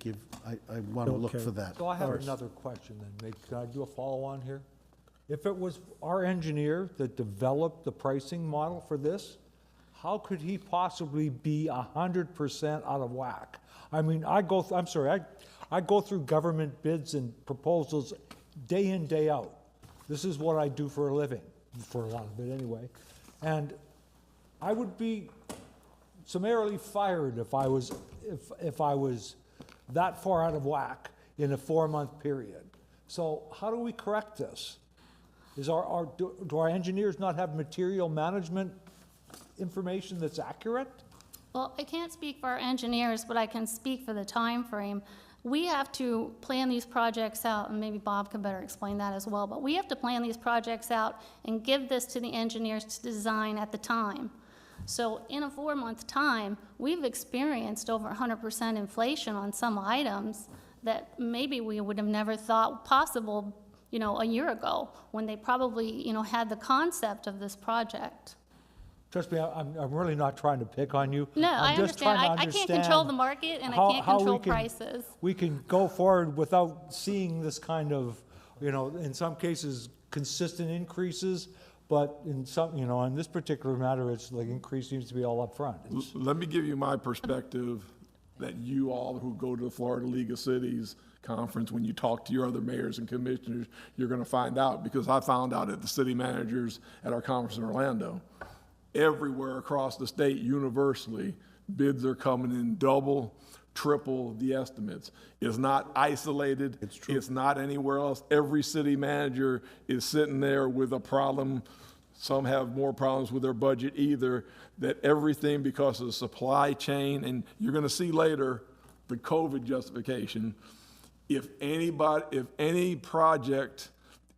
[SPEAKER 16] I want to look
[SPEAKER 1] Okay.
[SPEAKER 16] for that.
[SPEAKER 17] So I have
[SPEAKER 1] First.
[SPEAKER 17] another question then. Can I do a follow-on here? If it was our engineer that developed the pricing model for this, how could he possibly be 100% out of whack? I mean, I go through government bids and proposals day in, day out. This is what I do for a living, for a lot of it anyway. And I would be summarily fired if I was that far out of whack in a 4-month period. So how do we correct this? Do our engineers not have material management information that's accurate?
[SPEAKER 19] Well, I can't speak for our engineers, but I can speak for the time frame. We have to plan these projects out, and maybe Bob can better explain that as well, but we have to plan these projects out and give this to the engineers to design at the time. So in a 4-month time, we've experienced over 100% inflation on some items that maybe we would have never thought possible, a year ago, when they probably, had the concept of this project.
[SPEAKER 17] Trust me, I'm really not trying to pick on you.
[SPEAKER 19] No,
[SPEAKER 17] I'm
[SPEAKER 19] I
[SPEAKER 17] just trying
[SPEAKER 19] understand.
[SPEAKER 17] to
[SPEAKER 19] I can't control the market, and I can't
[SPEAKER 17] how
[SPEAKER 19] control
[SPEAKER 17] we can-
[SPEAKER 19] prices.
[SPEAKER 17] We can go forward without seeing this kind of, in some cases, consistent increases, but in some, in this particular matter, it's like increase seems to be all up front.
[SPEAKER 6] Let me give you my perspective that you all who go to the Florida League of Cities conference, when you talk to your other mayors and commissioners, you're going to find out, because I found out at the city managers at our conference in Orlando. Everywhere across the state, universally, bids are coming in double, triple the estimates. It's not isolated.
[SPEAKER 16] It's true.
[SPEAKER 6] It's not anywhere else. Every city manager is sitting there with a problem. Some have more problems with their budget either, that everything because of the supply chain, and you're going to see later the COVID justification. If any project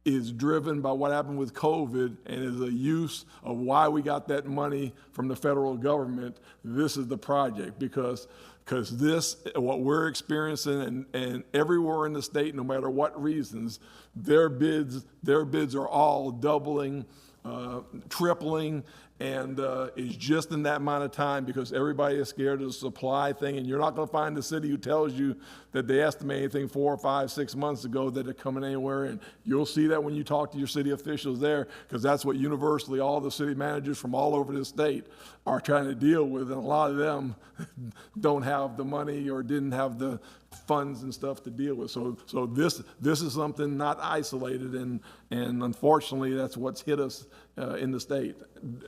[SPEAKER 6] is driven by what happened with COVID and is a use of why we got that money from the federal government, this is the project, because this, what we're experiencing and everywhere in the state, no matter what reasons, their bids are all doubling, tripling, and it's just in that amount of time because everybody is scared of the supply thing, and you're not going to find a city who tells you that they estimate anything 4 or 5, 6 months ago that they're coming anywhere, and you'll see that when you talk to your city officials there, because that's what universally all the city managers from all over the state are trying to deal with, and a lot of them don't have the money or didn't have the funds and stuff to deal with. So this is something not isolated, and unfortunately that's what's hit us in the state,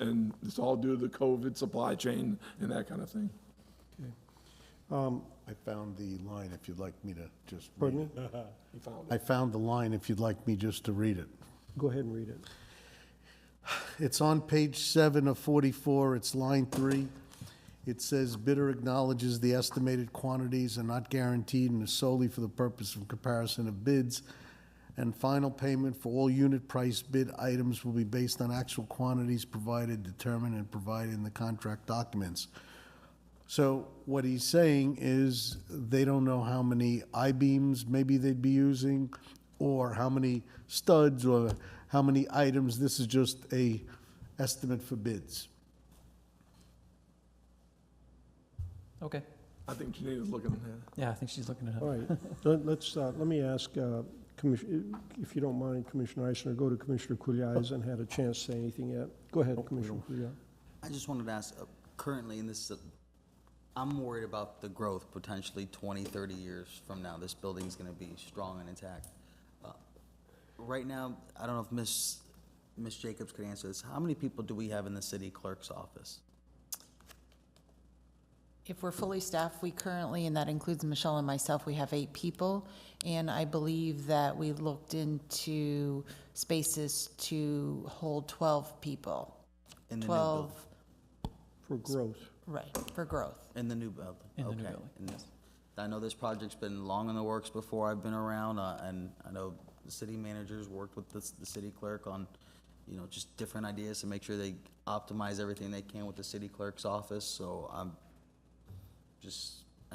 [SPEAKER 6] and it's all due to the COVID supply chain and that kind of thing.
[SPEAKER 16] I found the line if you'd like me to just read
[SPEAKER 1] Pardon me?
[SPEAKER 16] it.
[SPEAKER 6] You found
[SPEAKER 16] I
[SPEAKER 6] it.
[SPEAKER 16] found the line if you'd like me just to read it.
[SPEAKER 1] Go ahead and read it.
[SPEAKER 16] It's on page 7 of 44, it's line 3. It says bidder acknowledges the estimated quantities are not guaranteed and is solely for the purpose of comparison of bids. And final payment for all unit price bid items will be based on actual quantities provided, determined, and provided in the contract documents. So what he's saying is they don't know how many I-beams maybe they'd be using, or how many studs, or how many items. This is just a estimate for bids.
[SPEAKER 20] Okay.
[SPEAKER 6] I think Janina's looking,
[SPEAKER 20] Yeah, I think she's looking it up.
[SPEAKER 1] All right, let me ask, if you don't mind, Commissioner Eisner, go to Commissioner Kulyai. Hasn't had a chance to say anything yet. Go ahead, Commissioner Kulyai.
[SPEAKER 18] I just wanted to ask, currently in this, I'm worried about the growth potentially 20, 30 years from now. This building's gonna be strong and intact. Right now, I don't know if Ms. Jacobs could answer this. How many people do we have in the city clerk's office?
[SPEAKER 2] If we're fully staffed, we currently, and that includes Michelle and myself, we have 8 people. And I believe that we looked into spaces to hold 12 people.
[SPEAKER 18] In the new
[SPEAKER 2] 12,
[SPEAKER 18] building?
[SPEAKER 1] For growth.
[SPEAKER 2] right, for growth.
[SPEAKER 18] In the new building?
[SPEAKER 20] In the new
[SPEAKER 18] Okay.
[SPEAKER 20] building,
[SPEAKER 18] In this- I know this project's been long in the works before I've been around, and I know the city managers worked with the city clerk on, just different ideas to make sure they optimize everything they can with the city clerk's office, so I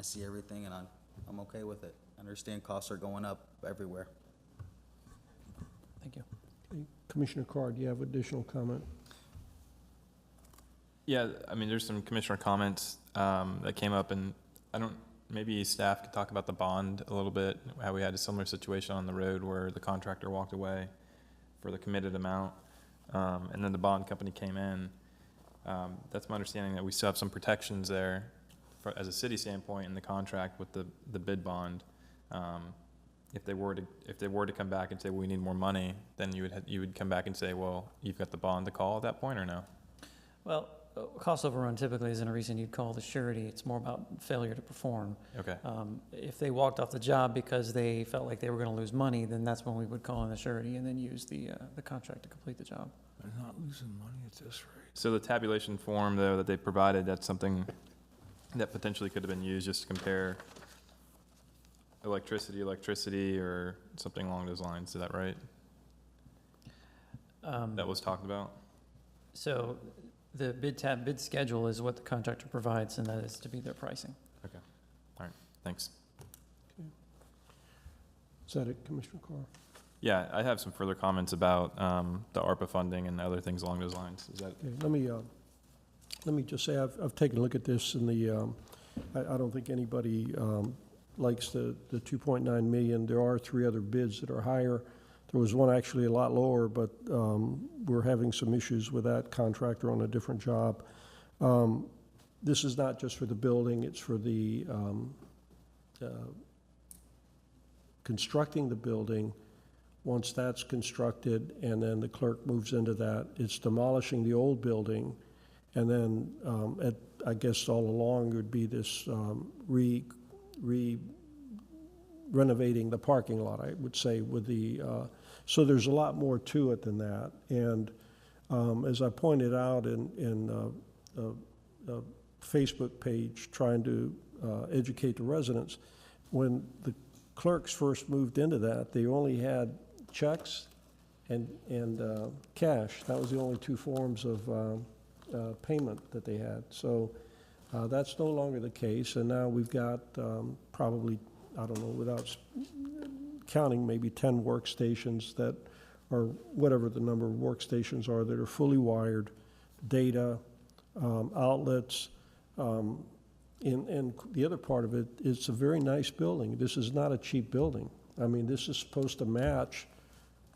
[SPEAKER 18] see everything and I'm okay with it. I understand costs are going up everywhere.
[SPEAKER 20] Thank you.
[SPEAKER 1] Okay. Commissioner Carr, do you have additional comment?
[SPEAKER 15] Yeah, I mean, there's some commissioner comments that came up, and maybe staff could talk about the bond a little bit, how we had a similar situation on the road where the contractor walked away for the committed amount, and then the bond company came in. That's my understanding that we still have some protections there as a city standpoint in the contract with the bid bond. If they were to come back and say, well, we need more money, then you would come back and say, well, you've got the bond to call at that point, or no?
[SPEAKER 20] Well, cost overrun typically isn't a reason you'd call the surety. It's more about failure to perform.
[SPEAKER 15] Okay.
[SPEAKER 20] If they walked off the job because they felt like they were going to lose money, then that's when we would call in the surety and then use the contract to complete the job.
[SPEAKER 6] They're not losing money at this rate.
[SPEAKER 15] So the tabulation form, though, that they provided, that's something that potentially could have been used just to compare electricity, or something along those lines. Is that right? That was talked about?
[SPEAKER 20] So the bid schedule is what the contractor provides, and that is to be their pricing.
[SPEAKER 15] Okay. All right. Thanks.
[SPEAKER 1] Is that it, Commissioner Carr?
[SPEAKER 15] Yeah, I have some further comments about the ARPA funding and other things along those lines. Is that?
[SPEAKER 1] Okay, let me just say, I've taken a look at this, and I don't think anybody likes the 2.9 million. There are 3 other bids that are higher. There was one actually a lot lower, but we're having some issues with that contractor on a different job. This is not just for the building, it's for the constructing the building. Once that's constructed and then the clerk moves into that, it's demolishing the old building. And then I guess all along would be this renovating the parking lot, I would say, with the, so there's a lot more to it than that. And as I pointed out in a Facebook page trying to educate the residents, when the clerks first moved into that, they only had checks and cash. That was the only 2 forms of payment that they had. So that's no longer the case, and now we've got probably, I don't know, without counting, maybe 10 workstations that are, whatever the number of workstations are, that are fully wired, data, outlets, and the other part of it, it's a very nice building. This is not a cheap building. I mean, this is supposed to match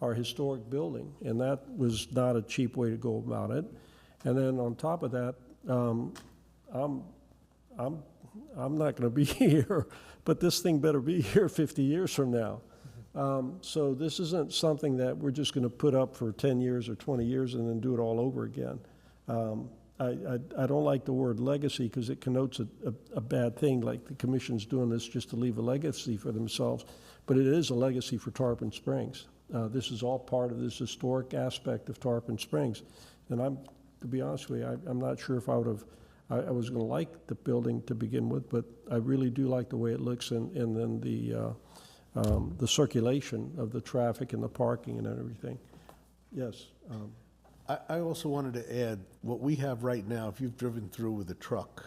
[SPEAKER 1] our historic building, and that was not a cheap way to go about it. And then on top of that, I'm not going to be here, but this thing better be here 50 years from now. So this isn't something that we're just going to put up for 10 years or 20 years and then do it all over again. I don't like the word legacy because it connotes a bad thing, like the commission's doing this just to leave a legacy for themselves, but it is a legacy for Tarpon Springs. This is all part of this historic aspect of Tarpon Springs. And to be honest with you, I'm not sure if I would have I was gonna like the building to begin with, but I really do like the way it looks, and then the circulation of the traffic and the parking and everything. Yes.
[SPEAKER 16] I also wanted to add, what we have right now, if you've driven through with a truck,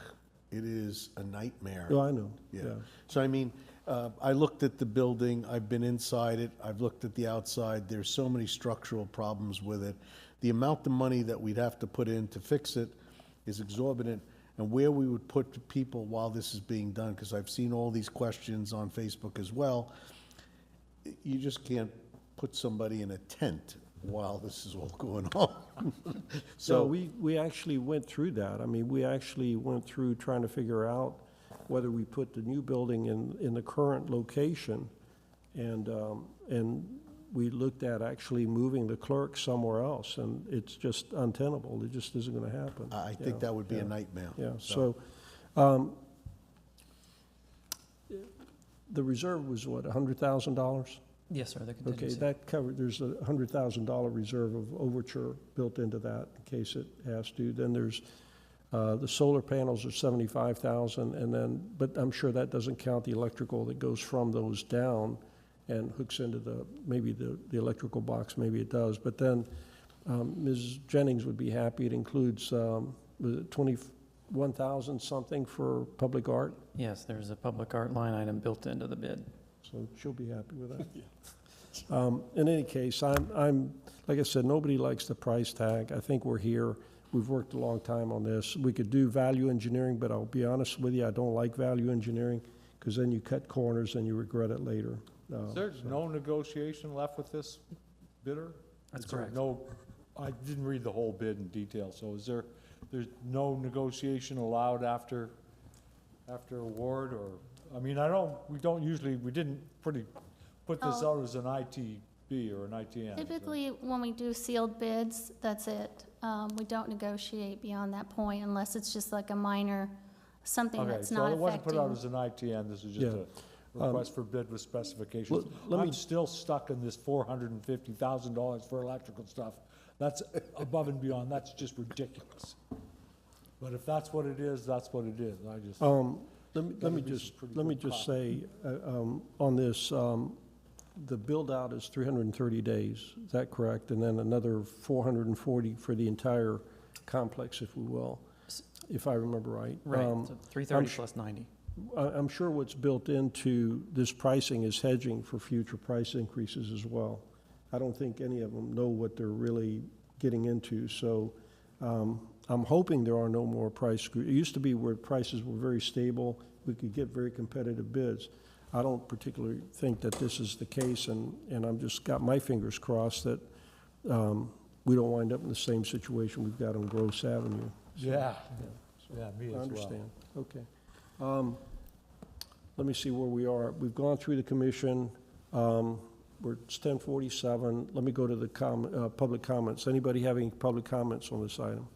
[SPEAKER 16] it is a nightmare.
[SPEAKER 1] Oh, I know,
[SPEAKER 16] Yeah.
[SPEAKER 1] yeah.
[SPEAKER 16] So I mean, I looked at the building, I've been inside it, I've looked at the outside, there's so many structural problems with it. The amount of money that we'd have to put in to fix it is exorbitant, and where we would put the people while this is being done, because I've seen all these questions on Facebook as well, you just can't put somebody in a tent while this is all going on.
[SPEAKER 1] So we actually went through that. I mean, we actually went through trying to figure out whether we put the new building in the current location, and we looked at actually moving the clerk somewhere else, and it's just untenable. It just isn't going to happen.
[SPEAKER 16] I think that would be a nightmare.
[SPEAKER 1] Yeah, so the reserve was what, $100,000?
[SPEAKER 20] Yes, sir, the
[SPEAKER 1] Okay,
[SPEAKER 20] contingency.
[SPEAKER 1] that covered, there's a $100,000 reserve of overture built into that in case it has to. Then there's, the solar panels are $75,000, and then, but I'm sure that doesn't count the electrical that goes from those down and hooks into maybe the electrical box, maybe it does. But then Ms. Jennings would be happy. It includes, was it 21,000 something for public art?
[SPEAKER 20] Yes, there's a public art line item built into the bid.
[SPEAKER 1] So she'll be happy with that. In any case, I'm, like I said, nobody likes the price tag. I think we're here. We've worked a long time on this. We could do value engineering, but I'll be honest with you, I don't like value engineering, because then you cut corners and you regret it later.
[SPEAKER 17] Is there no negotiation left with this bidder?
[SPEAKER 20] That's
[SPEAKER 17] Is there
[SPEAKER 20] correct.
[SPEAKER 17] No, I didn't read the whole bid in detail, so there's no negotiation allowed after award, or, I mean, we didn't put this out as an ITB or an ITN.
[SPEAKER 19] Typically, when we do sealed bids, that's it. We don't negotiate beyond that point unless it's just like a minor, something
[SPEAKER 17] Okay,
[SPEAKER 19] that's
[SPEAKER 17] so
[SPEAKER 19] not
[SPEAKER 17] it wasn't put out
[SPEAKER 19] affecting.
[SPEAKER 17] as an ITN, this is just
[SPEAKER 1] Yeah.
[SPEAKER 17] a request for bid with specifications.
[SPEAKER 1] let me-
[SPEAKER 17] I'm still stuck in this $450,000 for electrical stuff. That's above and beyond, that's just ridiculous. But if that's what it is, that's what it is, I just.
[SPEAKER 1] Let me just say, on this, the build-out is 330 days, is that correct? And then another 440 for the entire complex, if we will, if I remember right.
[SPEAKER 20] Right, so 330 plus 90.
[SPEAKER 1] I'm sure what's built into this pricing is hedging for future price increases as well. I don't think any of them know what they're really getting into, so I'm hoping there are no more price It used to be where prices were very stable, we could get very competitive bids. I don't particularly think that this is the case, and I'm just got my fingers crossed that we don't wind up in the same situation we've got on Gross Avenue.
[SPEAKER 17] Yeah, me as well.
[SPEAKER 1] I understand, okay. Let me see where we are. We've gone through the commission. It's 10:47. Let me go to the public comments. Anybody have any public comments on this item?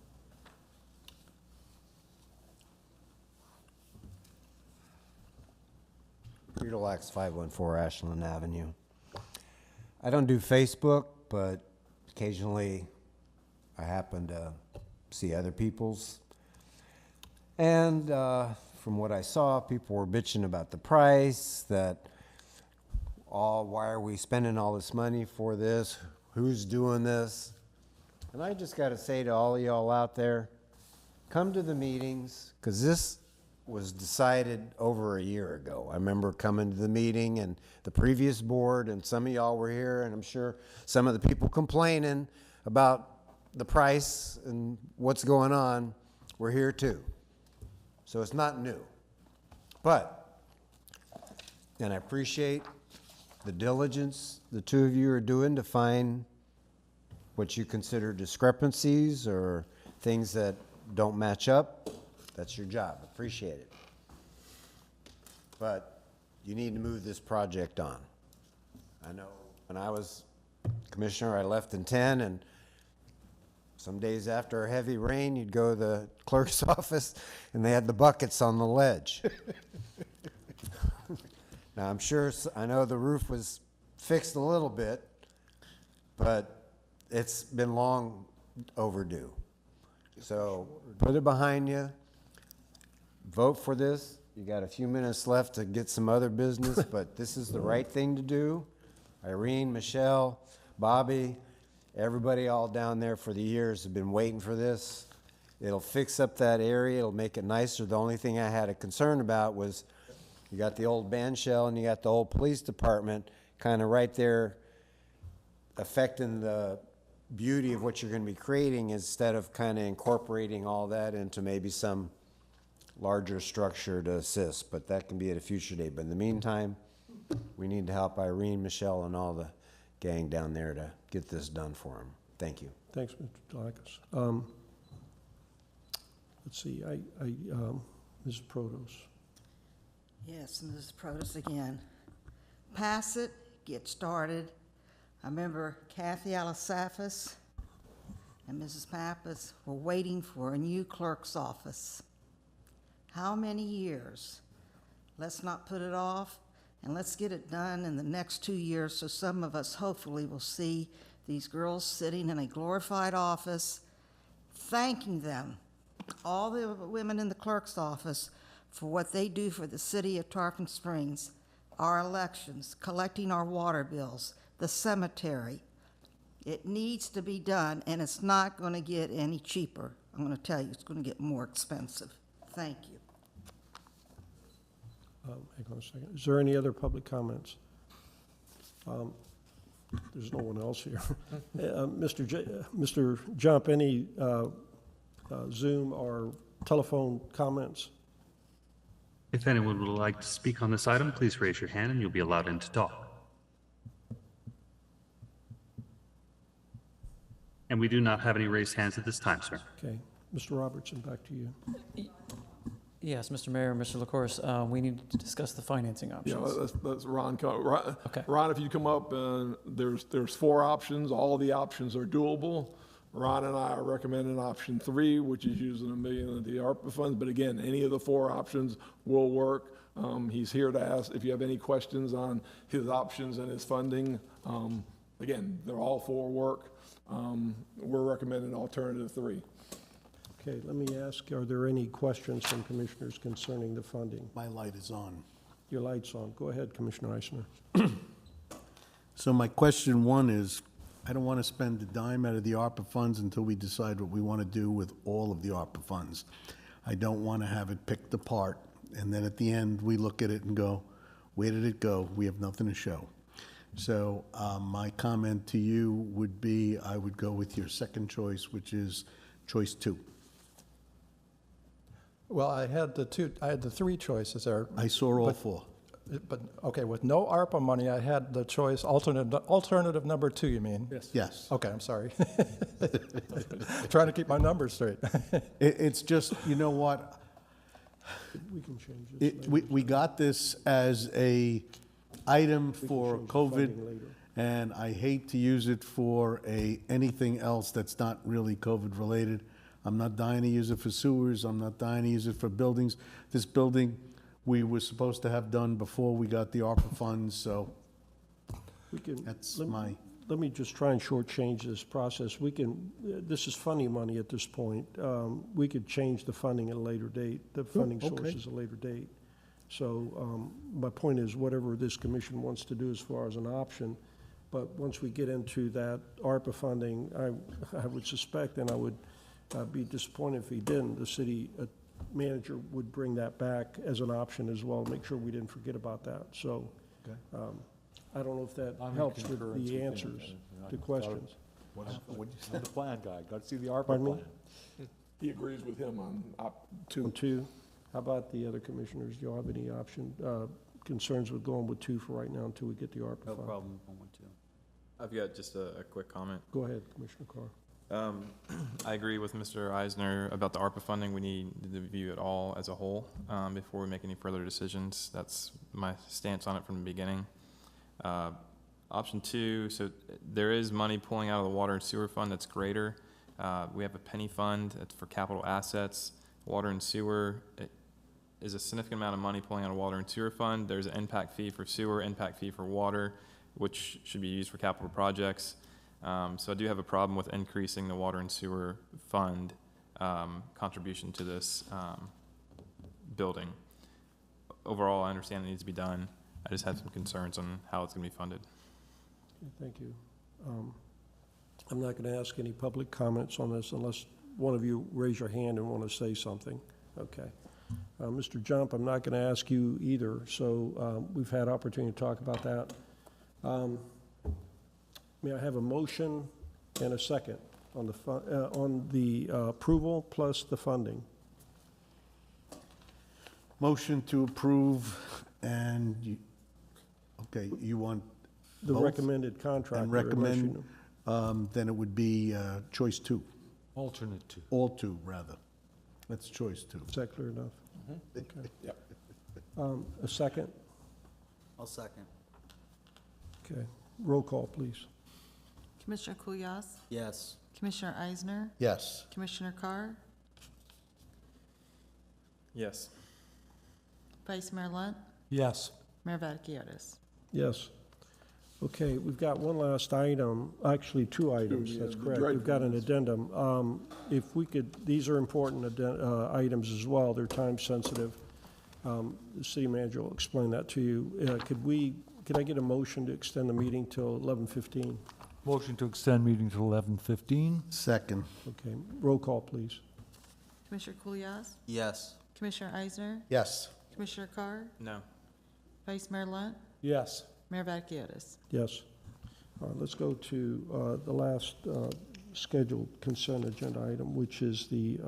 [SPEAKER 9] Peter Lax, 514 Ashland Avenue. I don't do Facebook, but occasionally I happen to see other people's. And from what I saw, people were bitching about the price, that, why are we spending all this money for this? Who's doing this? And I just got to say to all of y'all out there, come to the meetings, because this was decided over a year ago. I remember coming to the meeting and the previous board, and some of y'all were here, and I'm sure some of the people complaining about the price and what's going on were here too. So it's not new. But, and I appreciate the diligence the two of you are doing to find what you consider discrepancies or things that don't match up. That's your job. Appreciate it. But you need to move this project on. I know when I was commissioner, I left in 10, and some days after a heavy rain, you'd go to the clerk's office, and they had the buckets on the ledge. Now, I'm sure, I know the roof was fixed a little bit, but it's been long overdue. So put it behind you. vote for this. You got a few minutes left to get some other business, but this is the right thing to do. Irene, Michelle, Bobby, everybody all down there for the years have been waiting for this. It'll fix up that area. It'll make it nicer. The only thing I had a concern about was you got the old band shell and you got the old police department kind of right there affecting the beauty of what you're going to be creating instead of kind of incorporating all that into maybe some larger structure to assist. But that can be at a future date. But in the meantime, we need to help Irene, Michelle, and all the gang down there to get this done for them. Thank you.
[SPEAKER 1] Thanks, Mr. Delakas. Let's see, Mrs. Protos.
[SPEAKER 21] Yes, Mrs. Protus again. Pass it, get started. I remember Kathy Alasafis and Mrs. Pappas were waiting for a new clerk's office. How many years? Let's not put it off, and let's get it done in the next 2 years so some of us hopefully will see these girls sitting in a glorified office, thanking them, all the women in the clerk's office, for what they do for the city of Tarpon Springs, our elections, collecting our water bills, the cemetery. It needs to be done, and it's not going to get any cheaper. I'm going to tell you, it's going to get more expensive. Thank you.
[SPEAKER 1] Hang on a second. Is there any other public comments? There's no one else here. Mr. Jump, any Zoom or telephone comments?
[SPEAKER 14] If anyone would like to speak on this item, please raise your hand and you'll be allowed in to talk. And we do not have any raised hands at this time, sir.
[SPEAKER 1] Okay. Mr. Robertson, back to you.
[SPEAKER 20] Yes, Mr. Mayor, Mr. LaCourse, we need to discuss the financing options.
[SPEAKER 6] Yeah, that's Ron. Ron,
[SPEAKER 20] Okay.
[SPEAKER 6] Ron, if you come up, there's 4 options. All of the options are doable. Ron and I are recommending option 3, which is using $1 million of the ARPA funds. But again, any of the 4 options will work. He's here to ask if you have any questions on his options and his funding. Again, they're all 4 work. We're recommending alternative 3.
[SPEAKER 1] Okay, let me ask, are there any questions from commissioners concerning the funding?
[SPEAKER 16] My light is on.
[SPEAKER 1] Your light's on. Go ahead, Commissioner Eisner.
[SPEAKER 16] So my question 1 is, I don't want to spend a dime out of the ARPA funds until we decide what we want to do with all of the ARPA funds. I don't want to have it picked apart, and then at the end, we look at it and go, where did it go? We have nothing to show. So my comment to you would be, I would go with your second choice, which is choice 2.
[SPEAKER 5] Well, I had the 3 choices there.
[SPEAKER 16] I saw all 4.
[SPEAKER 5] But, okay, with no ARPA money, I had the choice, alternative number 2, you mean?
[SPEAKER 16] Yes. Yes.
[SPEAKER 5] Okay, I'm sorry. Trying to keep my numbers straight.
[SPEAKER 16] It's just, you know what?
[SPEAKER 1] We can change this later.
[SPEAKER 16] We got this as a item for
[SPEAKER 1] change the
[SPEAKER 16] COVID,
[SPEAKER 1] funding later.
[SPEAKER 16] and I hate to use it for anything else that's not really COVID related. I'm not dying to use it for sewers. I'm not dying to use it for buildings. This building, we were supposed to have done before we got the ARPA funds, so
[SPEAKER 1] We can,
[SPEAKER 16] that's
[SPEAKER 1] let me just try and shortchange this process. We can, this is funding money at this point. We could change the funding at a later date, the funding
[SPEAKER 16] okay.
[SPEAKER 1] sources at a later date. So my point is, whatever this commission wants to do as far as an option, but once we get into that ARPA funding, I would suspect, and I would be disappointed if he didn't, the city manager would bring that back as an option as well, make sure we didn't forget about that. So I don't know if that helps with the answers to questions.
[SPEAKER 4] I'm the plan guy, got to see the ARPA
[SPEAKER 1] Pardon me?
[SPEAKER 4] plan.
[SPEAKER 6] He agrees with him on op 2.
[SPEAKER 1] On 2. How about the other commissioners? Do you have any concerns with going with 2 for right now until we get the ARPA fund?
[SPEAKER 18] No problem, I want to.
[SPEAKER 15] I've got just a quick comment.
[SPEAKER 1] Go ahead, Commissioner Carr.
[SPEAKER 15] I agree with Mr. Eisner about the ARPA funding. We need to view it all as a whole before we make any further decisions. That's my stance on it from the beginning. Option 2, so there is money pulling out of the water and sewer fund that's greater. We have a penny fund that's for capital assets. Water and sewer is a significant amount of money pulling out of water and sewer fund. There's an impact fee for sewer, impact fee for water, which should be used for capital projects. So I do have a problem with increasing the water and sewer fund contribution to this building. Overall, I understand it needs to be done. I just have some concerns on how it's going to be funded.
[SPEAKER 1] Thank you. I'm not going to ask any public comments on this unless one of you raise your hand and want to say something. Okay. Mr. Jump, I'm not going to ask you either, so we've had opportunity to talk about that. May I have a motion and a second on the approval plus the funding?
[SPEAKER 16] Motion to approve, and you want
[SPEAKER 1] The
[SPEAKER 16] both?
[SPEAKER 1] recommended contractor.
[SPEAKER 16] And
[SPEAKER 1] unless you
[SPEAKER 16] recommend,
[SPEAKER 1] know.
[SPEAKER 16] then it would be choice 2.
[SPEAKER 17] Alternate two.
[SPEAKER 16] All 2, rather. That's choice 2.
[SPEAKER 1] Is that clear enough? Okay.
[SPEAKER 6] Yep.
[SPEAKER 1] A second?
[SPEAKER 18] I'll second.
[SPEAKER 1] Okay. Roll call, please.
[SPEAKER 2] Commissioner Kulyas?
[SPEAKER 18] Yes.
[SPEAKER 2] Commissioner Eisner?
[SPEAKER 16] Yes.
[SPEAKER 2] Commissioner Carr?
[SPEAKER 15] Yes.
[SPEAKER 2] Vice Mayor Lunt?
[SPEAKER 17] Yes.
[SPEAKER 2] Mayor Vaticius?
[SPEAKER 1] Yes. Okay, we've got one last item, actually 2 items,
[SPEAKER 6] yeah,
[SPEAKER 1] that's
[SPEAKER 6] the
[SPEAKER 1] correct.
[SPEAKER 6] dry
[SPEAKER 1] We've got an
[SPEAKER 6] cleaners.
[SPEAKER 1] addendum. If we could, these are important items as well, they're time sensitive. The city manager will explain that to you. Could I get a motion to extend the meeting till 11:15?
[SPEAKER 17] Motion to extend meeting to 11:15.
[SPEAKER 16] Second.
[SPEAKER 1] Okay, roll call, please.
[SPEAKER 2] Commissioner Kulyas?
[SPEAKER 18] Yes.
[SPEAKER 2] Commissioner Eisner?
[SPEAKER 16] Yes.
[SPEAKER 2] Commissioner Carr?
[SPEAKER 15] No.
[SPEAKER 2] Vice Mayor Lunt?
[SPEAKER 17] Yes.
[SPEAKER 2] Mayor Vaticius?
[SPEAKER 1] Yes. Let's go to the last scheduled consent agenda item, which is the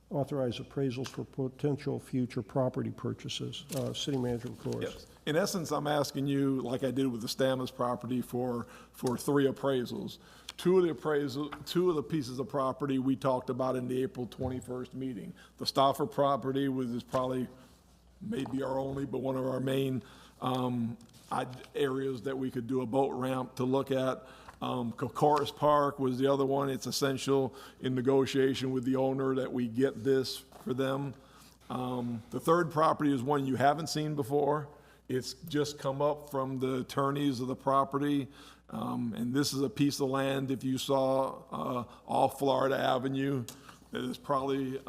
[SPEAKER 1] authorized appraisals for potential future property purchases. City manager, of course.
[SPEAKER 6] Yes. In essence, I'm asking you, like I did with the Stammes property, for 3 appraisals. 2 of the pieces of property we talked about in the April 21st meeting. The Stauffer property is probably maybe our only, but one of our main areas that we could do a boat ramp to look at. Cocorus Park was the other one. It's essential in negotiation with the owner that we get this for them. The third property is one you haven't seen before. It's just come up from the attorneys of the property. And this is a piece of land, if you saw off Florida Avenue, that is probably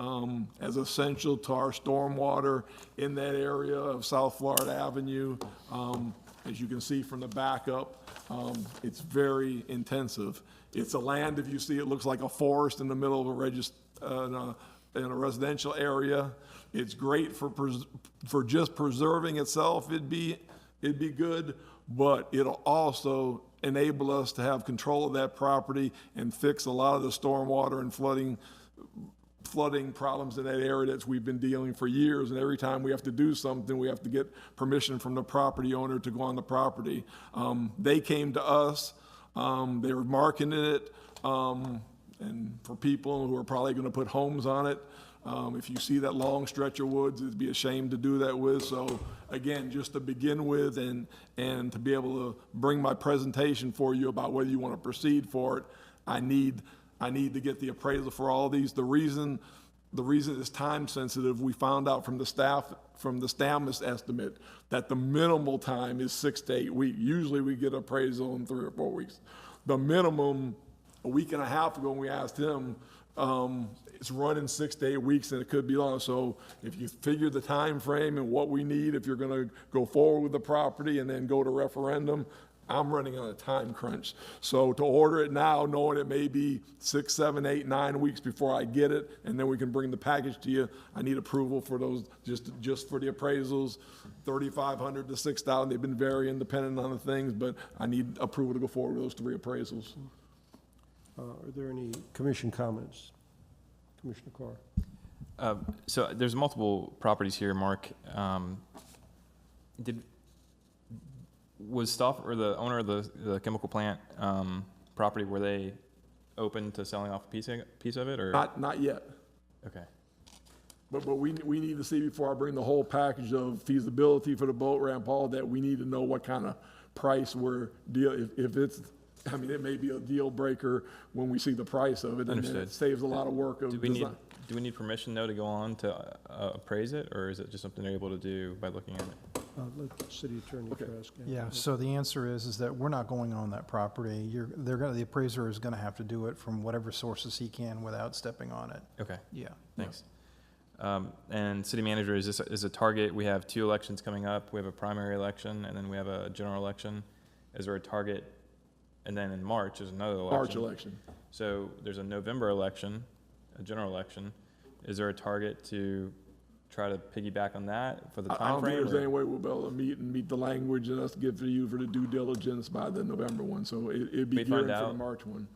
[SPEAKER 6] as essential to our stormwater in that area of South Florida Avenue. As you can see from the backup, it's very intensive. It's a land, if you see, it looks like a forest in the middle of in a residential area. It's great for just preserving itself. It'd be good, but it'll also enable us to have control of that property and fix a lot of the stormwater and flooding problems in that area that we've been dealing for years. And every time we have to do something, we have to get permission from the property owner to go on the property. They came to us, they were marketing it, and for people who are probably gonna put homes on it. If you see that long stretch of woods, it'd be a shame to do that with. So again, just to begin with and to be able to bring my presentation for you about whether you want to proceed for it, I need to get the appraisal for all of these. The reason it's time sensitive, we found out from the staff, from the Stammes estimate, that the minimal time is 6 to 8 weeks. Usually we get appraisal in 3 or 4 weeks. The minimum, a week and a half ago when we asked him, it's running 6 to 8 weeks and it could be long. So if you figure the time frame and what we need, if you're gonna go forward with the property and then go to referendum, I'm running on a time crunch. So to order it now, knowing it may be 6, 7, 8, 9 weeks before I get it, and then we can bring the package to you, I need approval for those, just for the appraisals, $3,500 to $6,000. They've been very independent on the things, but I need approval to go forward with those 3 appraisals.
[SPEAKER 1] Are there any commission comments? Commissioner Carr.
[SPEAKER 15] So there's multiple properties here, Mark. Was Stauffer, or the owner of the chemical plant property, were they open to selling off a piece of it, or?
[SPEAKER 6] Not yet.
[SPEAKER 15] Okay.
[SPEAKER 6] But we need to see before I bring the whole package of feasibility for the boat ramp, all that, we need to know what kind of price we're if it's, I mean, it may be a deal breaker when we see the price of it.
[SPEAKER 15] Understood.
[SPEAKER 6] And then it saves a lot of work of design.
[SPEAKER 15] Do we need permission, though, to go on to appraise it, or is it just something they're able to do by looking at it?
[SPEAKER 1] Let the city attorney ask.
[SPEAKER 3] Yeah, so the answer is that we're not going on that property. The appraiser is gonna have to do it from whatever sources he can without stepping on it.
[SPEAKER 15] Okay.
[SPEAKER 3] Yeah.
[SPEAKER 15] Thanks. And city manager, is a target, we have 2 elections coming up. We have a primary election, and then we have a general election. Is there a target? And then in March is another election.
[SPEAKER 6] March election.
[SPEAKER 15] So there's a November election, a general election. Is there a target to try to piggyback on that for the
[SPEAKER 6] I don't think
[SPEAKER 15] timeframe?
[SPEAKER 6] there's any way we'll be able to meet the language and us give to you for the due diligence by the November one, so it'd be
[SPEAKER 15] We find
[SPEAKER 6] geared for the
[SPEAKER 15] out?
[SPEAKER 6] March one.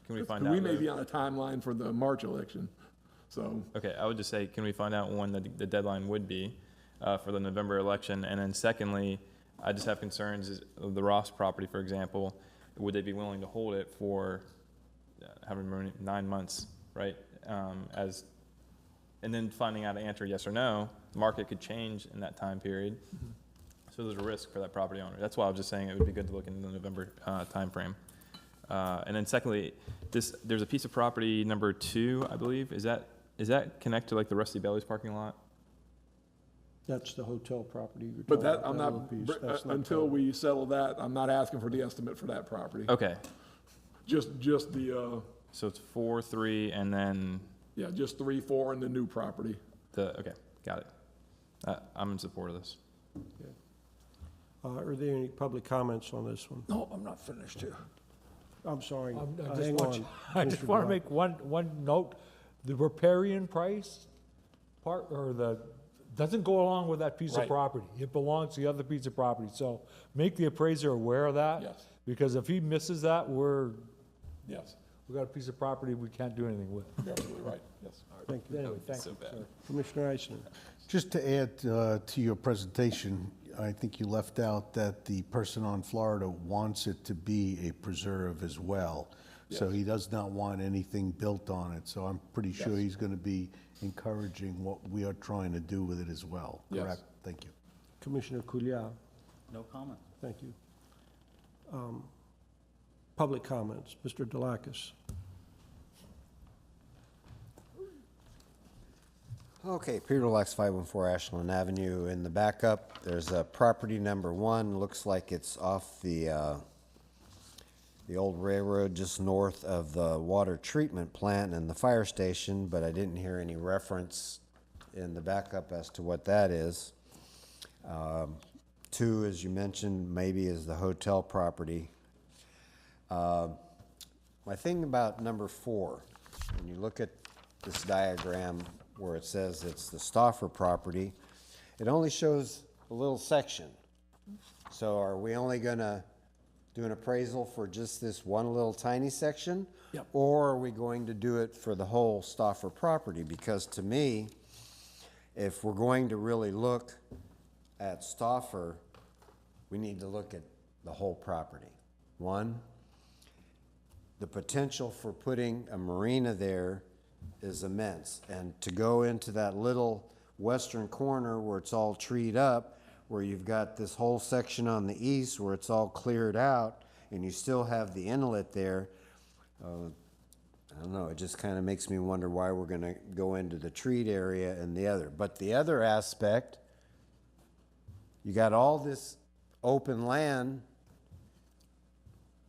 [SPEAKER 15] Can we find out?
[SPEAKER 6] We may
[SPEAKER 15] though?
[SPEAKER 6] be on a timeline for the March election, so.
[SPEAKER 15] Okay, I would just say, can we find out when the deadline would be for the November election? And then secondly, I just have concerns, is the Ross property, for example, would they be willing to hold it for having 9 months, right? And then finding out an answer yes or no, the market could change in that time period. So there's a risk for that property owner. That's why I was just saying it would be good to look into the November timeframe. And then secondly, there's a piece of property number 2, I believe. Is that connect to like the Rusty Belly's parking lot?
[SPEAKER 1] That's the hotel property you're
[SPEAKER 6] But
[SPEAKER 1] talking
[SPEAKER 6] that, I'm
[SPEAKER 1] about,
[SPEAKER 6] not,
[SPEAKER 1] little piece. That's not
[SPEAKER 6] until
[SPEAKER 1] covered.
[SPEAKER 6] we settle that, I'm not asking for the estimate for that property.
[SPEAKER 15] Okay,
[SPEAKER 6] Just the,
[SPEAKER 15] so it's 4, 3, and then
[SPEAKER 6] yeah, just 3, 4, and the new property.
[SPEAKER 15] okay, got it. I'm in support of this.
[SPEAKER 1] Are there any public comments on this one?
[SPEAKER 6] No, I'm not finished here.
[SPEAKER 1] I'm sorry.
[SPEAKER 5] I just
[SPEAKER 1] Hang
[SPEAKER 5] want
[SPEAKER 1] on.
[SPEAKER 5] you- I just
[SPEAKER 1] Mr.
[SPEAKER 5] want to
[SPEAKER 1] Blunt.
[SPEAKER 5] make one note. The riparian price part, or doesn't go along with that piece of
[SPEAKER 6] Right.
[SPEAKER 5] property. It belongs to the other piece of property. So make the appraiser aware of that.
[SPEAKER 6] Yes.
[SPEAKER 5] Because if he misses that,
[SPEAKER 6] Yes,
[SPEAKER 5] we got a piece of property we can't do anything with.
[SPEAKER 6] you're absolutely right, yes.
[SPEAKER 1] Thank you.
[SPEAKER 5] Anyway, thank
[SPEAKER 15] So
[SPEAKER 5] you,
[SPEAKER 15] bad.
[SPEAKER 5] sir.
[SPEAKER 1] Commissioner Eisner.
[SPEAKER 16] Just to add to your presentation, I think you left out that the person on Florida wants it to be a preserve as well. So
[SPEAKER 6] Yes.
[SPEAKER 16] he does not want anything built on it. So I'm pretty sure
[SPEAKER 6] Yes.
[SPEAKER 16] he's going to be encouraging what we are trying to do with it as well.
[SPEAKER 6] Yes.
[SPEAKER 16] Correct? Thank you.
[SPEAKER 1] Commissioner Kulyar.
[SPEAKER 18] No comment.
[SPEAKER 1] Thank you. Public comments. Mr. Delakis.
[SPEAKER 9] Okay, Peter Lax, 514 Ashland Avenue. In the backup, there's a property number 1, looks like it's off the old railroad just north of the water treatment plant and the fire station, but I didn't hear any reference in the backup as to what that is. 2, as you mentioned, maybe is the hotel property. My thing about number 4, when you look at this diagram where it says it's the Stauffer property, it only shows a little section. So are we only gonna do an appraisal for just this one little tiny section?
[SPEAKER 6] Yep.
[SPEAKER 9] Or are we going to do it for the whole Stauffer property? Because to me, if we're going to really look at Stauffer, we need to look at the whole property. 1, the potential for putting a marina there is immense. And to go into that little western corner where it's all treed up, where you've got this whole section on the east where it's all cleared out, and you still have the inlet there, I don't know, it just kind of makes me wonder why we're going to go into the treat area and the other. But the other aspect, you got all this open land,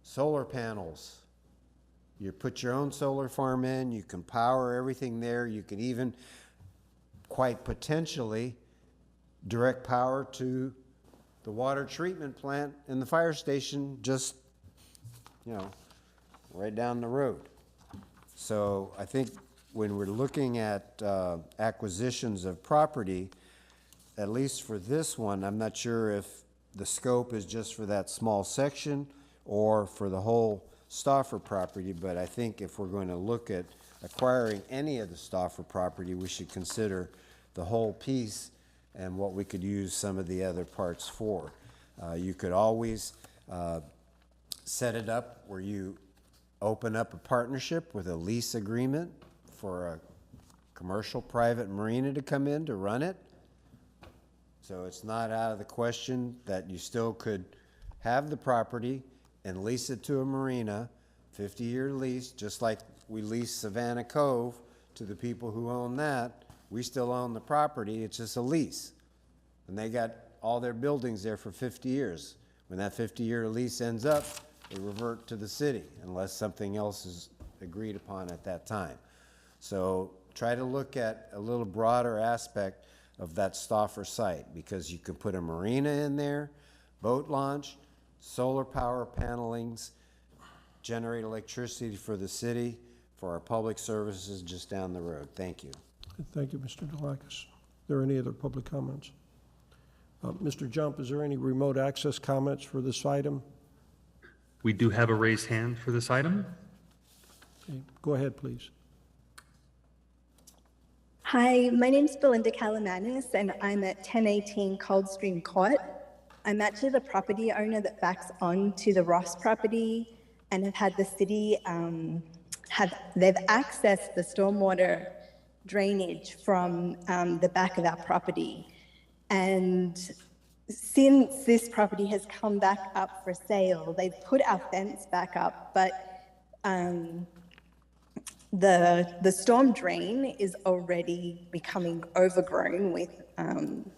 [SPEAKER 9] solar panels. You put your own solar farm in, you can power everything there, you can even quite potentially direct power to the water treatment plant and the fire station just, right down the road. So I think when we're looking at acquisitions of property, at least for this one, I'm not sure if the scope is just for that small section or for the whole Stauffer property, but I think if we're going to look at acquiring any of the Stauffer property, we should consider the whole piece and what we could use some of the other parts for. You could always set it up where you open up a partnership with a lease agreement for a commercial private marina to come in to run it. So it's not out of the question that you still could have the property and lease it to a marina, 50-year lease, just like we lease Savannah Cove to the people who own that. We still own the property, it's just a lease. And they got all their buildings there for 50 years. When that 50-year lease ends up, they revert to the city unless something else is agreed upon at that time. So try to look at a little broader aspect of that Stauffer site, because you can put a marina in there, boat launch, solar power panelings, generate electricity for the city, for our public services just down the road. Thank you.
[SPEAKER 1] Thank you, Mr. Delakis. Are there any other public comments? Mr. Jump, is there any remote access comments for this item?
[SPEAKER 14] We do have a raised hand for this item.
[SPEAKER 1] Okay, go ahead, please.
[SPEAKER 11] Hi, my name's Belinda Calamanis, and I'm at 1018 Coldstream Court. I'm actually the property owner that backs onto the Ross property, and have had the city, they've accessed the stormwater drainage from the back of our property. And since this property has come back up for sale, they've put our fence back up, but the storm drain is already becoming overgrown with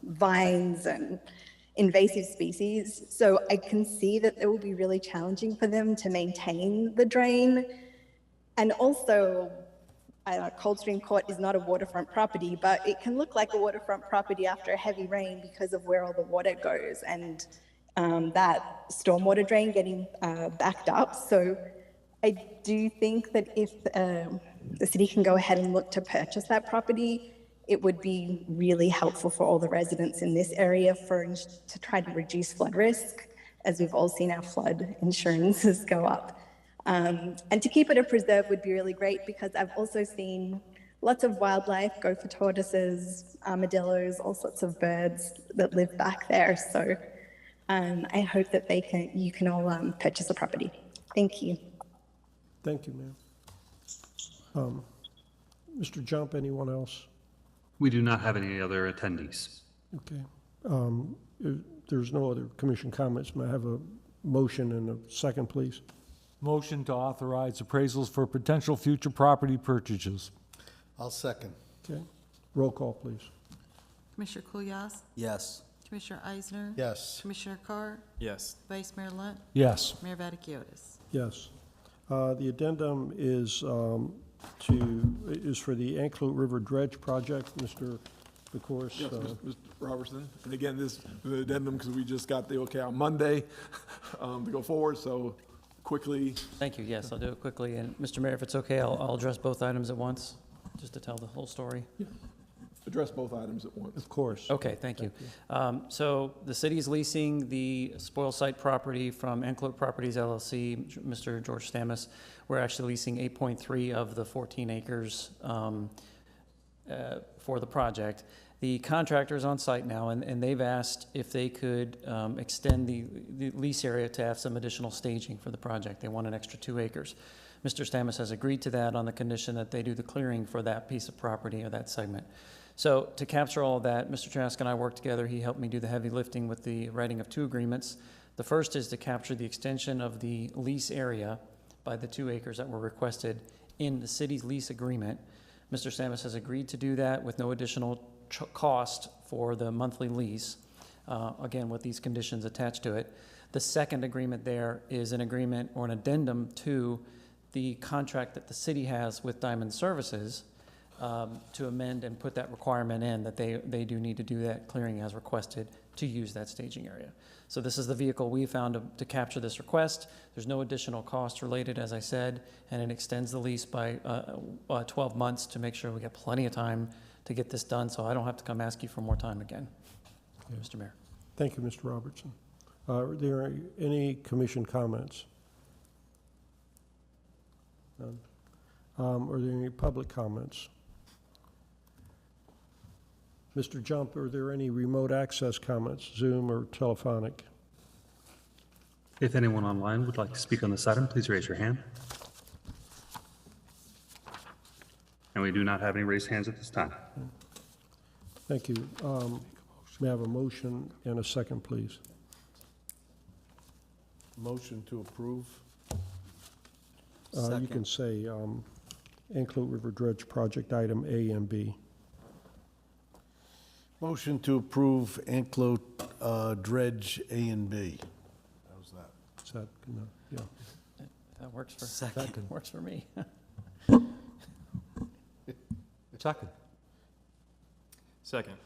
[SPEAKER 11] vines and invasive species. So I can see that it will be really challenging for them to maintain the drain. And also, Coldstream Court is not a waterfront property, but it can look like a waterfront property after a heavy rain because of where all the water goes and that stormwater drain getting backed up. So I do think that if the city can go ahead and look to purchase that property, it would be really helpful for all the residents in this area to try to reduce flood risk, as we've all seen our flood insurances go up. And to keep it a preserve would be really great, because I've also seen lots of wildlife, gopher tortoises, armadillos, all sorts of birds that live back there. So I hope that you can all purchase the property. Thank you.
[SPEAKER 1] Thank you, ma'am. Mr. Jump, anyone else?
[SPEAKER 14] We do not have any other attendees.
[SPEAKER 1] Okay. If there's no other commission comments, may I have a motion and a second, please?
[SPEAKER 17] Motion to authorize appraisals for potential future property purchases.
[SPEAKER 16] I'll second.
[SPEAKER 1] Okay. Roll call, please.
[SPEAKER 2] Commissioner Kulyas?
[SPEAKER 18] Yes.
[SPEAKER 2] Commissioner Eisner?
[SPEAKER 16] Yes.
[SPEAKER 2] Commissioner Carr?
[SPEAKER 15] Yes.
[SPEAKER 2] Vice Mayor Lunt?
[SPEAKER 17] Yes.
[SPEAKER 2] Mayor Vaticius?
[SPEAKER 1] Yes. The addendum is for the Anclote River Dredge Project, Mr. DeCourse.
[SPEAKER 6] Yes, Mr. Robertson. And again, this is the addendum because we just got the okay on Monday to go forward, so quickly.
[SPEAKER 20] Thank you. Yes, I'll do it quickly. And Mr. Mayor, if it's okay, I'll address both items at once, just to tell the whole story.
[SPEAKER 6] Yeah. Address both items at once.
[SPEAKER 1] Of course.
[SPEAKER 20] Okay, thank you. So the city's leasing the spoil site property from Anclote Properties LLC, Mr. George Stamus. We're actually leasing 8.3 of the 14 acres for the project. The contractor's on site now, and they've asked if they could extend the lease area to have some additional staging for the project. They want an extra 2 acres. Mr. Stamus has agreed to that on the condition that they do the clearing for that piece of property or that segment. So to capture all of that, Mr. Trask and I worked together. He helped me do the heavy lifting with the writing of 2 agreements. The first is to capture the extension of the lease area by the 2 acres that were requested in the city's lease agreement. Mr. Stamus has agreed to do that with no additional cost for the monthly lease, again, with these conditions attached to it. The second agreement there is an agreement or an addendum to the contract that the city has with Diamond Services to amend and put that requirement in that they do need to do that clearing as requested to use that staging area. So this is the vehicle we found to capture this request. There's no additional cost related, as I said, and it extends the lease by 12 months to make sure we get plenty of time to get this done, so I don't have to come ask you for more time again. Okay. Mr. Mayor.
[SPEAKER 1] Thank you, Mr. Robertson. Are there any commission comments? None. Are there any public comments? Mr. Jump, are there any remote access comments, Zoom or telephonic?
[SPEAKER 14] If anyone online would like to speak on this item, please raise your hand. And we do not have any raised hands at this time.
[SPEAKER 1] Thank you. May I have a motion and a second, please?
[SPEAKER 16] Motion to approve.
[SPEAKER 1] You can say Anclote River Dredge Project Item A and B.
[SPEAKER 16] Motion to approve Anclote Dredge A and B. How's that?
[SPEAKER 1] Is that, yeah.
[SPEAKER 20] If that works for,
[SPEAKER 18] Second.
[SPEAKER 20] works for me.
[SPEAKER 17] Second.
[SPEAKER 15] Second.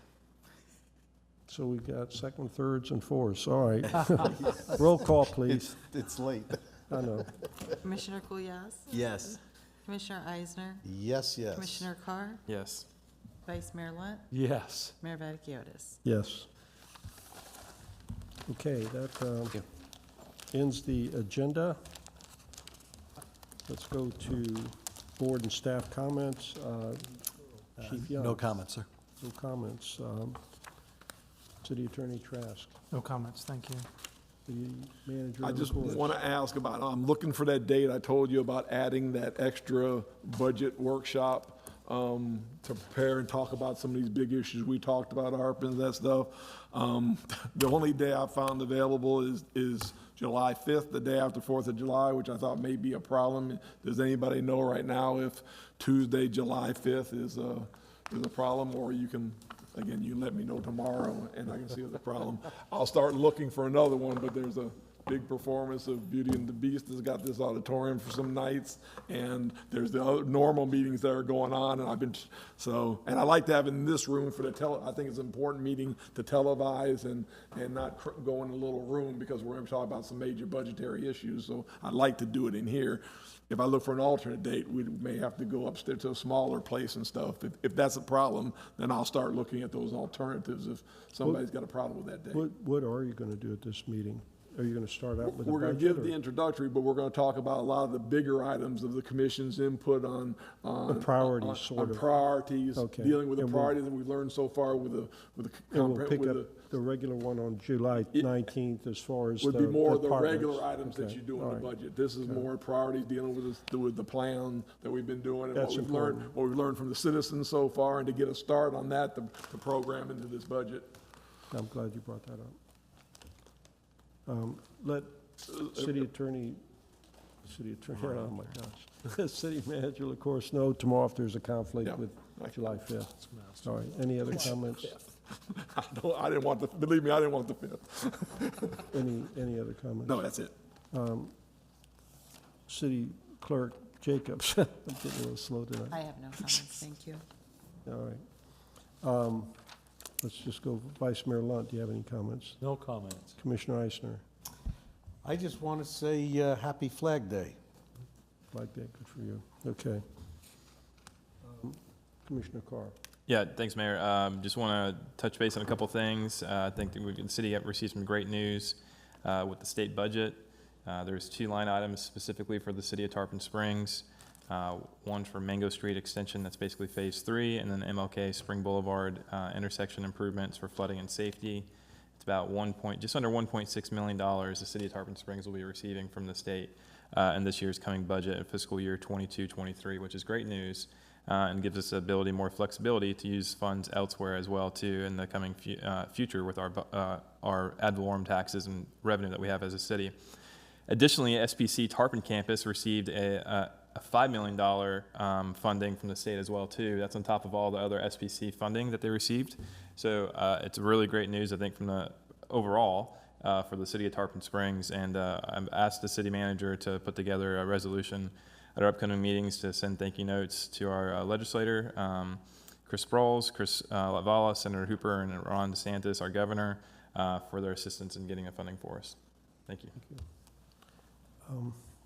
[SPEAKER 1] So we got second, thirds, and fourths. All right. Roll call, please.
[SPEAKER 16] It's late.
[SPEAKER 1] I know.
[SPEAKER 2] Commissioner Kulyas?
[SPEAKER 18] Yes.
[SPEAKER 2] Commissioner Eisner?
[SPEAKER 16] Yes, yes.
[SPEAKER 2] Commissioner Carr?
[SPEAKER 15] Yes.
[SPEAKER 2] Vice Mayor Lunt?
[SPEAKER 17] Yes.
[SPEAKER 2] Mayor Vaticius?
[SPEAKER 1] Yes. Okay, that ends the agenda. Let's go to board and staff comments. Chief Young.
[SPEAKER 16] No comments, sir.
[SPEAKER 1] No comments. City Attorney Trask.
[SPEAKER 5] No comments, thank you.
[SPEAKER 1] City Manager.
[SPEAKER 6] I just
[SPEAKER 1] reports.
[SPEAKER 6] want to ask about, I'm looking for that date. I told you about adding that extra budget workshop to prepare and talk about some of these big issues we talked about, ARP and that stuff. The only day I found available is July 5th, the day after 4th of July, which I thought may be a problem. Does anybody know right now if Tuesday, July 5th is a problem, or you can, again, you let me know tomorrow and I can see the problem. I'll start looking for another one, but there's a big performance of Beauty and the Beast has got this auditorium for some nights, and there's the other normal meetings that are going on, and I've been, and I like to have it in this room for I think it's an important meeting to televise and not go in a little room because we're going to talk about some major budgetary issues, so I'd like to do it in here. If I look for an alternate date, we may have to go upstairs to a smaller place and stuff. If that's a problem, then I'll start looking at those alternatives if somebody's got a problem with that date.
[SPEAKER 1] What are you going to do at this meeting? Are you going to start out with the
[SPEAKER 6] We're going
[SPEAKER 1] budget?
[SPEAKER 6] to give the introductory, but we're going to talk about a lot of the bigger items of the commission's input on
[SPEAKER 1] The priorities, sort of.
[SPEAKER 6] priorities,
[SPEAKER 1] Okay.
[SPEAKER 6] dealing with the
[SPEAKER 1] And we'll-
[SPEAKER 6] priorities that we've learned so far with
[SPEAKER 1] And we'll pick up the regular one on July 19th as far as
[SPEAKER 6] would
[SPEAKER 1] the
[SPEAKER 6] be more the
[SPEAKER 1] departments.
[SPEAKER 6] regular items that
[SPEAKER 1] Okay,
[SPEAKER 6] you do in
[SPEAKER 1] all
[SPEAKER 6] the
[SPEAKER 1] right.
[SPEAKER 6] budget. This is more priorities dealing with the plan that we've been doing and
[SPEAKER 1] That's important.
[SPEAKER 6] what we've learned from the citizens so far, and to get a start on that, to program into this budget.
[SPEAKER 1] I'm glad you brought that up. Let City Attorney, oh my gosh. City Manager, of course, know tomorrow if there's a conflict
[SPEAKER 6] Yeah.
[SPEAKER 1] with July 5th. All right, any other comments?
[SPEAKER 6] I didn't want believe me, I didn't want the 5th.
[SPEAKER 1] Any other comments?
[SPEAKER 6] No, that's it.
[SPEAKER 1] City Clerk Jacobs. I'm getting a little slow tonight.
[SPEAKER 2] I have no comments, thank you.
[SPEAKER 1] All right. Let's just go, Vice Mayor Lunt, do you have any comments?
[SPEAKER 17] No comments.
[SPEAKER 1] Commissioner Eisner,
[SPEAKER 16] I just want to say Happy Flag Day.
[SPEAKER 1] like that, good for you. Okay. Commissioner Carr.
[SPEAKER 15] Yeah, thanks, Mayor. Just want to touch base on a couple things. I think that the city have received some great news with the state budget. There's 2 line items specifically for the city of Tarpon Springs. One for Mango Street Extension, that's basically Phase 3, and then MLK Spring Boulevard intersection improvements for flooding and safety. It's about just under $1.6 million the city of Tarpon Springs will be receiving from the state in this year's coming budget in fiscal year 22-23, which is great news. And gives us the ability, more flexibility to use funds elsewhere as well too in the coming future with our ad valorem taxes and revenue that we have as a city. Additionally, SPC Tarpon Campus received a $5 million funding from the state as well too. That's on top of all the other SPC funding that they received. So it's really great news, I think, from the overall for the city of Tarpon Springs. And I've asked the city manager to put together a resolution at our upcoming meetings to send thank you notes to our legislator, Chris Sproles, Chris Lavala, Senator Hooper, and Ron DeSantis, our governor, for their assistance in getting the funding for us. Thank you.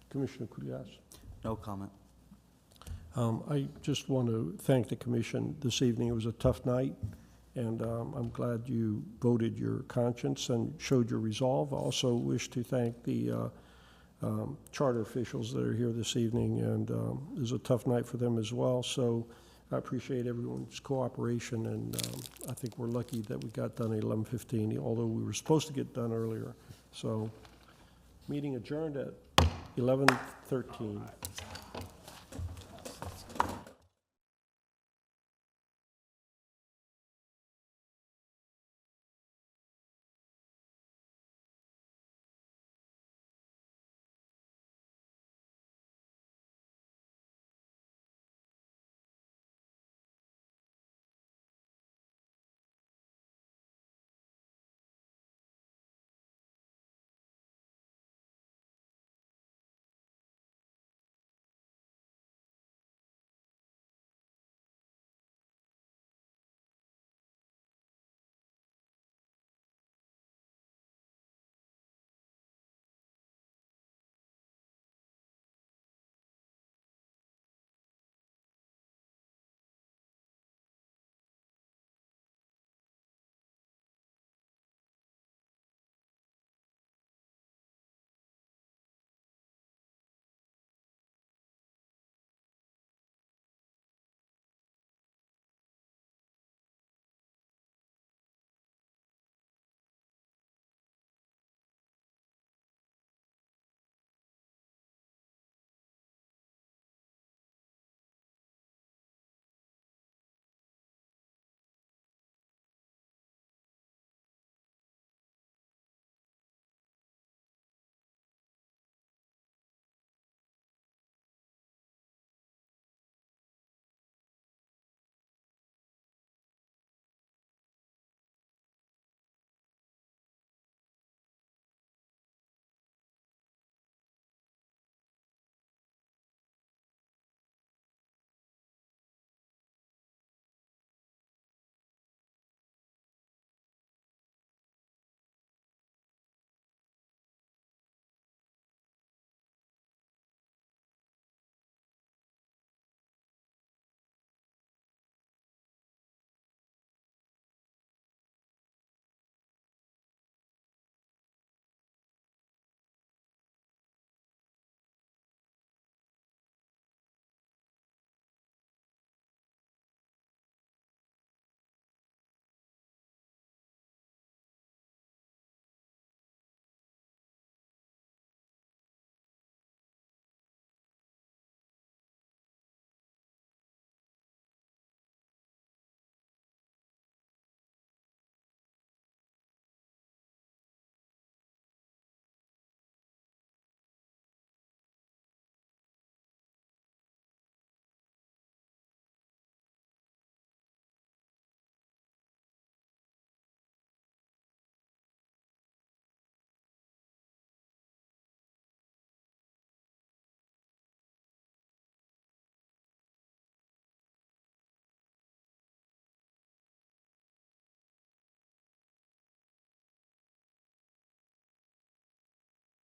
[SPEAKER 1] Commissioner Kulyas.
[SPEAKER 18] No comment.
[SPEAKER 1] I just want to thank the commission this evening. It was a tough night, and I'm glad you voted your conscience and showed your resolve. I also wish to thank the charter officials that are here this evening, and it was a tough night for them as well. So I appreciate everyone's cooperation, and I think we're lucky that we got done at 11:15, although we were supposed to get done earlier. So meeting adjourned at 11:13.